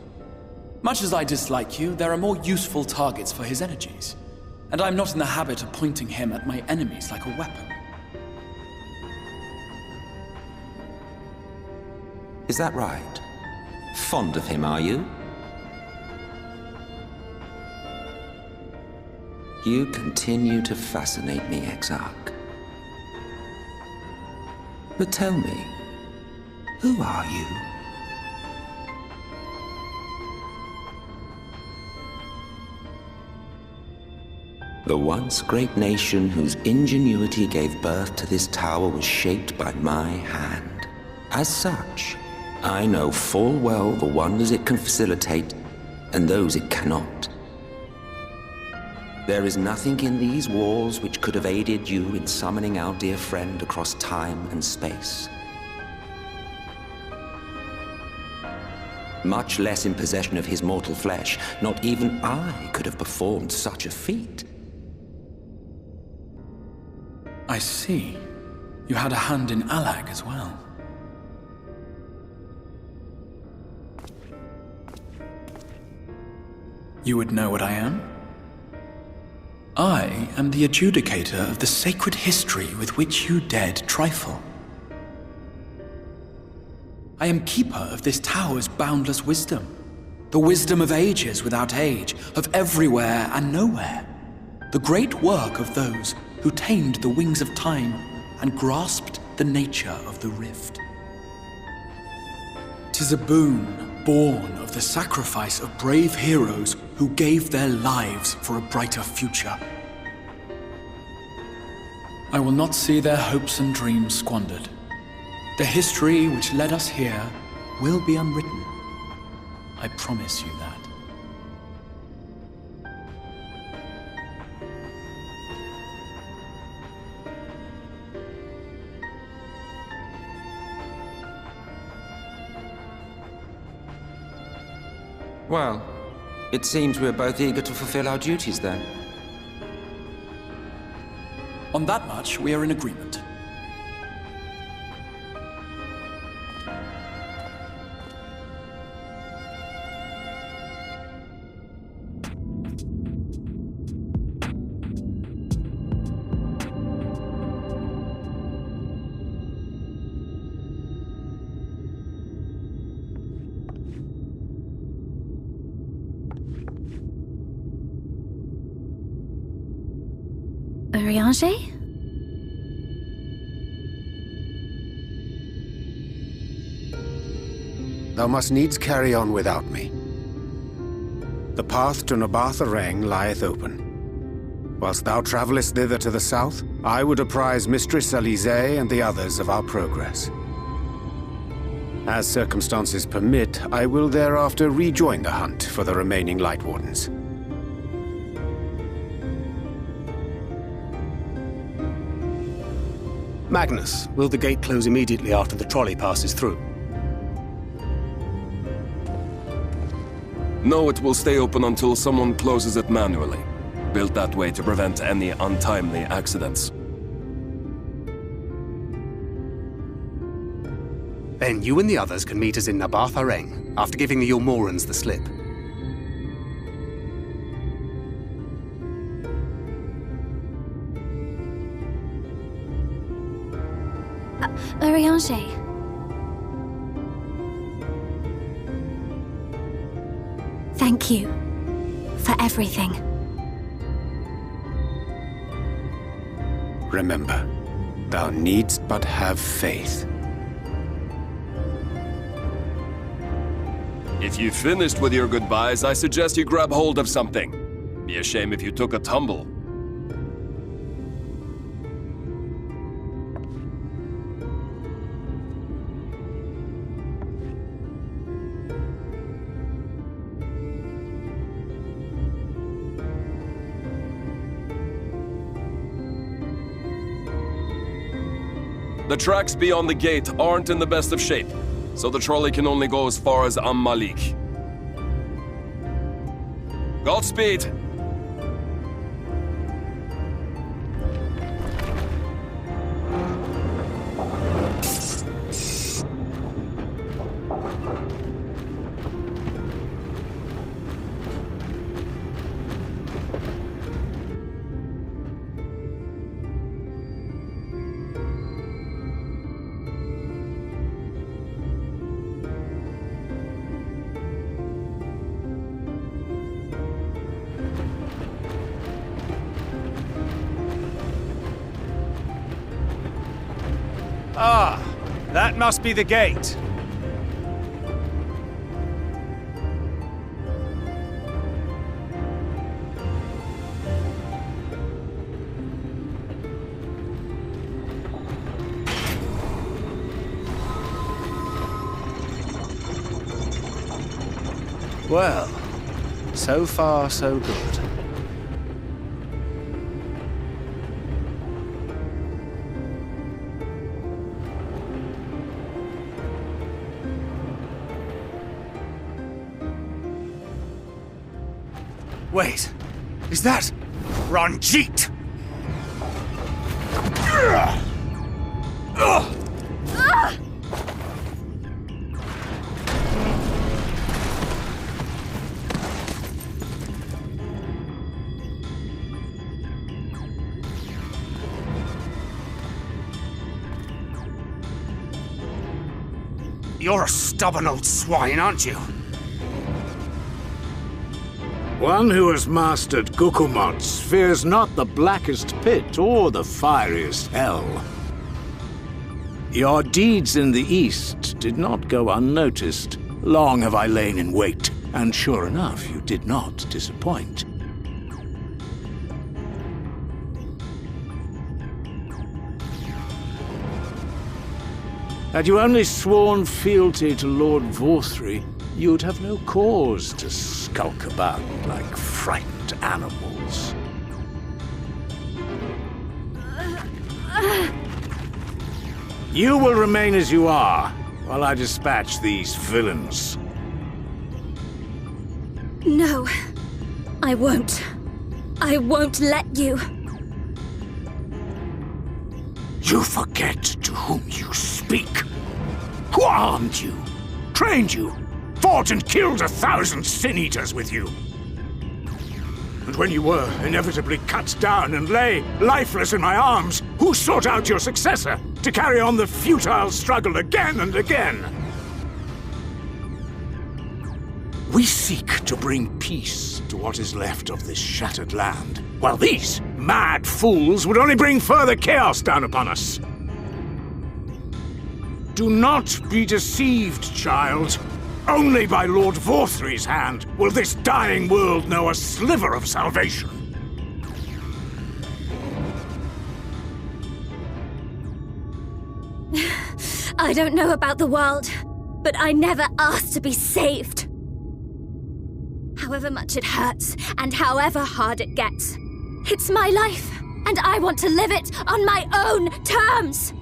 Much as I dislike you, there are more useful targets for his energies. And I'm not in the habit of pointing him at my enemies like a weapon. Is that right? Fond of him, are you? You continue to fascinate me, Exarch. But tell me, who are you? The once great nation whose ingenuity gave birth to this tower was shaped by my hand. As such, I know full well the wonders it can facilitate and those it cannot. There is nothing in these walls which could have aided you in summoning our dear friend across time and space. Much less in possession of his mortal flesh, not even I could have performed such a feat. I see. You had a hand in Allag as well. You would know what I am? I am the adjudicator of the sacred history with which you dared trifle. I am keeper of this tower's boundless wisdom. The wisdom of ages without age, of everywhere and nowhere. The great work of those who tamed the wings of time and grasped the nature of the rift. 'Tis a boon born of the sacrifice of brave heroes who gave their lives for a brighter future. I will not see their hopes and dreams squandered. The history which led us here will be unwritten. I promise you that. Well, it seems we're both eager to fulfill our duties then. On that much, we are in agreement. Ariange? Thou must needs carry on without me. The path to Nabaath Areng lieth open. Whilst thou travellest thither to the south, I would apprise Mistress Alisaie and the others of our progress. As circumstances permit, I will thereafter rejoin the hunt for the remaining Lightwardens. Magnus, will the gate close immediately after the trolley passes through? No, it will stay open until someone closes it manually. Built that way to prevent any untimely accidents. Then you and the others can meet us in Nabaath Areng, after giving the Eulmorans the slip. Ariange. Thank you for everything. Remember, thou needst but have faith. If you've finished with your goodbyes, I suggest you grab hold of something. Be a shame if you took a tumble. The tracks beyond the gate aren't in the best of shape, so the trolley can only go as far as Malik. Godspeed! Ah, that must be the gate. Well, so far so good. Wait, is that Ranjit? You're a stubborn old swine, aren't you? One who has mastered Gukumots fears not the blackest pit or the fieriest hell. Your deeds in the east did not go unnoticed. Long have I lain in wait, and sure enough, you did not disappoint. Had you only sworn fealty to Lord Vorthry, you'd have no cause to skulk about like frightened animals. You will remain as you are, while I dispatch these villains. No, I won't. I won't let you. You forget to whom you speak. Who armed you, trained you, fought and killed 1,000 sin-eaters with you. And when you were inevitably cut down and lay lifeless in my arms, who sought out your successor to carry on the futile struggle again and again? We seek to bring peace to what is left of this shattered land, while these mad fools would only bring further chaos down upon us. Do not be deceived, child. Only by Lord Vorthry's hand will this dying world know a sliver of salvation. I don't know about the world, but I never asked to be saved. However much it hurts, and however hard it gets. It's my life, and I want to live it on my own terms!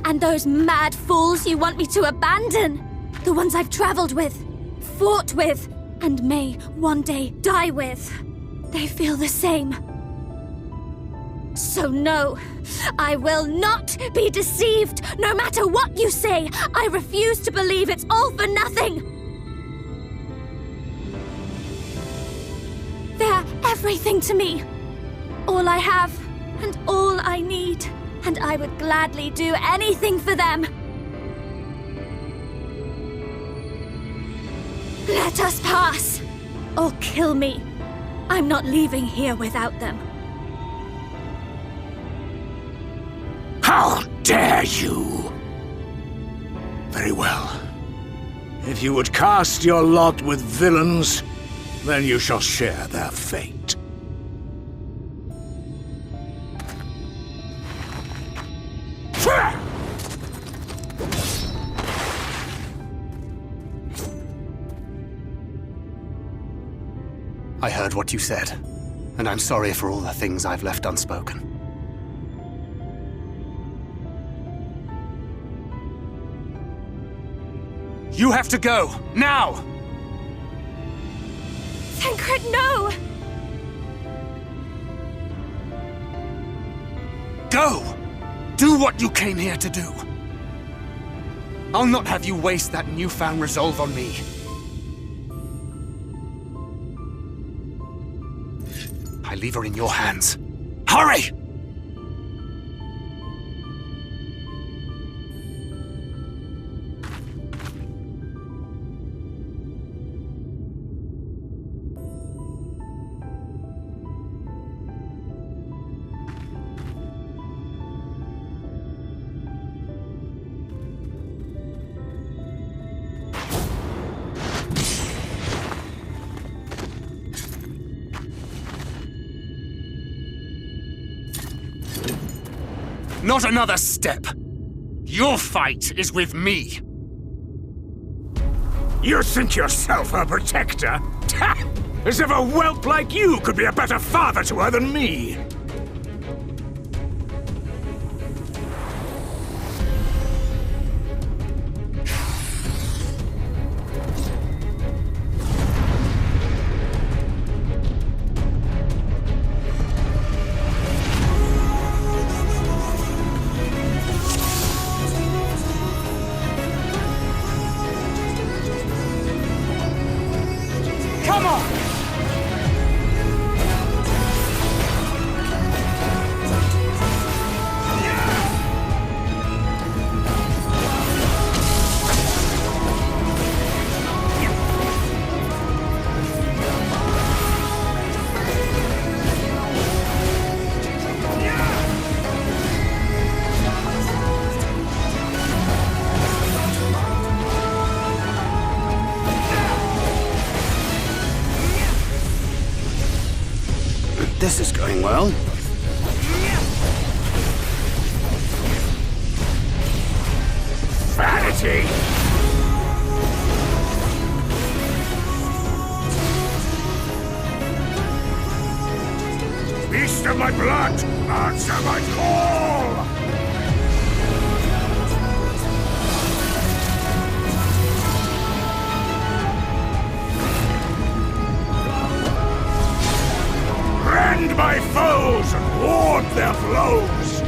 And those mad fools you want me to abandon, the ones I've traveled with, fought with, and may one day die with, they feel the same. So no, I will not be deceived, no matter what you say. I refuse to believe it's all for nothing. They're everything to me. All I have, and all I need. And I would gladly do anything for them. Let us pass, or kill me. I'm not leaving here without them. How dare you! Very well. If you would cast your lot with villains, then you shall share their fate. I heard what you said, and I'm sorry for all the things I've left unspoken. You have to go, now! Tancred, no! Go! Do what you came here to do. I'll not have you waste that newfound resolve on me. I leave her in your hands. Hurry! Not another step! Your fight is with me! You think yourself her protector? As if a whelp like you could be a better father to her than me! This is going well. Vanity! Beast of my blood, answer my call! Rend my foes and ward their blows!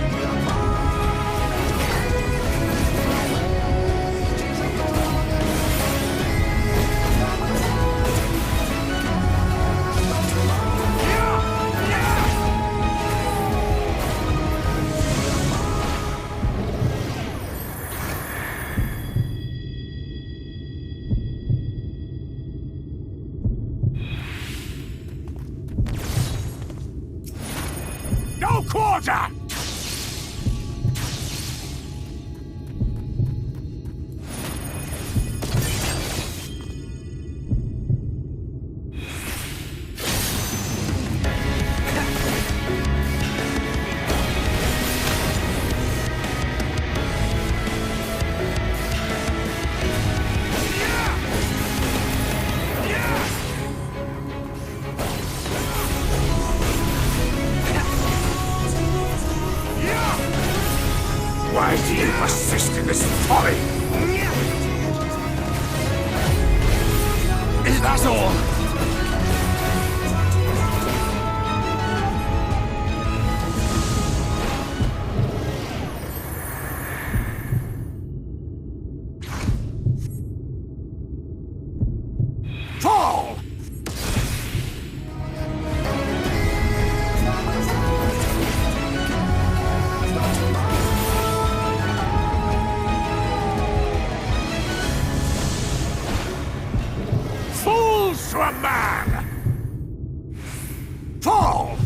Order! Why do you persist in this folly? Is that all? Fall! Fools to a man! Fall!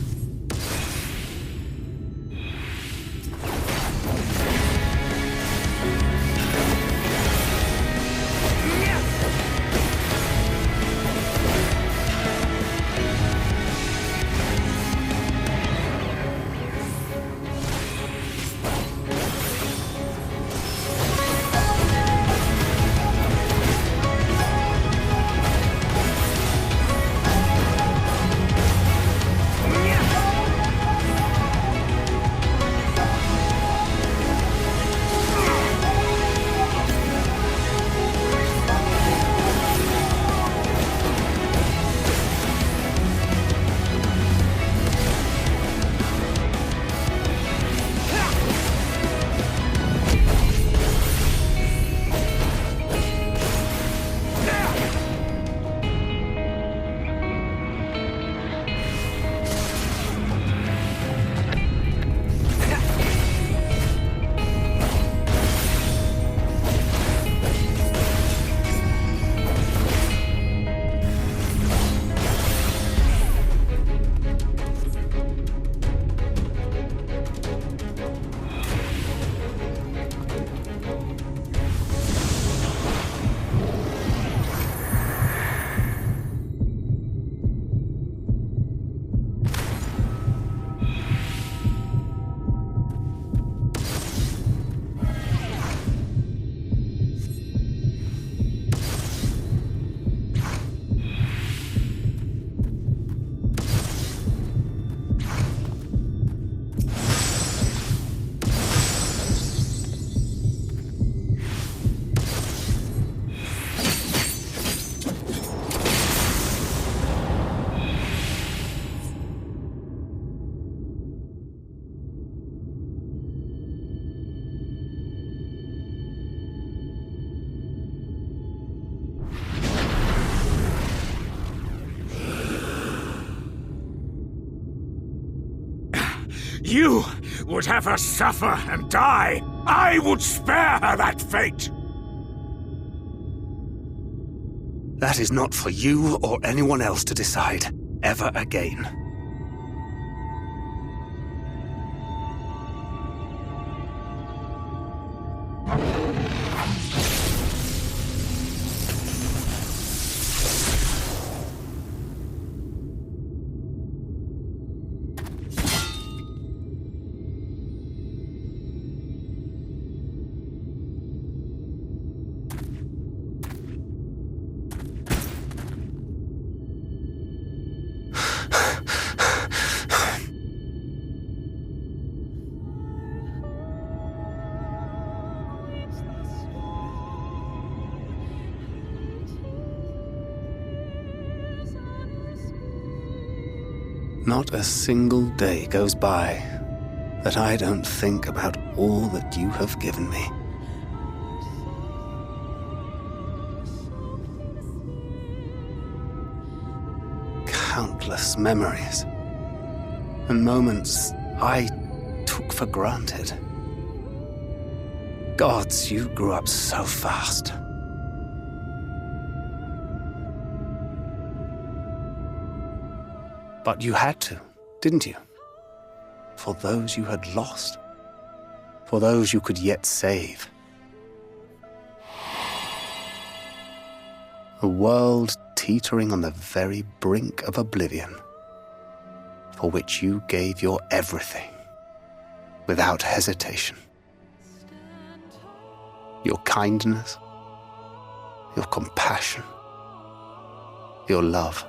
You would have her suffer and die. I would spare her that fate. That is not for you or anyone else to decide, ever again. Not a single day goes by that I don't think about all that you have given me. Countless memories and moments I took for granted. Gods, you grew up so fast. But you had to, didn't you? for those you had lost, for those you could yet save. A world teetering on the very brink of oblivion, for which you gave your everything, without hesitation. Your kindness, your compassion, your love,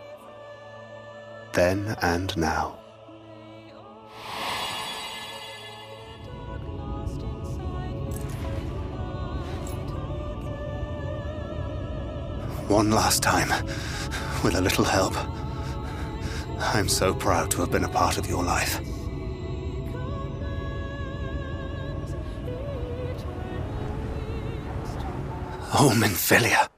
then and now. One last time, with a little help. I'm so proud to have been a part of your life. Oh, Minfilia.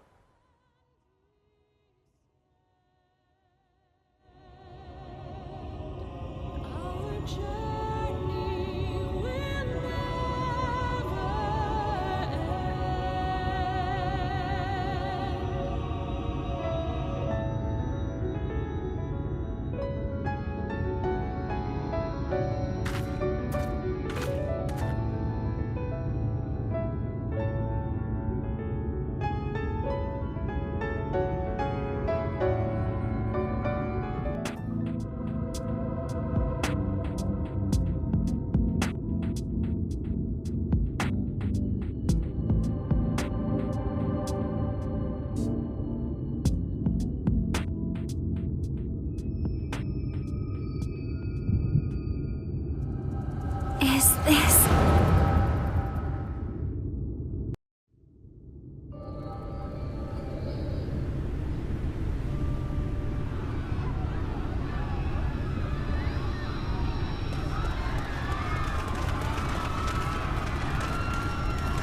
Is this...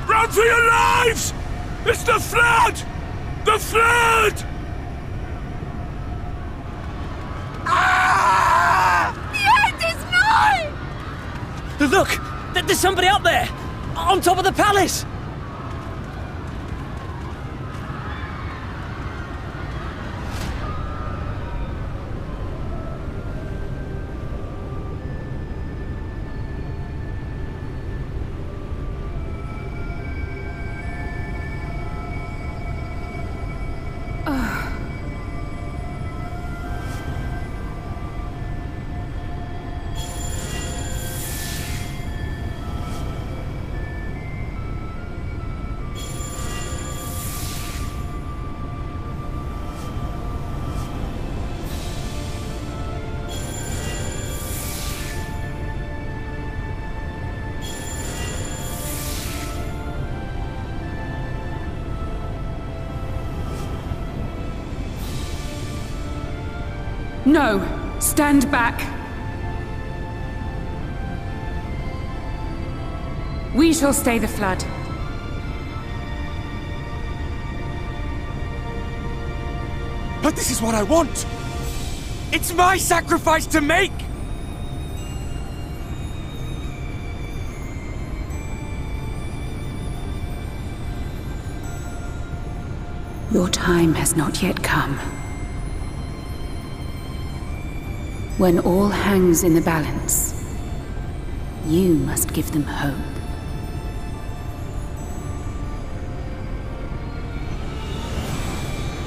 Run for your lives! It's the flood! The flood! The end is nigh! Look! There's somebody up there! On top of the palace! No! Stand back! We shall stay the flood. But this is what I want! It's my sacrifice to make! Your time has not yet come. When all hangs in the balance, you must give them hope.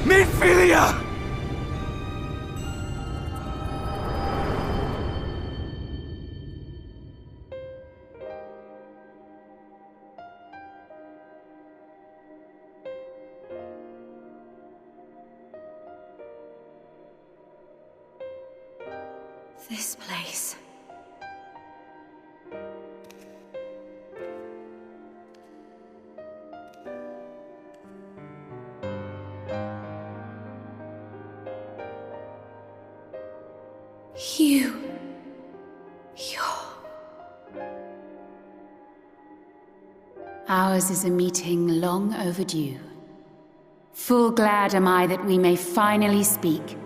Minfilia! This place. Ours is a meeting long overdue. Full glad am I that we may finally speak.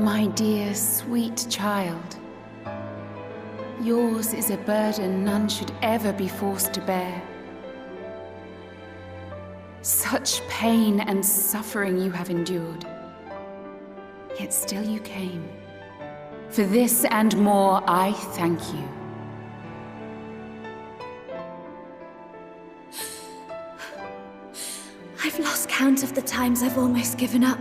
my dear, sweet child. Yours is a burden none should ever be forced to bear. Such pain and suffering you have endured. Yet still you came. For this and more, I thank you. I've lost count of the times I've almost given up.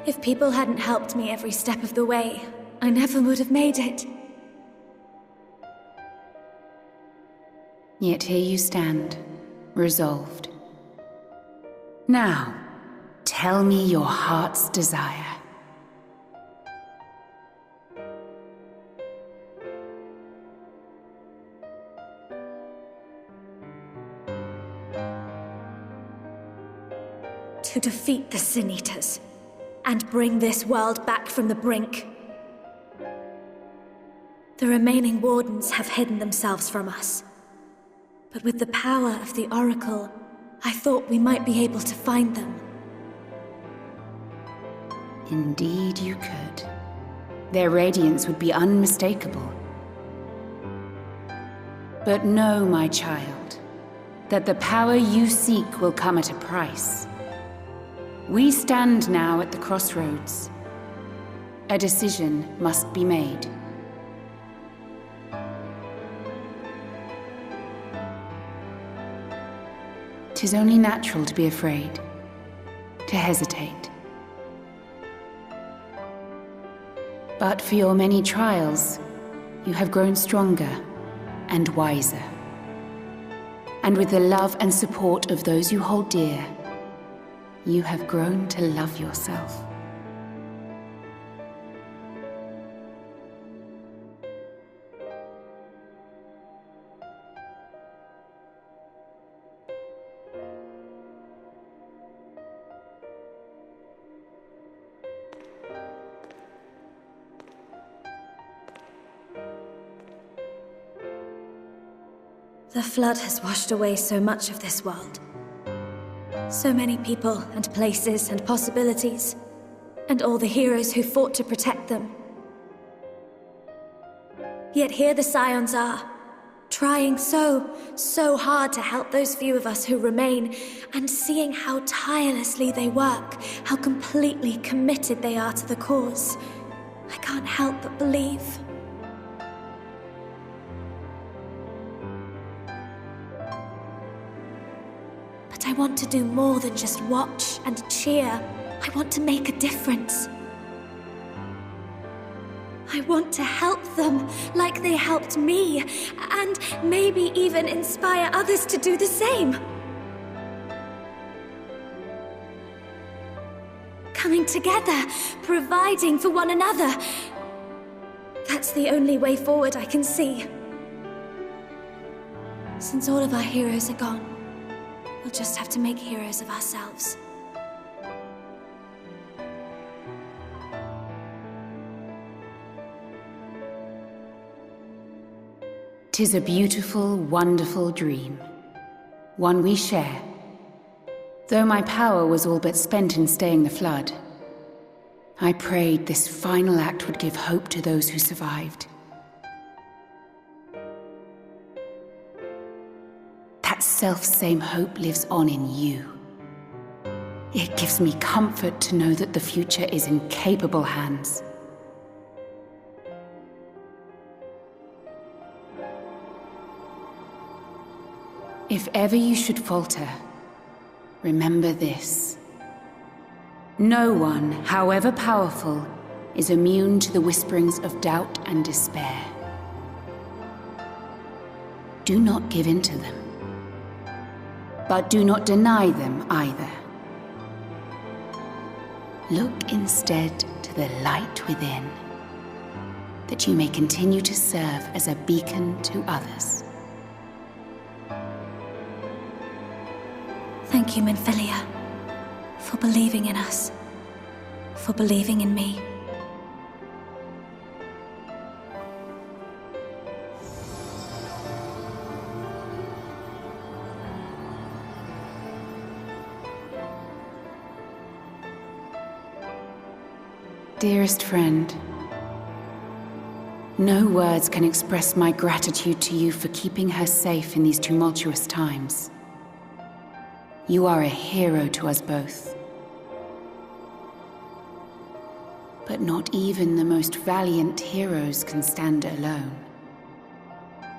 If people hadn't helped me every step of the way, I never would have made it. Yet here you stand, resolved. Now, tell me your heart's desire. To defeat the Sin Eaters, and bring this world back from the brink. The remaining Wardens have hidden themselves from us. But with the power of the Oracle, I thought we might be able to find them. Indeed you could. Their radiance would be unmistakable. But know, my child, that the power you seek will come at a price. We stand now at the crossroads. A decision must be made. "'Tis only natural to be afraid, to hesitate. But for your many trials, you have grown stronger and wiser. And with the love and support of those you hold dear, you have grown to love yourself. The flood has washed away so much of this world. So many people and places and possibilities, and all the heroes who fought to protect them. Yet here the Scions are, trying so hard to help those few of us who remain, and seeing how tirelessly they work, how completely committed they are to the cause. I can't help but believe. I want to do more than just watch and cheer. I want to make a difference. I want to help them like they helped me, and maybe even inspire others to do the same. Coming together, providing for one another. That's the only way forward I can see. Since all of our heroes are gone, we'll just have to make heroes of ourselves. "'Tis a beautiful, wonderful dream. One we share. Though my power was all but spent in staying the flood, I prayed this final act would give hope to those who survived. That self-same hope lives on in you. It gives me comfort to know that the future is in capable hands. If ever you should falter, remember this. No one, however powerful, is immune to the whisperings of doubt and despair. Do not give in to them. But do not deny them either. Look instead to the light within, that you may continue to serve as a beacon to others. Thank you, Minfilia, for believing in us, for believing in me. Dearest friend, no words can express my gratitude to you for keeping her safe in these tumultuous times. You are a hero to us both. But not even the most valiant heroes can stand alone.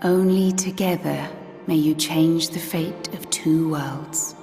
Only together may you change the fate of two worlds.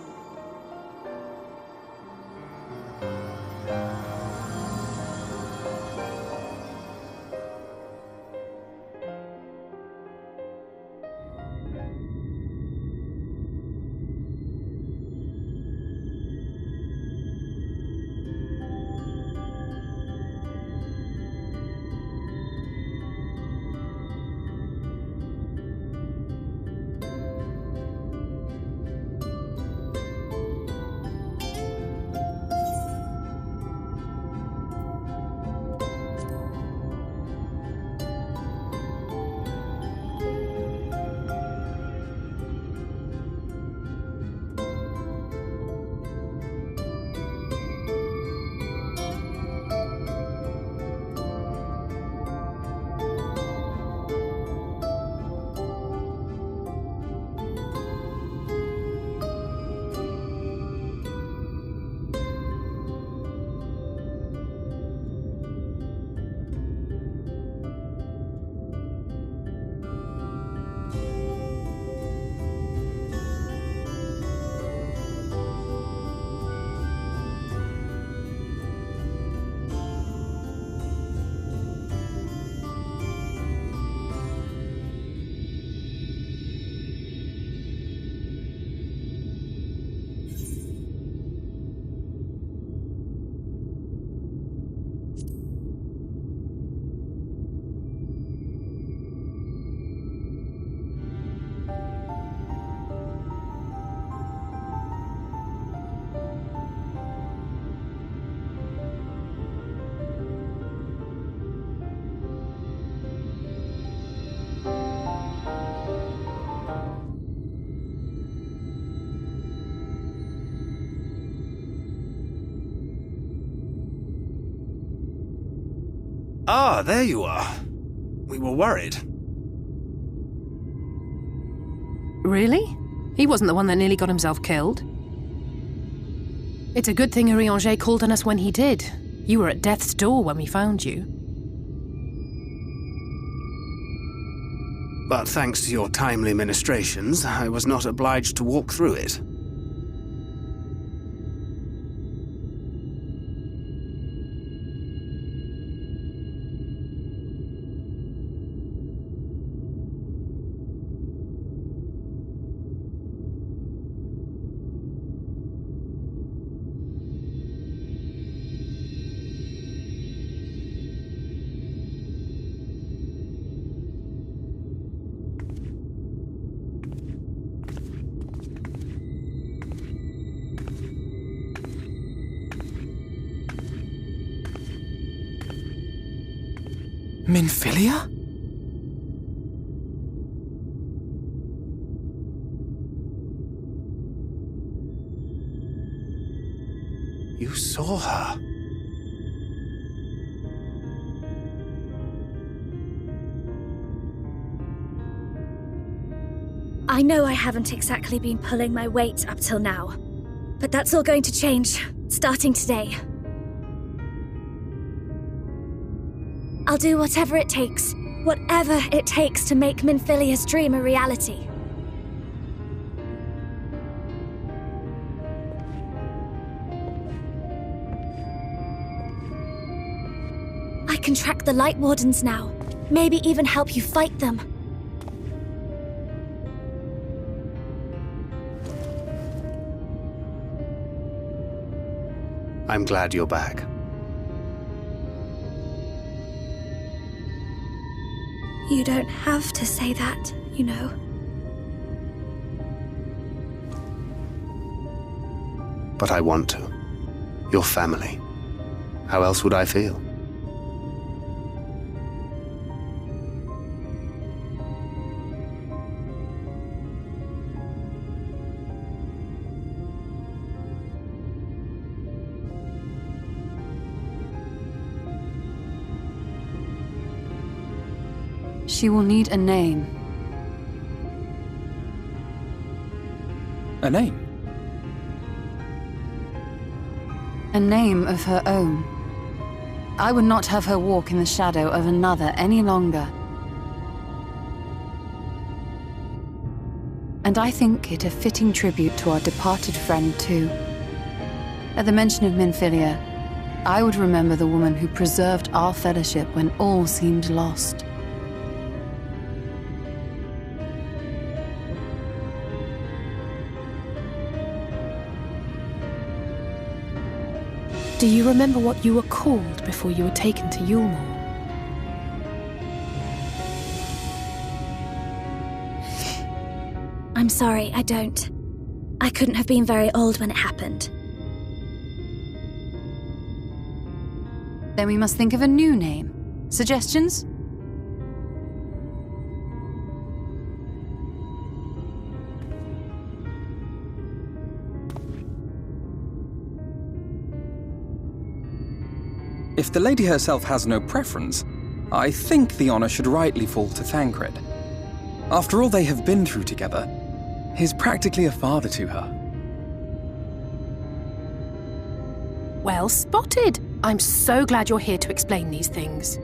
Ah, there you are. We were worried. Really? He wasn't the one that nearly got himself killed. It's a good thing Urianger called on us when he did. You were at death's door when we found you. But thanks to your timely ministrations, I was not obliged to walk through it. Minfilia? You saw her. I know I haven't exactly been pulling my weight up till now, but that's all going to change, starting today. I'll do whatever it takes to make Minfilia's dream a reality. I can track the Lightwardens now, maybe even help you fight them. I'm glad you're back. You don't have to say that, you know. But I want to. Your family. How else would I feel? She will need a name. A name? A name of her own. I would not have her walk in the shadow of another any longer. And I think it a fitting tribute to our departed friend, too. At the mention of Minfilia, I would remember the woman who preserved our fellowship when all seemed lost. Do you remember what you were called before you were taken to Eulmore? I'm sorry, I don't. I couldn't have been very old when it happened. Then we must think of a new name. Suggestions? If the lady herself has no preference, I think the honor should rightly fall to Thancred. After all they have been through together, he's practically a father to her. Well spotted! I'm so glad you're here to explain these things.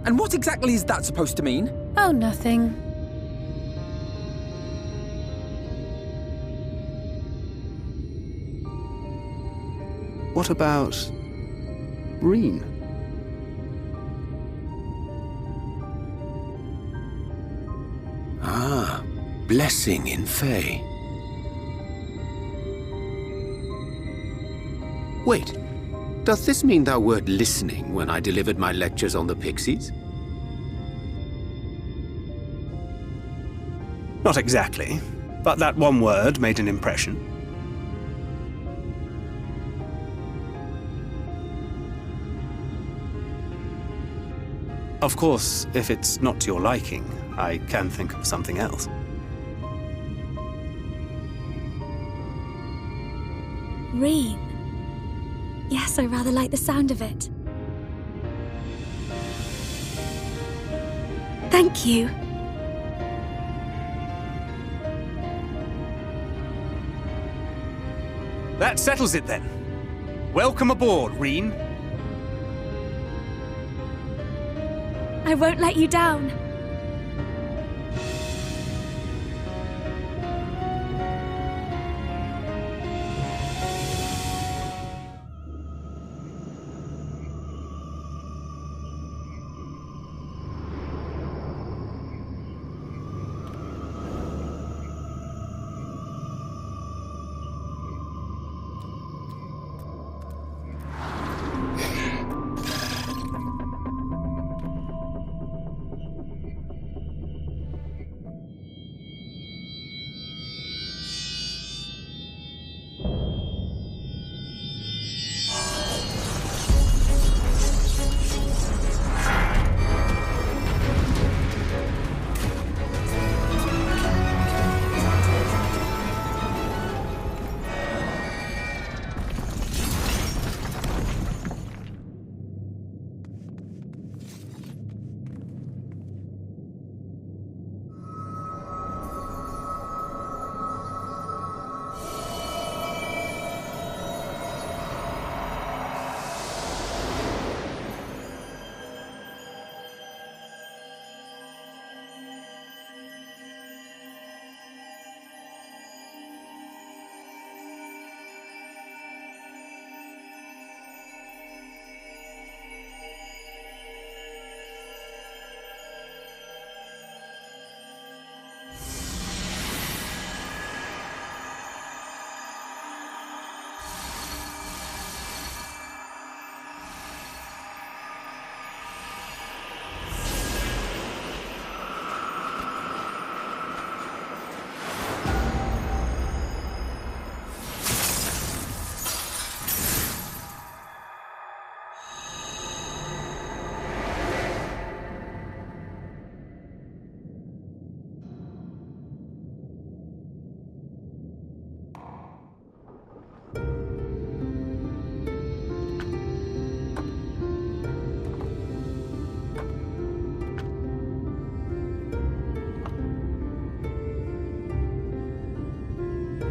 And what exactly is that supposed to mean? Oh, nothing. What about Reen? Ah, blessing in Fae. Wait, doth this mean thou wert listening when I delivered my lectures on the Pixies? Not exactly, but that one word made an impression. Of course, if it's not to your liking, I can think of something else. Reen. Yes, I rather like the sound of it. Thank you. That settles it then. Welcome aboard, Reen. I won't let you down.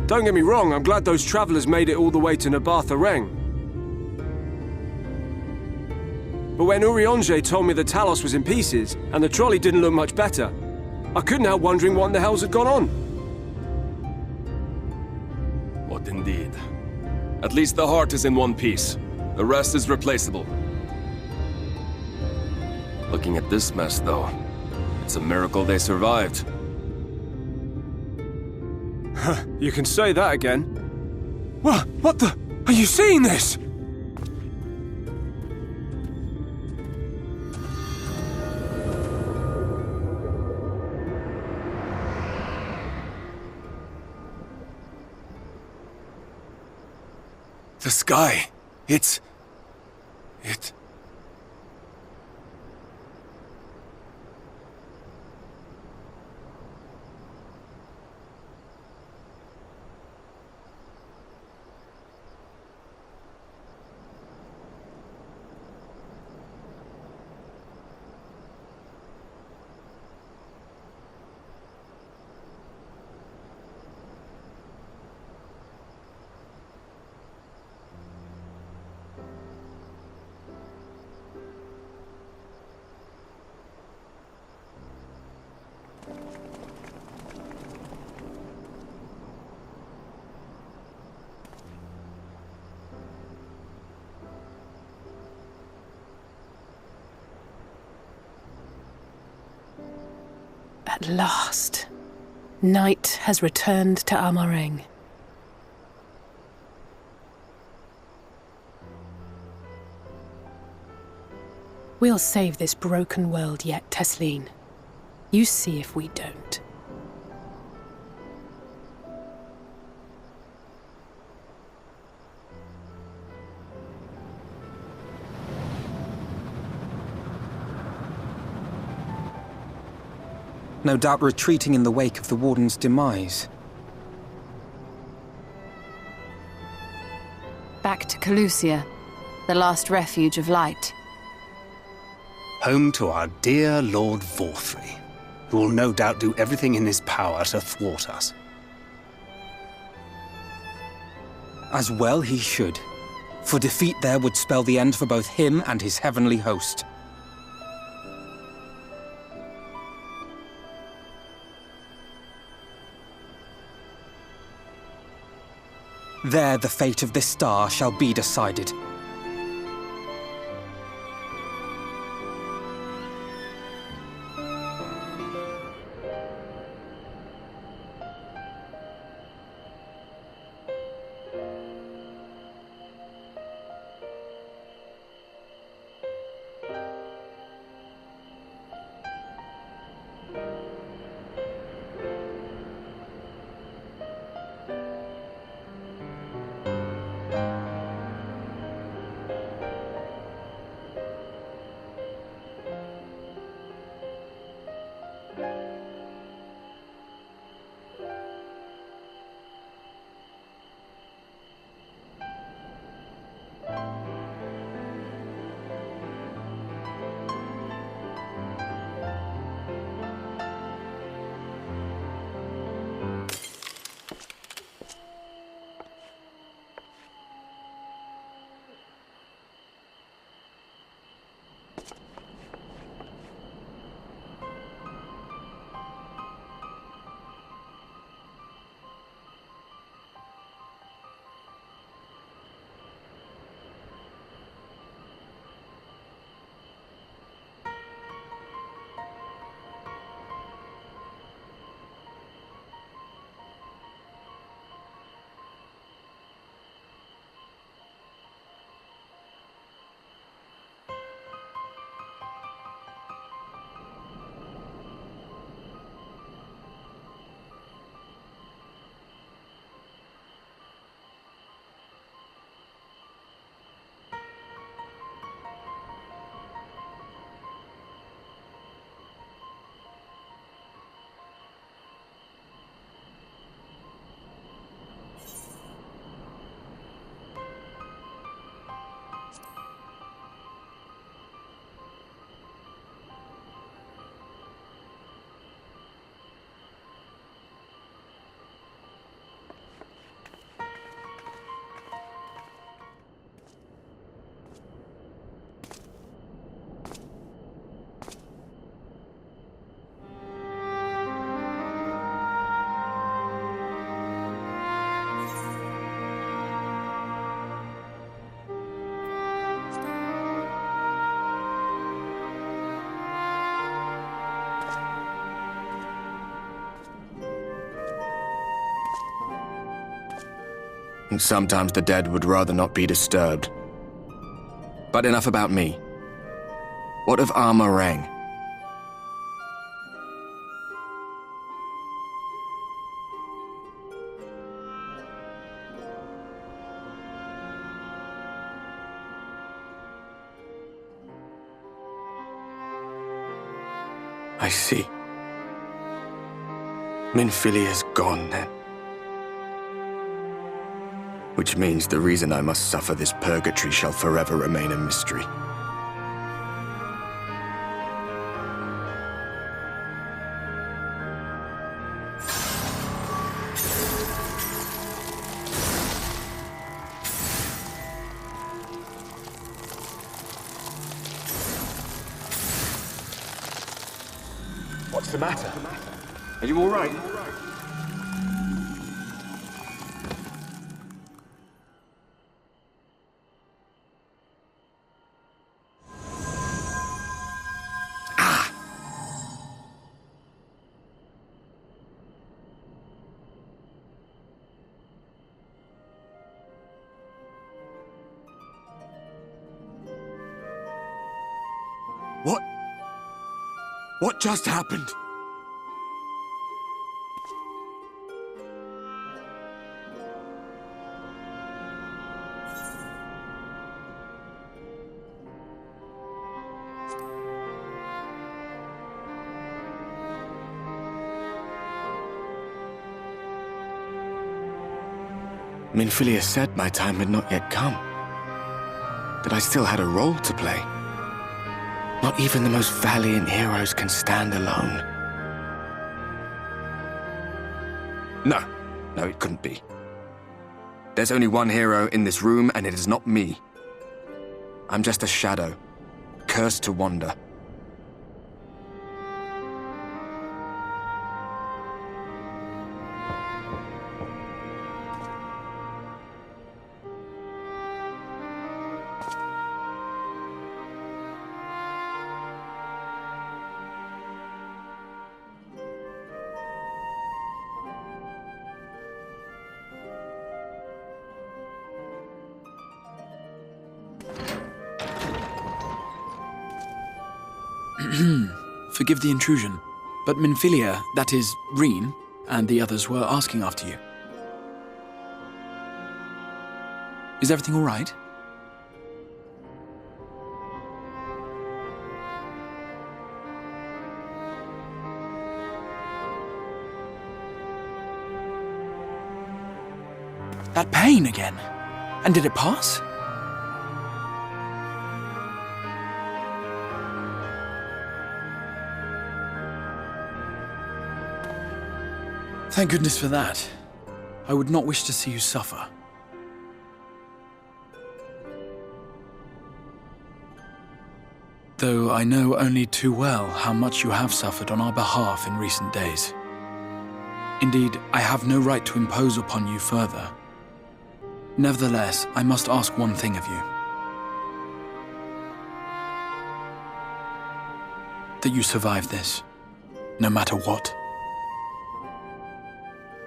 Don't get me wrong, I'm glad those travelers made it all the way to Nabaath Areng. But when Urianger told me the Talos was in pieces, and the trolley didn't look much better, I couldn't help wondering what in the hells had gone on. What indeed? At least the heart is in one piece. The rest is replaceable. Looking at this mess, though, it's a miracle they survived. You can say that again. What the? Are you seeing this? The sky. It... At last, night has returned to Areng. We'll save this broken world yet, Tesleen. You see if we don't. No doubt retreating in the wake of the Warden's demise. Back to Calusia, the last refuge of light. Home to our dear Lord Vorthry, who will no doubt do everything in his power to thwart us. As well he should, for defeat there would spell the end for both him and his heavenly host. There the fate of this star shall be decided. And sometimes the dead would rather not be disturbed. But enough about me. What of Areng? I see. Minfilia's gone then. Which means the reason I must suffer this purgatory shall forever remain a mystery. What's the matter? Are you all right? What just happened? Minfilia said my time had not yet come. That I still had a role to play. Not even the most valiant heroes can stand alone. No, it couldn't be. There's only one hero in this room, and it is not me. I'm just a shadow, cursed to wander. Forgive the intrusion, but Minfilia, that is, Reen, and the others were asking after you. Is everything all right? That pain again. And did it pass? Thank goodness for that. I would not wish to see you suffer. Though I know only too well how much you have suffered on our behalf in recent days. Indeed, I have no right to impose upon you further. Nevertheless, I must ask one thing of you. That you survive this, no matter what.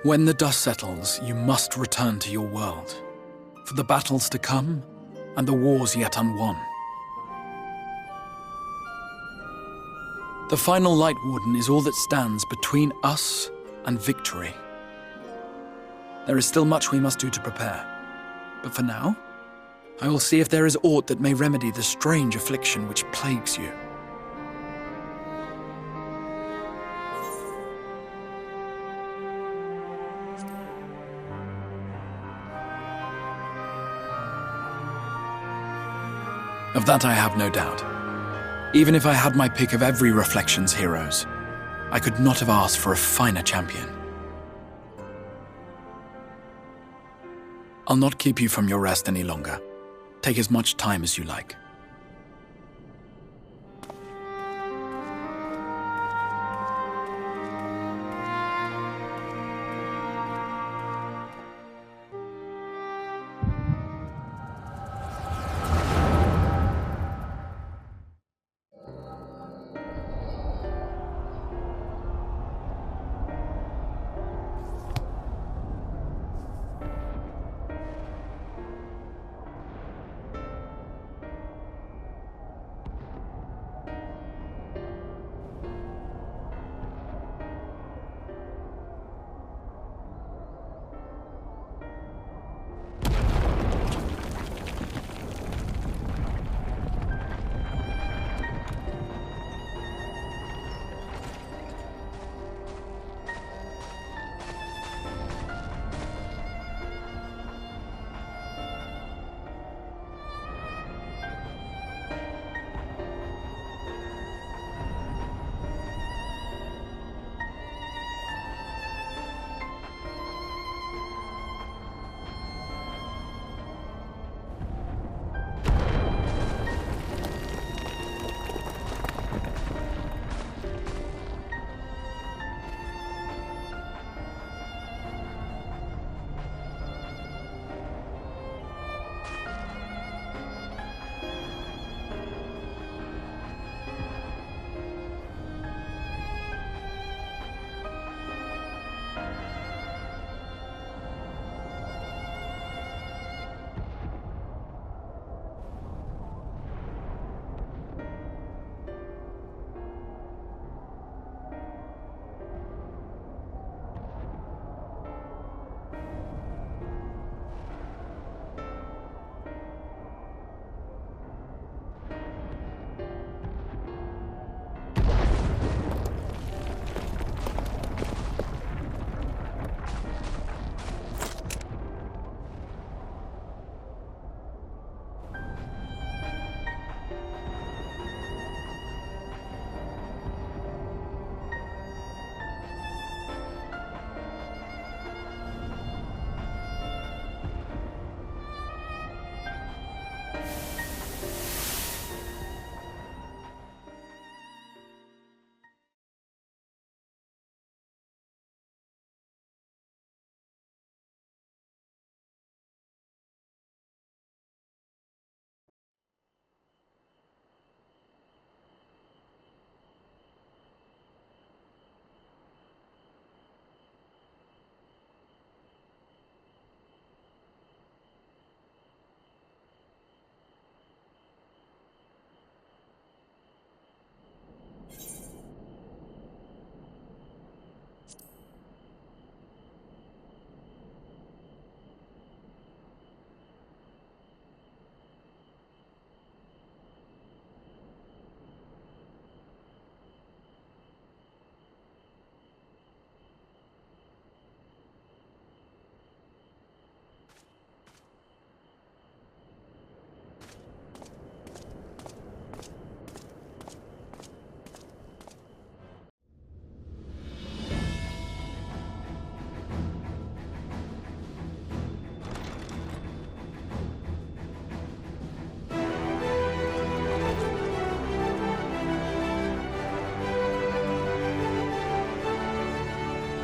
When the dust settles, you must return to your world, for the battles to come and the wars yet unwon. The final Lightwarden is all that stands between us and victory. There is still much we must do to prepare, but for now, I will see if there is aught that may remedy the strange affliction which plagues you. Of that I have no doubt. Even if I had my pick of every Reflections heroes, I could not have asked for a finer champion. I'll not keep you from your rest any longer. Take as much time as you like.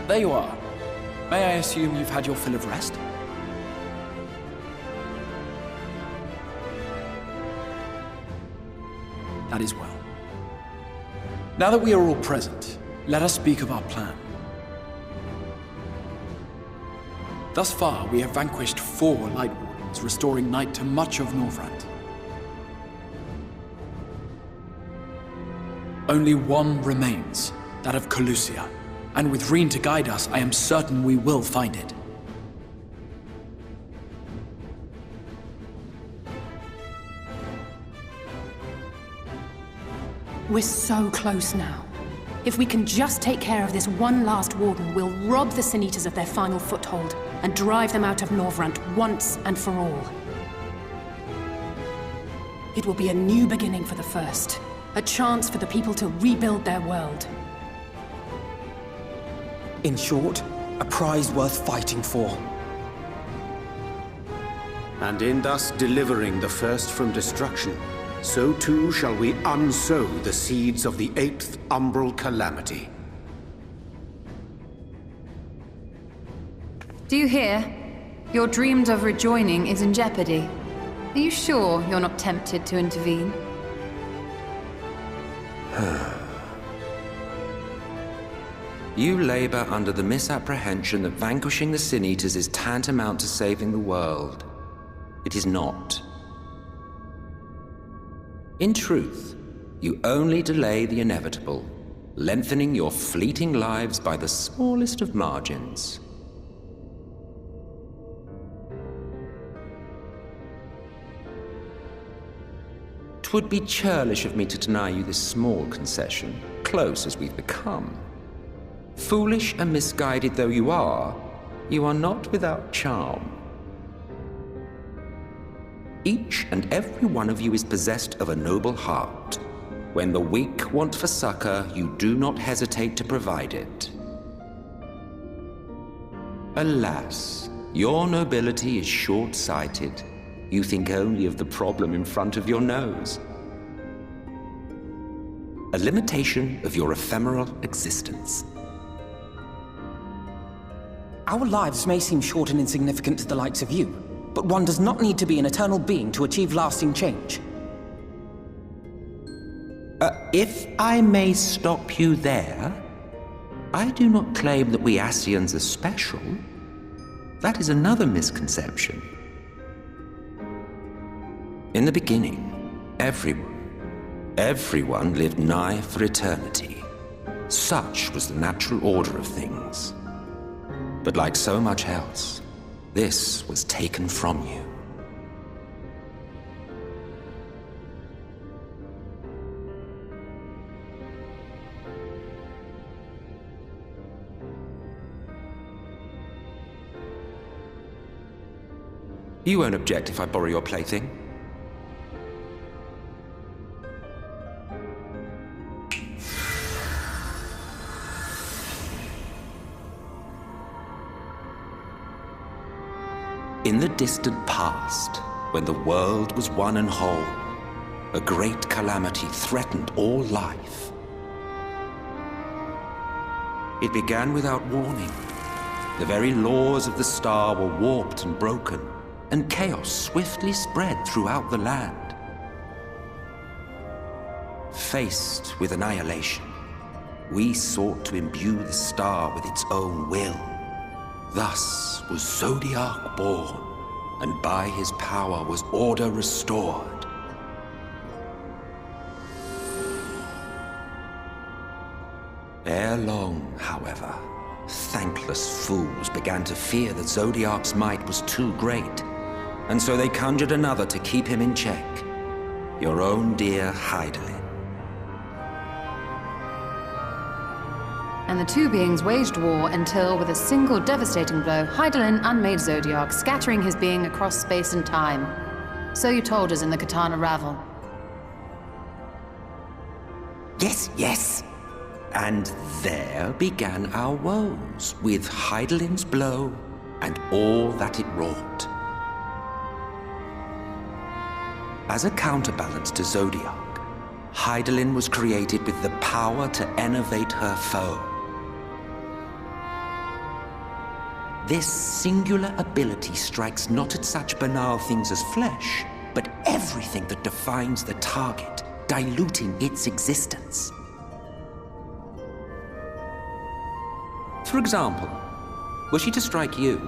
There you are. May I assume you've had your fill of rest? That is well. Now that we are all present, let us speak of our plan. Thus far, we have vanquished 4 Lightwardens, restoring Night to much of Northrend. Only one remains, that of Colusia, and with Reen to guide us, I am certain we will find it. We're so close now. If we can just take care of this one last warden, we'll rob the Sin Eaters of their final foothold and drive them out of Northrend once and for all. It will be a new beginning for the First, a chance for the people to rebuild their world. In short, a prize worth fighting for. And in thus delivering the First from destruction, so too shall we unsow the seeds of the 8th umbral calamity. Do you hear? Your dreamed of rejoining is in jeopardy. Are you sure you're not tempted to intervene? You labor under the misapprehension that vanquishing the Sin Eaters is tantamount to saving the world. It is not. In truth, you only delay the inevitable, lengthening your fleeting lives by the smallest of margins. Twould be churlish of me to deny you this small concession, close as we've become. Foolish and misguided though you are not without charm. Each and every one of you is possessed of a noble heart. When the weak want for succor, you do not hesitate to provide it. Alas, your nobility is short-sighted. You think only of the problem in front of your nose. A limitation of your ephemeral existence. Our lives may seem short and insignificant to the likes of you, but one does not need to be an eternal being to achieve lasting change. If I may stop you there, I do not claim that we Ascians are special. That is another misconception. In the beginning, everyone lived nigh for eternity. Such was the natural order of things. But like so much else, this was taken from you. You won't object if I borrow your plaything? In the distant past, when the world was one and whole, a great calamity threatened all life. It began without warning. The very laws of the star were warped and broken, and chaos swiftly spread throughout the land. Faced with annihilation, we sought to imbue the star with its own will. Thus was Zodiac born, and by his power was order restored. Ere long, however, thankless fools began to fear that Zodiac's might was too great, and so they conjured another to keep him in check. Your own dear Hydaelyn. And the two beings waged war until, with a single devastating blow, Hydaelyn unmade Zodiac, scattering his being across space and time. So you told us in the Katana Ravel. Yes, yes. And there began our woes, with Hydaelyn's blow and all that it wrought. As a counterbalance to Zodiac, Hydaelyn was created with the power to enervate her foe. This singular ability strikes not at such banal things as flesh, but everything that defines the target, diluting its existence. For example, were she to strike you,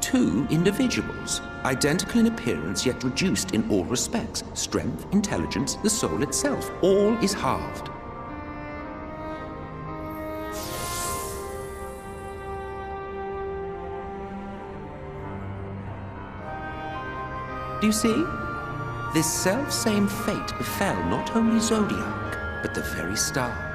two individuals, identical in appearance yet reduced in all respects, strength, intelligence, the soul itself, all is halved. Do you see? This self-same fate befell not only Zodiac, but the very star.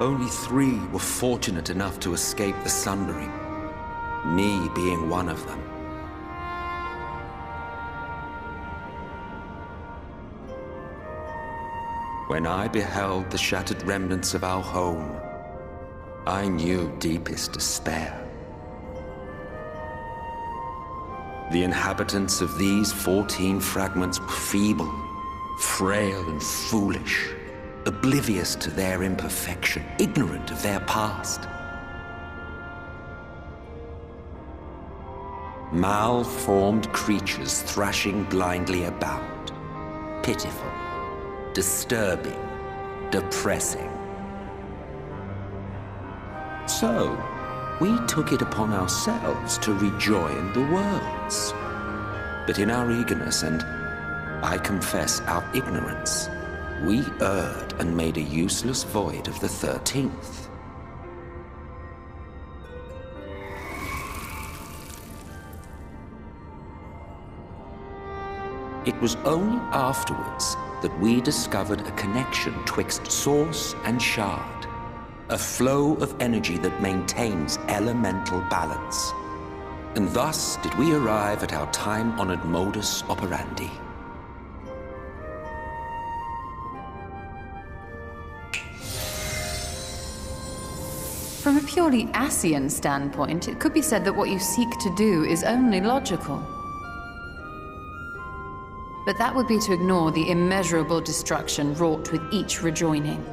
Only 3 were fortunate enough to escape the Sundering, me being one of them. When I beheld the shattered remnants of our home, I knew deepest despair. The inhabitants of these 14 fragments were feeble, frail and foolish, oblivious to their imperfection, ignorant of their past. Malformed creatures thrashing blindly about. Pitiful, disturbing, depressing. So, we took it upon ourselves to rejoin the worlds. But in our eagerness and, I confess, our ignorance, we erred and made a useless void of the 13th. It was only afterwards that we discovered a connection twixt source and shard, a flow of energy that maintains elemental balance. And thus did we arrive at our time-honored modus operandi. From a purely Ascian standpoint, it could be said that what you seek to do is only logical. But that would be to ignore the immeasurable destruction wrought with each rejoining.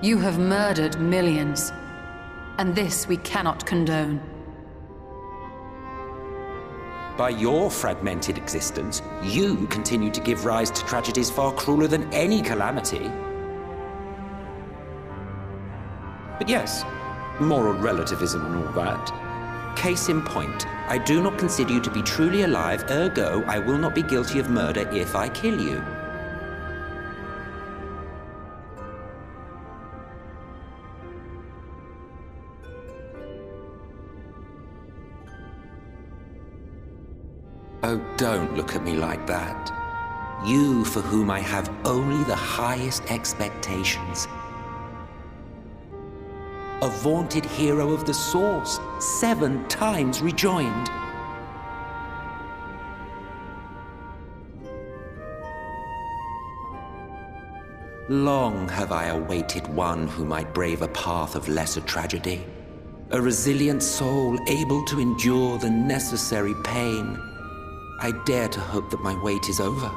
You have murdered millions, and this we cannot condone. By your fragmented existence, you continue to give rise to tragedies far crueler than any calamity. But yes, moral relativism and all that. Case in point, I do not consider you to be truly alive, ergo, I will not be guilty of murder if I kill you. Oh, don't look at me like that. You for whom I have only the highest expectations. A vaunted hero of the Source, 7 times rejoined. Long have I awaited one who might brave a path of lesser tragedy. A resilient soul able to endure the necessary pain. I dare to hope that my wait is over.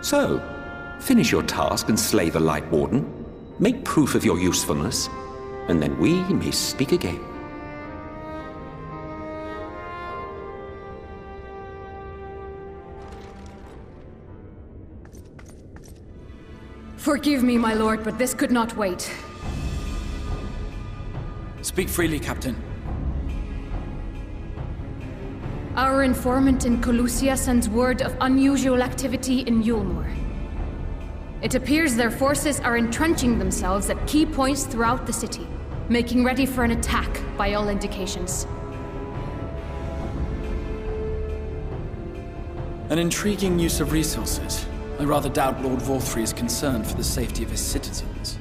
So, finish your task and slay the Lightwarden. Make proof of your usefulness, and then we may speak again. Forgive me, my lord, but this could not wait. Speak freely, Captain. Our informant in Colusia sends word of unusual activity in Eulmore. It appears their forces are entrenching themselves at key points throughout the city, making ready for an attack by all indications. An intriguing use of resources. I rather doubt Lord Vorthry is concerned for the safety of his citizens.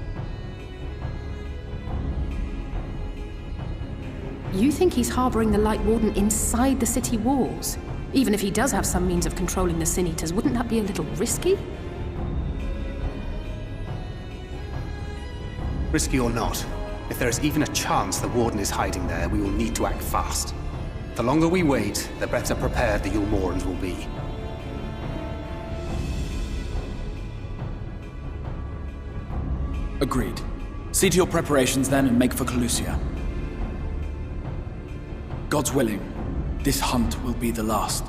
You think he's harboring the Lightwarden inside the city walls? Even if he does have some means of controlling the Sin Eaters, wouldn't that be a little risky? Risky or not, if there is even a chance the Warden is hiding there, we will need to act fast. The longer we wait, the better prepared the Eulmorans will be. Agreed. See to your preparations then and make for Calusia. God's willing, this hunt will be the last.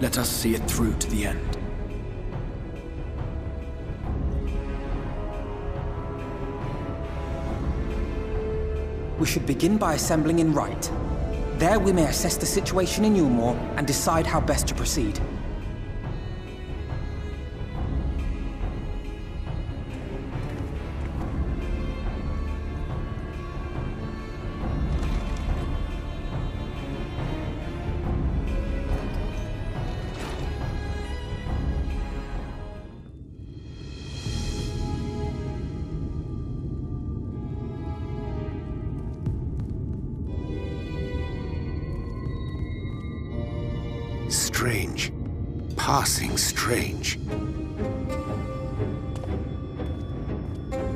Let us see it through to the end. We should begin by assembling in Right. There we may assess the situation in Eulmore and decide how best to proceed. Strange. Passing strange.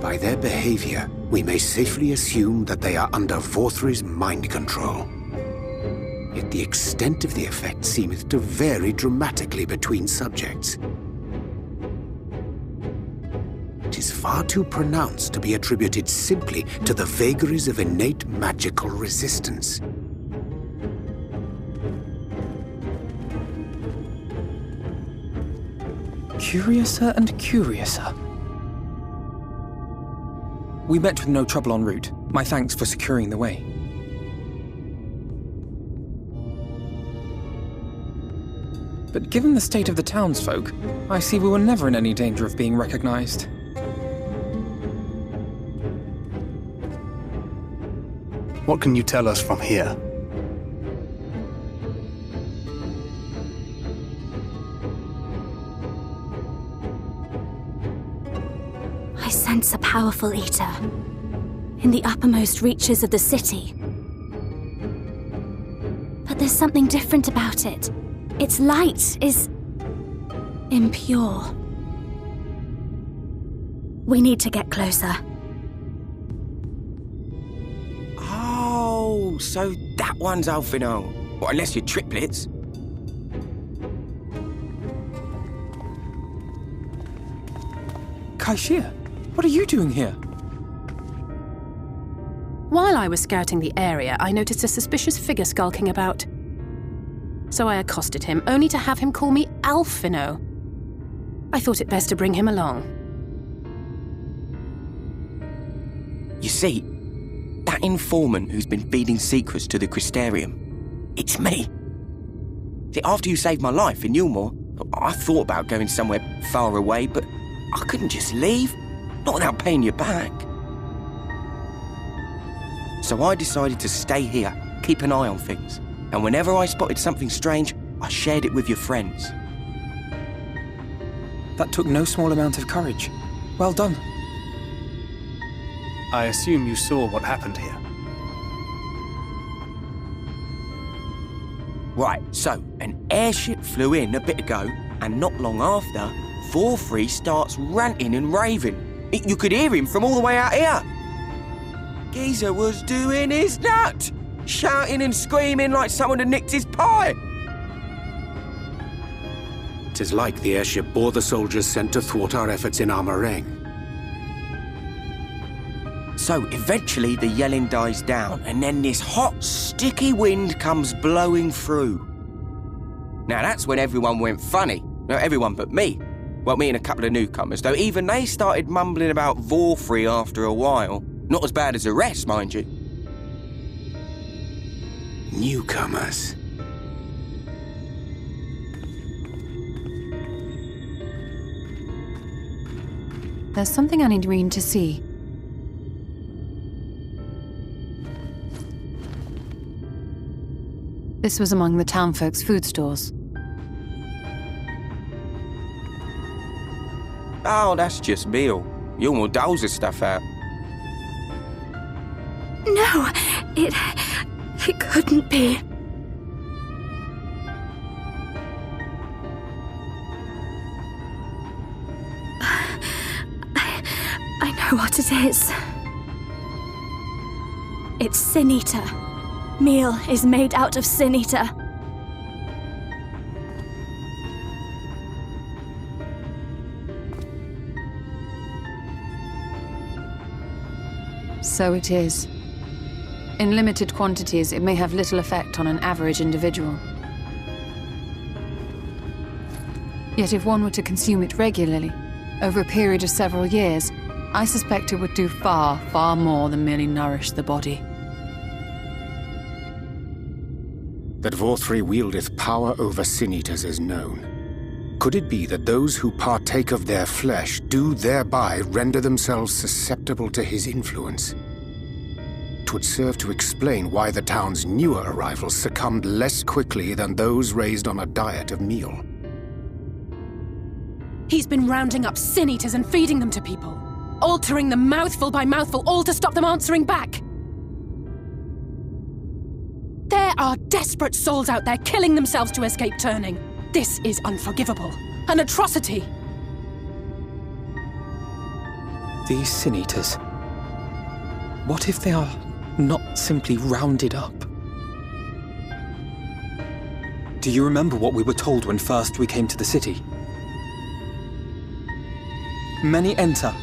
By their behavior, we may safely assume that they are under Vorthri's mind control. Yet the extent of the effect seemeth to vary dramatically between subjects. It is far too pronounced to be attributed simply to the vagaries of innate magical resistance. Curiouser and curiouser. We met with no trouble en route. My thanks for securing the way. But given the state of the townsfolk, I see we were never in any danger of being recognized. What can you tell us from here? I sense a powerful eater in the uppermost reaches of the city. But there's something different about it. Its light is impure. We need to get closer. Oh, so that one's Alphinaud. Well, unless you're triplets. Kaishir, what are you doing here? While I was scouting the area, I noticed a suspicious figure skulking about. So I accosted him, only to have him call me Alphinaud. I thought it best to bring him along. You see, that informant who's been feeding secrets to the Crystarium, it's me. See, after you saved my life in Eulmore, I thought about going somewhere far away, but I couldn't just leave, not without paying you back. So I decided to stay here, keep an eye on things, and whenever I spotted something strange, I shared it with your friends. That took no small amount of courage. Well done. I assume you saw what happened here. Right, so an airship flew in a bit ago, and not long after, Vorthri starts ranting and raving. You could hear him from all the way out here. Geezer was doing his nut, shouting and screaming like someone had nicked his pie. 'Tis like the airship bore the soldiers sent to thwart our efforts in Areng. So eventually the yelling dies down, and then this hot, sticky wind comes blowing through. Now that's when everyone went funny. No, everyone but me. Well, me and a couple of newcomers, though even they started mumbling about Vorthri after a while. Not as bad as the rest, mind you. Newcomers. There's something I need Reen to see. This was among the townfolk's food stores. Oh, that's just meal. Eulmore doles his stuff out. No, It couldn't be. I know what it is. It's Sin Eater. Meal is made out of Sin Eater. So it is. In limited quantities, it may have little effect on an average individual. Yet if one were to consume it regularly, over a period of several years, I suspect it would do far, far more than merely nourish the body. That Vorthri wieldeth power over Sin-Eaters is known. Could it be that those who partake of their flesh do thereby render themselves susceptible to his influence? It would serve to explain why the town's newer arrivals succumbed less quickly than those raised on a diet of meal. He's been rounding up Sin-Eaters and feeding them to people, altering them mouthful by mouthful, all to stop them answering back. There are desperate souls out there killing themselves to escape turning. This is unforgivable. An atrocity. These Sin-Eaters. What if they are not simply rounded up? Do you remember what we were told when first we came to the city? Many enter,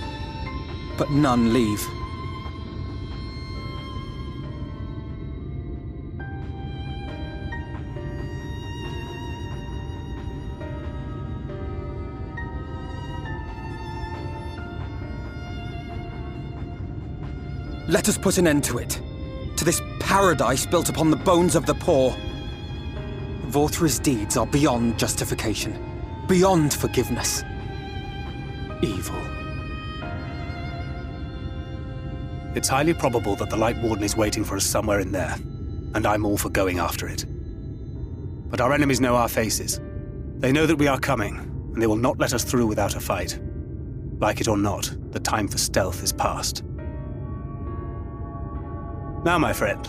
but none leave. Let us put an end to it. To this paradise built upon the bones of the poor. Vorthri's deeds are beyond justification, beyond forgiveness. Evil. It's highly probable that the Lightwarden is waiting for us somewhere in there, and I'm all for going after it. But our enemies know our faces. They know that we are coming, and they will not let us through without a fight. Like it or not, the time for stealth is past. Now, my friend,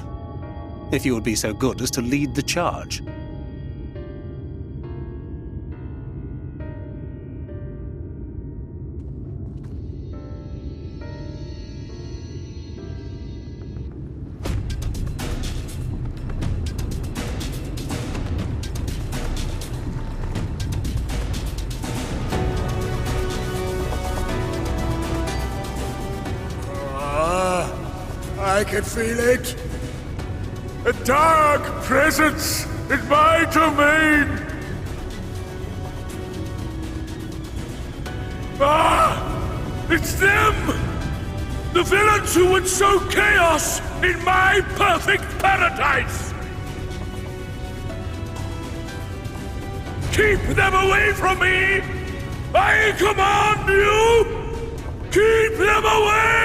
if you would be so good as to lead the charge. I can feel it. A dark presence in my domain. Ah! It's them! The villains who would sow chaos in my perfect paradise! Keep them away from me! I command you! Keep them away!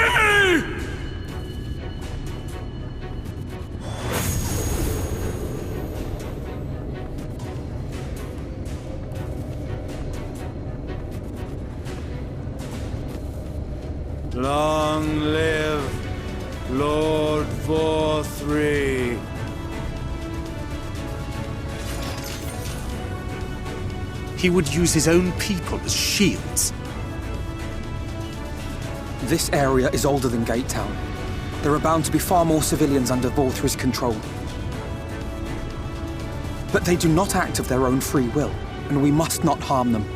Long live Lord Vorthri. He would use his own people as shields. This area is older than Gate Town. There are bound to be far more civilians under Vorthri's control. But they do not act of their own free will, and we must not harm them.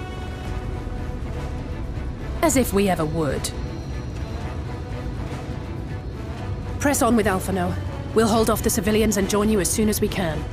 As if we ever would. Press on with Alphinaud. We'll hold off the civilians and join you as soon as we can.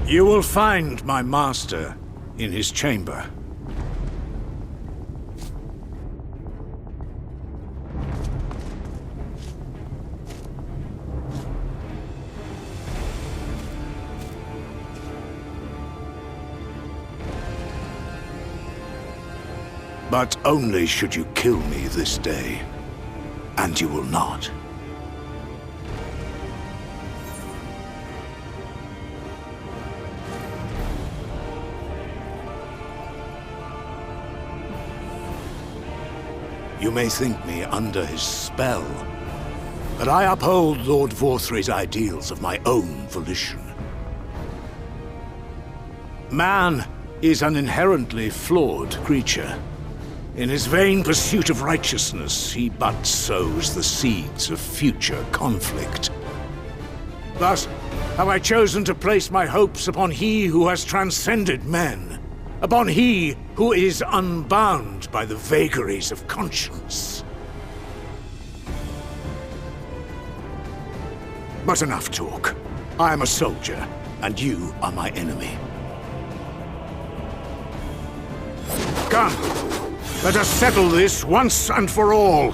You will find my master in his chamber. But only should you kill me this day. And you will not. You may think me under his spell, but I uphold Lord Vorthry's ideals of my own volition. Man is an inherently flawed creature. In his vain pursuit of righteousness, he but sows the seeds of future conflict. Thus, have I chosen to place my hopes upon he who has transcended men, upon he who is unbound by the vagaries of conscience. But enough talk. I am a soldier, and you are my enemy. Come! Let us settle this once and for all.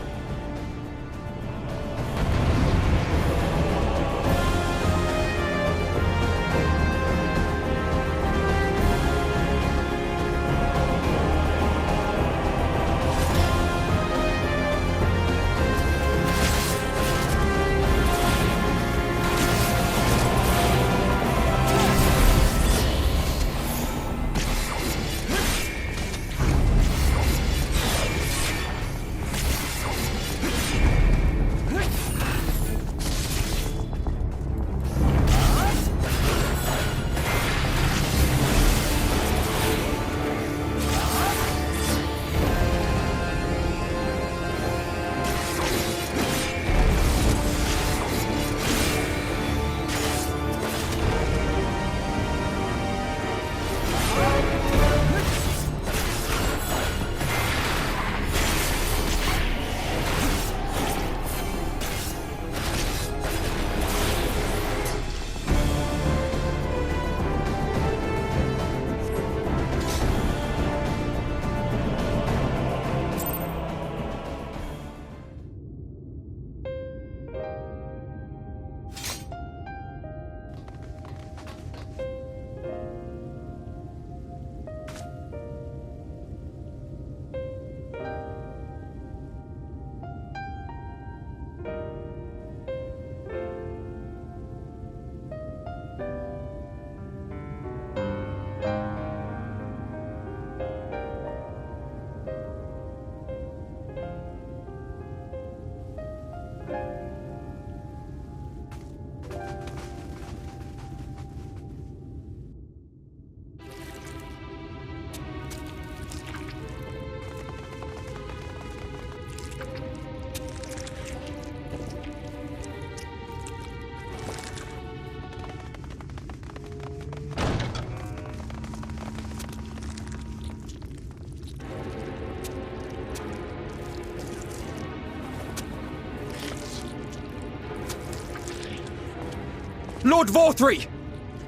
Lord Vorthry!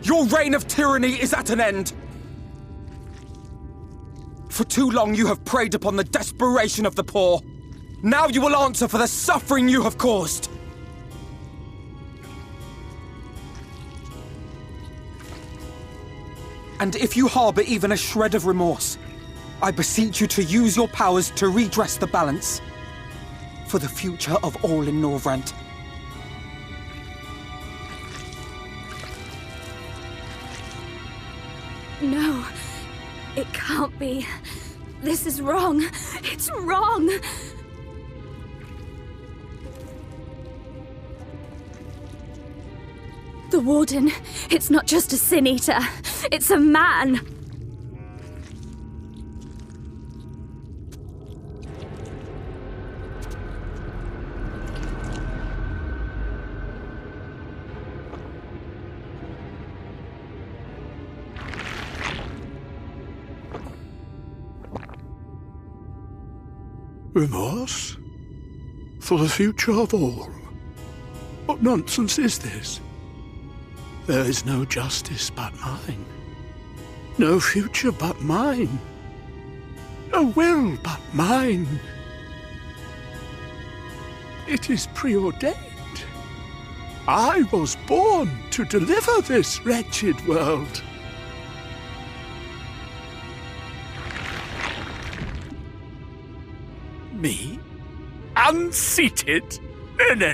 Your reign of tyranny is at an end! For too long you have preyed upon the desperation of the poor. Now you will answer for the suffering you have caused! And if you harbor even a shred of remorse, I beseech you to use your powers to redress the balance. For the future of all in Norvrent. No, it can't be. This is wrong. It's wrong. The Warden, it's not just a Sin Eater. It's a man. Remorse? For the future of all? What nonsense is this? There is no justice but mine. No future but mine. No will but mine. It is preordained. I was born to deliver this wretched world. Me? Unseated? No.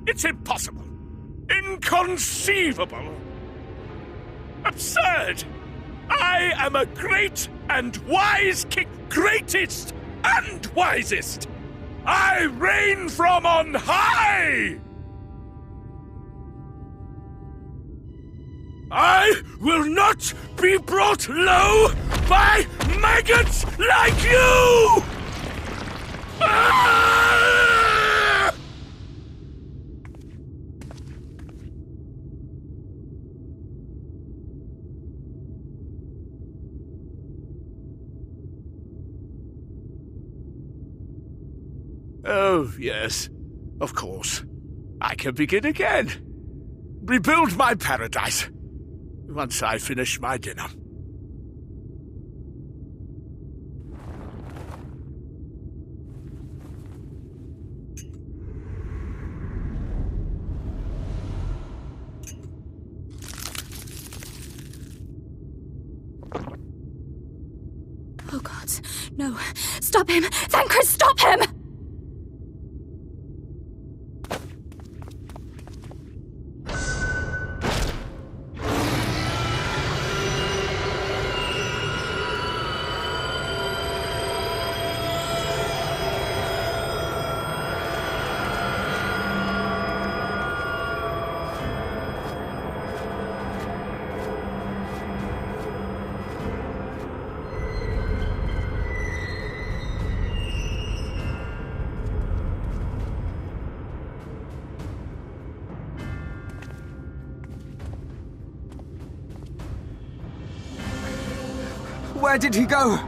It's impossible. Inconceivable. Absurd. I am a great and wise king. Greatest and wisest. I reign from on high. I will not be brought low by maggots like you! Ah! Oh, yes, of course. I can begin again. Rebuild my paradise. Once I finish my dinner. Oh God, no. Stop him! Thancred, stop him! Where did he go?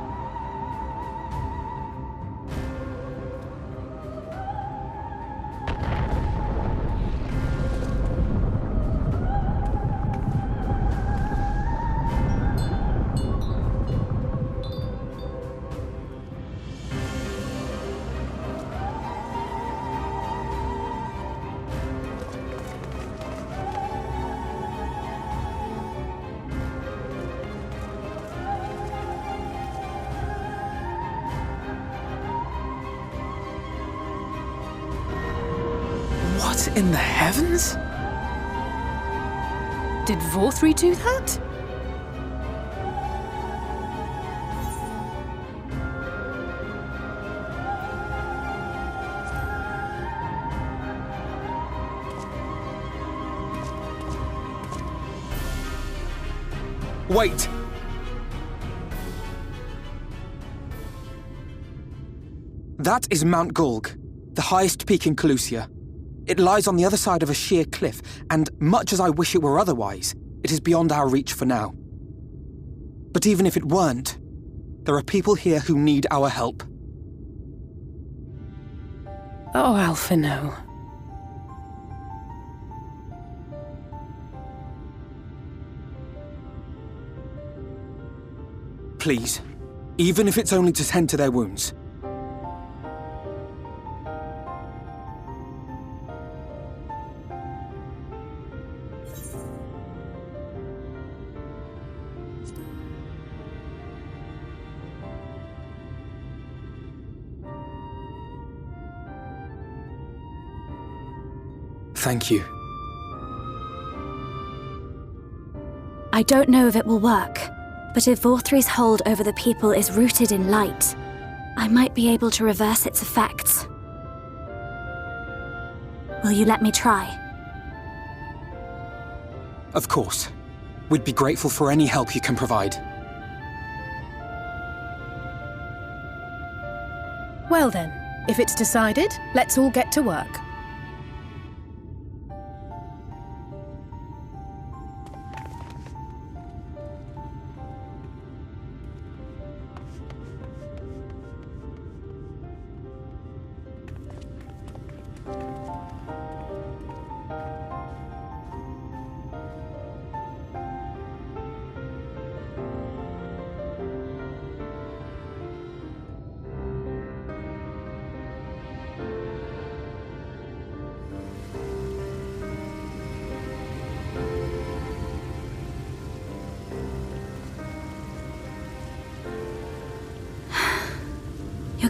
What in the heavens? Did Vorthri do that? Wait! That is Mount Golg, the highest peak in Calusia. It lies on the other side of a sheer cliff, and much as I wish it were otherwise, it is beyond our reach for now. But even if it weren't, there are people here who need our help. Oh, Alphinaud. Please, even if it's only to tend to their wounds. Thank you. I don't know if it will work, but if Vorthri's hold over the people is rooted in light, I might be able to reverse its effects. Will you let me try? Of course. We'd be grateful for any help you can provide. Well then, if it's decided, let's all get to work.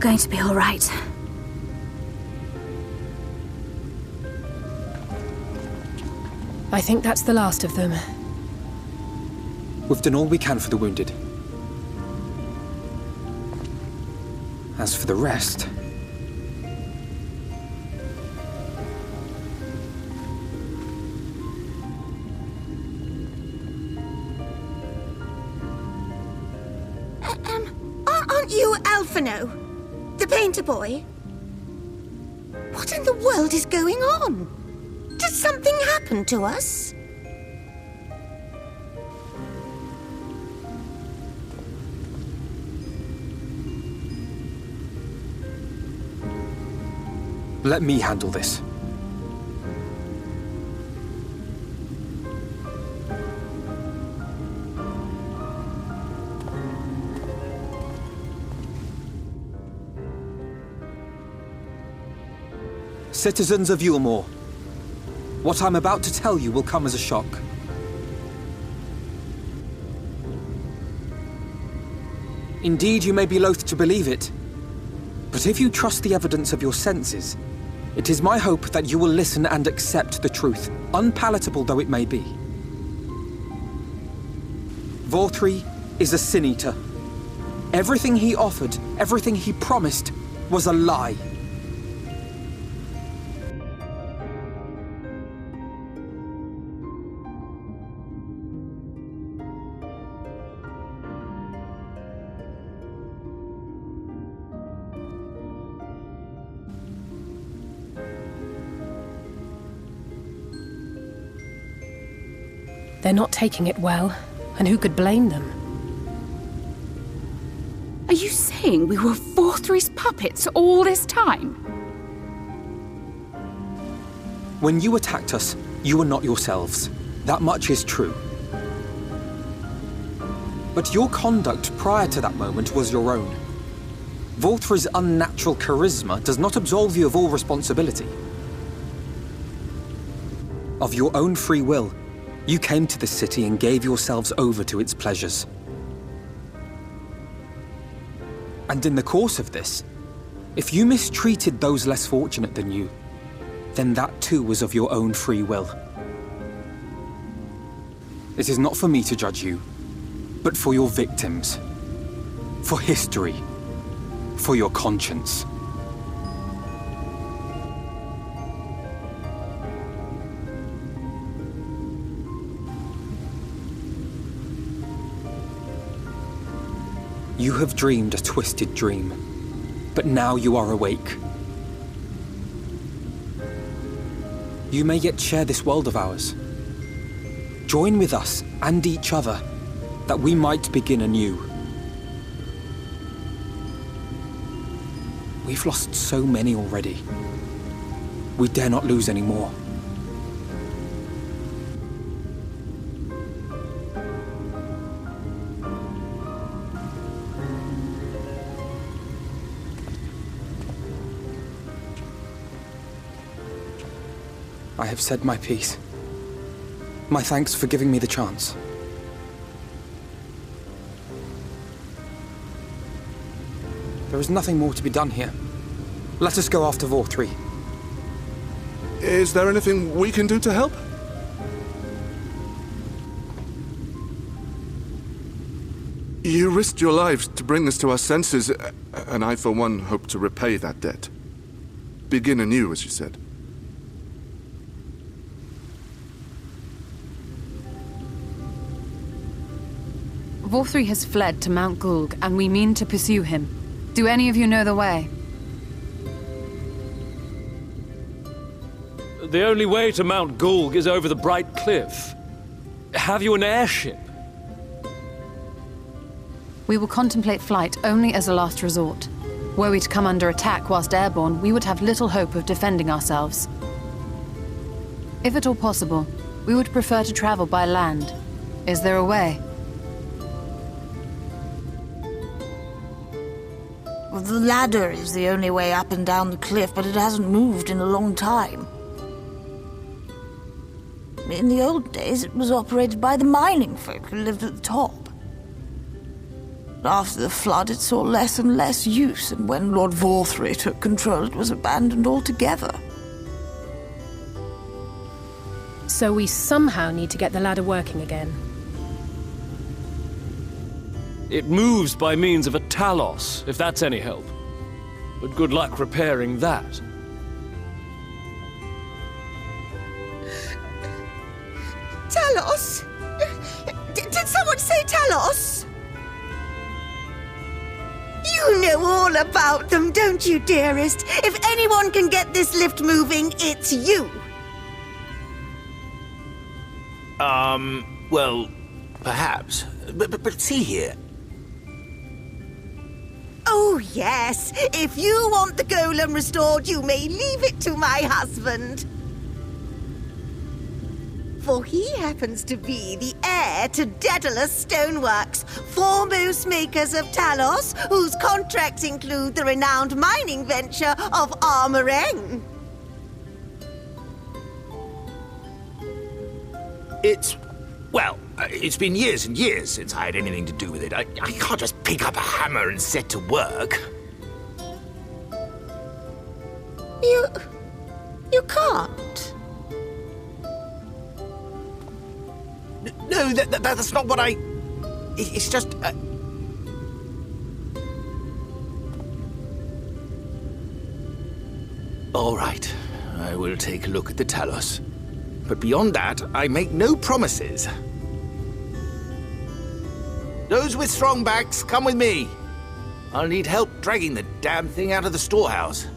You're going to be all right. I think that's the last of them. We've done all we can for the wounded. As for the rest... Aren't you Alphinaud? The painter boy? What in the world is going on? Did something happen to us? Let me handle this. Citizens of Eulmore, what I'm about to tell you will come as a shock. Indeed, you may be loath to believe it, but if you trust the evidence of your senses, it is my hope that you will listen and accept the truth, unpalatable though it may be. Vauthry is a sin-eater. Everything he offered, everything he promised, was a lie. They're not taking it well, and who could blame them? Are you saying we were Vauthry's puppets all this time? When you attacked us, you were not yourselves. That much is true. But your conduct prior to that moment was your own. Vauthry's unnatural charisma does not absolve you of all responsibility. Of your own free will, you came to this city and gave yourselves over to its pleasures. And in the course of this, if you mistreated those less fortunate than you, then that too was of your own free will. It is not for me to judge you, but for your victims, for history, for your conscience. You have dreamed a twisted dream, but now you are awake. You may yet share this world of ours. Join with us and each other, that we might begin anew. We've lost so many already. We dare not lose any more. I have said my piece. My thanks for giving me the chance. There is nothing more to be done here. Let us go after Vauthry. Is there anything we can do to help? You risked your lives to bring us to our senses, and I, for one, hope to repay that debt. Begin anew, as you said. Vauthry has fled to Mount Gulg, and we mean to pursue him. Do any of you know the way? The only way to Mount Gulg is over the Bright Cliff. Have you an airship? We will contemplate flight only as a last resort. Were we to come under attack whilst airborne, we would have little hope of defending ourselves. If at all possible, we would prefer to travel by land. Is there a way? Well, the ladder is the only way up and down the cliff, but it hasn't moved in a long time. In the old days, it was operated by the mining folk who lived at the top. After the flood, it saw less and less use, and when Lord Vorthry took control, it was abandoned altogether. So we somehow need to get the ladder working again. It moves by means of a Talos, if that's any help. But good luck repairing that. Talos? Did someone say Talos? You know all about them, don't you, dearest? If anyone can get this lift moving, it's you. Well, perhaps. But see here. Oh, yes. If you want the golem restored, you may leave it to my husband. For he happens to be the heir to Daedalus Stoneworks, foremost makers of Talos, whose contracts include the renowned mining venture of Areng. It's been years and years since I had anything to do with it. I can't just pick up a hammer and set to work. You can't? No, that's not what I... It's just... All right, I will take a look at the Talos. But beyond that, I make no promises. Those with strong backs, come with me. I'll need help dragging the damn thing out of the storehouse.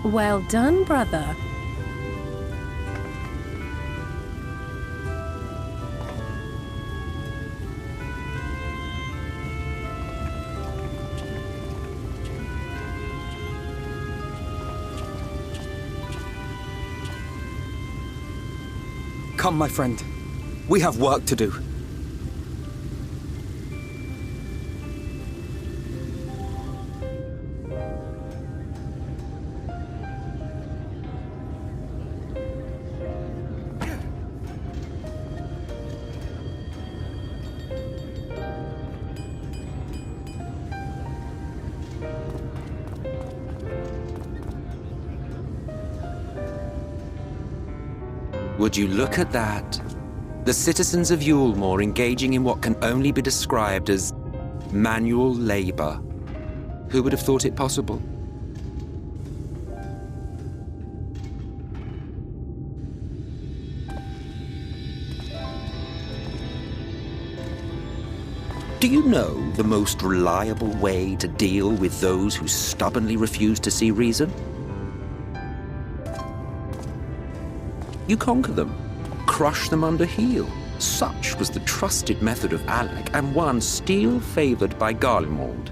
Well done, brother. Come, my friend. We have work to do. Would you look at that? The citizens of Eulmore engaging in what can only be described as manual labor. Who would have thought it possible? Do you know the most reliable way to deal with those who stubbornly refuse to see reason? You conquer them, crush them under heel. Such was the trusted method of Alec, and one still favored by Garlemald.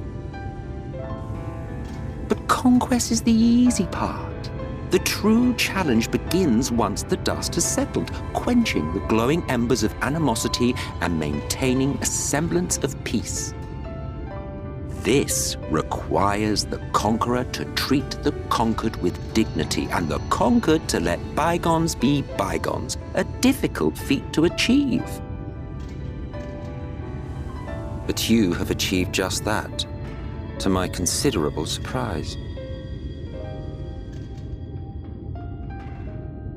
But conquest is the easy part. The true challenge begins once the dust has settled, quenching the glowing embers of animosity and maintaining a semblance of peace. This requires the conqueror to treat the conquered with dignity, and the conquered to let bygones be bygones, a difficult feat to achieve. But you have achieved just that, to my considerable surprise.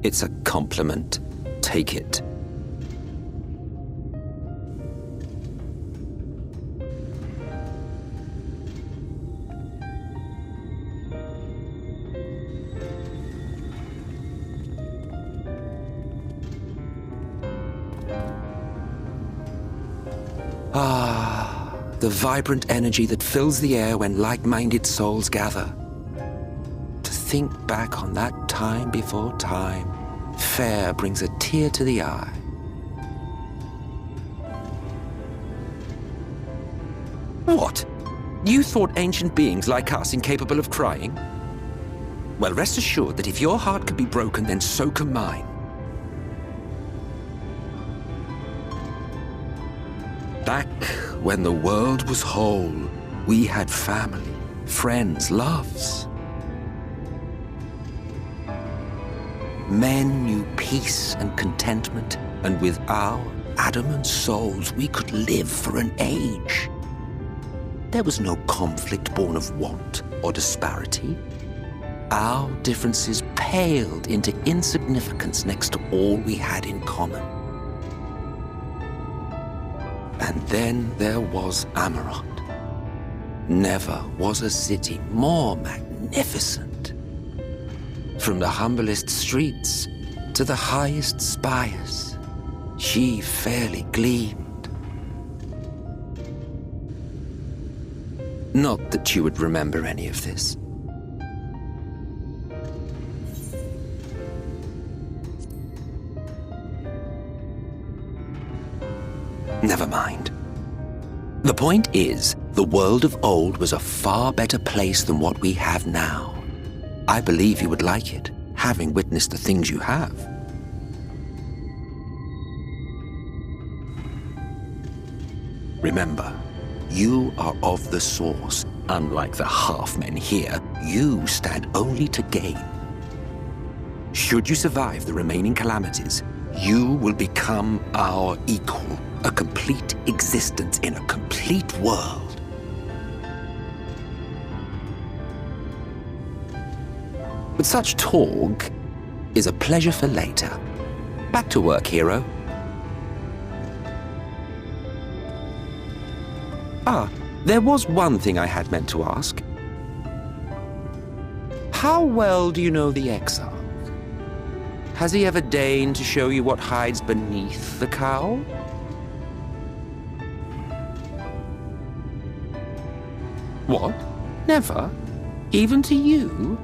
It's a compliment. Take it. Ah, the vibrant energy that fills the air when like-minded souls gather. To think back on that time before time, fair brings a tear to the eye. What? You thought ancient beings like us incapable of crying? Well, rest assured that if your heart can be broken, then so can mine. Back when the world was whole, we had family, friends, loves. Men knew peace and contentment, and with our adamant souls, we could live for an age. There was no conflict born of want or disparity. Our differences paled into insignificance next to all we had in common. And then there was Amaurot. Never was a city more magnificent. From the humblest streets to the highest spires, she fairly gleamed. Not that you would remember any of this. Never mind. The point is, the world of old was a far better place than what we have now. I believe you would like it, having witnessed the things you have. Remember, you are of the source. Unlike the half-men here, you stand only to gain. Should you survive the remaining calamities, you will become our equal, a complete existence in a complete world. But such talk is a pleasure for later. Back to work, hero. Ah, there was one thing I had meant to ask. How well do you know the Exarch? Has he ever deigned to show you what hides beneath the cowl? What? Never? Even to you?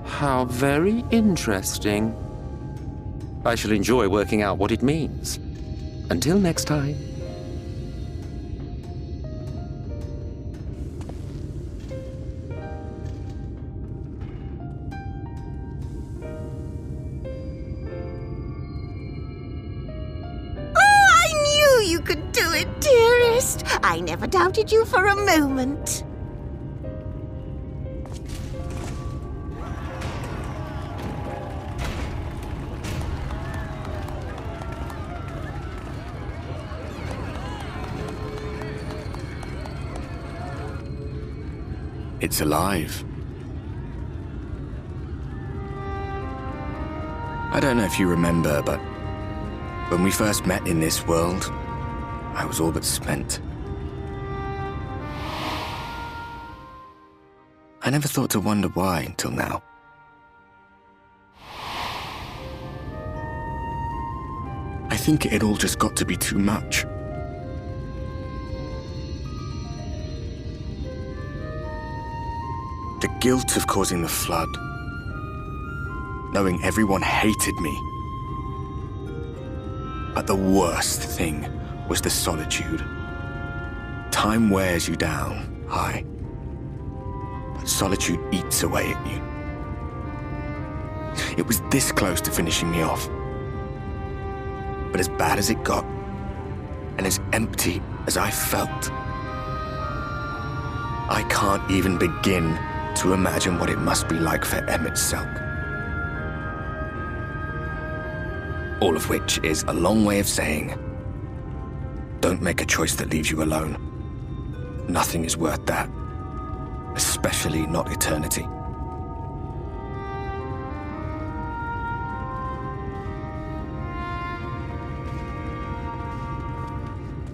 How very interesting. I shall enjoy working out what it means. Until next time. I never doubted you for a moment. It's alive. I don't know if you remember, but when we first met in this world, I was all but spent. I never thought to wonder why until now. I think it all just got to be too much. The guilt of causing the flood, knowing everyone hated me. But the worst thing was the solitude. Time wears you down, aye. But solitude eats away at you. It was this close to finishing me off. But as bad as it got, and as empty as I felt, I can't even begin to imagine what it must be like for Emet-Selch. All of which is a long way of saying, don't make a choice that leaves you alone. Nothing is worth that. Especially not eternity.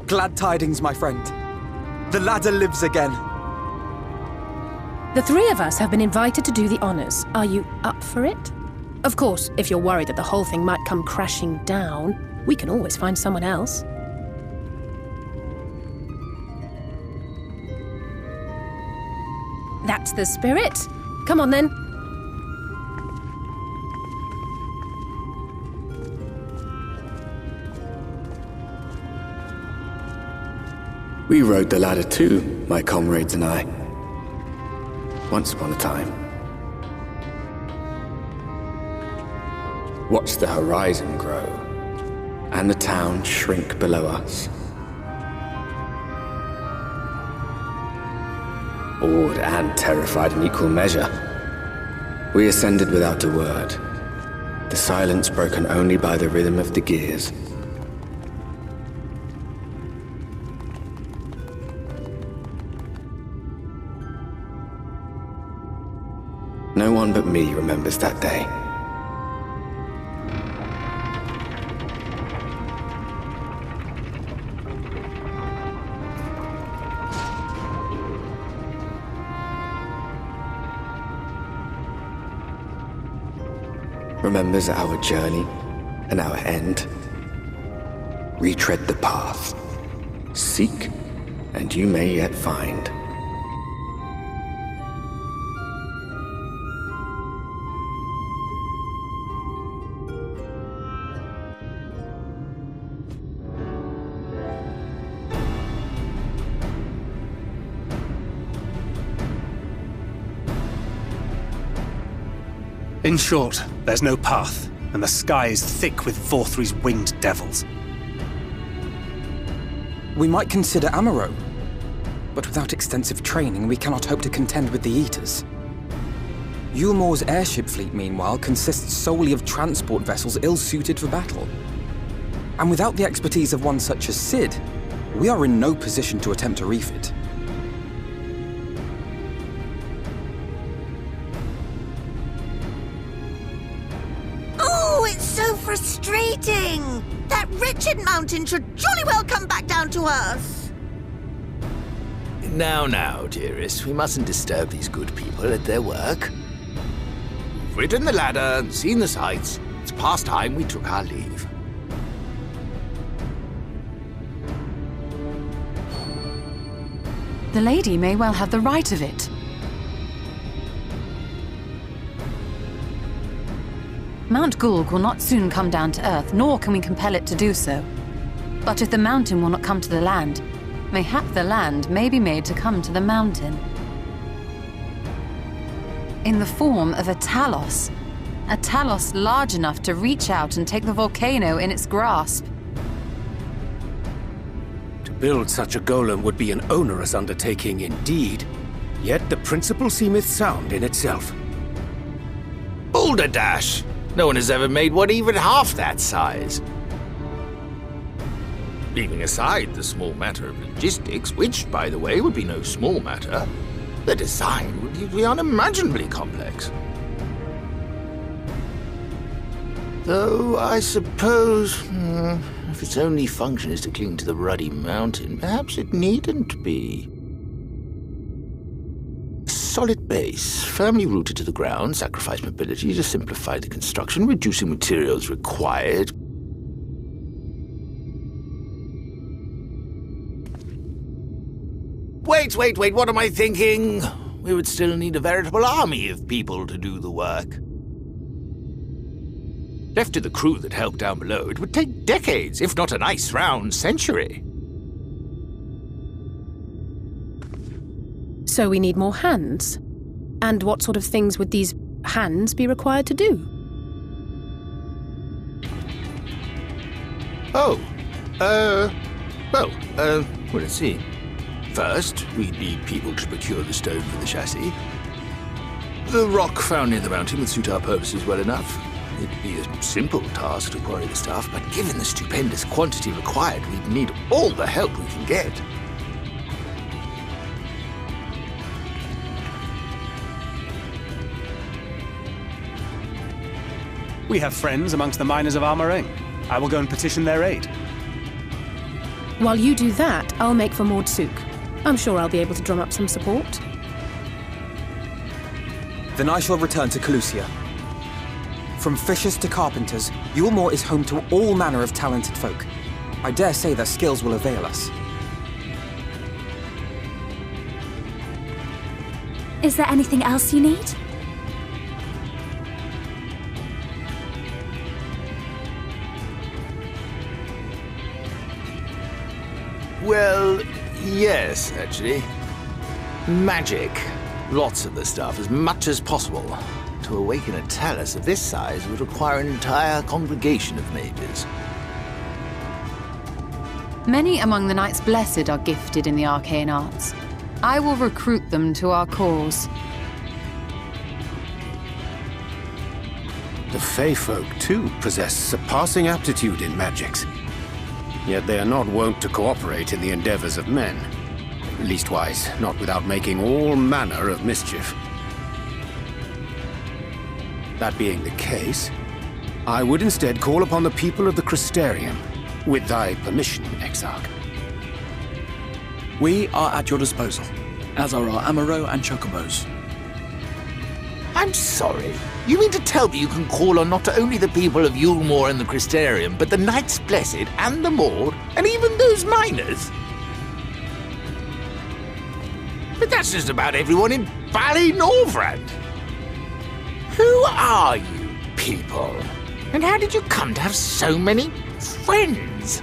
Glad tidings, my friend. The ladder lives again. The three of us have been invited to do the honors. Are you up for it? Of course, if you're worried that the whole thing might come crashing down, we can always find someone else. That's the spirit. Come on, then. We rode the ladder too, my comrades and I. Once upon a time. Watched the horizon grow, and the town shrink below us. Awed and terrified in equal measure, we ascended without a word, The silence broken only by the rhythm of the gears. No one but me remembers that day. Remembers our journey and our end. Retread the path. Seek, and you may yet find. In short, there's no path, and the sky is thick with Vorthry's winged devils. We might consider Amaurot, but without extensive training, we cannot hope to contend with the Eaters. Eulmore's airship fleet, meanwhile, consists solely of transport vessels ill-suited for battle. And without the expertise of one such as Cid, we are in no position to attempt a refit. Frustrating! That wretched mountain should jolly well come back down to earth! Now, dearest, we mustn't disturb these good people at their work. We've ridden the ladder and seen the sights. It's past time we took our leave. The lady may well have the right of it. Mount Gulg will not soon come down to Earth, nor can we compel it to do so. But if the mountain will not come to the land, mayhap the land may be made to come to the mountain. In the form of a Talos large enough to reach out and take the volcano in its grasp. To build such a golem would be an onerous undertaking indeed, yet the principle seemeth sound in itself. Balderdash! No one has ever made one even half that size. Leaving aside the small matter of logistics, which, by the way, would be no small matter, the design would be unimaginably complex. Though, I suppose, if its only function is to cling to the ruddy mountain, perhaps it needn't be. Solid base, firmly rooted to the ground, sacrifice mobility to simplify the construction, reducing materials required. Wait, what am I thinking? We would still need a veritable army of people to do the work. Left to the crew that helped down below, it would take decades, if not a nice round century. So we need more hands. And what sort of things would these hands be required to do? Well, let's see. First, we'd need people to procure the stone for the chassis. The rock found near the mountain would suit our purposes well enough. It'd be a simple task to quarry the stuff, but given the stupendous quantity required, we'd need all the help we can get. We have friends amongst the miners of Areng. I will go and petition their aid. While you do that, I'll make for Mordsuk. I'm sure I'll be able to drum up some support. Then I shall return to Calusia. From fishers to carpenters, Eulmore is home to all manner of talented folk. I dare say their skills will avail us. Is there anything else you need? Well, yes, actually. Magic. Lots of the stuff, as much as possible. To awaken a Talos of this size would require an entire congregation of mages. Many among the Knights Blessed are gifted in the arcane arts. I will recruit them to our cause. The Fey folk, too, possess surpassing aptitude in magics. Yet they are not wont to cooperate in the endeavors of men. Leastwise, not without making all manner of mischief. That being the case, I would instead call upon the people of the Crystarium, with thy permission, Exarch. We are at your disposal, as are our Amaurot and Chocobos. I'm sorry. You mean to tell me you can call on not only the people of Eulmore and the Crystarium, but the Knights Blessed and the Maud, and even those miners? But that's just about everyone in Ballynorvrand. Who are you people? And how did you come to have so many friends?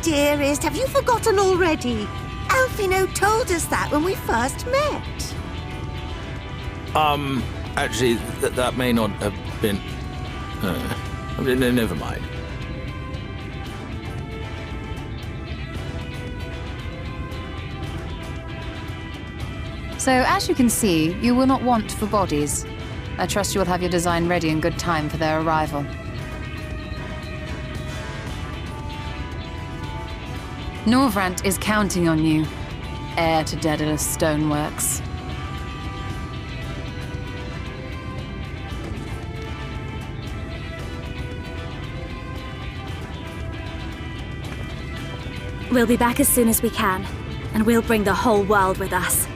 Dearest, have you forgotten already? Alphinaud told us that when we first met. Actually, that may not have been... never mind. So, as you can see, you will not want for bodies. I trust you will have your design ready in good time for their arrival. Norvrant is counting on you, heir to Daedalus Stoneworks. We'll be back as soon as we can, and we'll bring the whole world with us.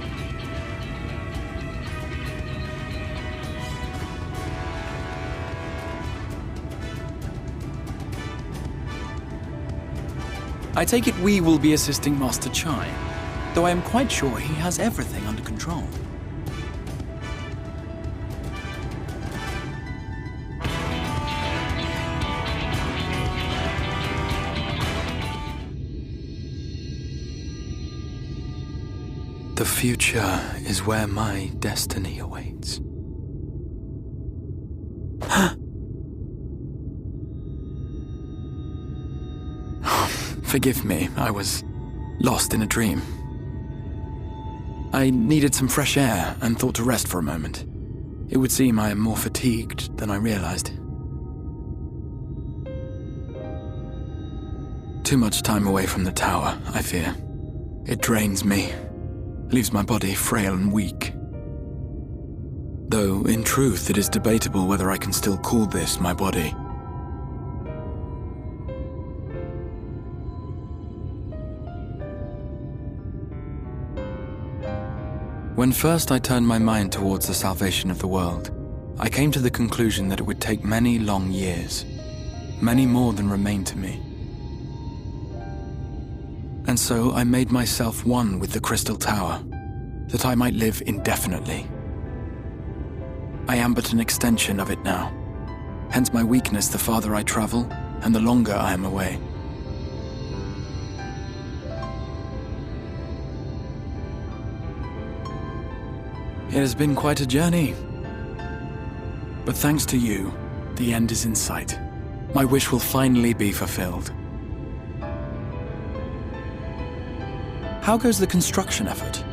I take it we will be assisting Master Chai, though I am quite sure he has everything under control. The future is where my destiny awaits. Forgive me, I was lost in a dream. I needed some fresh air and thought to rest for a moment. It would seem I am more fatigued than I realized. Too much time away from the tower, I fear. It drains me, leaves my body frail and weak. Though, in truth, it is debatable whether I can still call this my body. When first I turned my mind towards the salvation of the world, I came to the conclusion that it would take many long years, many more than remain to me. And so I made myself one with the Crystal Tower, that I might live indefinitely. I am but an extension of it now, hence my weakness the farther I travel, and the longer I am away. It has been quite a journey. But thanks to you, the end is in sight. My wish will finally be fulfilled. How goes the construction effort?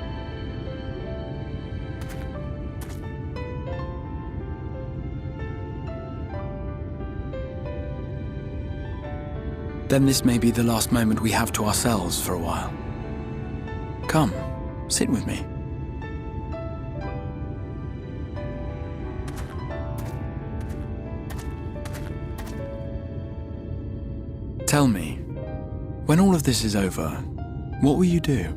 Then this may be the last moment we have to ourselves for a while. Come, sit with me. Tell me, when all of this is over, what will you do?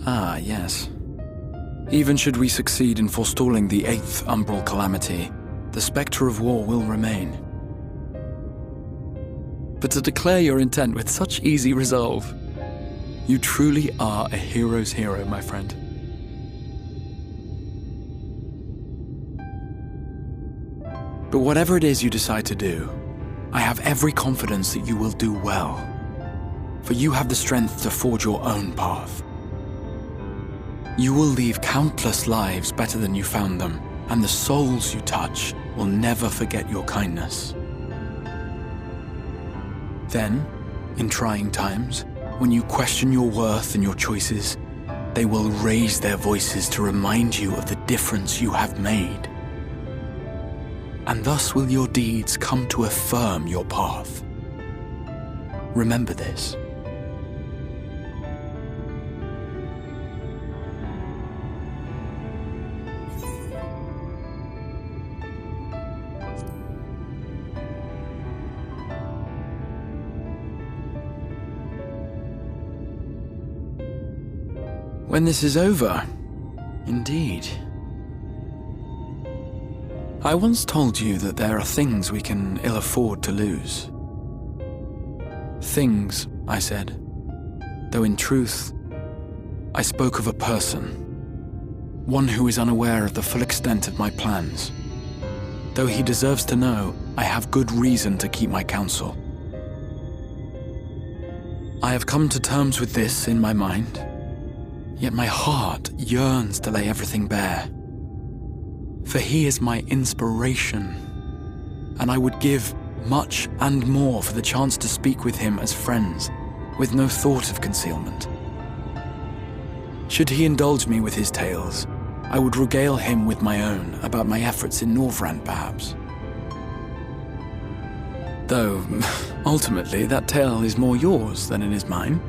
Ah, yes. Even should we succeed in forestalling the 8th Umbral Calamity, the spectre of war will remain. But to declare your intent with such easy resolve, You truly are a hero's hero, my friend. But whatever it is you decide to do, I have every confidence that you will do well. For you have the strength to forge your own path. You will leave countless lives better than you found them, and the souls you touch will never forget your kindness. Then, in trying times, when you question your worth and your choices, they will raise their voices to remind you of the difference you have made. And thus will your deeds come to affirm your path. Remember this. When this is over, indeed. I once told you that there are things we can ill afford to lose. Things, I said, though in truth, I spoke of a person. One who is unaware of the full extent of my plans. Though he deserves to know, I have good reason to keep my counsel. I have come to terms with this in my mind, yet my heart yearns to lay everything bare. For he is my inspiration, and I would give much and more for the chance to speak with him as friends, with no thought of concealment. Should he indulge me with his tales, I would regale him with my own about my efforts in Norvrand, perhaps. Though, ultimately, that tale is more yours than it is mine.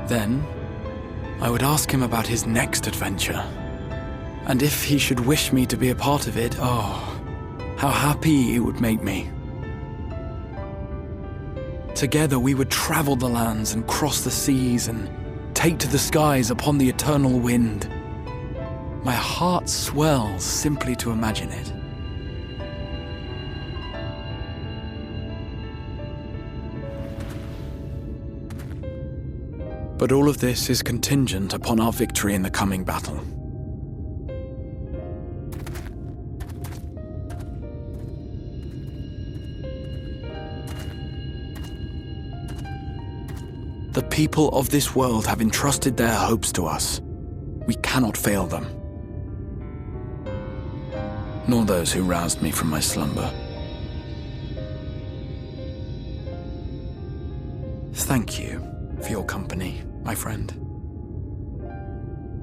Then, I would ask him about his next adventure. And if he should wish me to be a part of it, oh, how happy it would make me. Together we would travel the lands and cross the seas and take to the skies upon the eternal wind. My heart swells simply to imagine it. But all of this is contingent upon our victory in the coming battle. The people of this world have entrusted their hopes to us. We cannot fail them. Nor those who roused me from my slumber. Thank you for your company, my friend.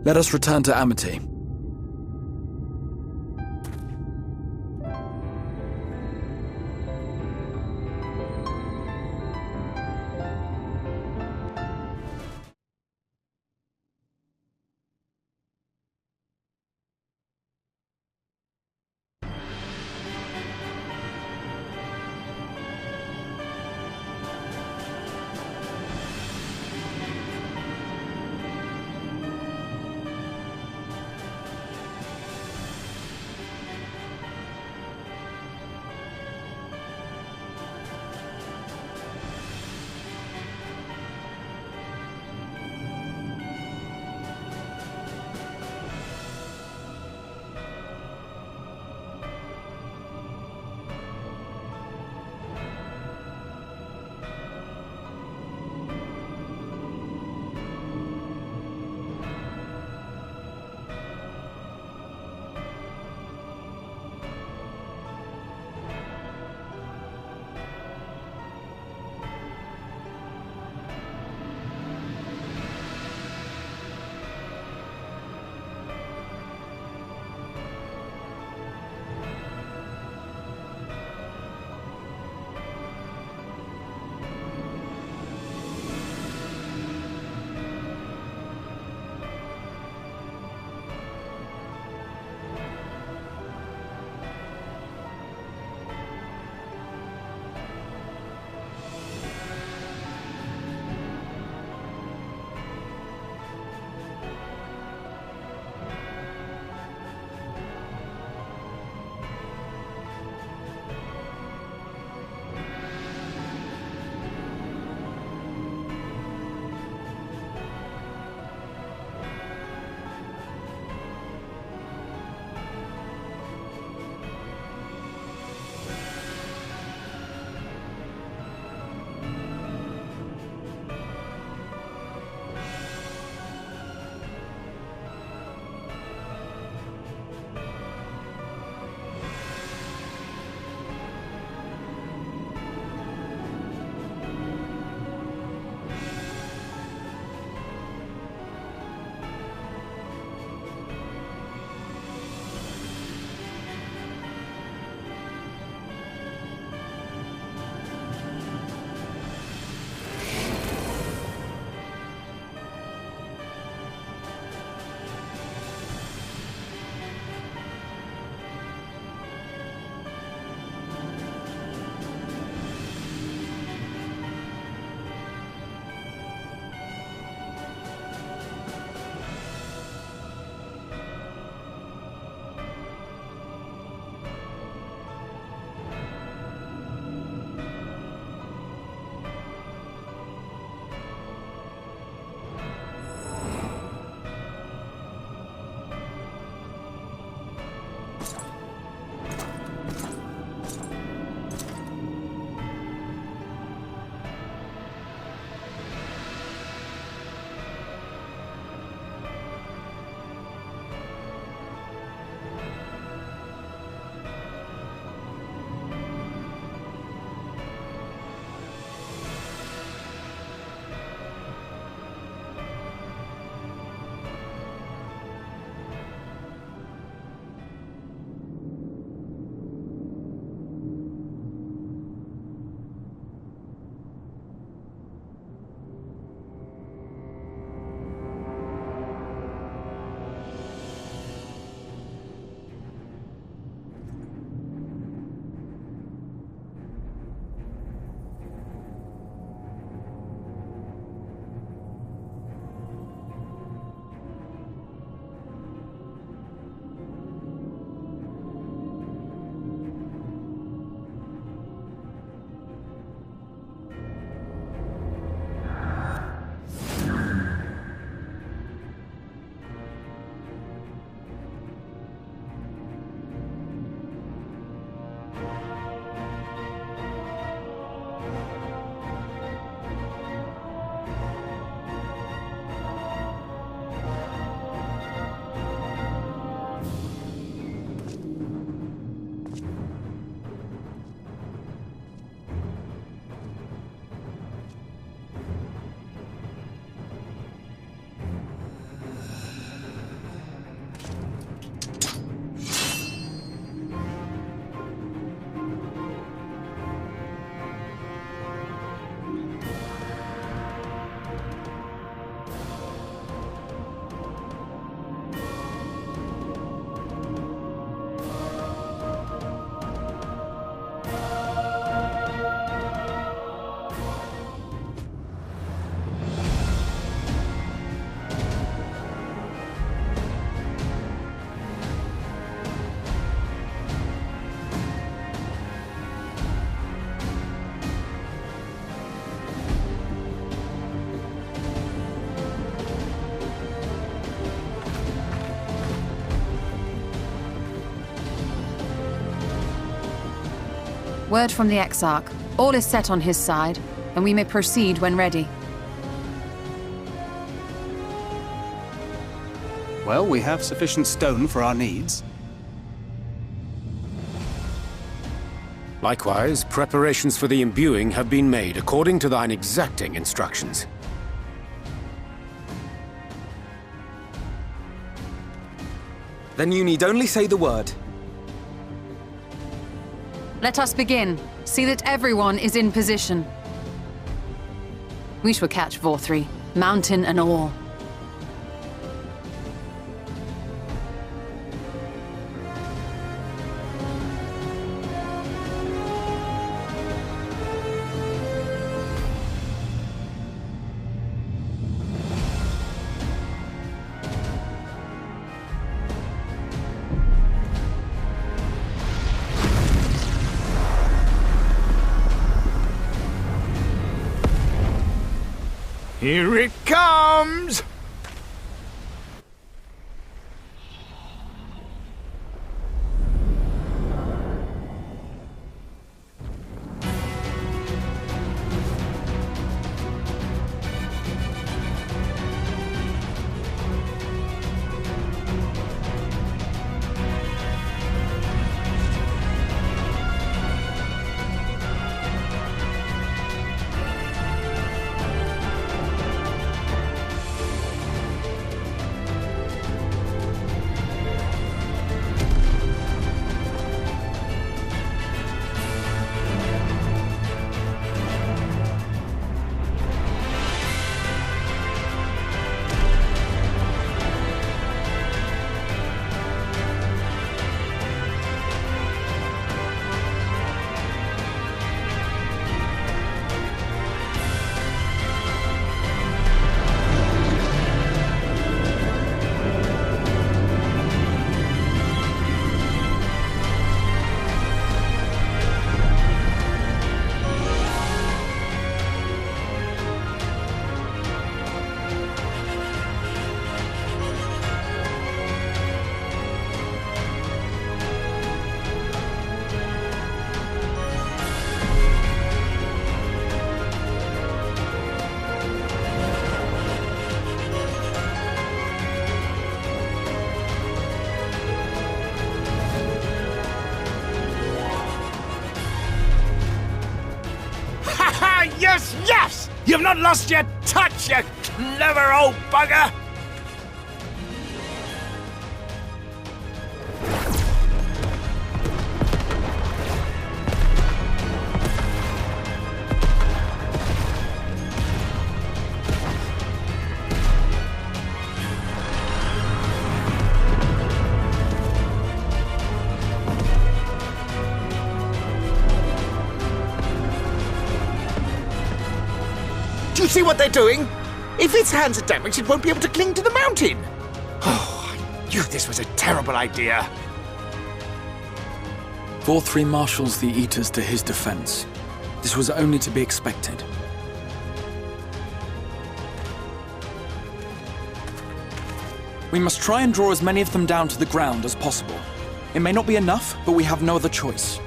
Let us return to Amity. Word from the Exarch. All is set on his side, and we may proceed when ready. Well, we have sufficient stone for our needs. Likewise, preparations for the imbuing have been made according to thine exacting instructions. Then you need only say the word. Let us begin. See that everyone is in position. We shall catch Vorthri, mountain and all. Here it comes! Yes, yes! You've not lost your touch, you clever old bugger! You see what they're doing? If its hands are damaged, it won't be able to cling to the mountain. Oh, I knew this was a terrible idea. Vorthri marshals the Eaters to his defense. This was only to be expected. We must try and draw as many of them down to the ground as possible. It may not be enough, but we have no other choice.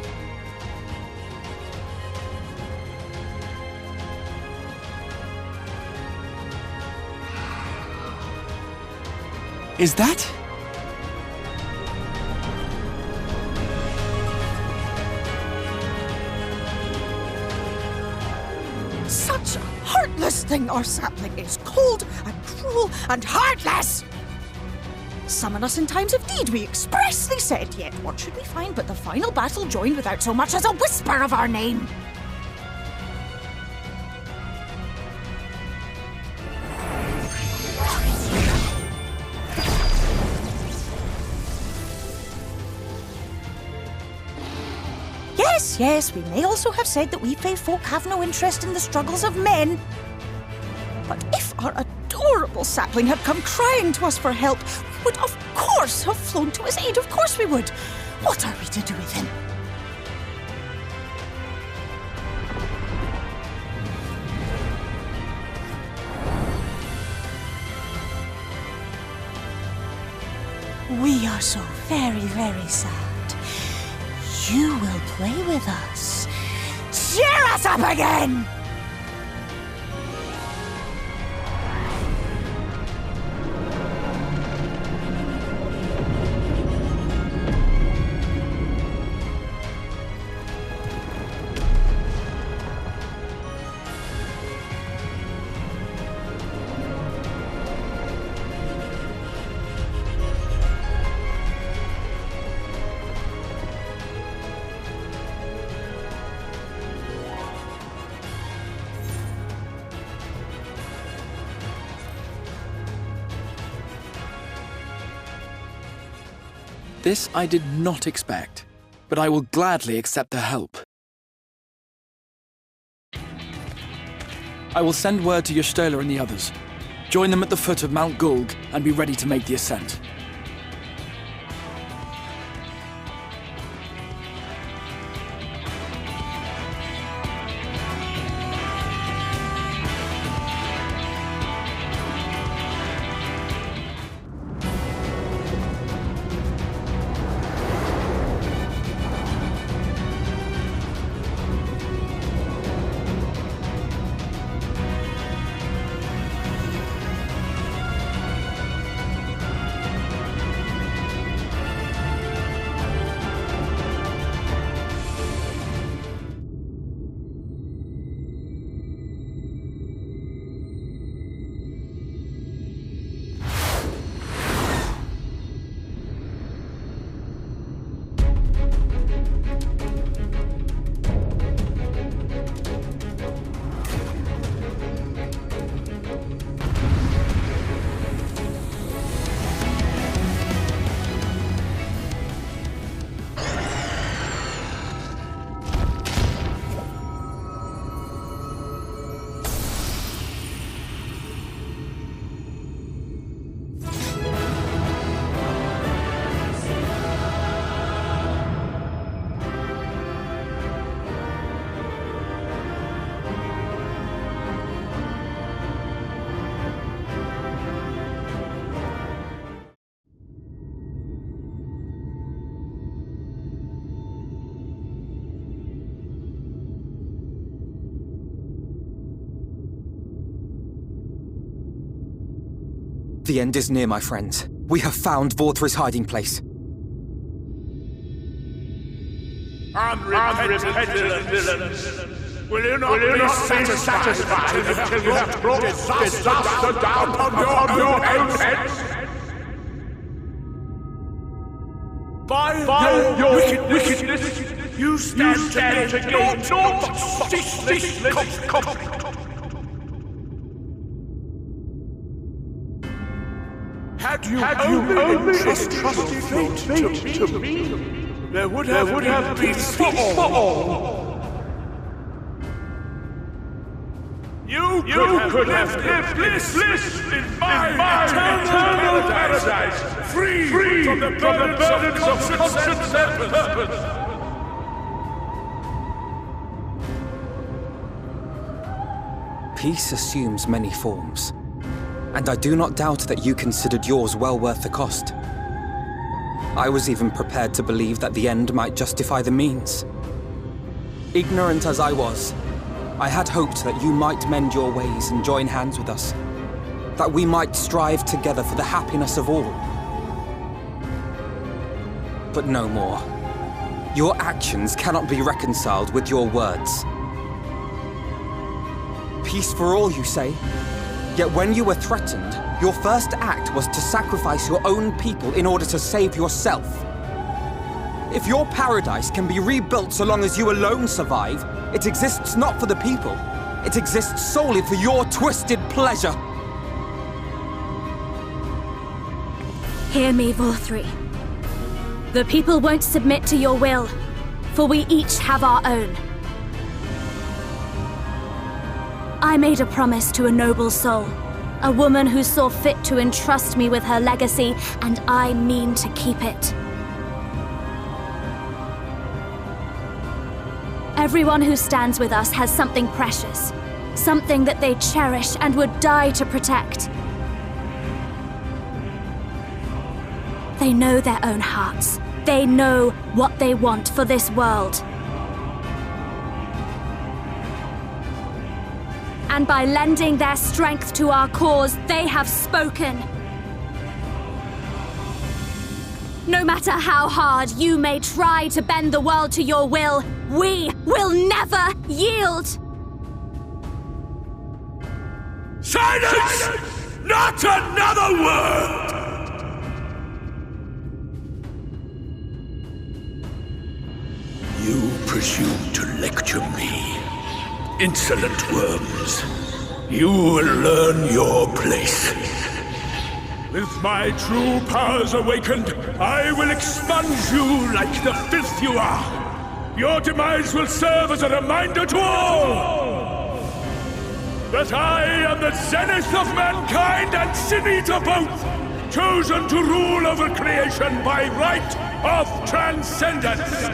Is that? Such a heartless thing, our sapling is cold and cruel and heartless! Summon us in times of need, we expressly said, yet what should we find but the final battle joined without so much as a whisper of our name? Yes, we may also have said that we fae folk have no interest in the struggles of men. But if our adorable sapling had come crying to us for help, we would of course have flown to his aid. Of course we would. What are we to do with him? We are so very, very sad. You will play with us cheer us up again! This I did not expect, but I will gladly accept the help. I will send word to Y'shtola and the others. Join them at the foot of Mount Gulg and be ready to make the ascent. The end is near, my friends. We have found Vorthri's hiding place. Unrepentant villains! Will you not be satisfied until you have brought disaster down upon your heads? By your wickedness, you stand to gain naught ceaseless conflict. Had you only entrusted fate to me, there would have been peace for all. You could have lived bliss in my eternal paradise, free from the burdens of conscience and purpose. Peace assumes many forms. And I do not doubt that you considered yours well worth the cost. I was even prepared to believe that the end might justify the means. Ignorant as I was, I had hoped that you might mend your ways and join hands with us. That we might strive together for the happiness of all. But no more. Your actions cannot be reconciled with your words. Peace for all, you say? Yet when you were threatened, your first act was to sacrifice your own people in order to save yourself. If your paradise can be rebuilt so long as you alone survive, it exists not for the people. It exists solely for your twisted pleasure. Hear me, Vorthri. The people won't submit to your will, for we each have our own. I made a promise to a noble soul, a woman who saw fit to entrust me with her legacy, and I mean to keep it. Everyone who stands with us has something precious, something that they cherish and would die to protect. They know their own hearts. They know what they want for this world. and by lending their strength to our cause, they have spoken. No matter how hard you may try to bend the world to your will, we will never yield! Silence! Not another word! You presume to lecture me. Insolent worms. You will learn your place. With my true powers awakened, I will expunge you like the filth you are. Your demise will serve as a reminder to all that I am the zenith of mankind and Sin Eater both, chosen to rule over creation by right of transcendence.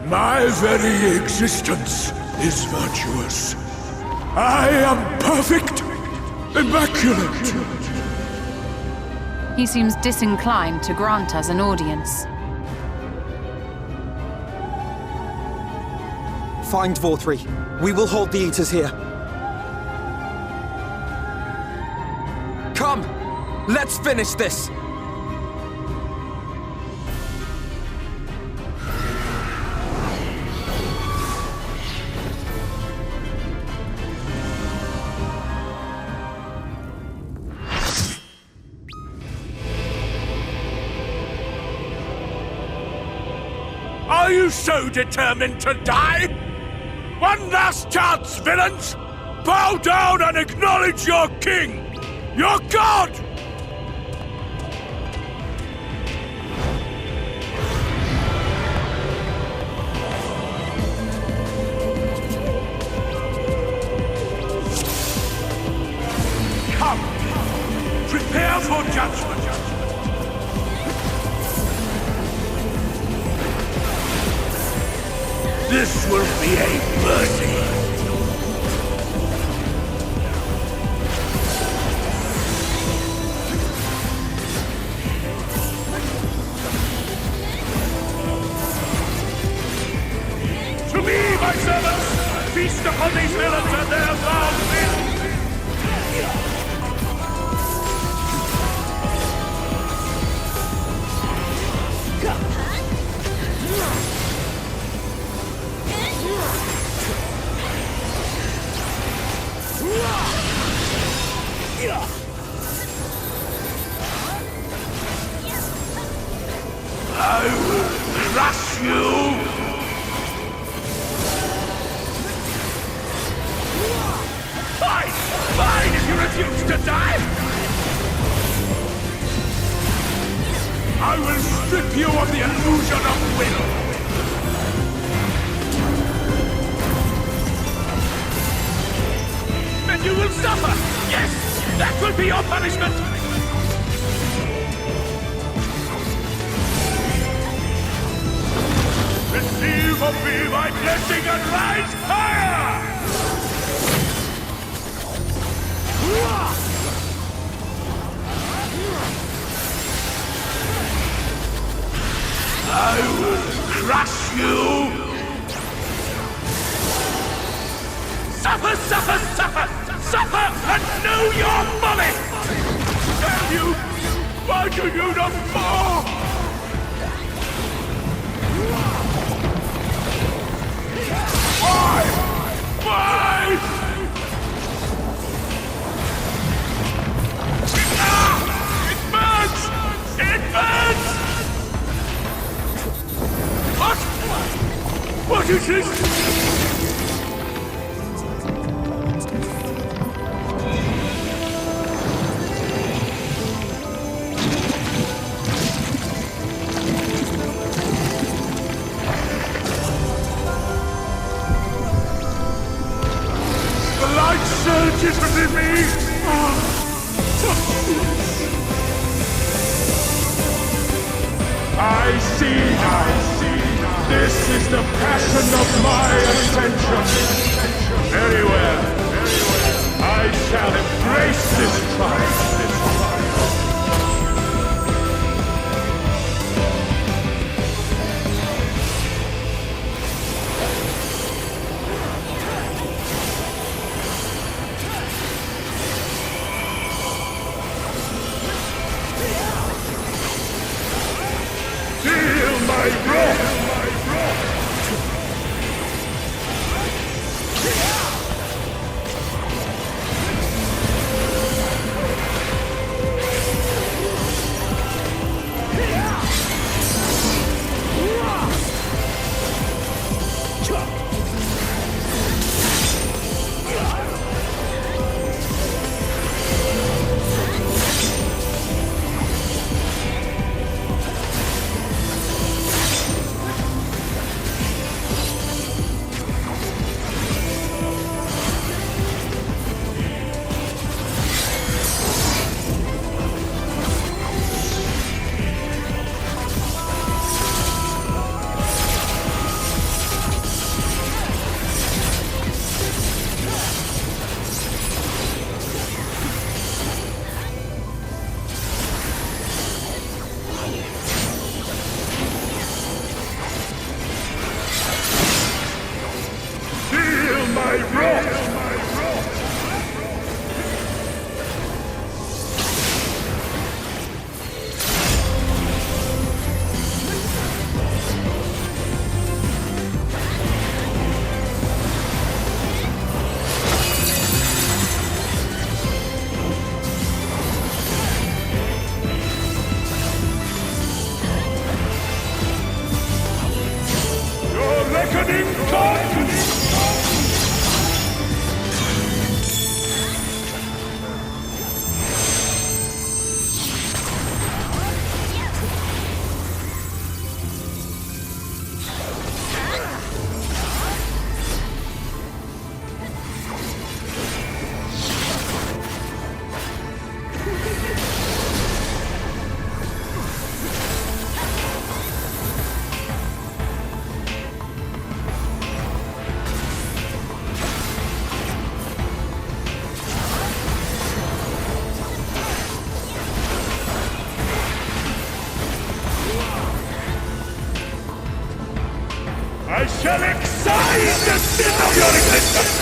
My very existence is virtuous. I am perfect, immaculate. He seems disinclined to grant us an audience. Find Vorthree. We will hold the Eaters here. Come! Let's finish this! Are you so determined to die? One last chance, villains! Bow down and acknowledge your king! Your god! Come! Prepare for judgment! This will be a mercy. To me, my servants, feast upon these villains and their vile will. I will crush you! Fine! Fine if you refuse to die! I will strip you of the illusion of will! Then you will suffer! Yes! That will be your punishment! Receive of me my blessing and rise higher! I will crush you! Suffer, suffer, suffer! Suffer and know your folly! Damn you! Why do you not fall? Why? Why? Ah! It burns! It burns! What? What is this? Surges within me! I see now. This is the passion of my ascension. Very well. I shall embrace this triumph. I shall excise the sin of your existence!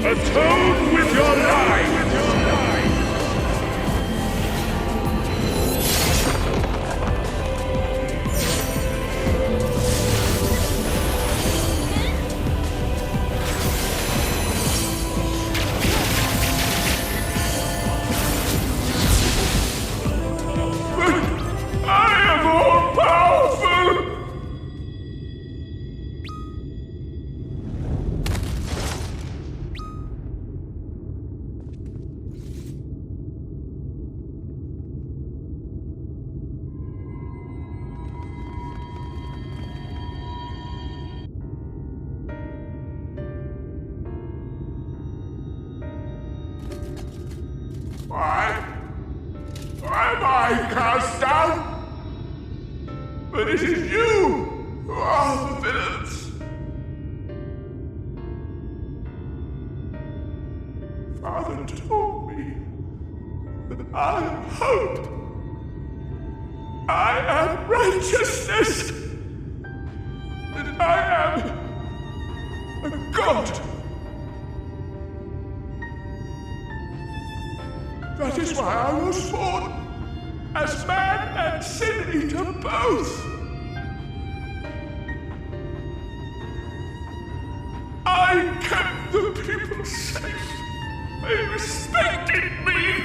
Atone with your life! But I am all powerful! Why am I cast down? But it is you who are the villains. Father told me that I am hope. I am righteousness. That I am a god. That is why I was born, as man and sin eater both. people safe. They respected me.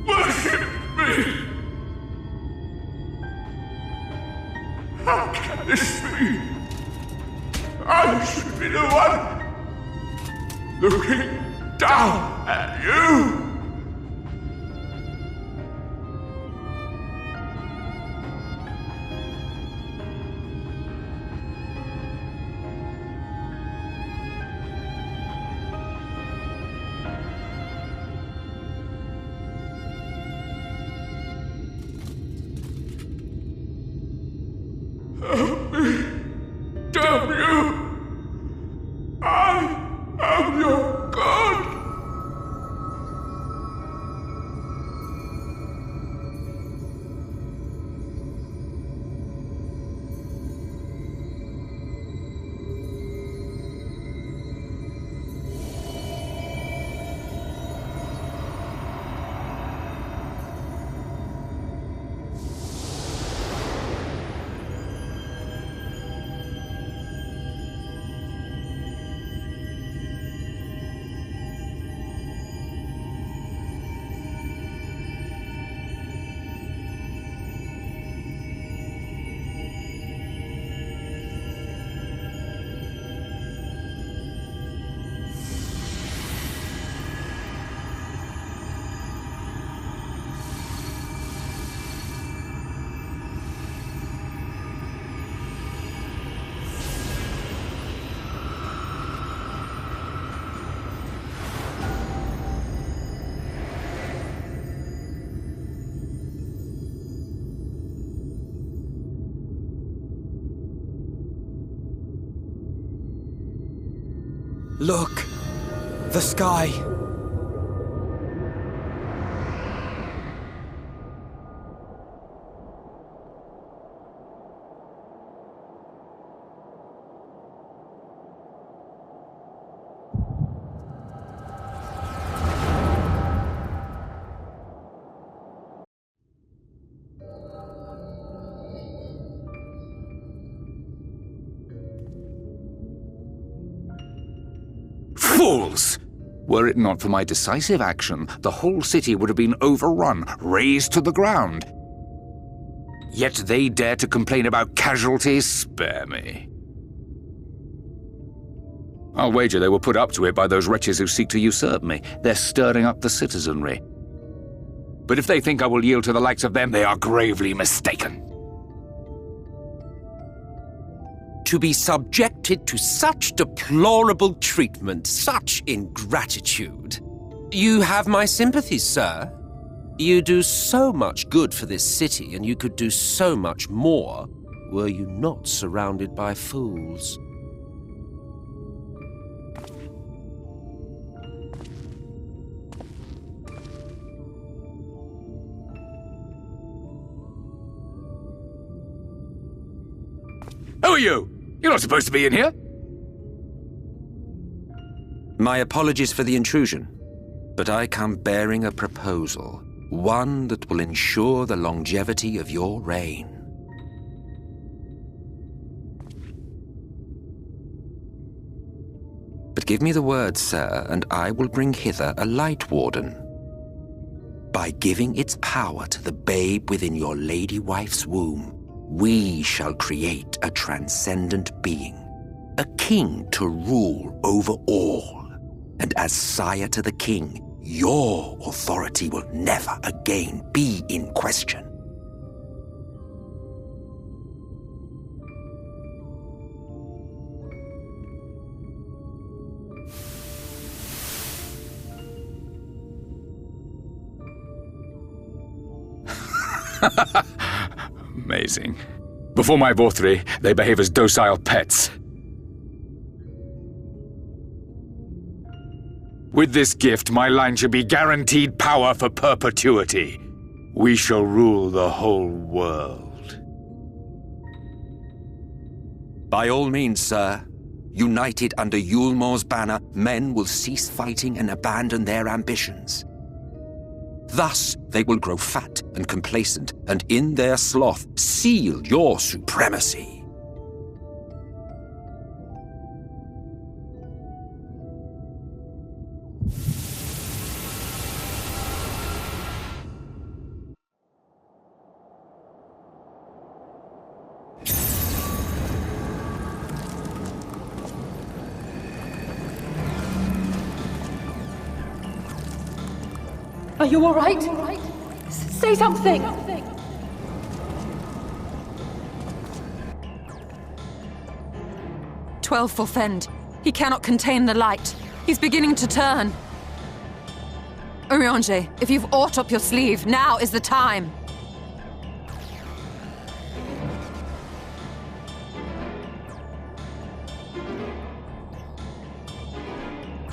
Worshipped me. How can this be? I should be the one looking down at you. Help me! Damn you! I am your god! Look! The sky! Fools! Were it not for my decisive action, the whole city would have been overrun, razed to the ground. Yet they dare to complain about casualties? Spare me. I'll wager they were put up to it by those wretches who seek to usurp me. They're stirring up the citizenry. But if they think I will yield to the likes of them, they are gravely mistaken. To be subjected to such deplorable treatment, such ingratitude. You have my sympathies, sir. You do so much good for this city, and you could do so much more were you not surrounded by fools. Who are you? You're not supposed to be in here. My apologies for the intrusion, but I come bearing a proposal, one that will ensure the longevity of your reign. But give me the word, sir, and I will bring hither a Lightwarden. By giving its power to the babe within your lady wife's womb, we shall create a transcendent being, a king to rule over all. And as sire to the king, your authority will never again be in question. Amazing. Before my Vorthri, they behave as docile pets. With this gift, my line should be guaranteed power for perpetuity. We shall rule the whole world. By all means, sir. United under Eulmore's banner, men will cease fighting and abandon their ambitions. Thus, they will grow fat and complacent, and in their sloth, seal your supremacy. Are you all right? Say something! "12 for Fend. He cannot contain the light. He's beginning to turn. Urianger, if you've aught up your sleeve, now is the time."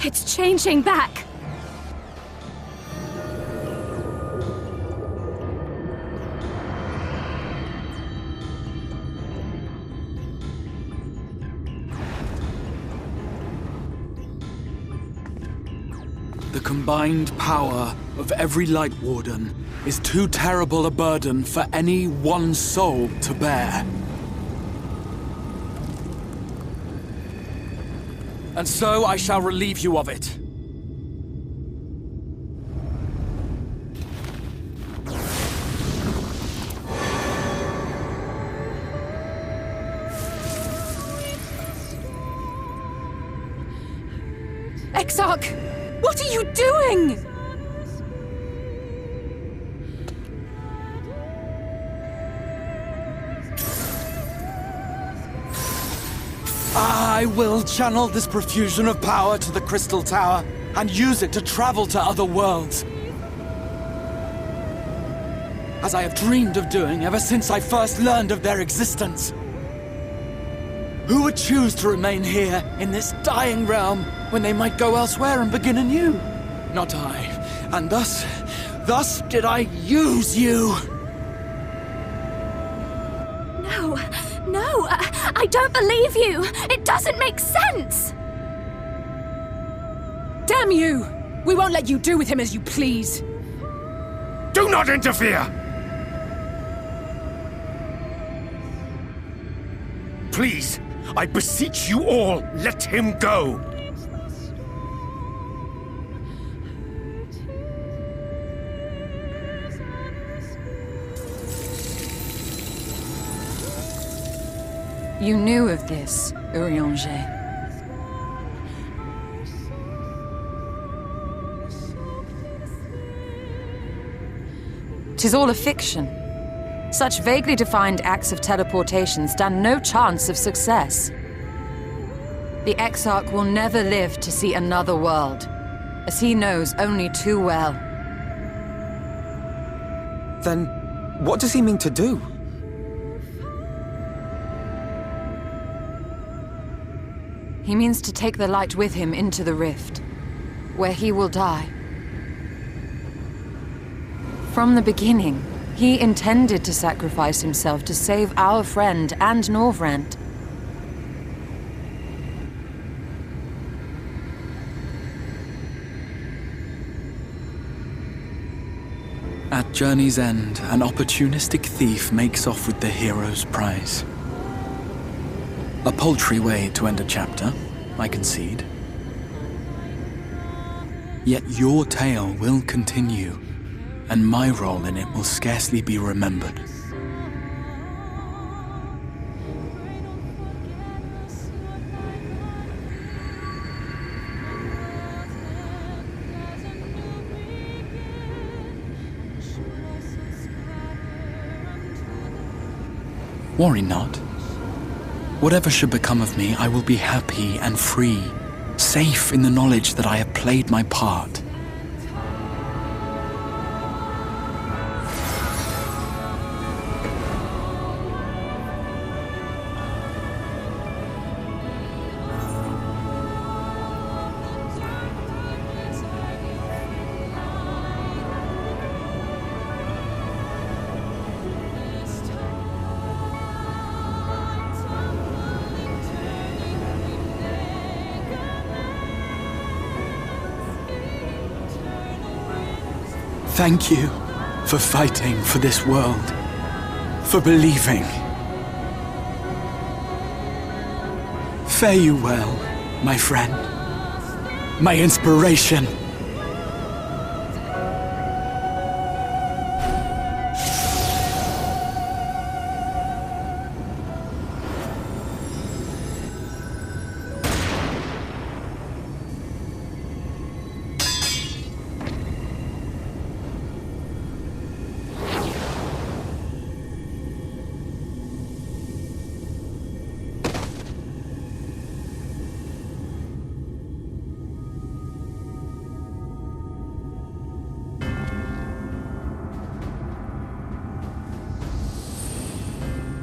It's changing back. The combined power of every Lightwarden is too terrible a burden for any one soul to bear. And so I shall relieve you of it. Exarch! What are you doing? I will channel this profusion of power to the Crystal Tower and use it to travel to other worlds. As I have dreamed of doing ever since I first learned of their existence. Who would choose to remain here in this dying realm when they might go elsewhere and begin anew? Not I. And thus did I use you. No, I don't believe you. It doesn't make sense. Damn you! We won't let you do with him as you please. Do not interfere! Please, I beseech you all, let him go! You knew of this, Urianger. "'Tis all a fiction. Such vaguely defined acts of teleportation stand no chance of success. The Exarch will never live to see another world, as he knows only too well." Then, what does he mean to do? He means to take the light with him into the rift, where he will die. From the beginning, he intended to sacrifice himself to save our friend and Norvrent. At journey's end, an opportunistic thief makes off with the hero's prize. A paltry way to end a chapter, I concede. Yet your tale will continue, and my role in it will scarcely be remembered. Worry not. Whatever should become of me, I will be happy and free, safe in the knowledge that I have played my part. Thank you for fighting for this world, for believing. Fare you well, my friend, my inspiration.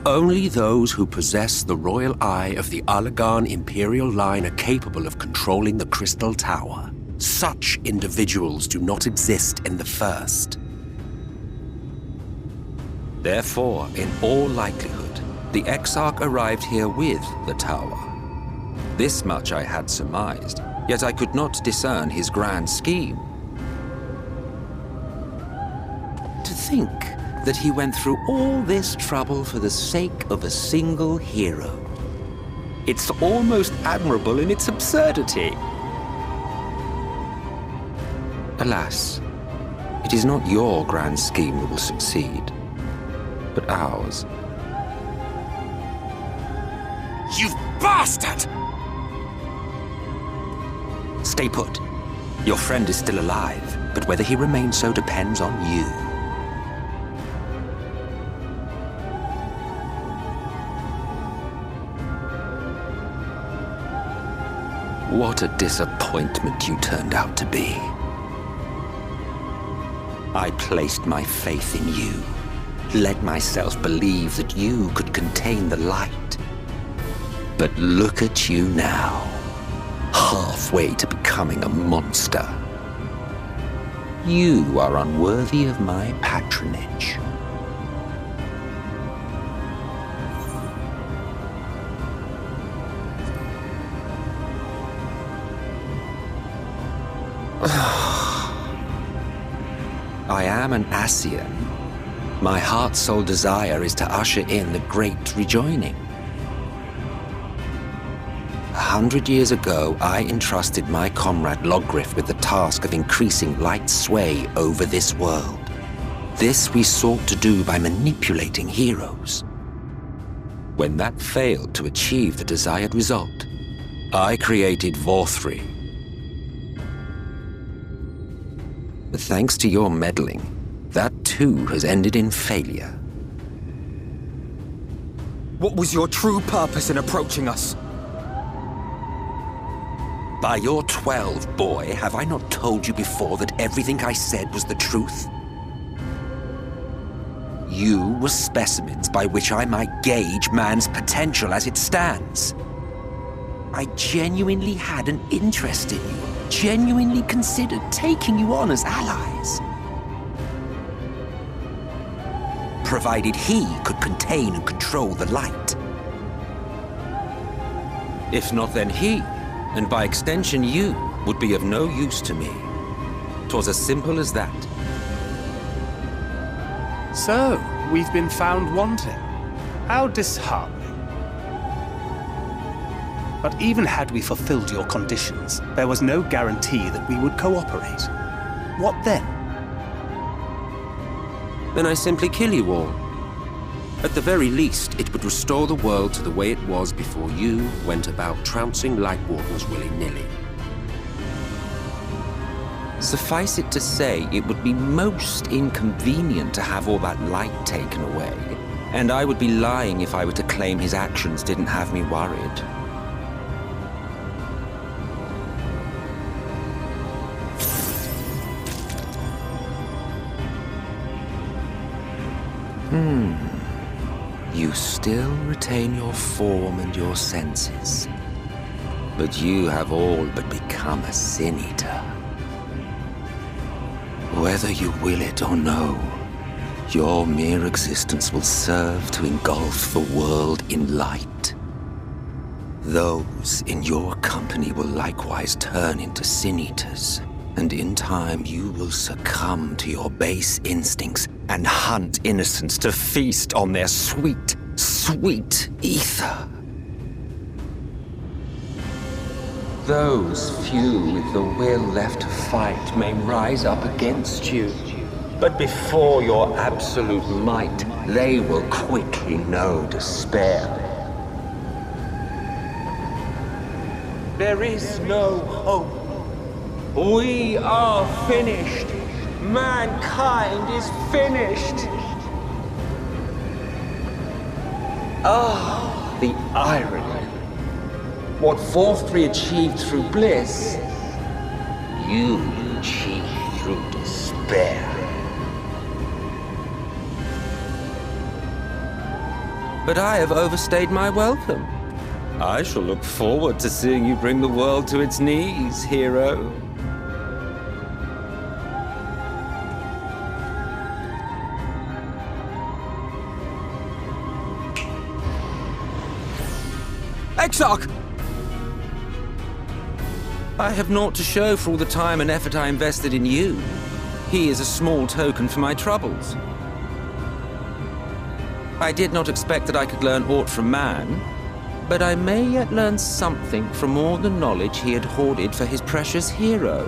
Only those who possess the royal eye of the Allagan Imperial line are capable of controlling the Crystal Tower. Such individuals do not exist in the First. Therefore, in all likelihood, the Exarch arrived here with the tower. This much I had surmised, yet I could not discern his grand scheme. To think that he went through all this trouble for the sake of a single hero. It's almost admirable in its absurdity. Alas, it is not your grand scheme that will succeed, but ours. You bastard! Stay put. Your friend is still alive, but whether he remains so depends on you. What a disappointment you turned out to be. I placed my faith in you, let myself believe that you could contain the light. But look at you now, halfway to becoming a monster. You are unworthy of my patronage. I am an Ascian. My heart's sole desire is to usher in the Great Rejoining. 100 years ago, I entrusted my comrade Logriff with the task of increasing light's sway over this world. This we sought to do by manipulating heroes. When that failed to achieve the desired result, I created Vorthri. But thanks to your meddling, that too has ended in failure. What was your true purpose in approaching us? By your 12, boy, have I not told you before that everything I said was the truth? You were specimens by which I might gauge man's potential as it stands. I genuinely had an interest in you, genuinely considered taking you on as allies. Provided he could contain and control the light. If not, then he, and by extension you, would be of no use to me. 'Twas as simple as that. So, we've been found wanting. How disheartening. But even had we fulfilled your conditions, there was no guarantee that we would cooperate. What then? Then I simply kill you all. At the very least, it would restore the world to the way it was before you went about trouncing Lightwardens willy-nilly. Suffice it to say, it would be most inconvenient to have all that light taken away, and I would be lying if I were to claim his actions didn't have me worried. You still retain your form and your senses, but you have all but become a Sin Eater. Whether you will it or no, your mere existence will serve to engulf the world in light. Those in your company will likewise turn into Sin Eaters, and in time you will succumb to your base instincts and hunt innocents to feast on their sweet, sweet ether. Those few with the will left to fight may rise up against you, but before your absolute might, they will quickly know despair. There is no hope. We are finished. Mankind is finished. Ah, the irony. What Vorthri achieved through bliss, you achieved through despair. but I have overstayed my welcome. I shall look forward to seeing you bring the world to its knees, hero. Exarch! I have naught to show for all the time and effort I invested in you. He is a small token for my troubles. I did not expect that I could learn aught from man, but I may yet learn something from all the knowledge he had hoarded for his precious hero.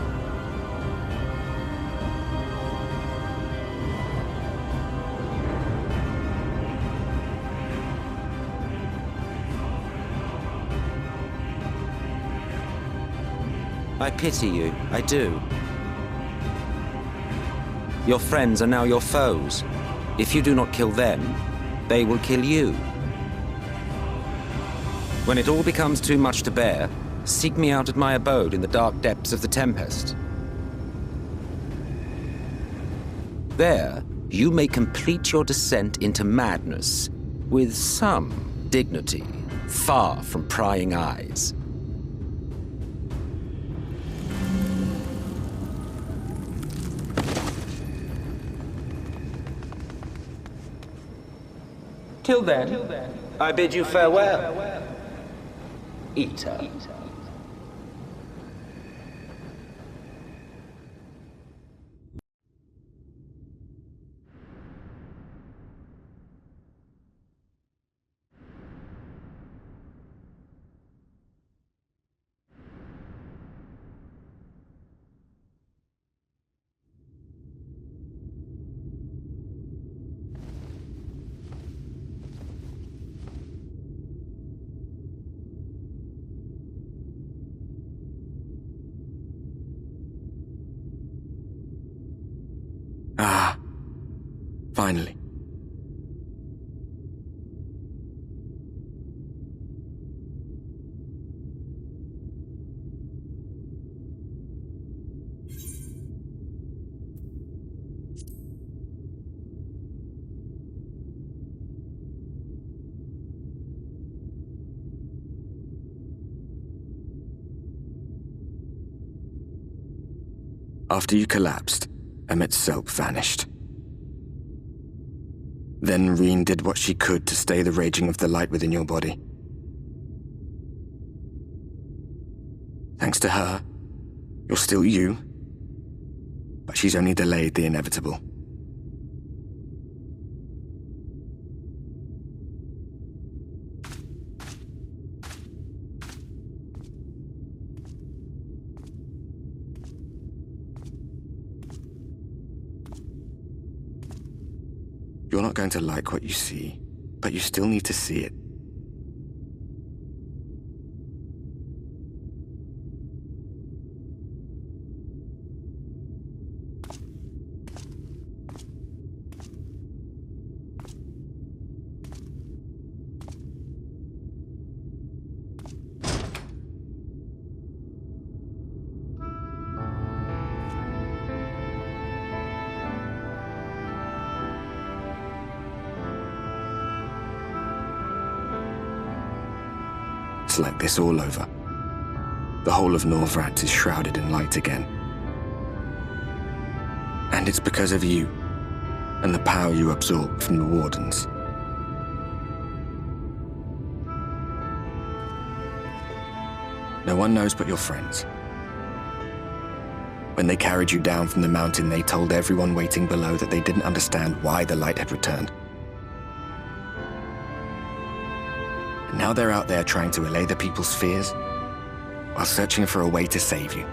I pity you, I do. Your friends are now your foes. If you do not kill them, they will kill you. When it all becomes too much to bear, seek me out at my abode in the dark depths of the Tempest. There, you may complete your descent into madness with some dignity, far from prying eyes. Till then, I bid you farewell, Eater. Ah, finally. After you collapsed, Emet-Selch vanished. Then Reen did what she could to stay the raging of the light within your body. Thanks to her, you're still you, but she's only delayed the inevitable. You're not going to like what you see, but you still need to see it. It's like this all over. The whole of Norvrat is shrouded in light again. And it's because of you, and the power you absorb from the Wardens. No one knows but your friends. When they carried you down from the mountain, they told everyone waiting below that they didn't understand why the light had returned. Now they're out there trying to allay the people's fears, while searching for a way to save you.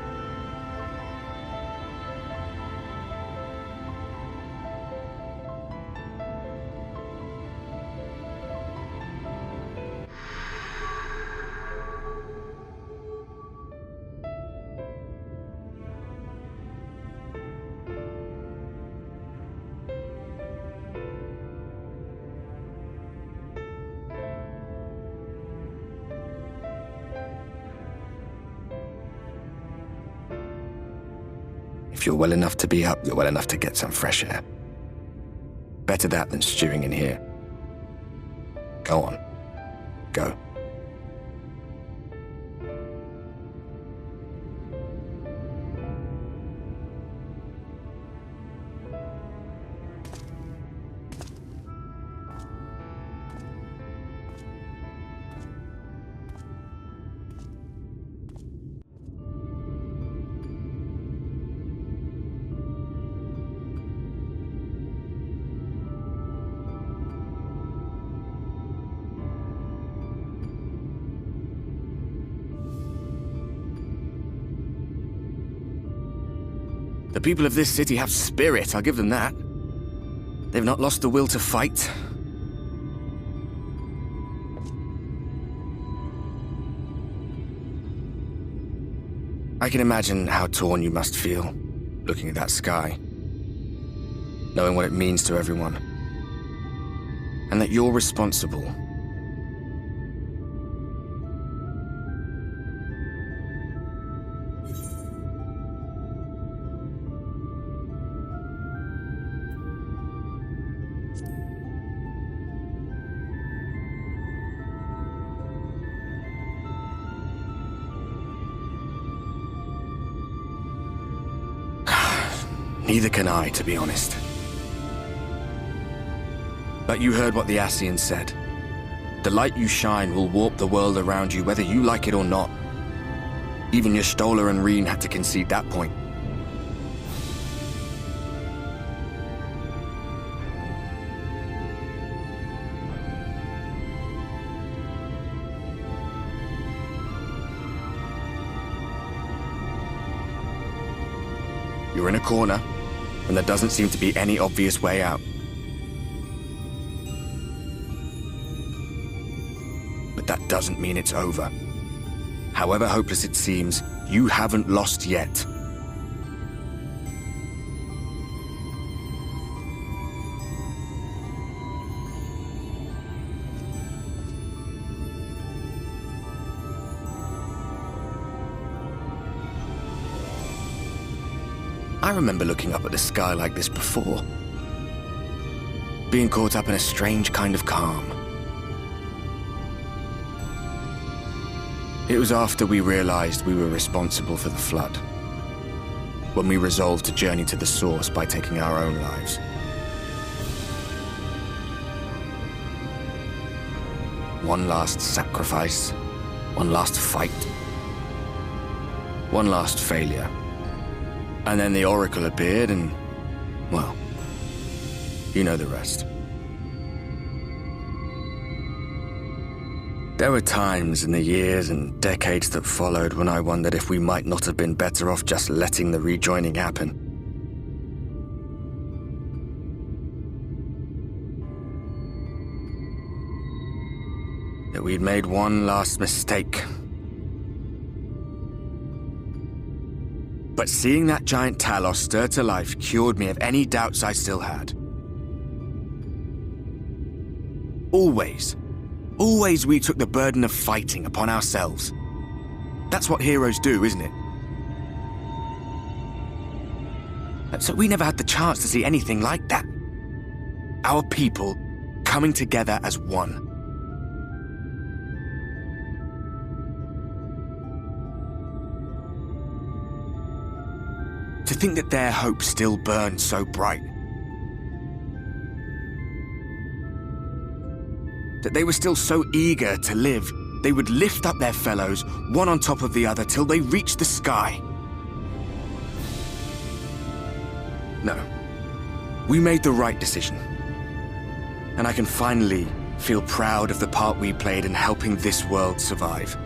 If you're well enough to be up, you're well enough to get some fresh air. Better that than stewing in here. Go on. Go. The people of this city have spirit, I'll give them that. They've not lost the will to fight. I can imagine how torn you must feel, looking at that sky, knowing what it means to everyone, and that you're responsible. Neither can I, to be honest. But you heard what the Ascians said. The light you shine will warp the world around you, whether you like it or not. Even your Stola and Reen had to concede that point. You're in a corner, and there doesn't seem to be any obvious way out. But that doesn't mean it's over. However hopeless it seems, you haven't lost yet. I remember looking up at the sky like this before. Being caught up in a strange kind of calm. It was after we realized we were responsible for the flood. When we resolved to journey to the source by taking our own lives. One last sacrifice. One last fight. One last failure. And then the Oracle appeared and, well, you know the rest. There were times in the years and decades that followed when I wondered if we might not have been better off just letting the rejoining happen. That we'd made one last mistake. But seeing that giant Talos stir to life cured me of any doubts I still had. Always we took the burden of fighting upon ourselves. That's what heroes do, isn't it? So we never had the chance to see anything like that. Our people coming together as one. To think that their hope still burned so bright. That they were still so eager to live, they would lift up their fellows, one on top of the other, till they reached the sky. No. We made the right decision. And I can finally feel proud of the part we played in helping this world survive.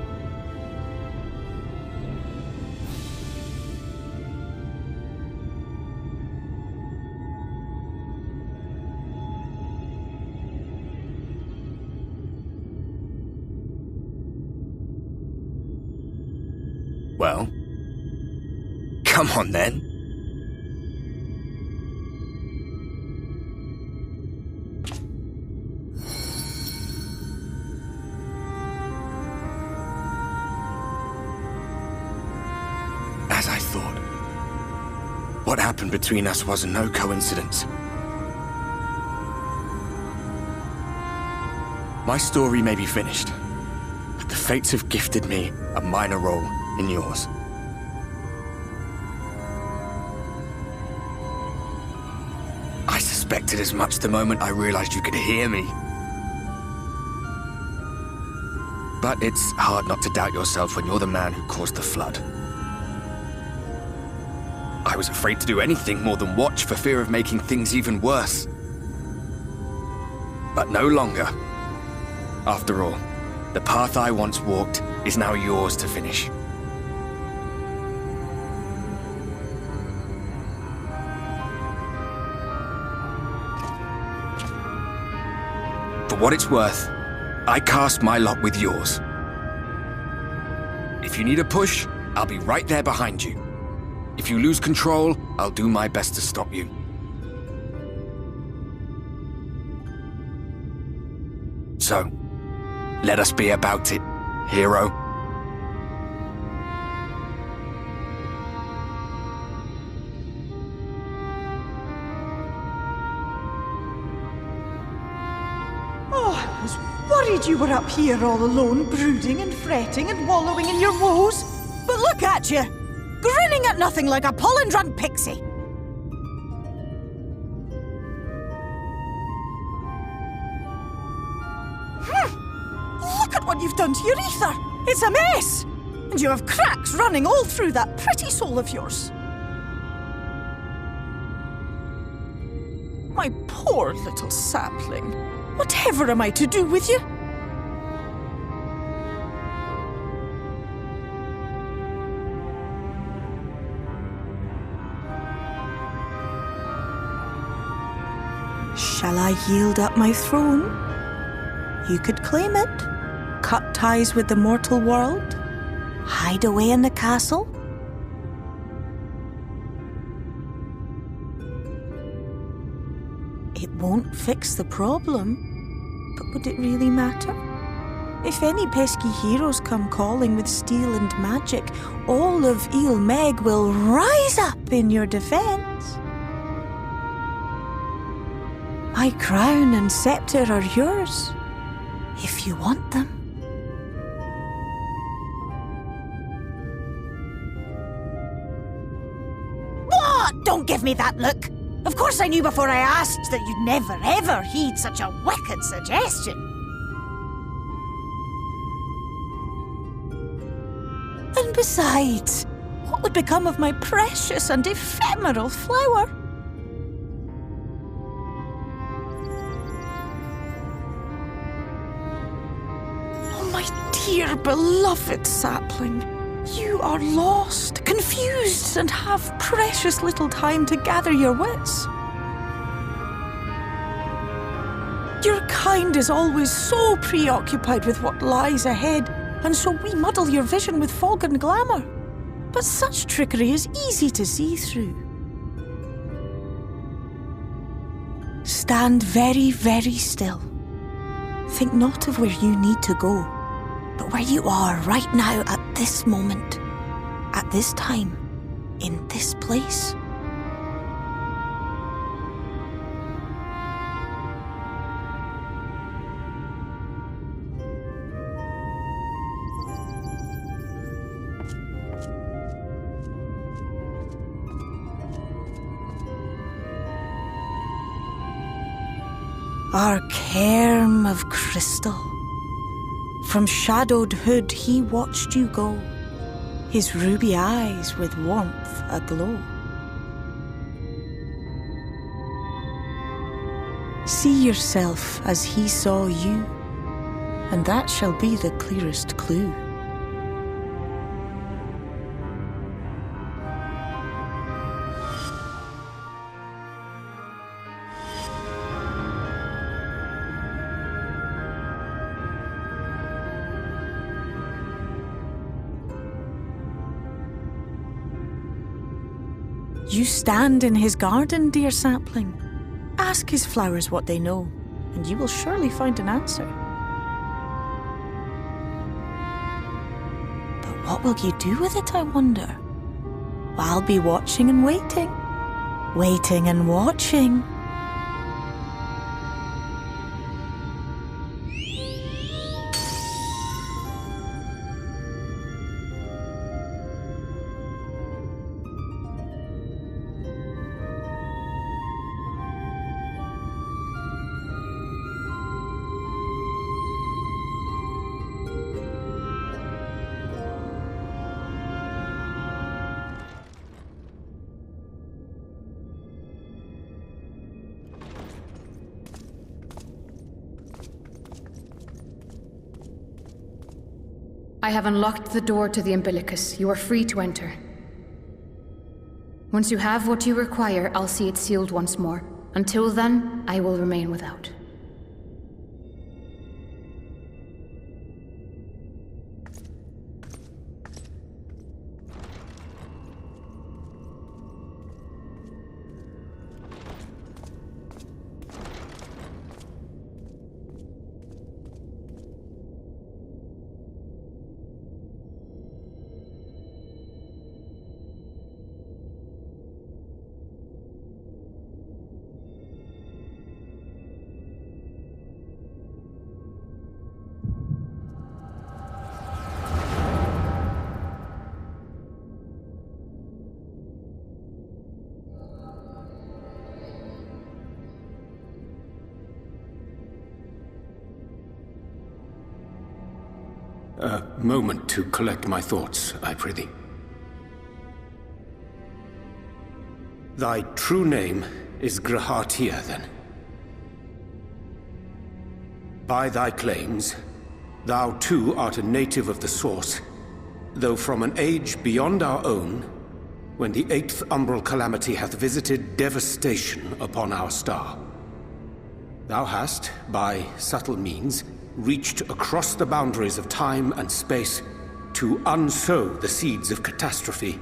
Well, come on then. As I thought, what happened between us was no coincidence. My story may be finished, but the fates have gifted me a minor role in yours. I suspected as much the moment I realized you could hear me. But it's hard not to doubt yourself when you're the man who caused the flood. I was afraid to do anything more than watch for fear of making things even worse. But no longer. After all, the path I once walked is now yours to finish. For what it's worth, I cast my lot with yours. If you need a push, I'll be right there behind you. If you lose control, I'll do my best to stop you. So, let us be about it, hero. Oh, I was worried you were up here all alone, brooding and fretting and wallowing in your woes. But look at you, grinning at nothing like a pollen-drunk pixie. Look at what you've done to your ether. It's a mess. And you have cracks running all through that pretty soul of yours. My poor little sapling. Whatever am I to do with you? Shall I yield up my throne? You could claim it, cut ties with the mortal world, hide away in the castle. It won't fix the problem, but would it really matter? If any pesky heroes come calling with steel and magic, all of Mheg will rise up in your defense. My crown and scepter are yours, if you want them. What? Don't give me that look! Of course I knew before I asked that you'd never ever heed such a wicked suggestion. And besides, what would become of my precious and ephemeral flower? Dear beloved sapling, you are lost, confused, and have precious little time to gather your wits. Your kind is always so preoccupied with what lies ahead, and so we muddle your vision with fog and glamour. But such trickery is easy to see through. Stand very, very still. Think not of where you need to go, but where you are right now at this moment, at this time, in this place. Our cairn of crystal. From shadowed hood he watched you go, his ruby eyes with warmth aglow. See yourself as he saw you, and that shall be the clearest clue. You stand in his garden, dear sapling. Ask his flowers what they know, and you will surely find an answer. But what will you do with it, I wonder? I'll be watching and waiting. Waiting and watching. I have unlocked the door to the umbilicus. You are free to enter. Once you have what you require, I'll see it sealed once more. Until then, I will remain without. A moment to collect my thoughts, I prithee. Thy true name is Grahatia, then? By thy claims, thou too art a native of the Source, though from an age beyond our own, when the 8th umbral calamity hath visited devastation upon our star. Thou hast, by subtle means, reached across the boundaries of time and space to unsow the seeds of catastrophe,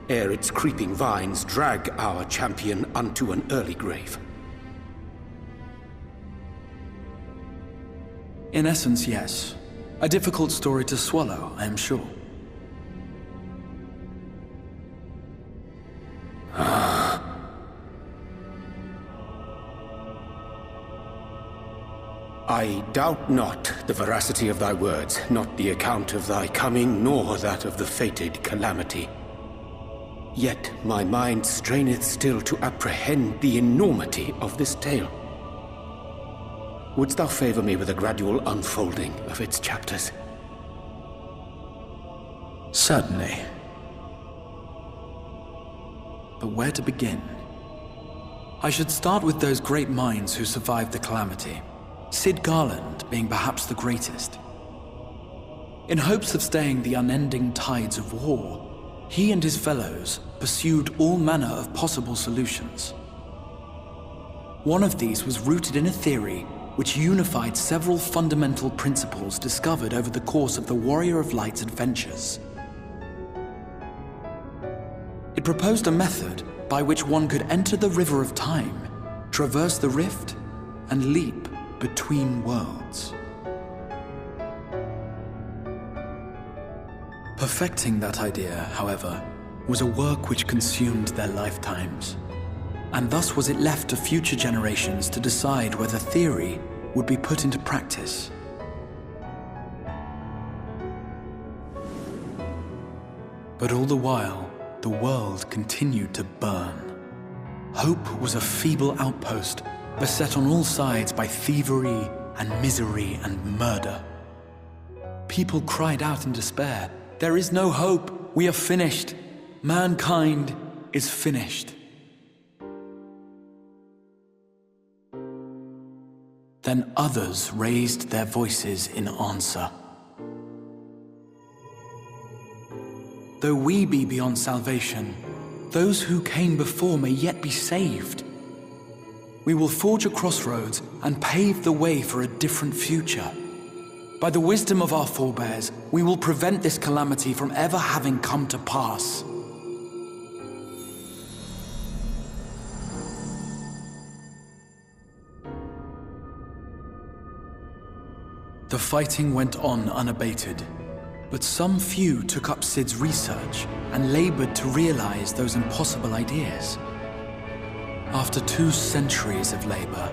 ere its creeping vines drag our champion unto an early grave. In essence, yes. A difficult story to swallow, I am sure. I doubt not the veracity of thy words, not the account of thy coming, nor that of the fated calamity. Yet my mind straineth still to apprehend the enormity of this tale. Wouldst thou favor me with a gradual unfolding of its chapters? Certainly. But where to begin? I should start with those great minds who survived the calamity. Sid Garland being perhaps the greatest. In hopes of staying the unending tides of war, he and his fellows pursued all manner of possible solutions. One of these was rooted in a theory which unified several fundamental principles discovered over the course of the Warrior of Light's adventures. It proposed a method by which one could enter the River of Time, traverse the rift, and leap between worlds. Perfecting that idea, however, was a work which consumed their lifetimes, and thus was it left to future generations to decide whether theory would be put into practice. But all the while, the world continued to burn. Hope was a feeble outpost, beset on all sides by thievery and misery and murder. People cried out in despair, "There is no hope, we are finished. Mankind is finished." Then others raised their voices in answer. Though we be beyond salvation, those who came before may yet be saved. We will forge a crossroads and pave the way for a different future. By the wisdom of our forebears, we will prevent this calamity from ever having come to pass. The fighting went on unabated, but some few took up Sid's research and labored to realize those impossible ideas. After 2 centuries of labor,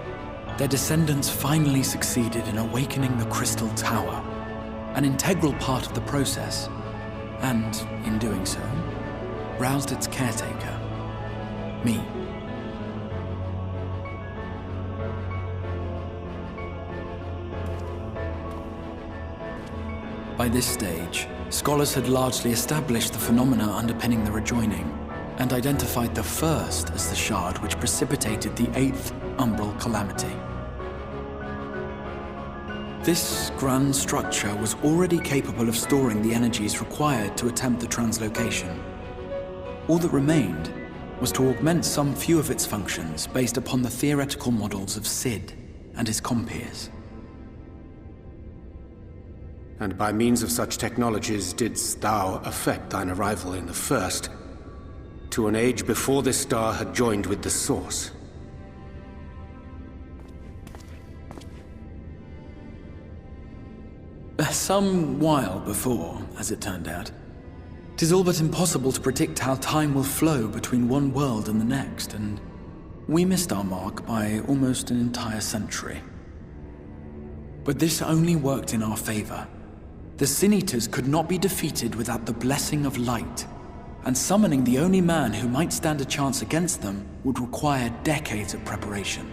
their descendants finally succeeded in awakening the Crystal Tower, an integral part of the process, and, in doing so, roused its caretaker, me. By this stage, scholars had largely established the phenomena underpinning the rejoining, and identified the first as the shard which precipitated the 8th umbral calamity. This grand structure was already capable of storing the energies required to attempt the translocation. All that remained was to augment some few of its functions based upon the theoretical models of Sid and his compeers. And by means of such technologies didst thou effect thine arrival in the First, to an age before this star had joined with the Source. Some while before, as it turned out. 'Tis all but impossible to predict how time will flow between one world and the next, and we missed our mark by almost an entire century. But this only worked in our favor. The Sin Eaters could not be defeated without the blessing of light, and summoning the only man who might stand a chance against them would require decades of preparation.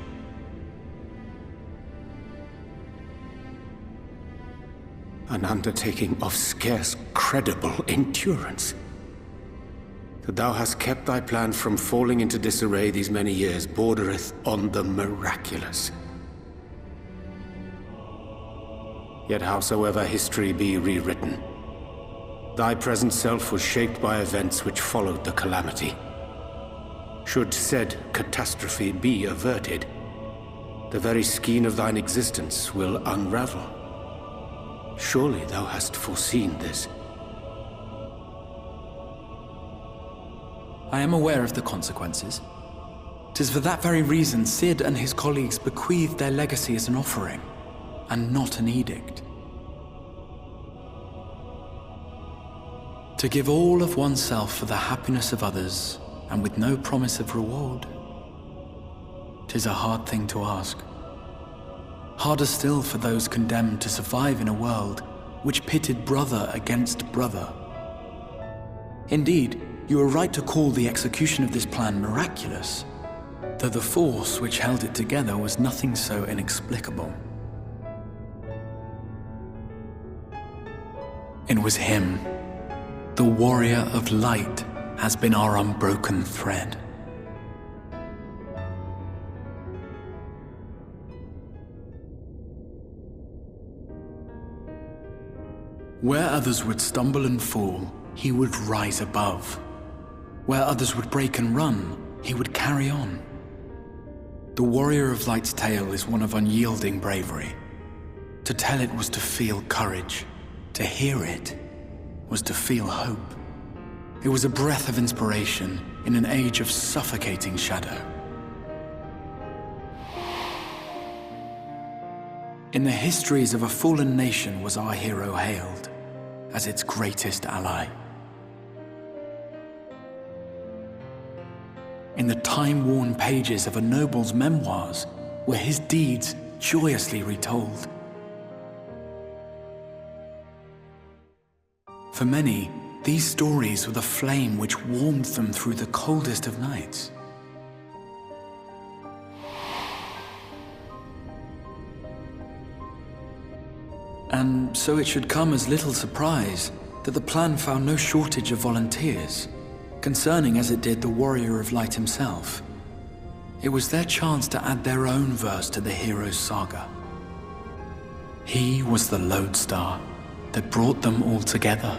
An undertaking of scarce credible endurance. That thou hast kept thy plan from falling into disarray these many years bordereth on the miraculous. Yet howsoever history be rewritten, thy present self was shaped by events which followed the calamity. Should said catastrophe be averted, the very skein of thine existence will unravel. Surely thou hast foreseen this. I am aware of the consequences. 'Tis for that very reason Sid and his colleagues bequeathed their legacy as an offering, and not an edict. To give all of oneself for the happiness of others, and with no promise of reward. 'Tis a hard thing to ask. Harder still for those condemned to survive in a world which pitted brother against brother. Indeed, you are right to call the execution of this plan miraculous, though the force which held it together was nothing so inexplicable. It was him. The warrior of light has been our unbroken thread. Where others would stumble and fall, he would rise above. Where others would break and run, he would carry on. The warrior of light's tale is one of unyielding bravery. To tell it was to feel courage. To hear it was to feel hope. It was a breath of inspiration in an age of suffocating shadow. In the histories of a fallen nation was our hero hailed as its greatest ally. In the time-worn pages of a noble's memoirs were his deeds joyously retold. For many, these stories were the flame which warmed them through the coldest of nights. And so it should come as little surprise that the plan found no shortage of volunteers, concerning as it did the warrior of light himself. It was their chance to add their own verse to the hero's saga. He was the lodestar that brought them all together,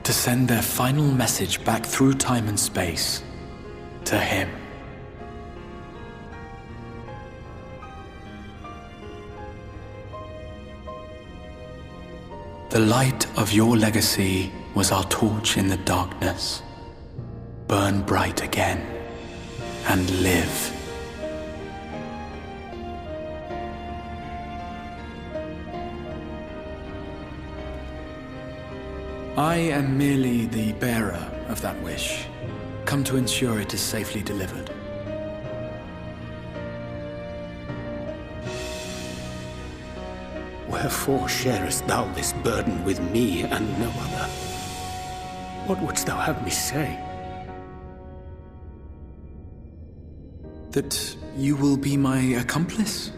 to send their final message back through time and space to him. The light of your legacy was our torch in the darkness. Burn bright again and live. I am merely the bearer of that wish, come to ensure it is safely delivered. Wherefore sharest thou this burden with me and no other? What wouldst thou have me say? That you will be my accomplice?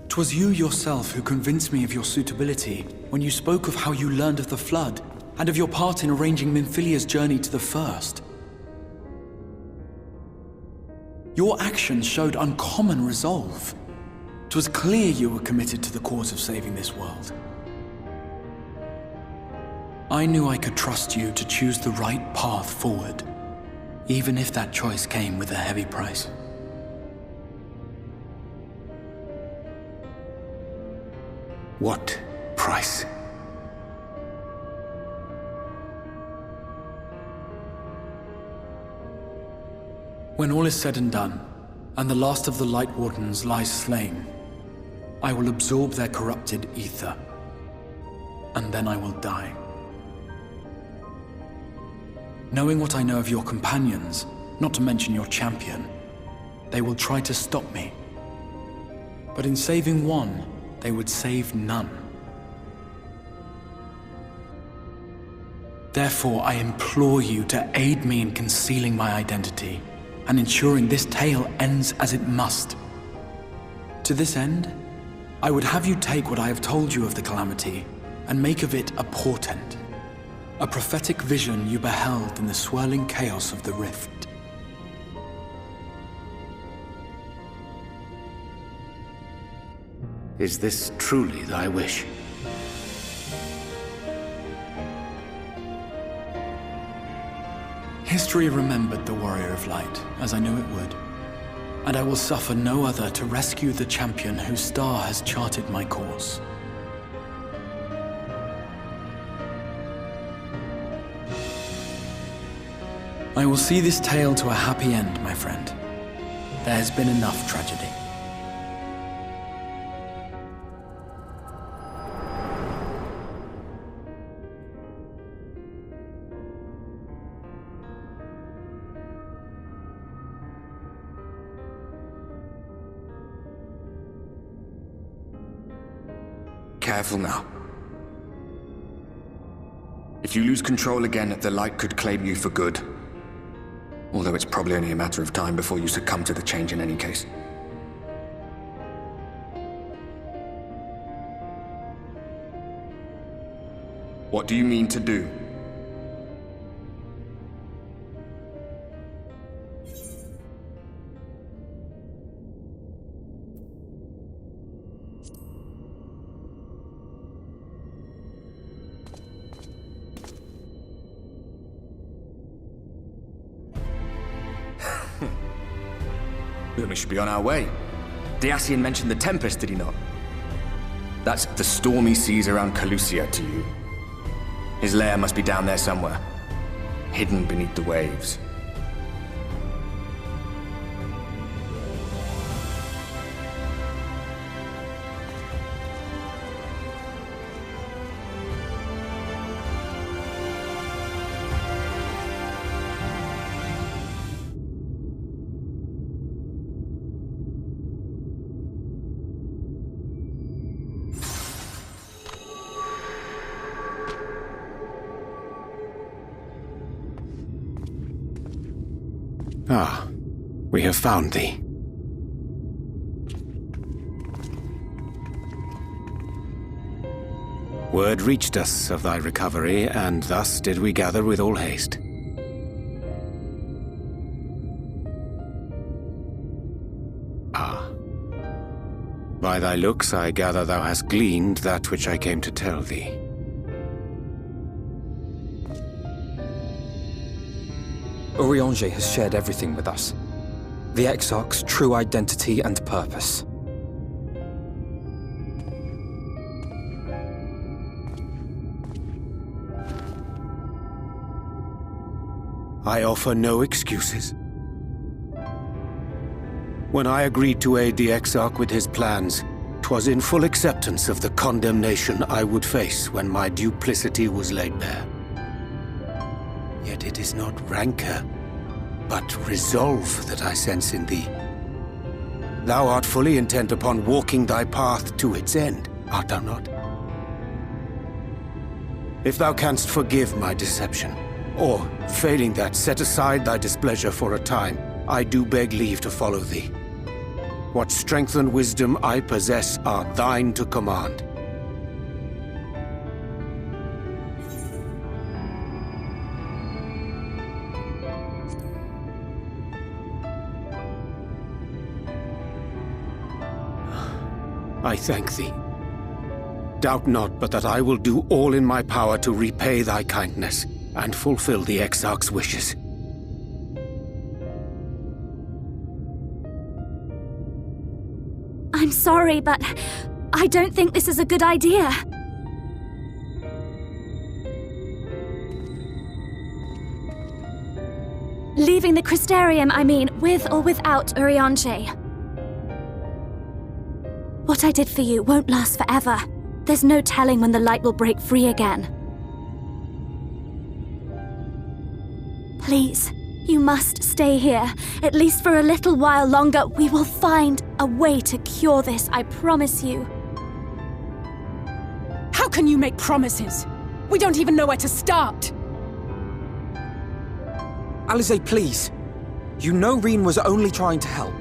'Twas you yourself who convinced me of your suitability when you spoke of how you learned of the Flood and of your part in arranging Minfilia's journey to the First. Your actions showed uncommon resolve. 'Twas clear you were committed to the cause of saving this world. I knew I could trust you to choose the right path forward, even if that choice came with a heavy price. What price? When all is said and done, and the last of the Lightwardens lies slain, I will absorb their corrupted ether, and then I will die. Knowing what I know of your companions, not to mention your champion, they will try to stop me. But in saving one, they would save none. Therefore, I implore you to aid me in concealing my identity and ensuring this tale ends as it must. To this end, I would have you take what I have told you of the calamity and make of it a portent, a prophetic vision you beheld in the swirling chaos of the rift. Is this truly thy wish? History remembered the Warrior of Light, as I knew it would, and I will suffer no other to rescue the champion whose star has charted my course. I will see this tale to a happy end, my friend. There has been enough tragedy. Careful now. If you lose control again, the light could claim you for good. Although it's probably only a matter of time before you succumb to the change in any case. What do you mean to do? We should be on our way. Dacian mentioned the Tempest, did he not? That's the stormy seas around Calusia to you. His lair must be down there somewhere, hidden beneath the waves. Ah, we have found thee. Word reached us of thy recovery, and thus did we gather with all haste. Ah. By thy looks I gather thou hast gleaned that which I came to tell thee. Urianger has shared everything with us. The Exarch's true identity and purpose. I offer no excuses. When I agreed to aid the Exarch with his plans, 'twas in full acceptance of the condemnation I would face when my duplicity was laid bare. Yet it is not rancor, but resolve that I sense in thee. Thou art fully intent upon walking thy path to its end, art thou not? If thou canst forgive my deception, or, failing that, set aside thy displeasure for a time, I do beg leave to follow thee. What strength and wisdom I possess are thine to command. I thank thee. Doubt not but that I will do all in my power to repay thy kindness and fulfill the Exarch's wishes. I'm sorry, but I don't think this is a good idea. Leaving the Crystarium, I mean, with or without Urianger. What I did for you won't last forever. There's no telling when the light will break free again. Please, you must stay here, at least for a little while longer. We will find a way to cure this, I promise you. How can you make promises? We don't even know where to start. Alisaie, please. You know Reen was only trying to help.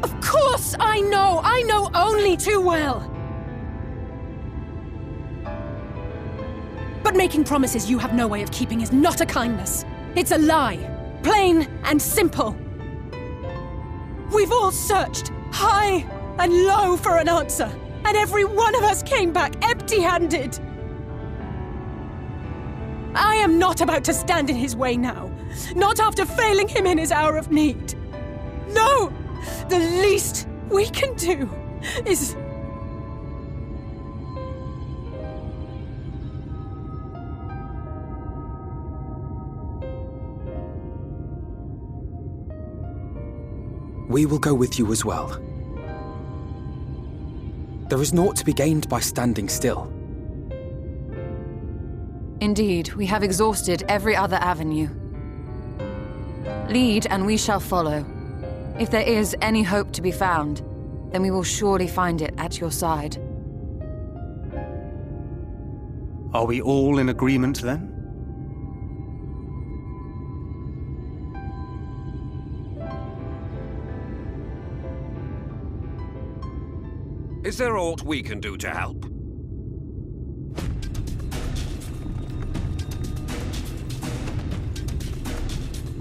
Of course I know! I know only too well! But making promises you have no way of keeping is not a kindness. It's a lie. Plain and simple. We've all searched high and low for an answer, and every one of us came back empty-handed. I am not about to stand in his way now. Not after failing him in his hour of need. No! The least we can do is... We will go with you as well. There is naught to be gained by standing still. Indeed, we have exhausted every other avenue. Lead, and we shall follow. If there is any hope to be found, then we will surely find it at your side. Are we all in agreement then? Is there aught we can do to help?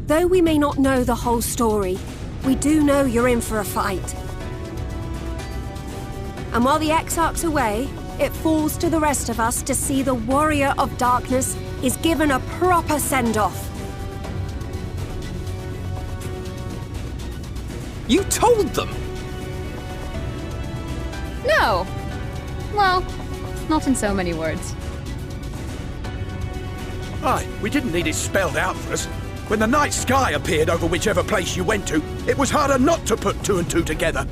Though we may not know the whole story, we do know you're in for a fight. And while the Exarch's away, it falls to the rest of us to see the Warrior of Darkness is given a proper send-off. You told them! No! Well, not in so many words. Aye, we didn't need it spelled out for us. When the night sky appeared over whichever place you went to, it was harder not to put two and two together.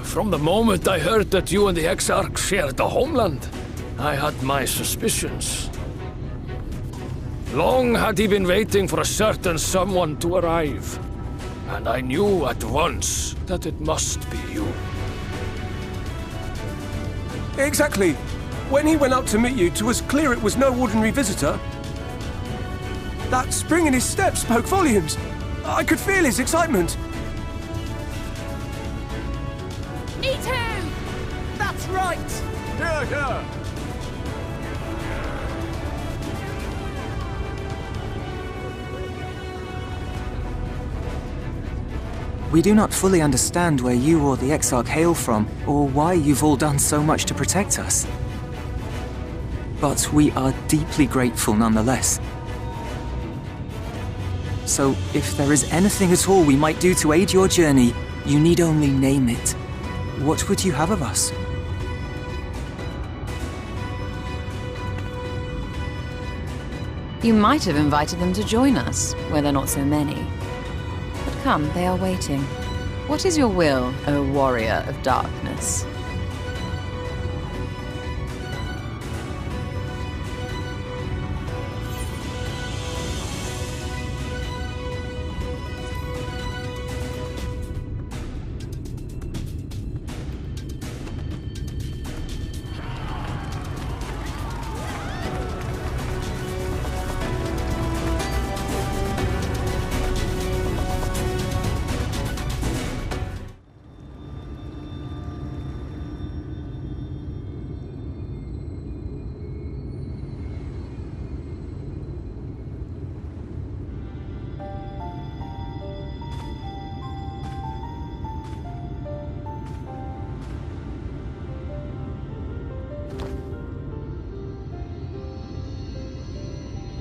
From the moment I heard that you and the Exarch shared the homeland, I had my suspicions. Long had he been waiting for a certain someone to arrive, and I knew at once that it must be you. Exactly. When he went up to meet you, it was clear it was no ordinary visitor. That spring in his step spoke volumes. I could feel his excitement. Eat him! That's right! Yeah, yeah. We do not fully understand where you or the Exarch hail from, or why you've all done so much to protect us. But we are deeply grateful nonetheless. So, if there is anything at all we might do to aid your journey, you need only name it. What would you have of us? You might have invited them to join us, where there are not so many. But come, they are waiting. What is your will, O Warrior of Darkness?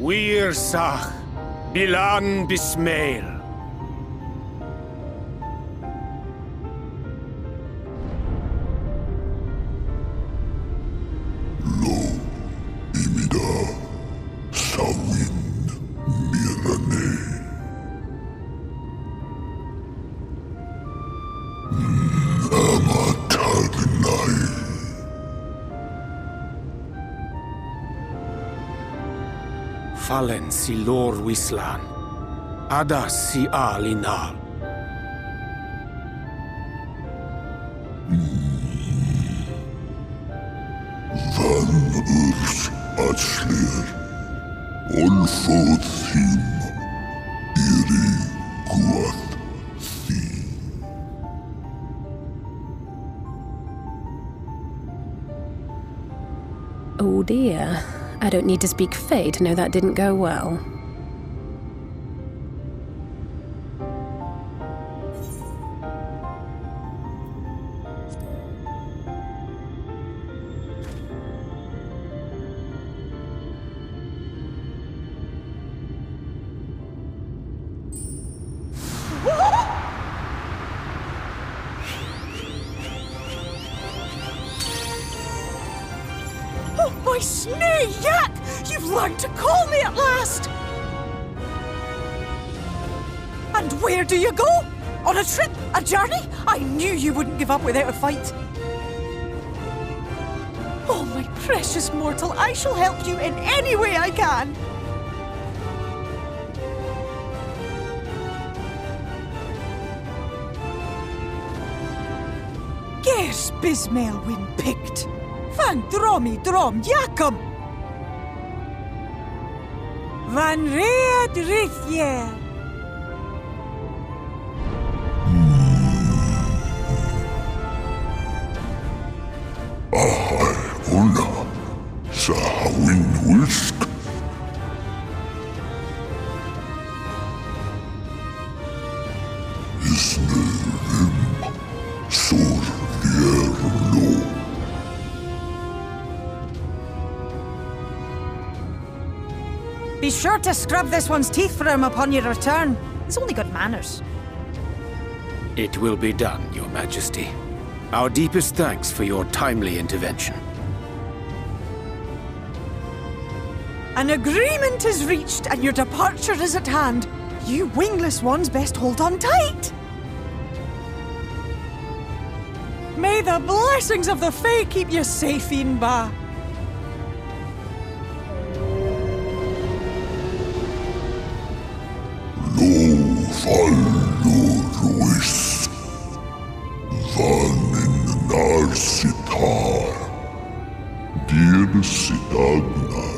Wir Sach, Bilan Bismail. Fallen si lor wislan, ada si alinal. Van urs atslir, olfod thim, iri guath thi. Oh dear. I don't need to speak Fae to know that didn't go well. My snake yak! You've learned to call me at last! And where do you go? On a trip? A journey? I knew you wouldn't give up without a fight. Oh, my precious mortal, I shall help you in any way I can. Gers Bismail win picked. Van dromi drom jakom. Van reed rithje. Ahai una, sahawin whisk. Isne rim, sur vierlo. Be sure to scrub this one's teeth for him upon your return. He's only got manners. It will be done, Your Majesty. Our deepest thanks for your timely intervention. An agreement is reached and your departure is at hand. You wingless ones best hold on tight. May the blessings of the Fae keep you safe, Inba. Ruis van in Narsitar, dir Sidagnai.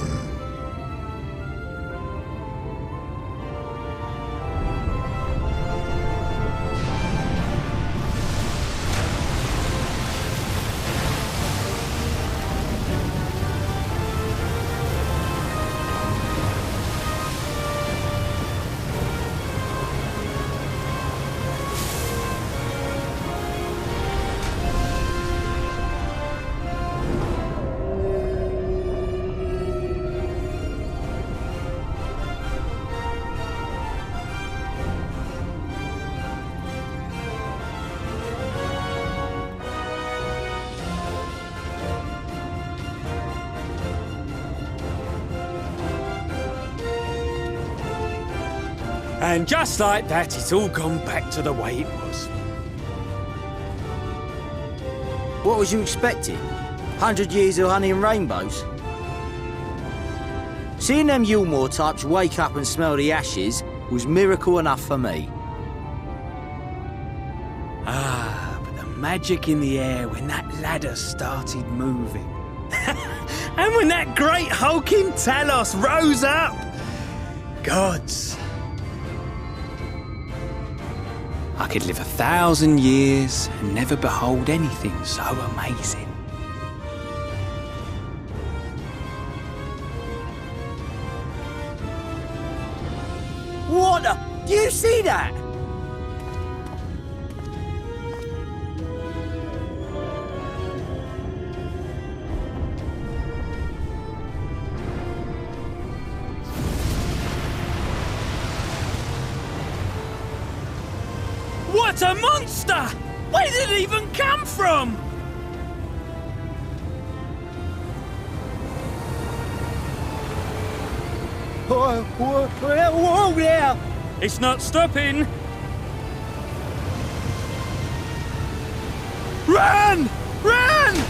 And just like that, it's all gone back to the way it was. What was you expecting? 100 years of honey and rainbows? Seeing them Eulmore types wake up and smell the ashes was miracle enough for me. Ah, but the magic in the air when that ladder started moving. And when that great hulking Talos rose up. Gods. I could live 1,000 years and never behold anything so amazing. What the? Do you see that? What a monster! Where did it even come from? Whoa there! It's not stopping! Run! Run!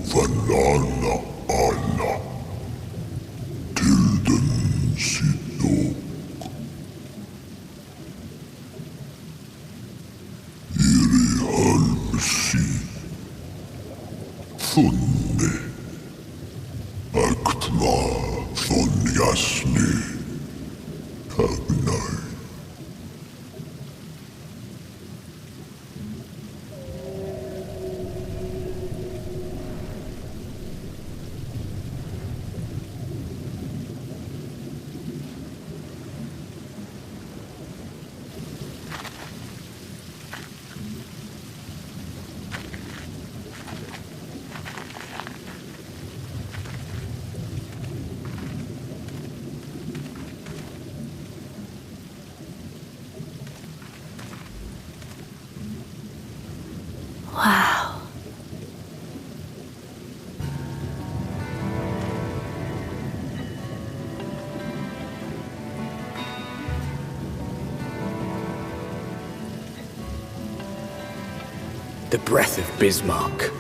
Vanana Anna Tilden Sidok Iri Halmsi Thunne Aktma Thonyasni Kagnai. Wow. The breath of Bismarck.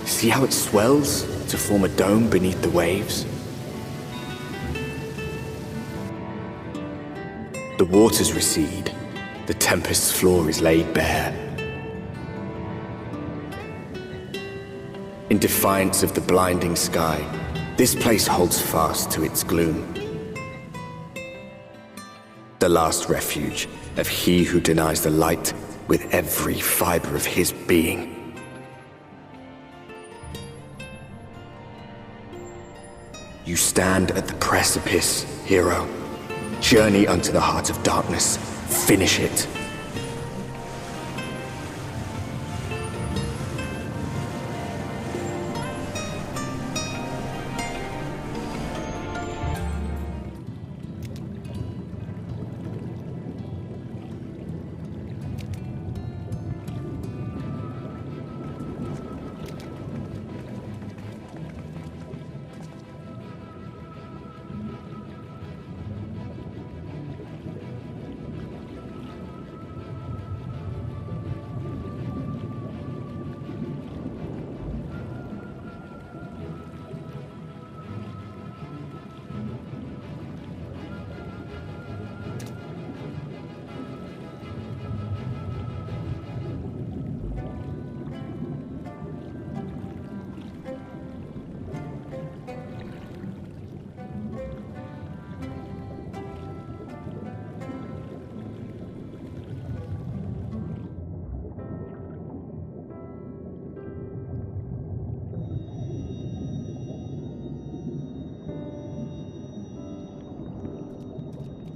See how it swells to form a dome beneath the waves? The waters recede. The Tempest's floor is laid bare. In defiance of the blinding sky, this place holds fast to its gloom. The last refuge of he who denies the light with every fiber of his being. You stand at the precipice, hero. Journey unto the heart of darkness. Finish it.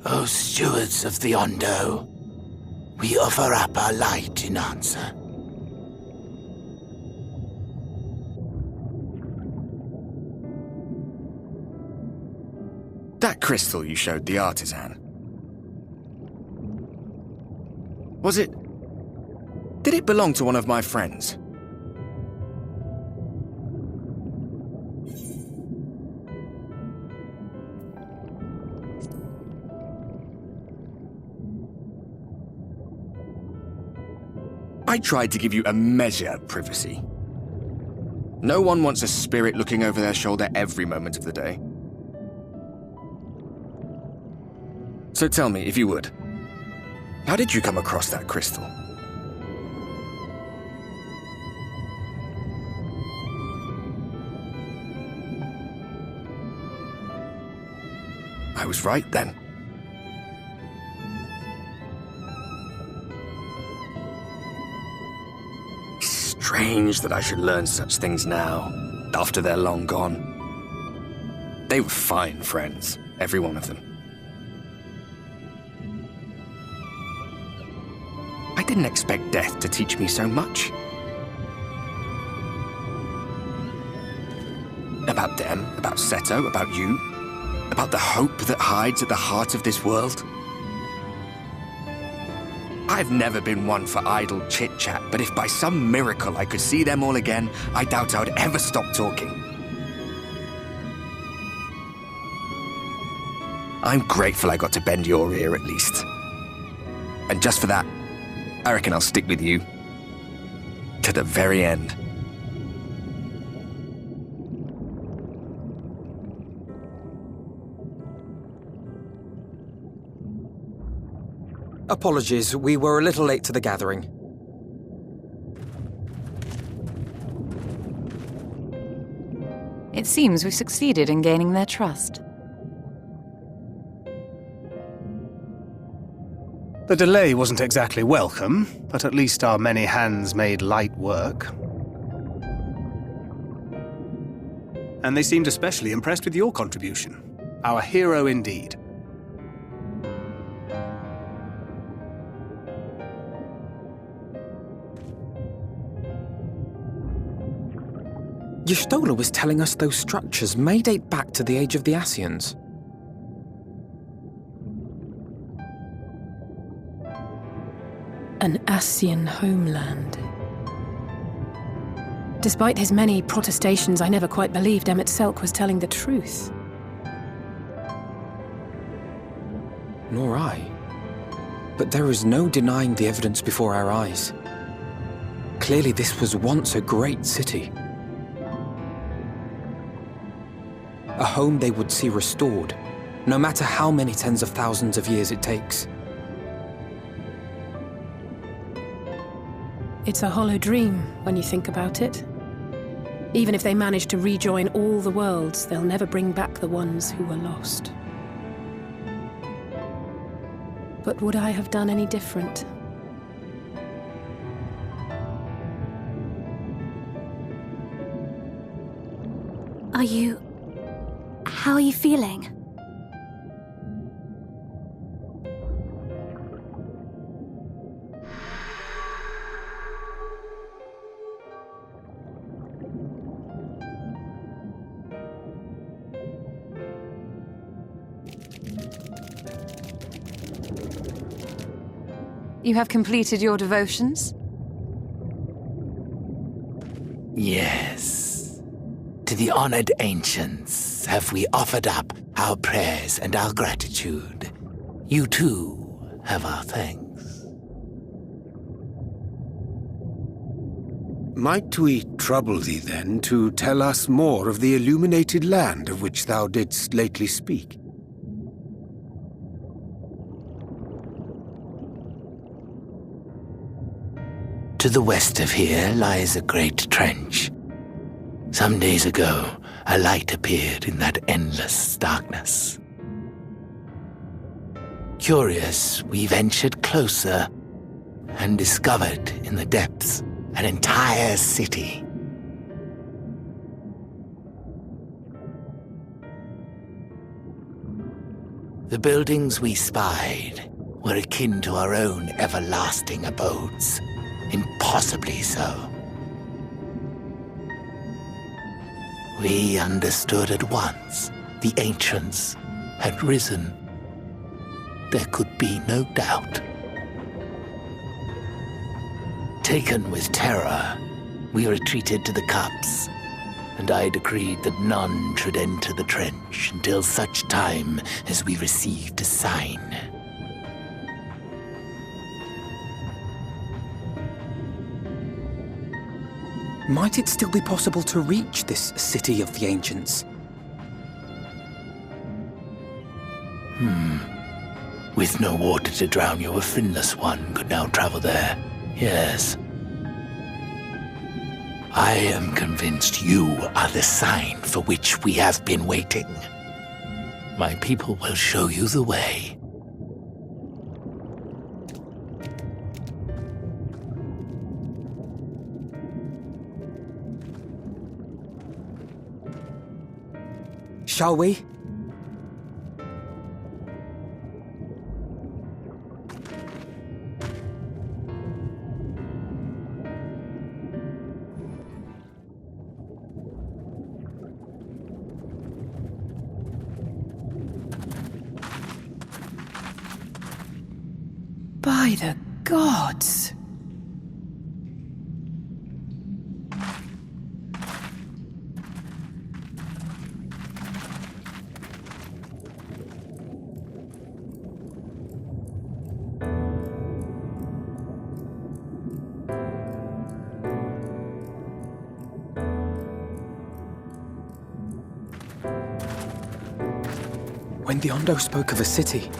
O stewards of the Ondo, we offer up our light in answer. That crystal you showed the artisan. Was it... Did it belong to one of my friends? I tried to give you a measure of privacy. No one wants a spirit looking over their shoulder every moment of the day. So tell me, if you would, how did you come across that crystal? I was right then. Strange that I should learn such things now, after they're long gone. They were fine friends, every one of them. I didn't expect death to teach me so much. About them, about Seto, about you, about the hope that hides at the heart of this world. I've never been one for idle chit-chat, but if by some miracle I could see them all again, I doubt I would ever stop talking. I'm grateful I got to bend your ear at least. And just for that, I reckon I'll stick with you. To the very end. Apologies, we were a little late to the gathering. It seems we've succeeded in gaining their trust. The delay wasn't exactly welcome, but at least our many hands made light work. And they seemed especially impressed with your contribution. Our hero indeed. Y'shtola was telling us those structures may date back to the age of the Ascians. An Ascian homeland. Despite his many protestations, I never quite believed Emet-Selch was telling the truth. Nor I. But there is no denying the evidence before our eyes. Clearly this was once a great city. A home they would see restored, no matter how many tens of thousands of years it takes. It's a hollow dream when you think about it. Even if they manage to rejoin all the worlds, they'll never bring back the ones who were lost. But would I have done any different? How are you feeling? You have completed your devotions? Yes. To the honored ancients have we offered up our prayers and our gratitude. You too have our thanks. Might we trouble thee then to tell us more of the illuminated land of which thou didst lately speak? To the west of here lies a great trench. Some days ago, a light appeared in that endless darkness. Curious, we ventured closer and discovered in the depths an entire city. The buildings we spied were akin to our own everlasting abodes. Impossibly so. We understood at once the ancients had risen. There could be no doubt. Taken with terror, we retreated to the cups, and I decreed that none should enter the trench until such time as we received a sign. Might it still be possible to reach this city of the ancients? With no water to drown you, a finless one could now travel there. Yes. I am convinced you are the sign for which we have been waiting. My people will show you the way. Shall we? By the gods! When the Ondo spoke of a city,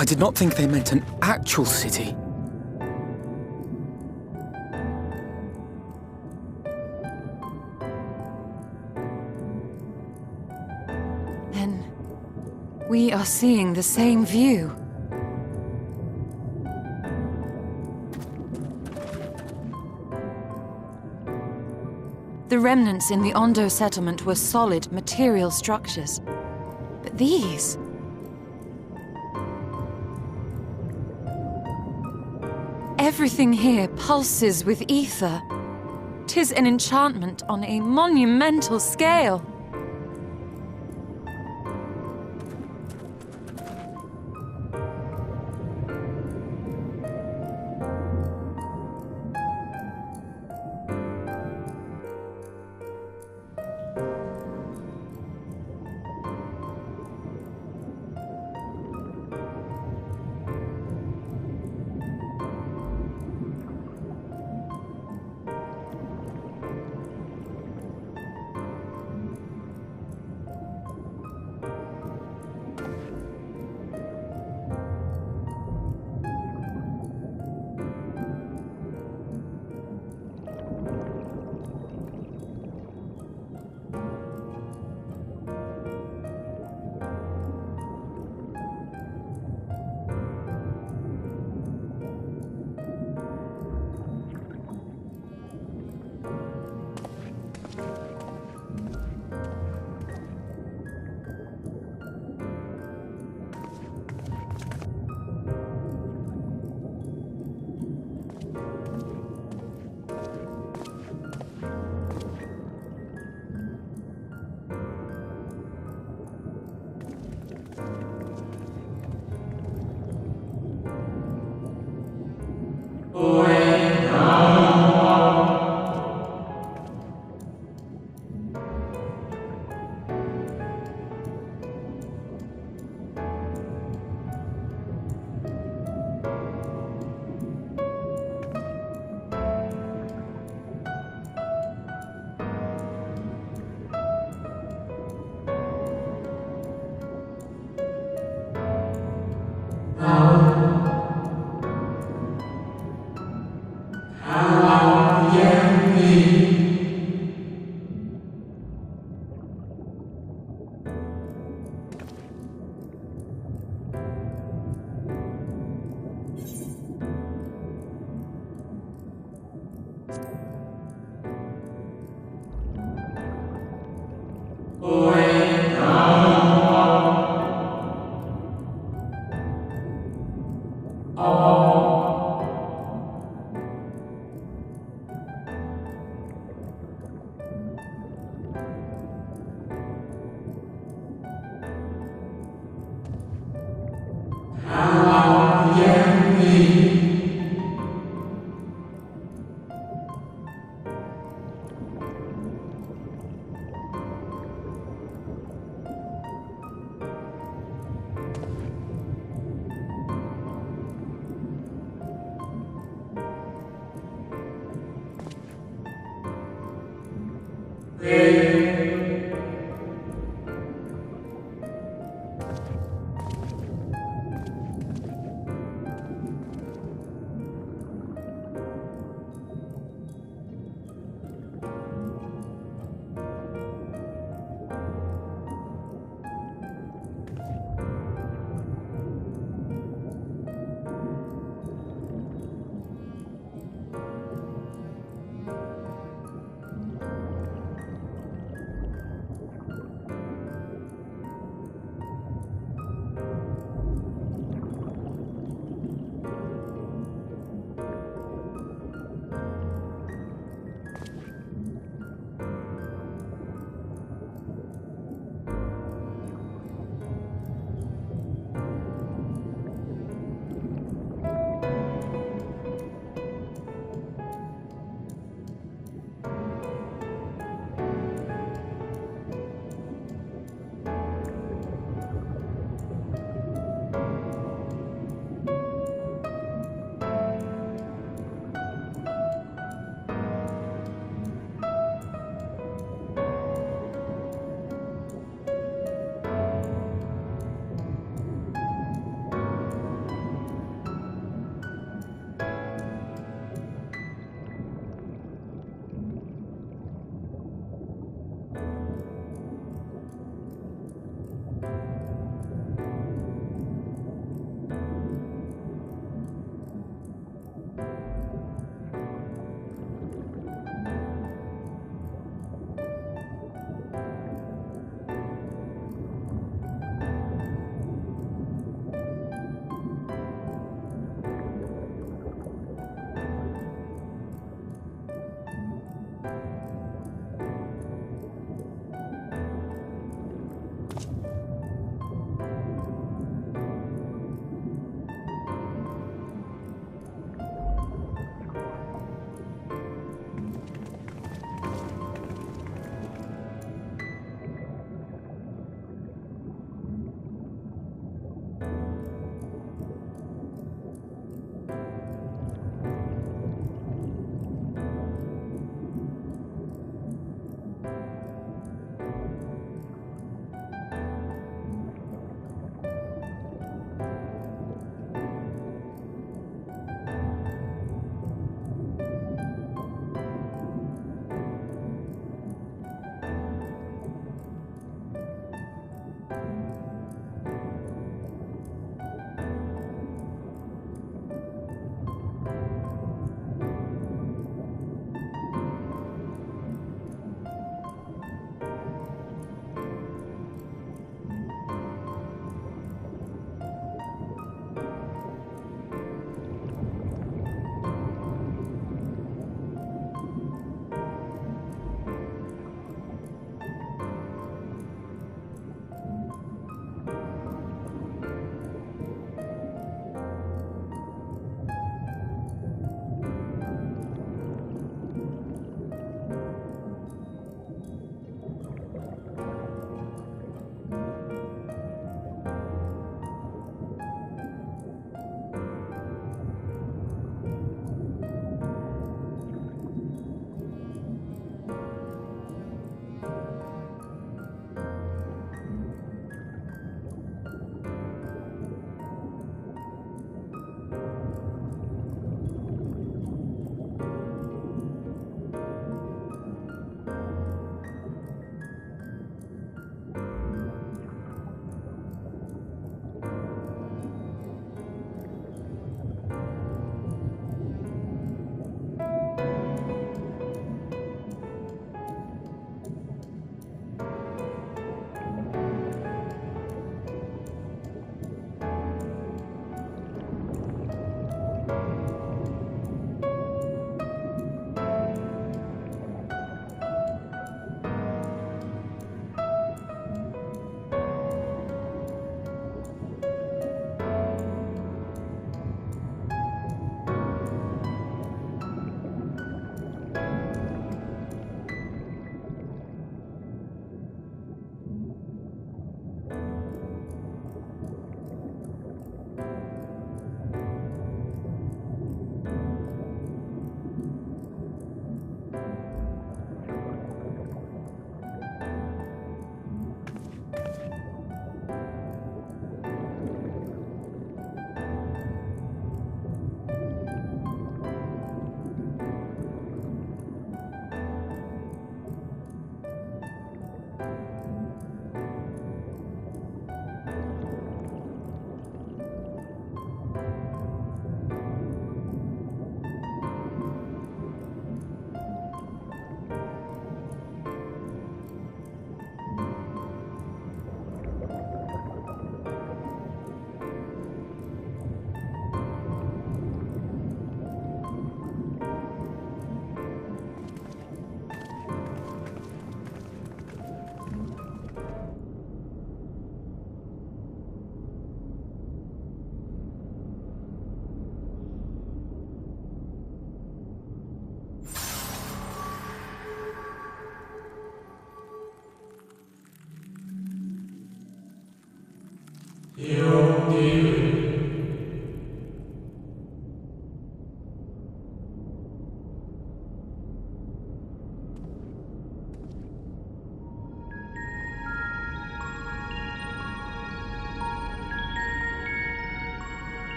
I did not think they meant an actual city. Then we are seeing the same view. The remnants in the Ondo settlement were solid material structures. But these... everything here pulses with ether. 'Tis an enchantment on a monumental scale.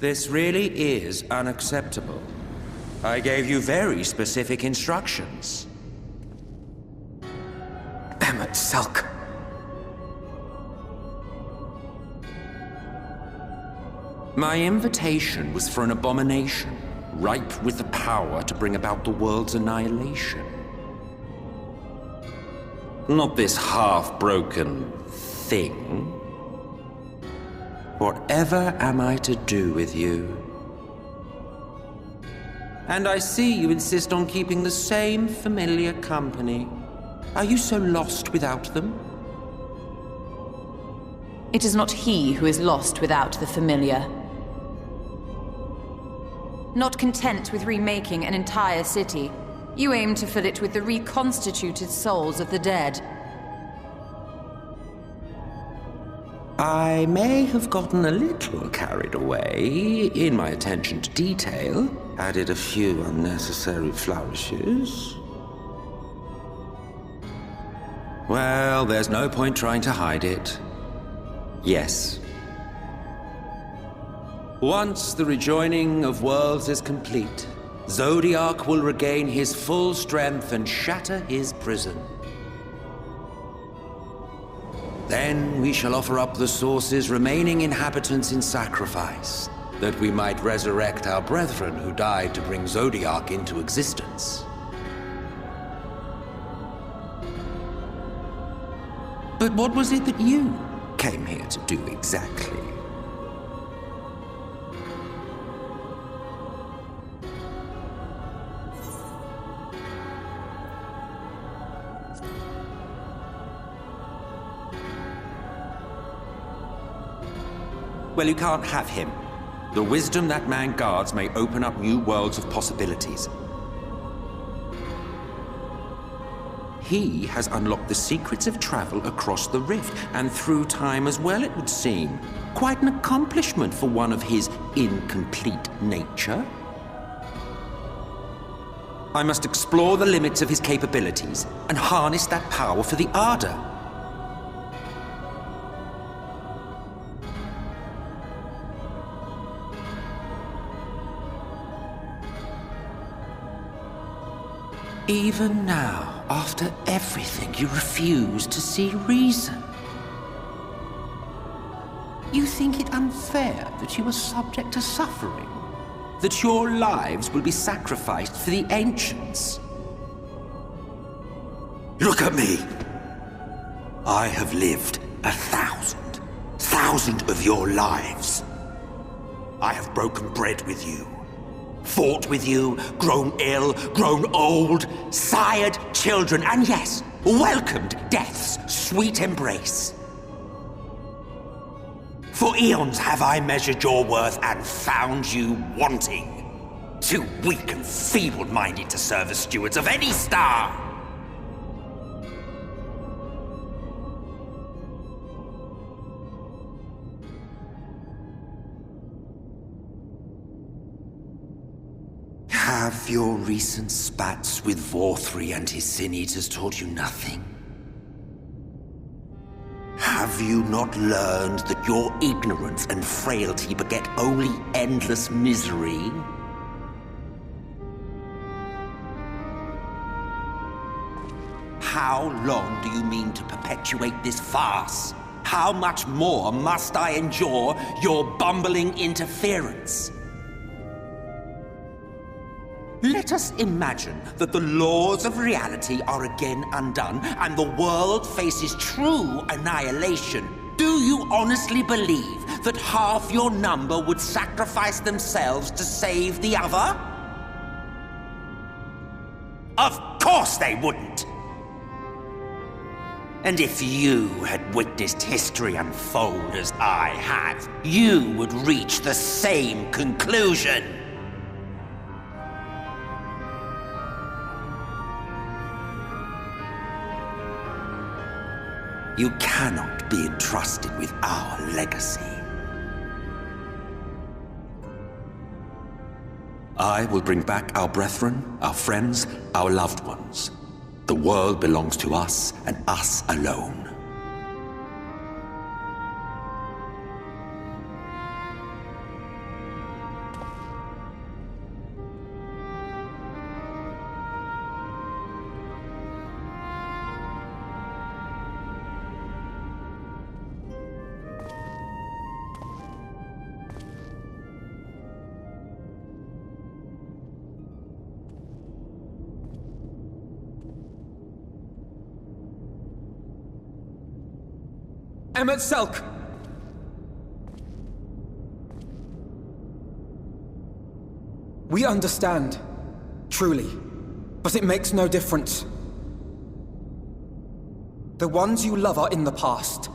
This really is unacceptable. I gave you very specific instructions. Emet-Selch. My invitation was for an abomination, ripe with the power to bring about the world's annihilation. Not this half-broken thing. Whatever am I to do with you? And I see you insist on keeping the same familiar company. Are you so lost without them? It is not he who is lost without the familiar. Not content with remaking an entire city, you aim to fill it with the reconstituted souls of the dead. I may have gotten a little carried away in my attention to detail, added a few unnecessary flourishes. Well, there's no point trying to hide it. Yes. Once the rejoining of worlds is complete, Zodiac will regain his full strength and shatter his prison. Then we shall offer up the Source's remaining inhabitants in sacrifice, that we might resurrect our brethren who died to bring Zodiac into existence. But what was it that you came here to do exactly? Well, you can't have him. The wisdom that man guards may open up new worlds of possibilities. He has unlocked the secrets of travel across the rift, and through time as well, it would seem. Quite an accomplishment for one of his incomplete nature. I must explore the limits of his capabilities, and harness that power for the Ardor. Even now, after everything, you refuse to see reason. You think it unfair that you are subject to suffering? That your lives will be sacrificed for the Ancients? Look at me. I have lived 1,000 of your lives. I have broken bread with you, fought with you, grown ill, grown old, sired children, and yes, welcomed death's sweet embrace. For eons have I measured your worth and found you wanting. Too weak and feeble-minded to serve as stewards of any star. Have your recent spats with Vorthri and his Sin Eaters taught you nothing? Have you not learned that your ignorance and frailty beget only endless misery? How long do you mean to perpetuate this farce? How much more must I endure your bumbling interference? Let us imagine that the laws of reality are again undone and the world faces true annihilation. Do you honestly believe that half your number would sacrifice themselves to save the other? Of course they wouldn't! And if you had witnessed history unfold as I have, you would reach the same conclusion. You cannot be entrusted with our legacy. I will bring back our brethren, our friends, our loved ones. The world belongs to us and us alone. Emet-Selch! We understand, truly, but it makes no difference. The ones you love are in the past,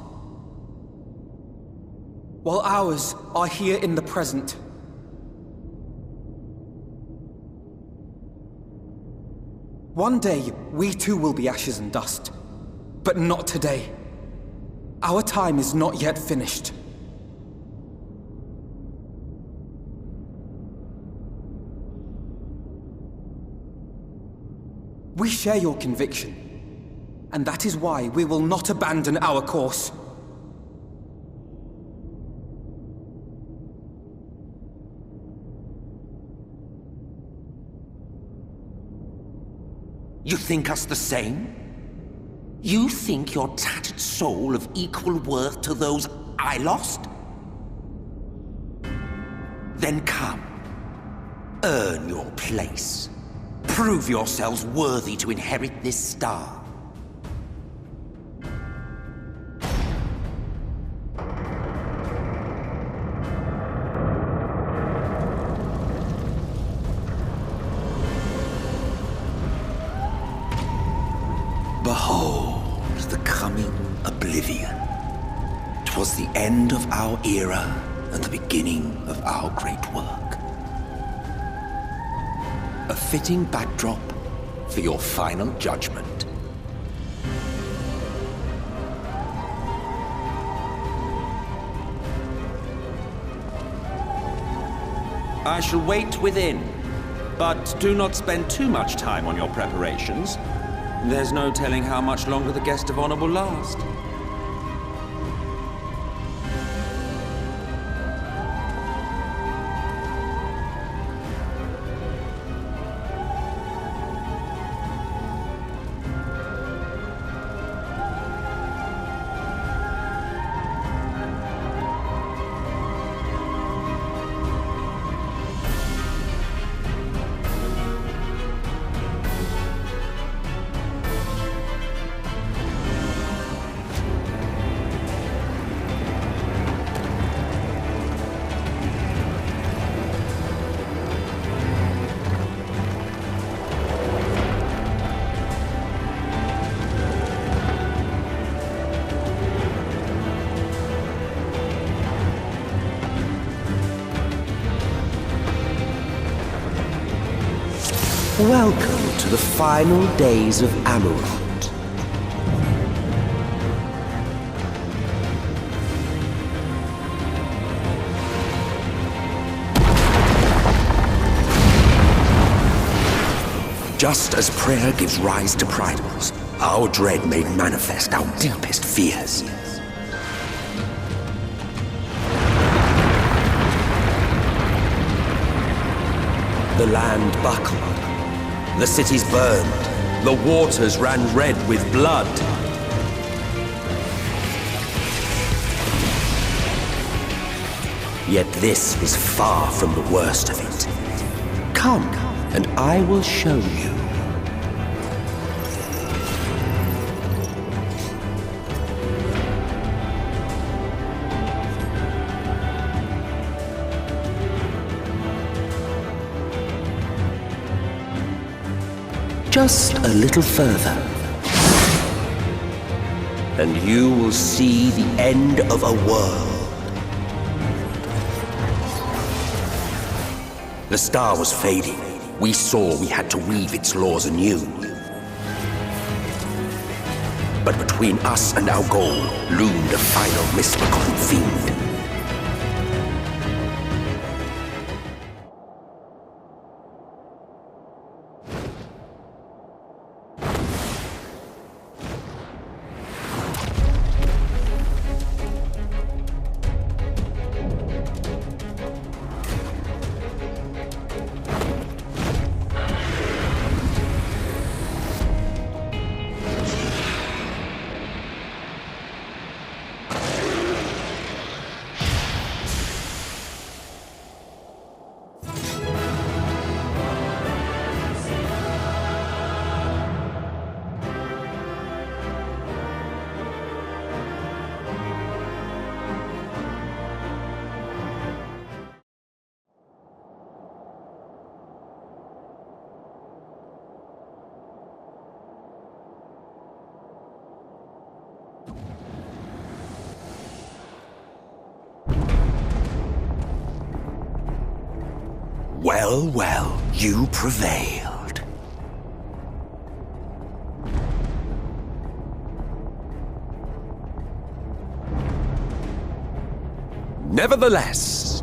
while ours are here in the present. One day, we too will be ashes and dust, but not today. Our time is not yet finished. We share your conviction, and that is why we will not abandon our course. You think us the same? You think your tattered soul of equal worth to those I lost? Then come. Earn your place. Prove yourselves worthy to inherit this star. Behold the coming oblivion. 'Twas the end of our era and the beginning of our great work. A fitting backdrop for your final judgment. I shall wait within, but do not spend too much time on your preparations. There's no telling how much longer the guest of honor will last. Welcome to the final days of Amaurot. Just as prayer gives rise to primaries, our dread made manifest our deepest fears. The land buckled, the cities burned, the waters ran red with blood. Yet this was far from the worst of it. Come, and I will show you. Just a little further, and you will see the end of a world. The star was fading. We saw we had to weave its laws anew. But between us and our goal loomed a final misbegotten fiend. Well, well, you prevailed. Nevertheless...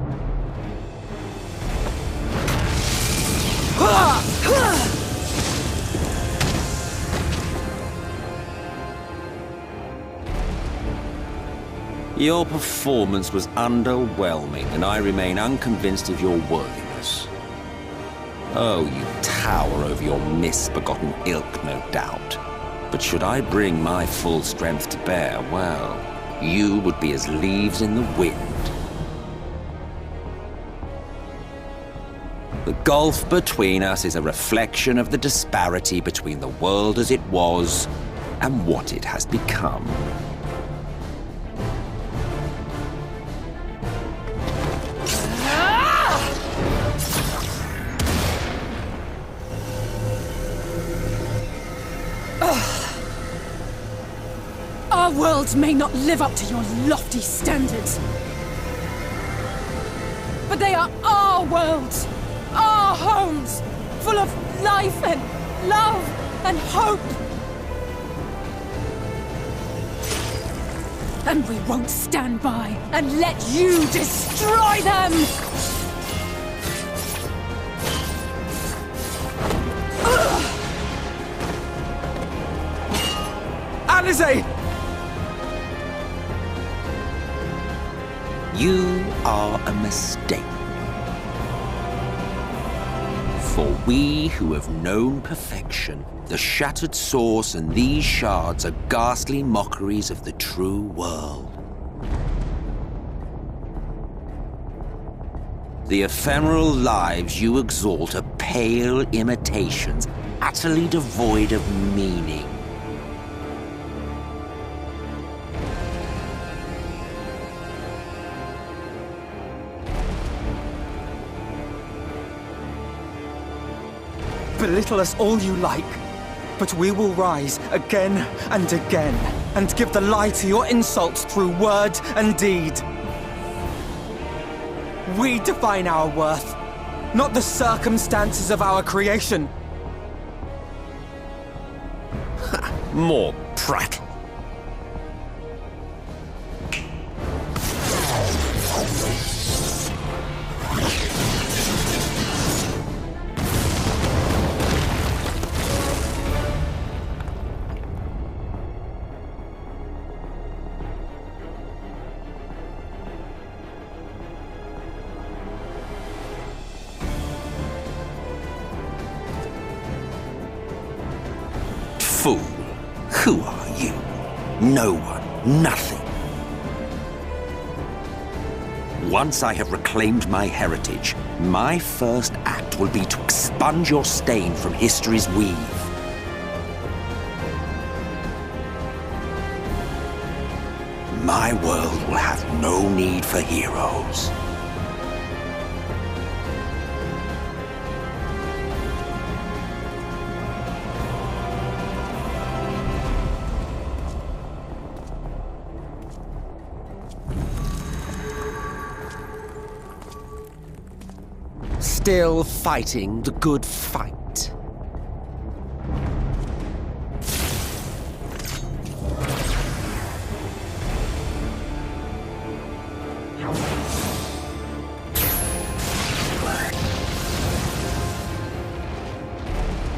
Your performance was underwhelming, and I remain unconvinced of your worthiness. Oh, you tower over your misbegotten ilk, no doubt. But should I bring my full strength to bear, well, you would be as leaves in the wind. The gulf between us is a reflection of the disparity between the world as it was and what it has become. Our worlds may not live up to your lofty standards, but they are our worlds, our homes, full of life and love and hope. And we won't stand by and let you destroy them! Alisaie! You are a mistake. For we who have known perfection, the shattered source and these shards are ghastly mockeries of the true world. The ephemeral lives you exalt are pale imitations, utterly devoid of meaning. Belittle us all you like, but we will rise again and again, and give the lie to your insults through word and deed. We define our worth, not the circumstances of our creation. More prattle. Fool, who are you? No one, nothing. Once I have reclaimed my heritage, my first act will be to expunge your stain from history's weave. My world will have no need for heroes. Still fighting the good fight.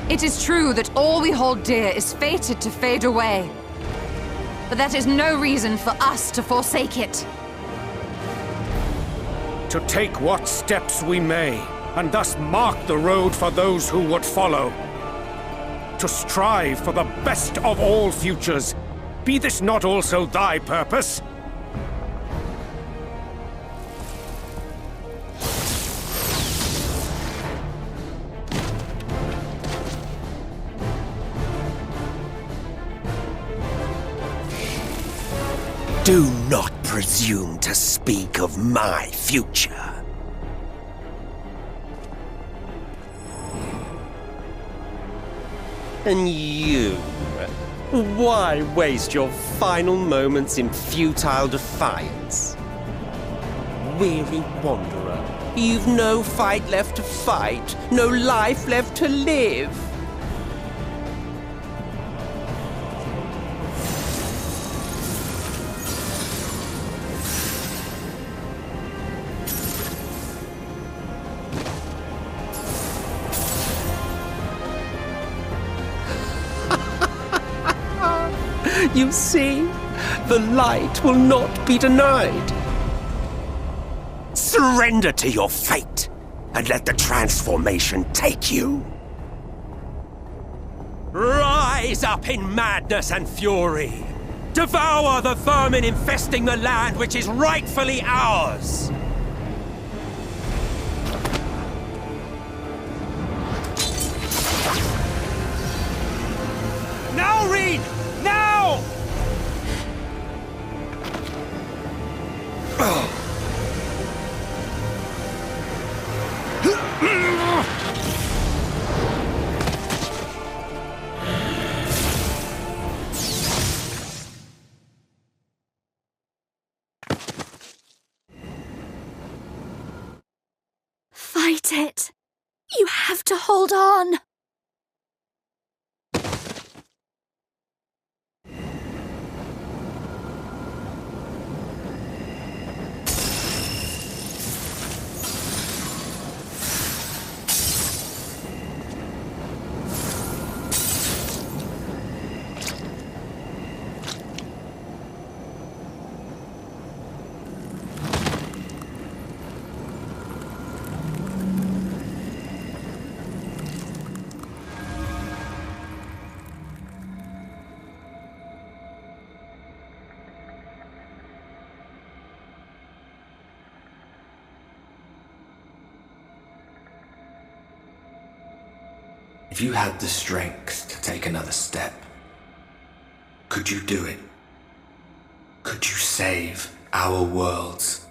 It is true that all we hold dear is fated to fade away. But that is no reason for us to forsake it. To take what steps we may, and thus mark the road for those who would follow. To strive for the best of all futures. Be this not also thy purpose? Do not presume to speak of my future. And you? Why waste your final moments in futile defiance? Weary wanderer, you've no fight left to fight, no life left to live. You see, the light will not be denied. Surrender to your fate, and let the transformation take you. Rise up in madness and fury. Devour the vermin infesting the land which is rightfully ours. Now, Reed! Now! Fight it! You have to hold on! If you had the strength to take another step, could you do it? Could you save our worlds?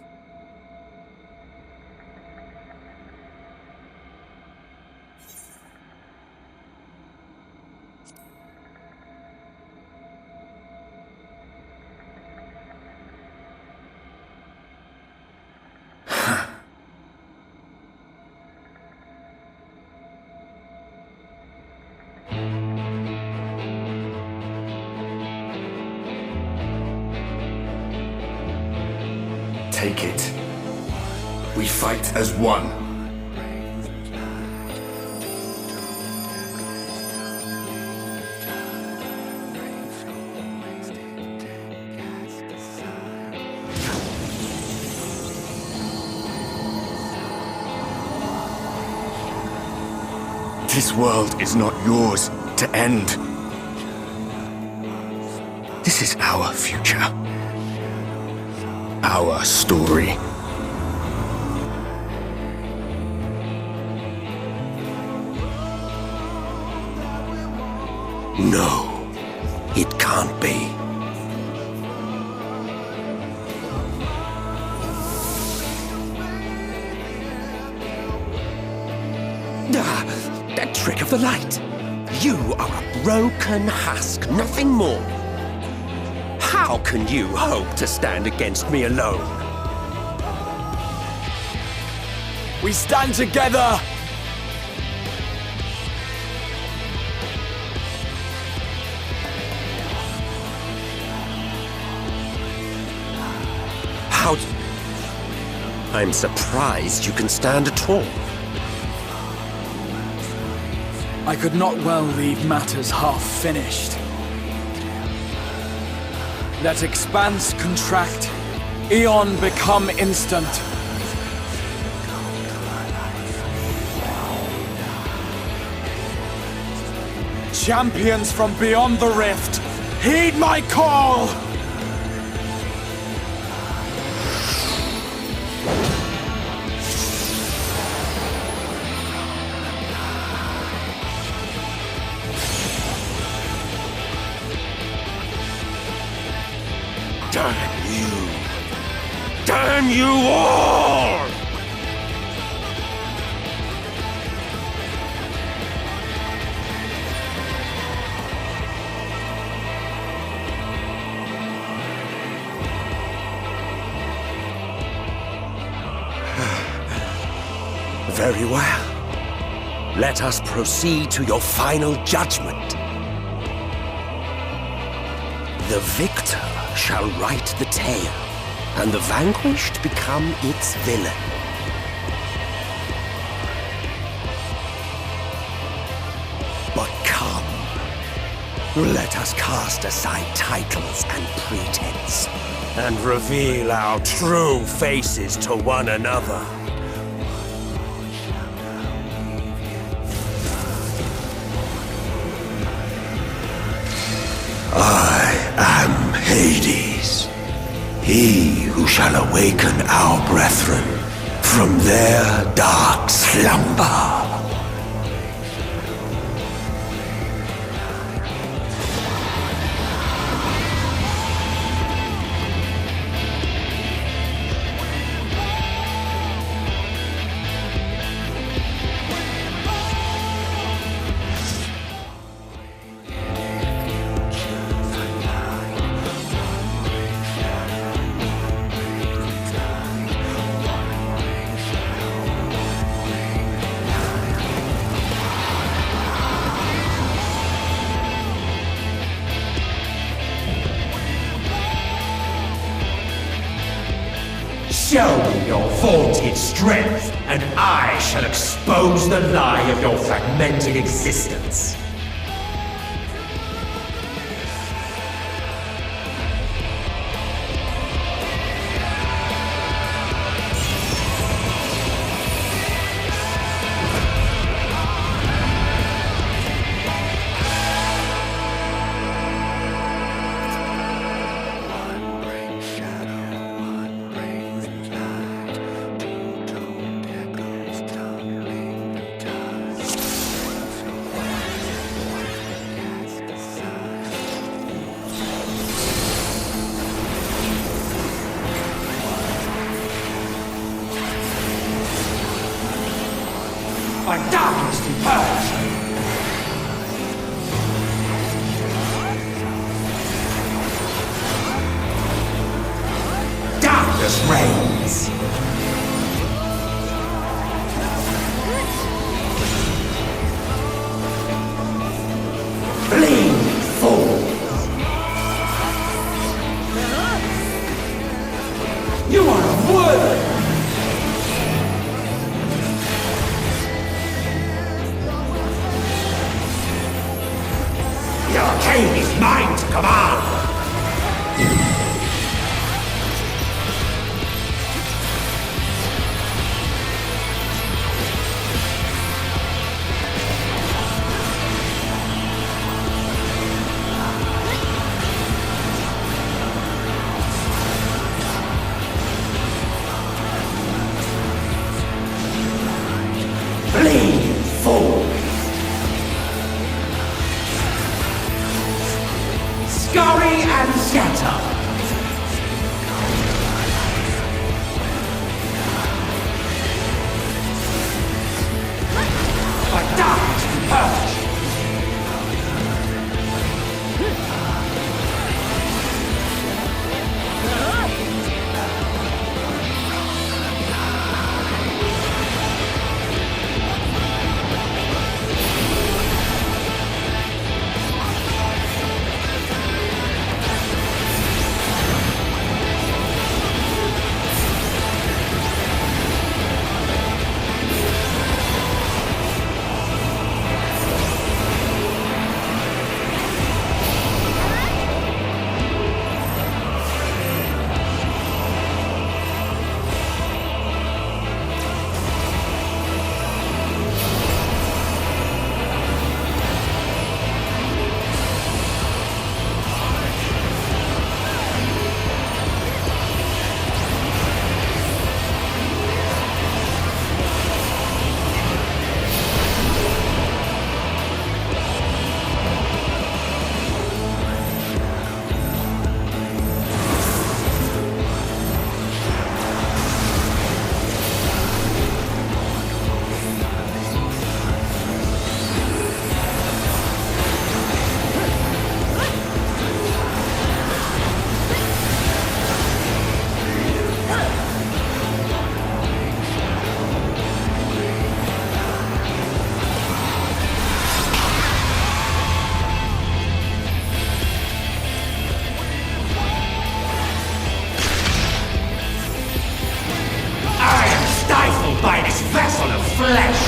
take it. We fight as one. This world is not yours to end. This is our future. Our story. No, it can't be. That trick of the light. You are a broken husk, nothing more. How can you hope to stand against me alone? We stand together! I'm surprised you can stand at all. I could not well leave matters half-finished. Let expanse contract, Eon become instant. Champions from beyond the rift, heed my call! Damn you all! Very well. Let us proceed to your final judgment. The victor shall write the tale, and the vanquished become its villain. But come, let us cast aside titles and pretense, and reveal our true faces to one another. I am Hades, he who shall awaken our brethren from their dark slumber. Show me your vaunted strength, and I shall expose the lie of your fragmented existence. By darkness to purge! Darkness reigns! Bleed, fool! You are a arcane is mine to command! Bleed forward! Scurry and scatter! Adapt and purge! By this vessel of flesh!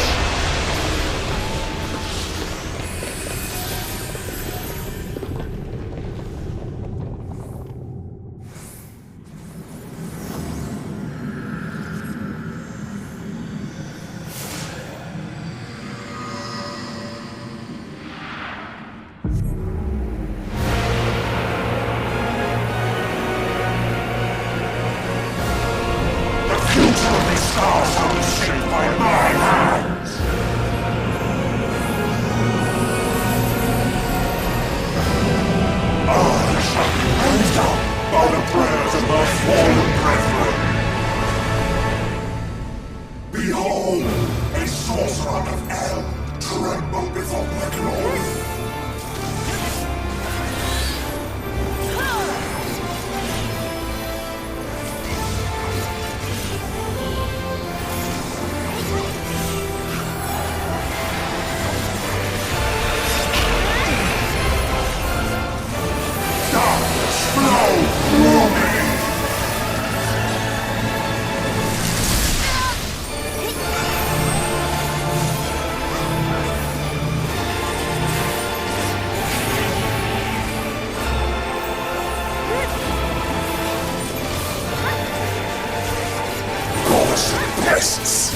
Tempests!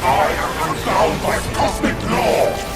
I am bound by cosmic law!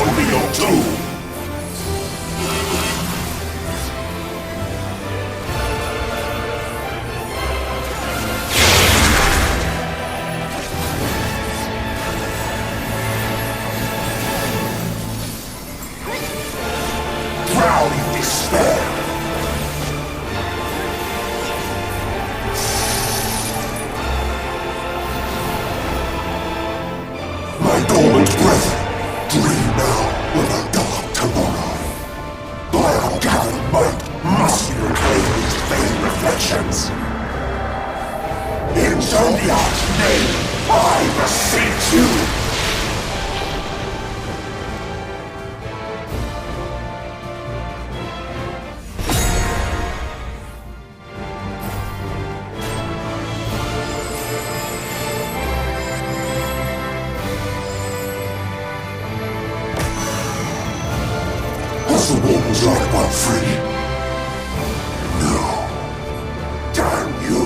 will be your doom! Drown in despair! My dormant breath, dream now with a dark tomorrow. By our gathered might, must we reclaim these vain reflections. In Zodiac's name, I beseech you! The Warden's light one free? No. Damn you!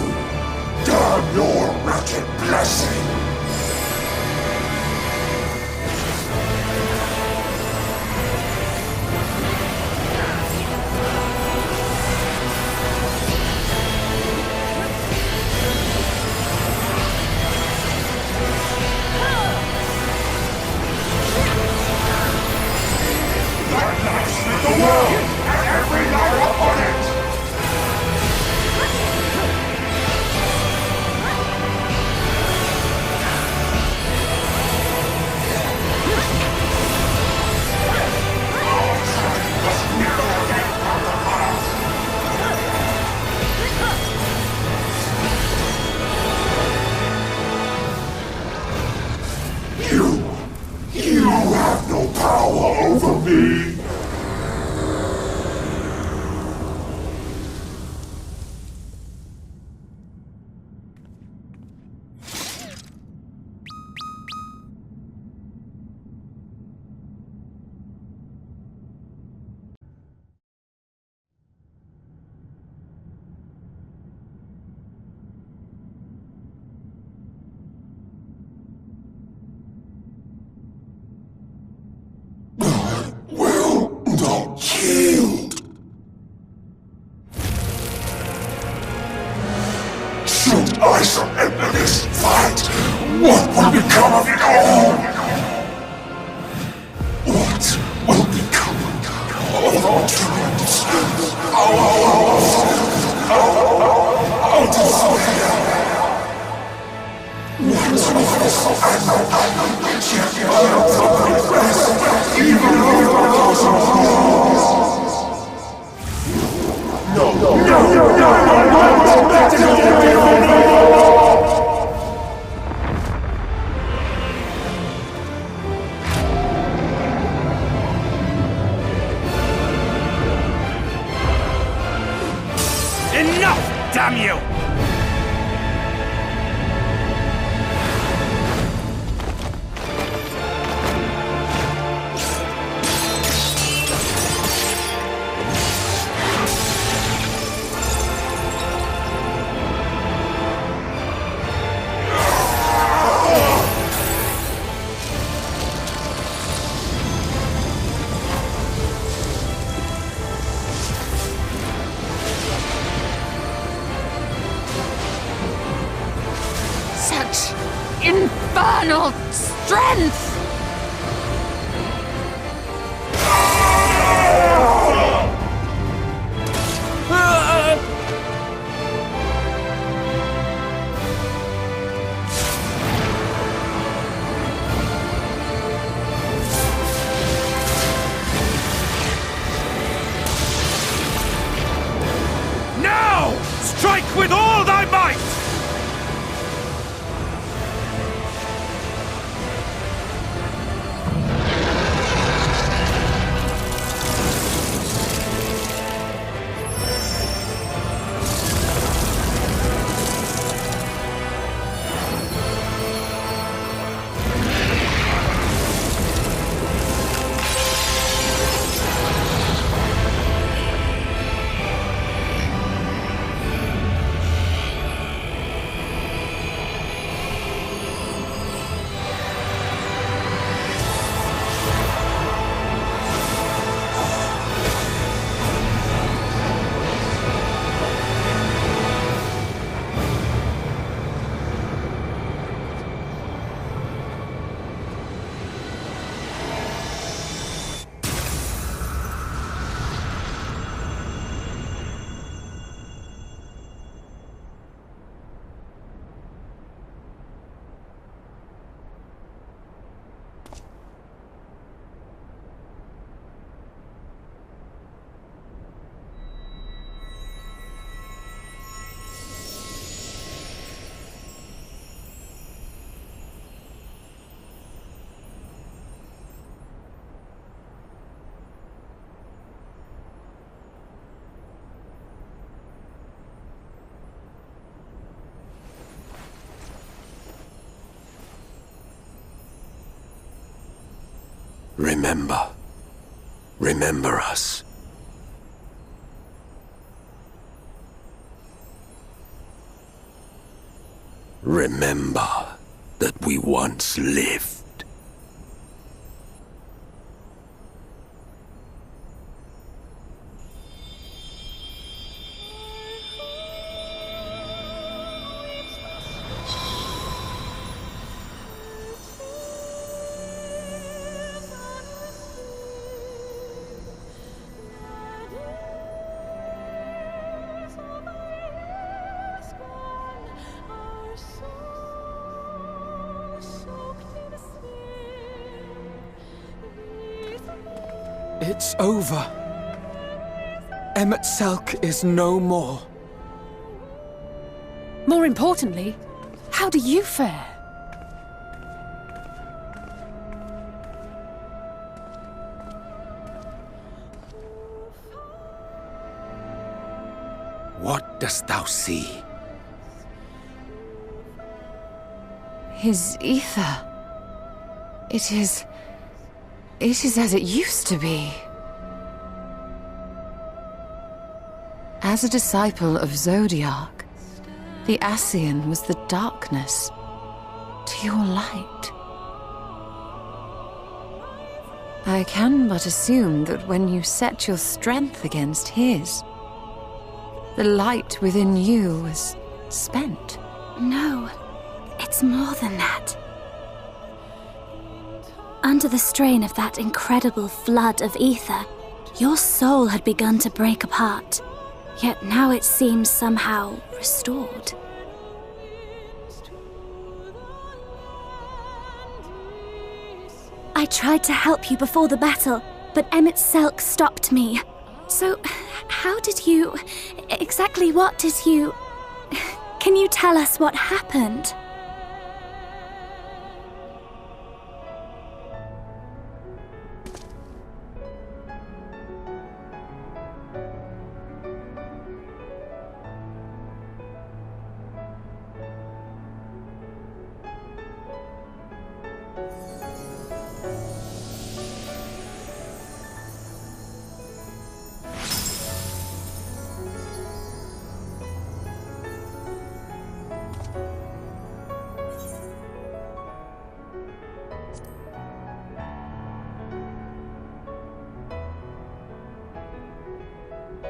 Damn your wretched blessing! The world and every life upon it! You have no power over me! I surrender this fight, what will become of it all? What will become of our dreams? Our desire? What of this and even Enough, damn you! Infernal strength! Now! Strike with all thy might! Remember. Remember us. Remember that we once lived. It's over. Emet-Selch is no more. More importantly, how do you fare? What dost thou see? His ether. It is as it used to be. As a disciple of Zodiac, the Ascian was the darkness to your light. I can but assume that when you set your strength against his, the light within you was spent. No, it's more than that. Under the strain of that incredible flood of ether, your soul had begun to break apart, yet now it seems somehow restored. I tried to help you before the battle, but Emet-Selch stopped me. So, how did you... exactly what did you... Can you tell us what happened?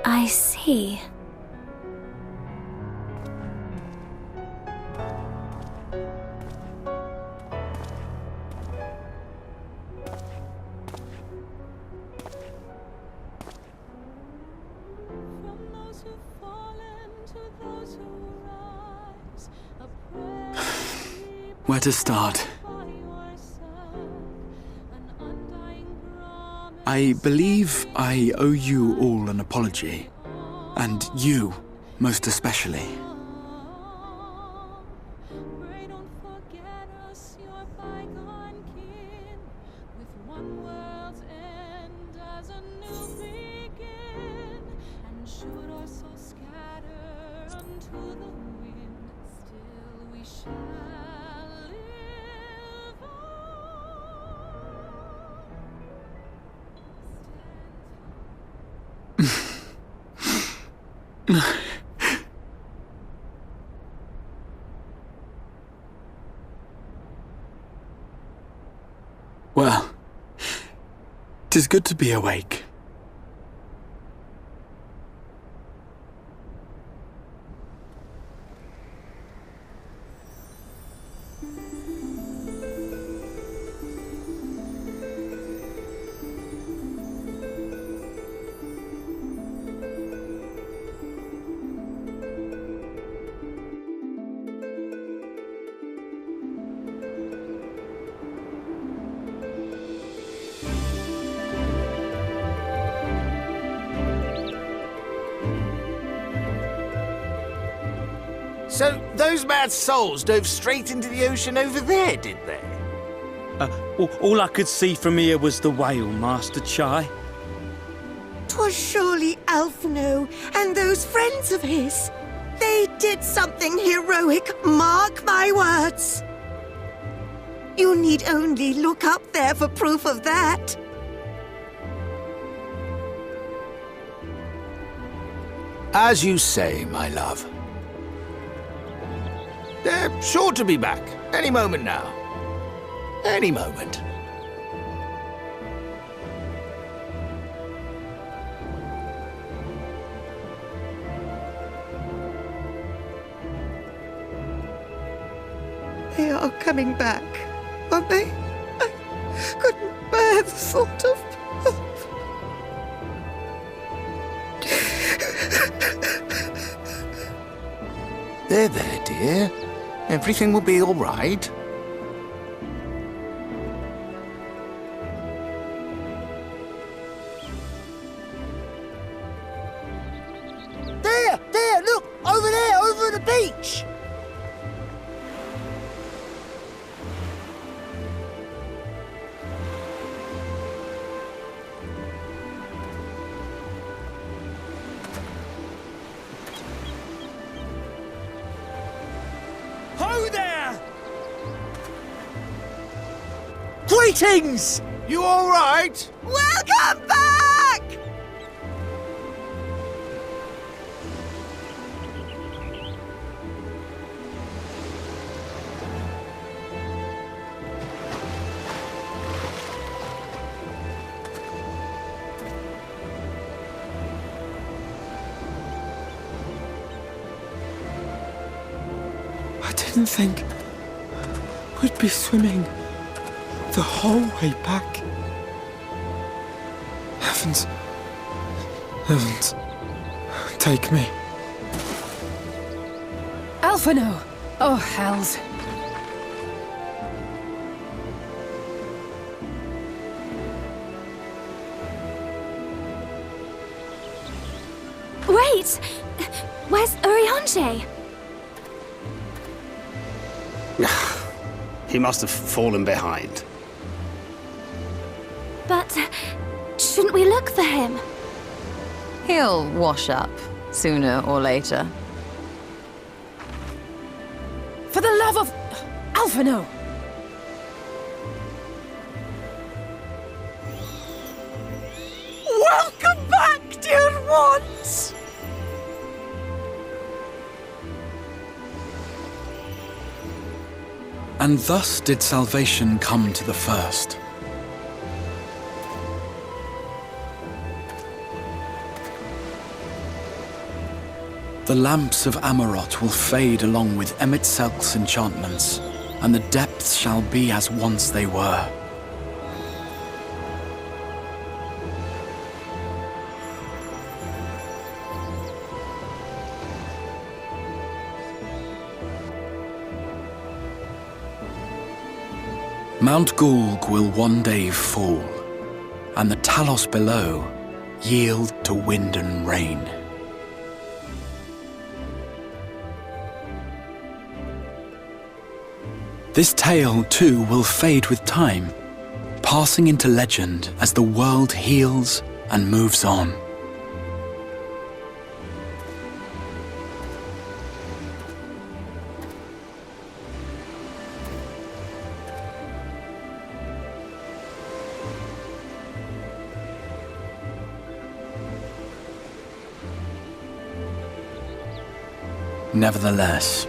I see. Where to start? I believe I owe you all an apology. And you, most especially. Well, 'tis good to be awake. So, those mad souls dove straight into the ocean over there, did they? All I could see from here was the whale, Master Chai. 'Twas surely Alphinaud and those friends of his. They did something heroic, mark my words. You need only look up there for proof of that. As you say, my love. They're sure to be back. Any moment now. Any moment. They are coming back, aren't they? I couldn't bear the thought of... They're there, dear. Everything will be all right. There, look! Over there, over the beach! Ho there! Greetings! You all right? Welcome back! I didn't think we'd be swimming the whole way back. Heavens. Take me. Alphinaud! Oh, hells. Wait! Where's Urianger? He must have fallen behind. But shouldn't we look for him? He'll wash up, sooner or later. For the love of... Alphinaud! Welcome back, dear ones! And thus did salvation come to the first. The lamps of Amaurot will fade along with Emet-Selch's enchantments, and the depths shall be as once they were. Mount Gulg will one day fall, and the Talos below yield to wind and rain. This tale, too, will fade with time, passing into legend as the world heals and moves on. Nevertheless,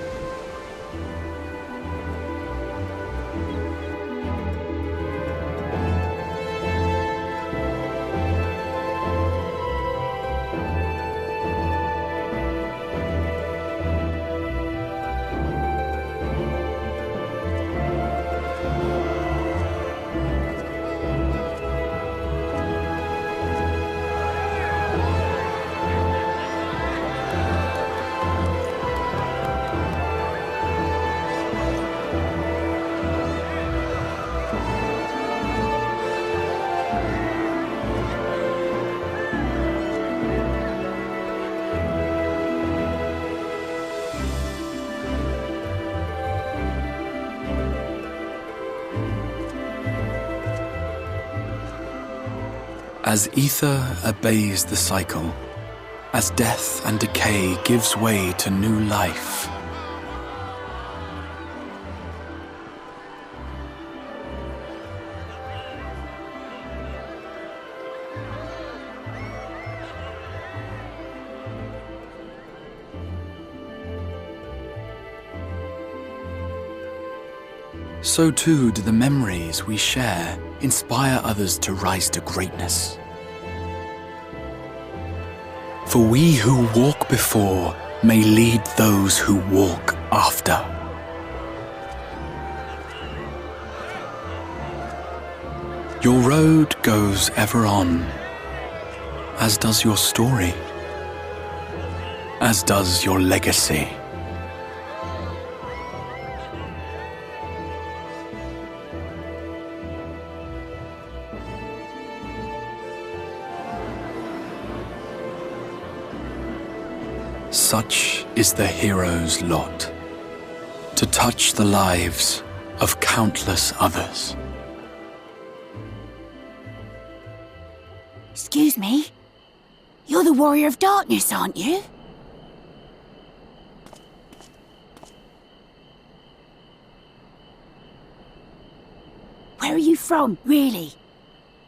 as ether obeys the cycle, as death and decay gives way to new life, so too do the memories we share inspire others to rise to greatness. For we who walk before may lead those who walk after. Your road goes ever on, as does your story, as does your legacy. Such is the hero's lot, to touch the lives of countless others. Excuse me? You're the Warrior of Darkness, aren't you? Where are you from, really?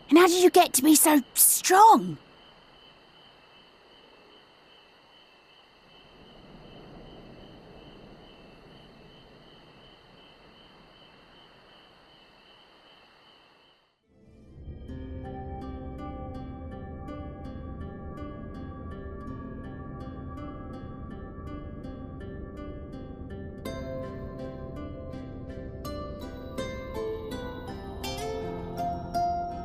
And how did you get to be so strong?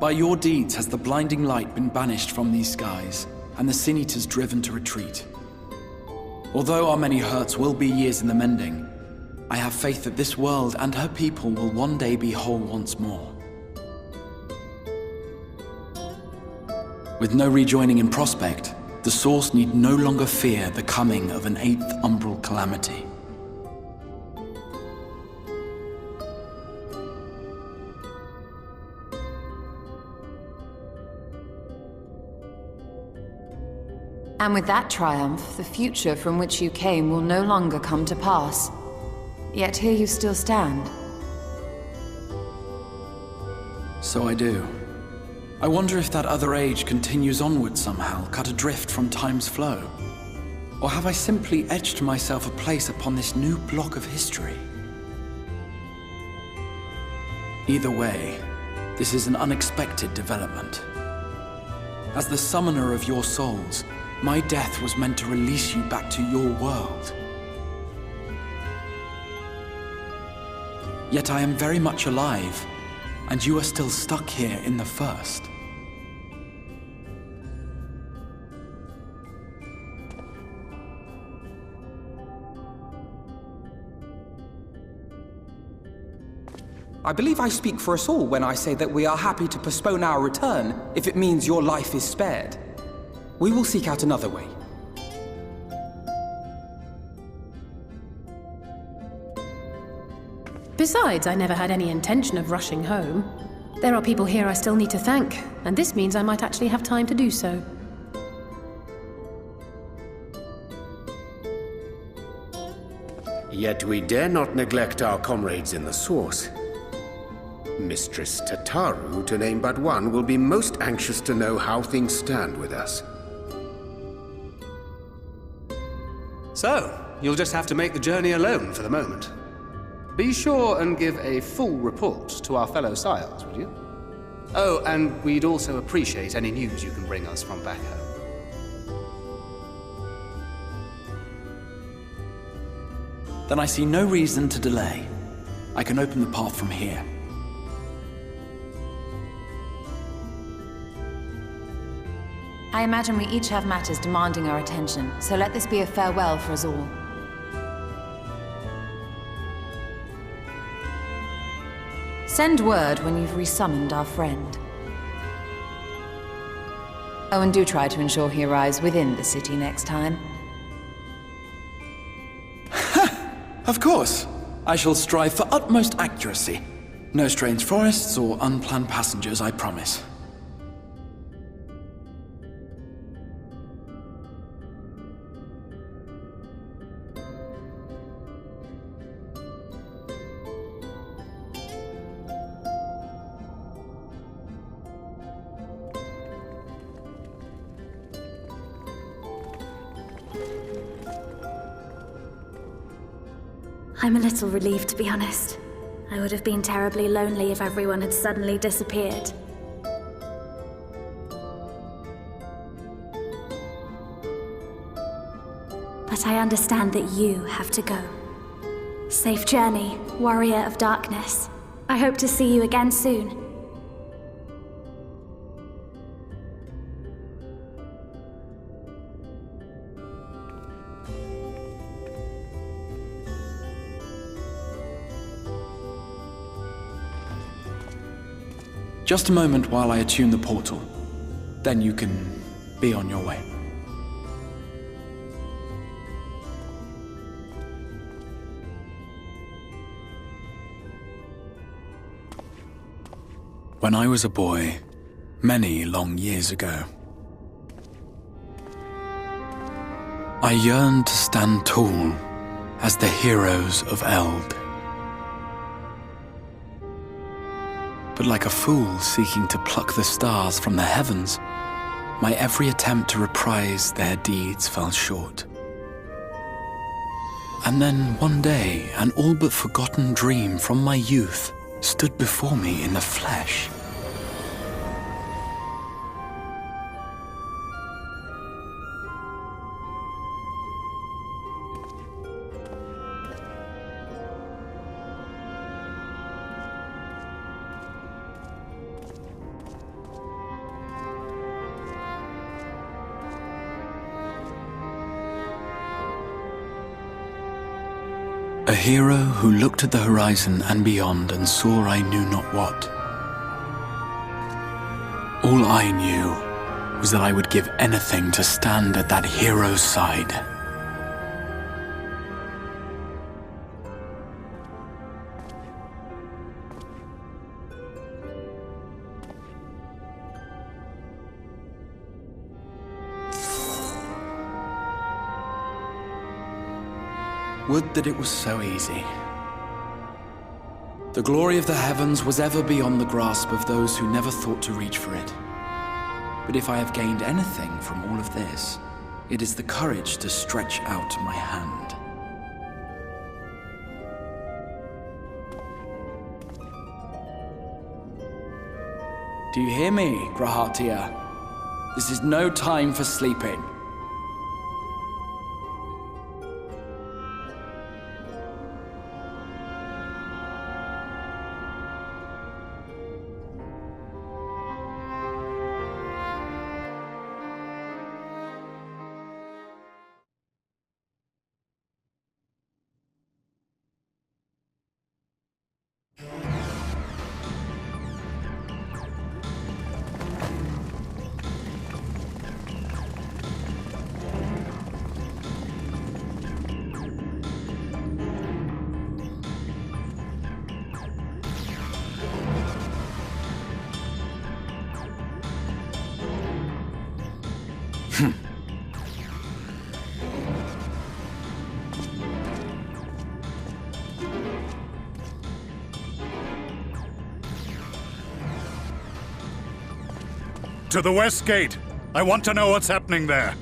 By your deeds has the blinding light been banished from these skies, and the Sin Eaters driven to retreat. Although our many hurts will be years in the mending, I have faith that this world and her people will one day be whole once more. With no rejoining in prospect, the Source need no longer fear the coming of an 8th umbral calamity. And with that triumph, the future from which you came will no longer come to pass. Yet here you still stand. So I do. I wonder if that other age continues onward somehow, cut adrift from time's flow. Or have I simply etched myself a place upon this new block of history? Either way, this is an unexpected development. As the summoner of your souls, my death was meant to release you back to your world. Yet I am very much alive, and you are still stuck here in the First. I believe I speak for us all when I say that we are happy to postpone our return if it means your life is spared. We will seek out another way. Besides, I never had any intention of rushing home. There are people here I still need to thank, and this means I might actually have time to do so. Yet we dare not neglect our comrades in the Source. Mistress Tataru, to name but one, will be most anxious to know how things stand with us. So, you'll just have to make the journey alone for the moment. Be sure and give a full report to our fellow sires, would you? Oh, and we'd also appreciate any news you can bring us from back home. Then I see no reason to delay. I can open the path from here. I imagine we each have matters demanding our attention, so let this be a farewell for us all. Send word when you've resummoned our friend. Oh, and do try to ensure he arrives within the city next time. Of course! I shall strive for utmost accuracy. No strange forests or unplanned passengers, I promise. I'm a little relieved, to be honest. I would have been terribly lonely if everyone had suddenly disappeared. But I understand that you have to go. Safe journey, warrior of darkness. I hope to see you again soon. Just a moment while I attune the portal. Then you can be on your way. When I was a boy, many long years ago, I yearned to stand tall as the heroes of Eld. But like a fool seeking to pluck the stars from the heavens, my every attempt to reprise their deeds fell short. And then one day, an all but forgotten dream from my youth stood before me in the flesh. A hero who looked at the horizon and beyond and saw I knew not what. All I knew was that I would give anything to stand at that hero's side. Would that it was so easy. The glory of the heavens was ever beyond the grasp of those who never thought to reach for it. But if I have gained anything from all of this, it is the courage to stretch out my hand. Do you hear me, Grahatia? This is no time for sleeping. To the west gate. I want to know what's happening there.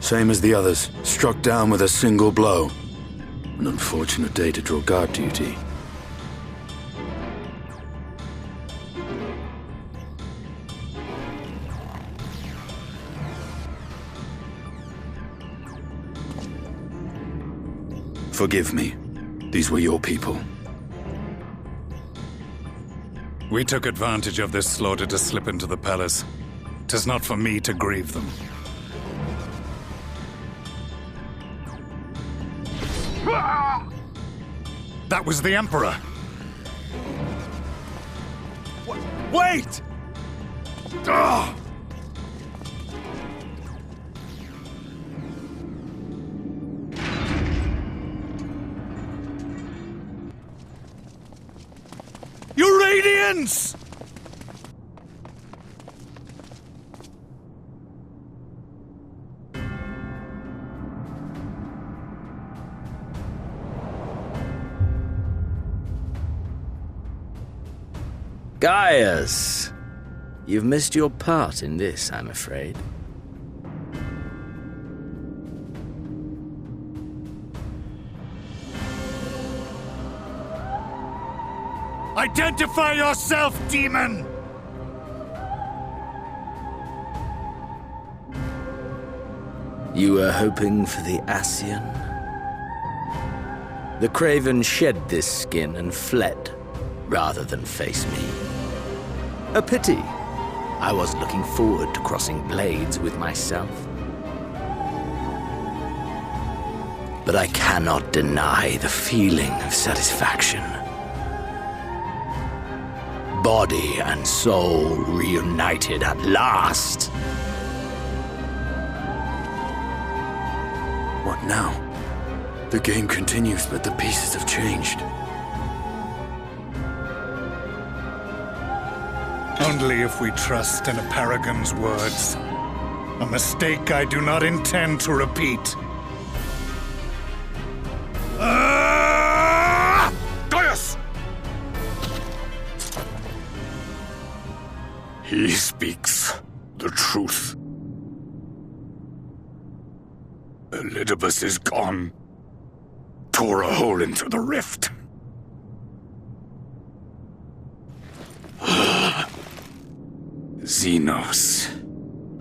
Same as the others. Struck down with a single blow. An unfortunate day to draw guard duty. Forgive me. These were your people. We took advantage of this slaughter to slip into the palace. 'Tis not for me to grieve them. That was the Emperor! Wait! Ugh! Your Radiance! Gaius, you've missed your part in this, I'm afraid. Identify yourself, demon! You were hoping for the Ascian? The Craven shed this skin and fled, rather than face me. A pity. I was looking forward to crossing blades with myself. But I cannot deny the feeling of satisfaction. Body and soul reunited at last. What now? The game continues, but the pieces have changed. Only if we trust in a paragon's words. A mistake I do not intend to repeat. Gaius! He speaks the truth. Elidibus is gone. Tore a hole into the rift. Xenos,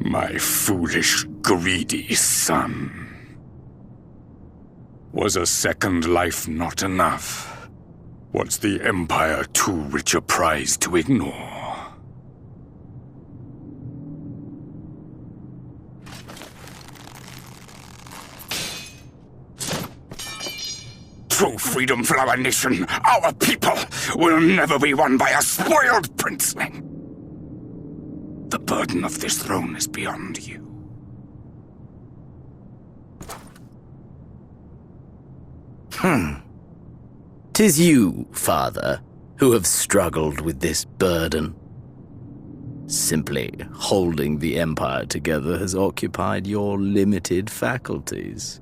my foolish, greedy son. Was a second life not enough? Was the Empire too rich a prize to ignore? True freedom for our nation, our people, will never be won by a spoiled princeling. The burden of this throne is beyond you. 'Tis you, father, who have struggled with this burden. Simply holding the Empire together has occupied your limited faculties.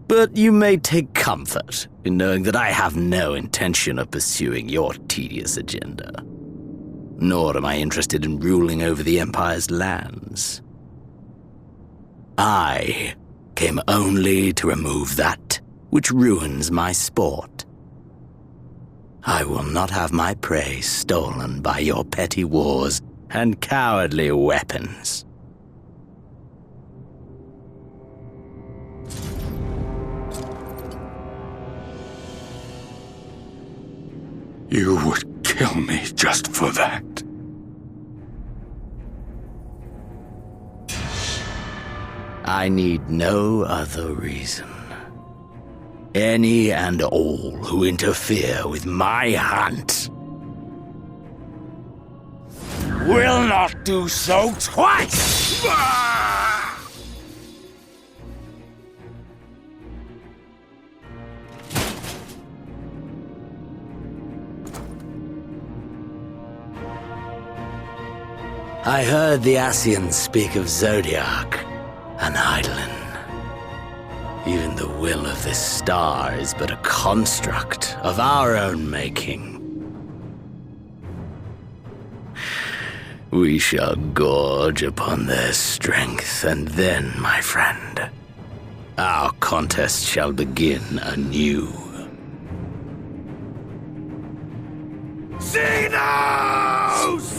But you may take comfort in knowing that I have no intention of pursuing your tedious agenda. Nor am I interested in ruling over the Empire's lands. I came only to remove that which ruins my sport. I will not have my prey stolen by your petty wars and cowardly weapons. You would kill me just for that. I need no other reason. Any and all who interfere with my hunt will not do so twice! I heard the Ascians speak of Zodiac and Eidolon. Even the will of this star is but a construct of our own making. We shall gorge upon their strength, and then, my friend, our contest shall begin anew. Xenos!